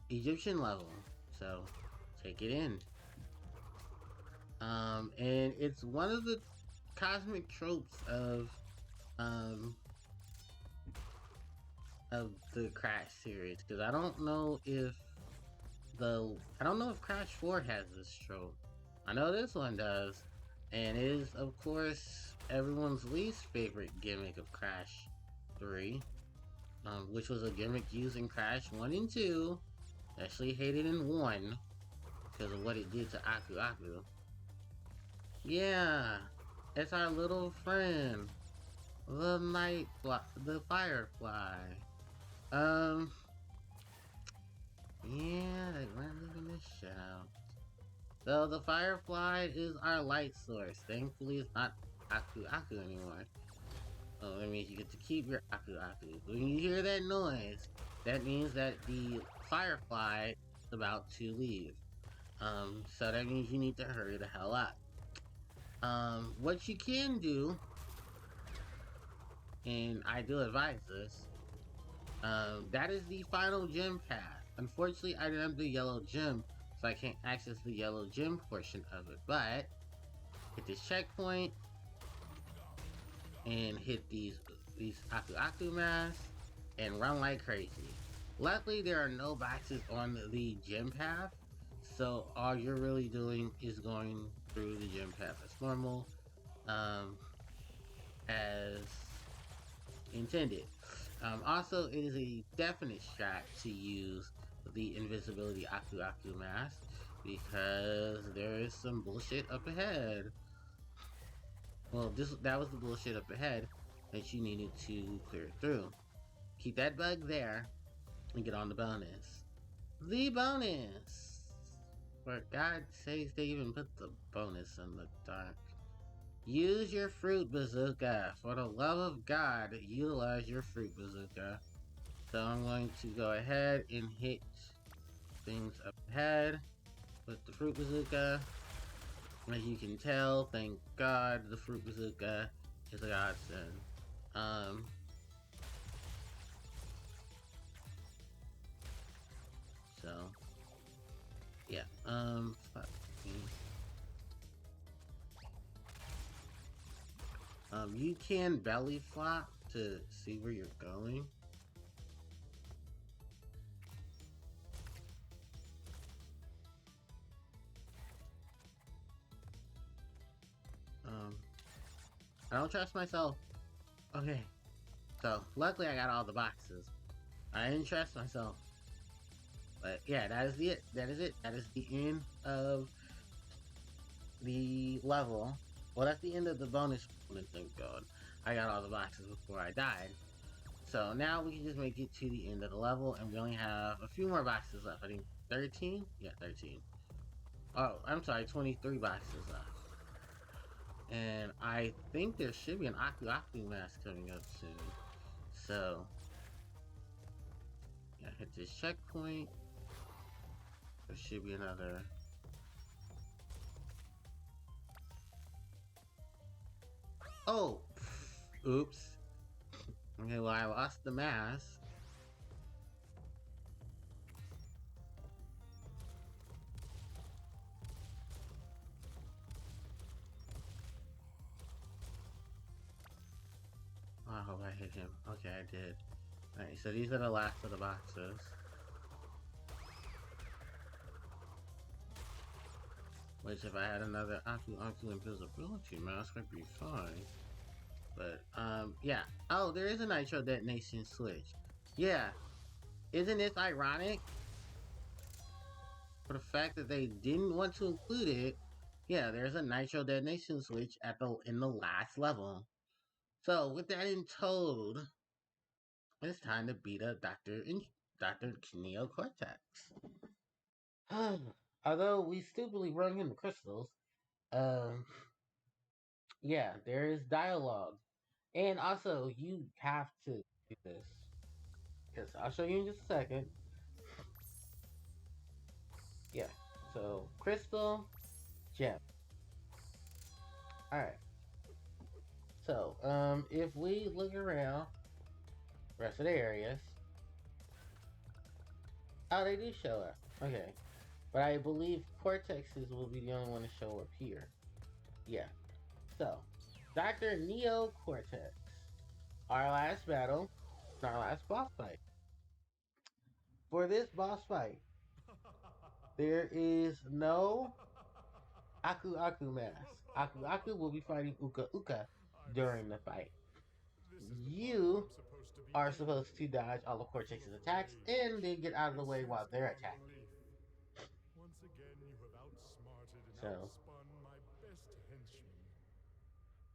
Egyptian level, so take it in. And it's one of the cosmic tropes um of the Crash series because I don't know if Crash 4 has this trope. I know this one does, and it is of course everyone's least favorite gimmick of Crash 3, which was a gimmick used in Crash 1 and 2. Especially hated in 1 because of what it did to Aku Aku. Yeah, it's our little friend, the Firefly. Um, yeah, they weren't leaving this shit out. So the Firefly is our light source. Thankfully, it's not Aku Aku anymore. So that means you get to keep your Aku Aku. When you hear that noise, that means that the Firefly is about to leave. So that means you need to hurry the hell up. What you can do, and I do advise this, that is the final gem path. Unfortunately, I didn't have the yellow gem, so I can't access the yellow gem portion of it, but hit this checkpoint and hit these Aku Aku masks and run like crazy. Luckily, there are no boxes on the gem path, so all you're really doing is going through the gem path as normal, as intended. Also, it is a definite strat to use the invisibility Aku Aku mask because there is some bullshit up ahead. Well, that was the bullshit up ahead that you needed to clear through. Keep that bug there and get on the bonus. The bonus! For God's sakes, they even put the bonus in the dark. Use your fruit bazooka. For the love of God, utilize your fruit bazooka. So I'm going to go ahead and hit things up ahead with the fruit bazooka. As you can tell, thank God the fruit bazooka is a godsend. So yeah, you can belly flop to see where you're going. I don't trust myself. Okay, so luckily I got all the boxes. I didn't trust myself. But yeah, that is it. That is it. That is the end of the level. Well, that's the end of the bonus. Thank God. I got all the boxes before I died. So now we can just make it to the end of the level, and we only have a few more boxes left. I think 13? Yeah, 13. Oh, I'm sorry, 23 boxes left. And I think there should be an Aku Aku mask coming up soon. So, yeah, hit this checkpoint. There should be another. Oh! Oops. Okay, well, I lost the mask. Oh, I hope I hit him. Okay, I did. Alright, so these are the last of the boxes. Which, if I had another Aku invisibility mask, I'd be fine. But, yeah. Oh, there is a Nitro detonation switch. Yeah. Isn't this ironic? For the fact that they didn't want to include it. Yeah, there's a Nitro detonation switch in the last level. So, with that in told, it's time to beat up Dr. Neo Cortex. Although we stupidly run him the crystals, um, yeah, there is dialogue. And also, you have to do this. Because I'll show you in just a second. Yeah. So, crystal, gem. Alright. So, if we look around rest of the areas. Oh, they do show up. Okay. But I believe Cortexes will be the only one to show up here. Yeah. So, Dr. Neo Cortex. Our last battle, our last boss fight. For this boss fight, there is no Aku mask. Aku will be fighting Uka Uka during the fight. You are supposed to dodge all of Cortex's attacks and then get out of the way while they're attacking. Once again, you have outsmarted and So, outspun my best henchman.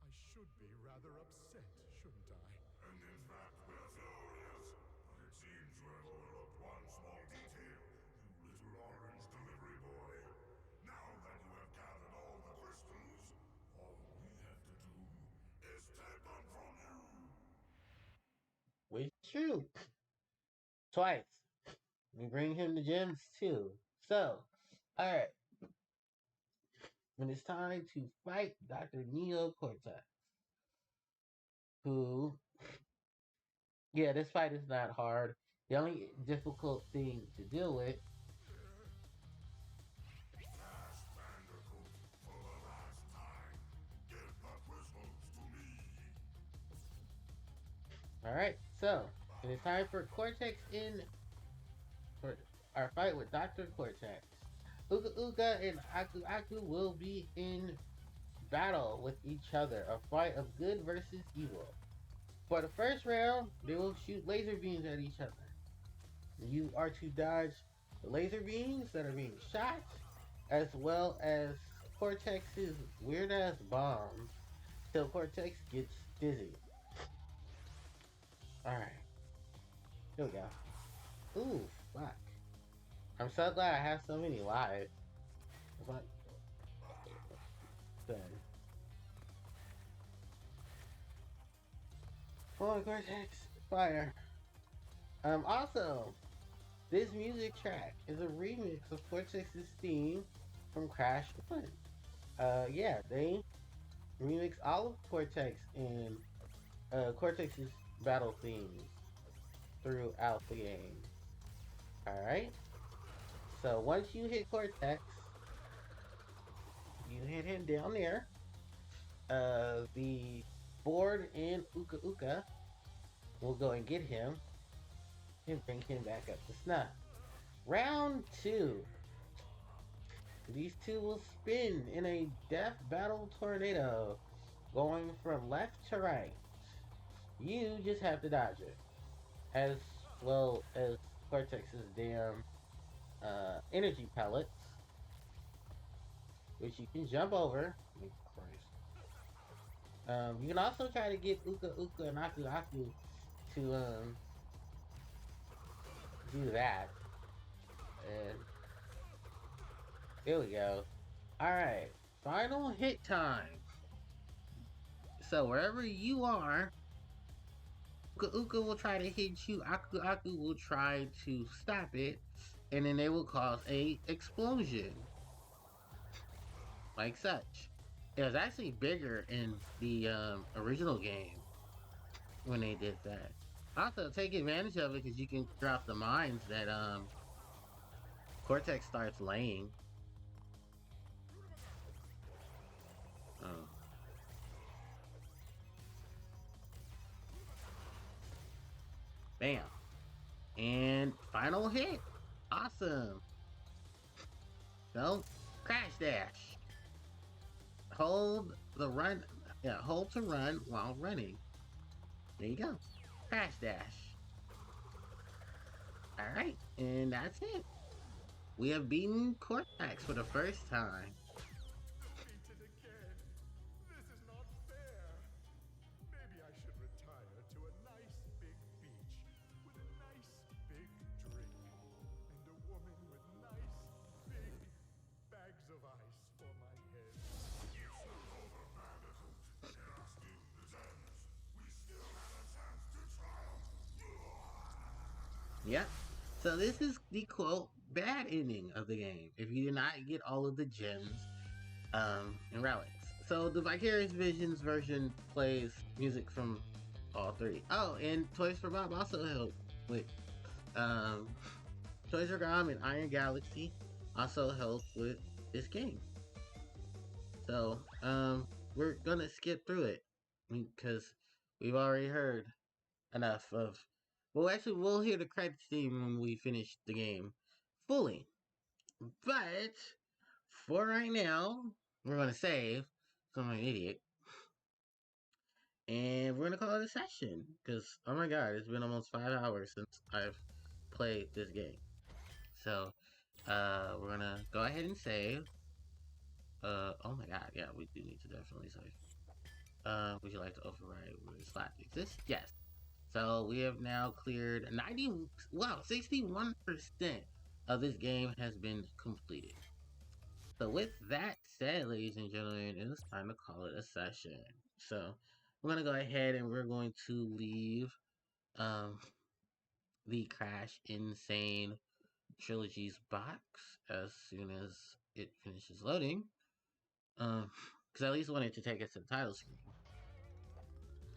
I should be rather upset, shouldn't I? And in fact, we're furious. But it seems you have overlooked one small detail, you little orange delivery boy. Now that you have gathered all the crystals, all we have to do is take them from you. which is true. Twice. We bring him the gems too. So, alright. When it's time to fight Dr. Neo Cortex, who, yeah, this fight is not hard. The only difficult thing to deal with. Crash Bandicoot, for the last time, give the crystals to me. Alright, so, it is time for our fight with Dr. Cortex. Uka Uka and Aku will be in battle with each other, a fight of good versus evil. For the first round, they will shoot laser beams at each other. You are to dodge the laser beams that are being shot, as well as Cortex's weird ass bombs, till Cortex gets dizzy. Alright, here we go. Ooh, fuck. I'm so glad I have so many lives. But, good. Oh, Cortex, fire. Also, this music track is a remix of Cortex's theme from Crash 1. Yeah, they remix all of Cortex and Cortex's battle themes throughout the game. Alright? So once you hit Cortex, you hit him down there. The board in Uka Uka will go and get him and bring him back up to snuff. Round 2. These two will spin in a death battle tornado, going from left to right. You just have to dodge it, as well as Cortex's damn energy pellets, which you can jump over. You can also try to get Uka Uka and Aku Aku to do that. And here we go. Alright, final hit time. So wherever you are, Uka Uka will try to hit you, Aku Aku will try to stop it, and then they will cause a explosion. Like such. It was actually bigger in the original game when they did that. Also, take advantage of it because you can drop the mines that Cortex starts laying. Oh. Bam. And final hit. Awesome. So, crash dash. Hold the run. Yeah, hold to run while running. There you go. Crash dash. Alright, and that's it. We have beaten Cortex for the first time. Defeated again. This is not fair. Maybe I should retire to a nice big beach with a nice big drink and a woman with nice big bags of ice for my head. It's not over, Bandicoot. There are still the gems. We still have a chance to triumph. Yep. So this is the quote bad ending of the game. If you did not get all of the gems, and relics. So the Vicarious Visions version plays music from all three. Oh, and Toys for Bob also helped with um, Toys for Bob and Iron Galaxy also helped with this game. So we're gonna skip through it because we've already heard enough of. Well, actually, we'll hear the credits theme when we finish the game fully. But for right now, we're gonna save. So I'm an idiot. And we're gonna call it a session. Because, oh my god, it's been almost 5 hours since I've played this game. So, we're gonna go ahead and save. Oh my god, yeah, we do need to definitely save. Would you like to override with slot exist? Yes. So we have now cleared 61% of this game has been completed. So with that said, ladies and gentlemen, it is time to call it a session. So we're gonna go ahead and we're going to leave um the Crash Insane Trilogy's box as soon as it finishes loading. Because I at least wanted to take us to the title screen.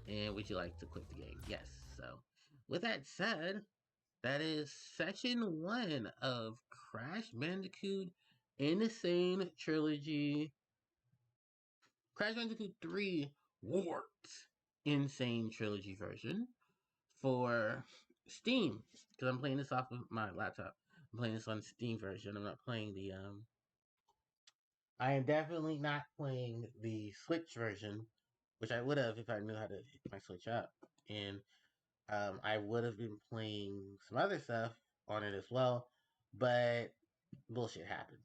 And would you like to quit the game? Yes. So with that said, that is session 1 of Crash Bandicoot Insane Trilogy. Crash Bandicoot 3 Warped Insane Trilogy version for Steam. Because I'm playing this off of my laptop. I'm playing this on Steam version. I'm not playing the I am definitely not playing the Switch version, which I would have if I knew how to hit my Switch up. And I would have been playing some other stuff on it as well, but bullshit happens.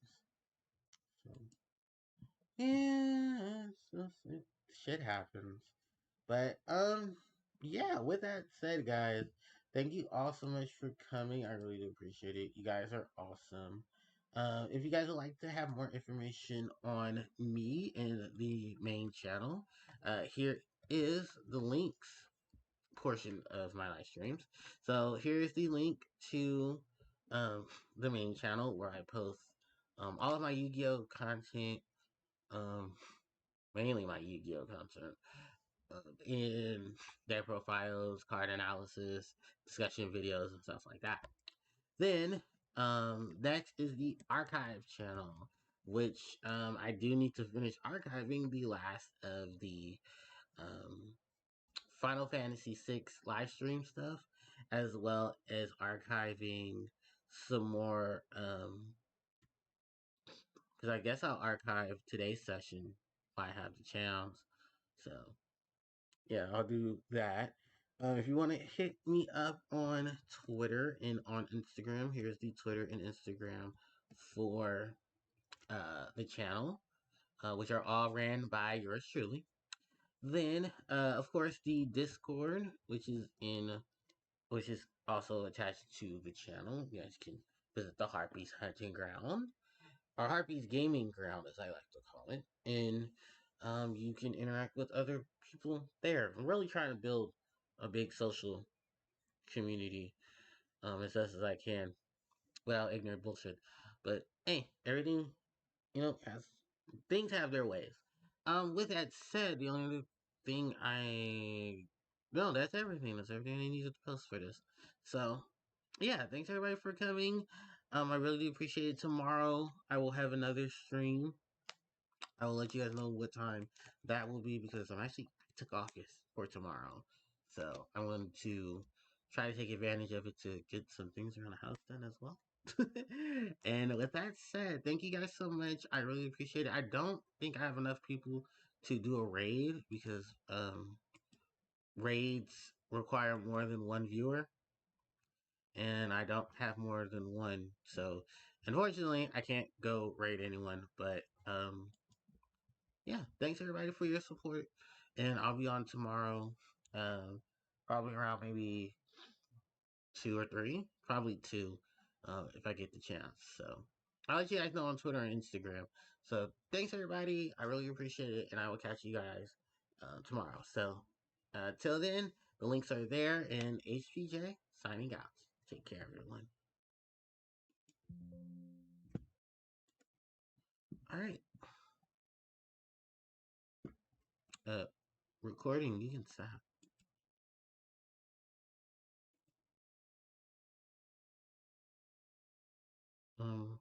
So, yeah, shit happens. But yeah. With that said, guys, thank you all so much for coming. I really do appreciate it. You guys are awesome. If you guys would like to have more information on me and the main channel, here is the links portion of my live streams. So here's the link to um, the main channel where I post all of my Yu-Gi-Oh content, um, mainly my Yu-Gi-Oh content, in their profiles, card analysis, discussion videos, and stuff like that. Then next is the archive channel, which I do need to finish archiving the last of the um, Final Fantasy VI live stream stuff, as well as archiving some more. Because I guess I'll archive today's session if I have the chance. So yeah, I'll do that. If you want to hit me up on Twitter and on Instagram, here's the Twitter and Instagram for the channel, which are all ran by yours truly. Then, of course, the Discord, which is also attached to the channel. You guys can visit the Harpie's Hunting Ground, or Harpie's Gaming Ground, as I like to call it, and you can interact with other people there. I'm really trying to build a big social community as best as I can without ignorant bullshit. But hey, everything has things have their ways. With that said, the only other thing I no, that's everything. That's everything I needed to post for this. So yeah, thanks everybody for coming. I really do appreciate it. Tomorrow I will have another stream. I will let you guys know what time that will be because I'm actually took office for tomorrow. So I wanted to try to take advantage of it to get some things around the house done as well. And with that said, thank you guys so much. I really appreciate it. I don't think I have enough people to do a raid because raids require more than one viewer, and I don't have more than one. So unfortunately, I can't go raid anyone. But yeah, thanks everybody for your support, and I'll be on tomorrow. Probably around maybe two or three, probably two, if I get the chance. So I'll let you guys know on Twitter and Instagram. So thanks everybody. I really appreciate it, and I will catch you guys tomorrow. So till then, the links are there, and HPJ signing out. Take care, everyone. All right. Uh, recording. You can stop. Um.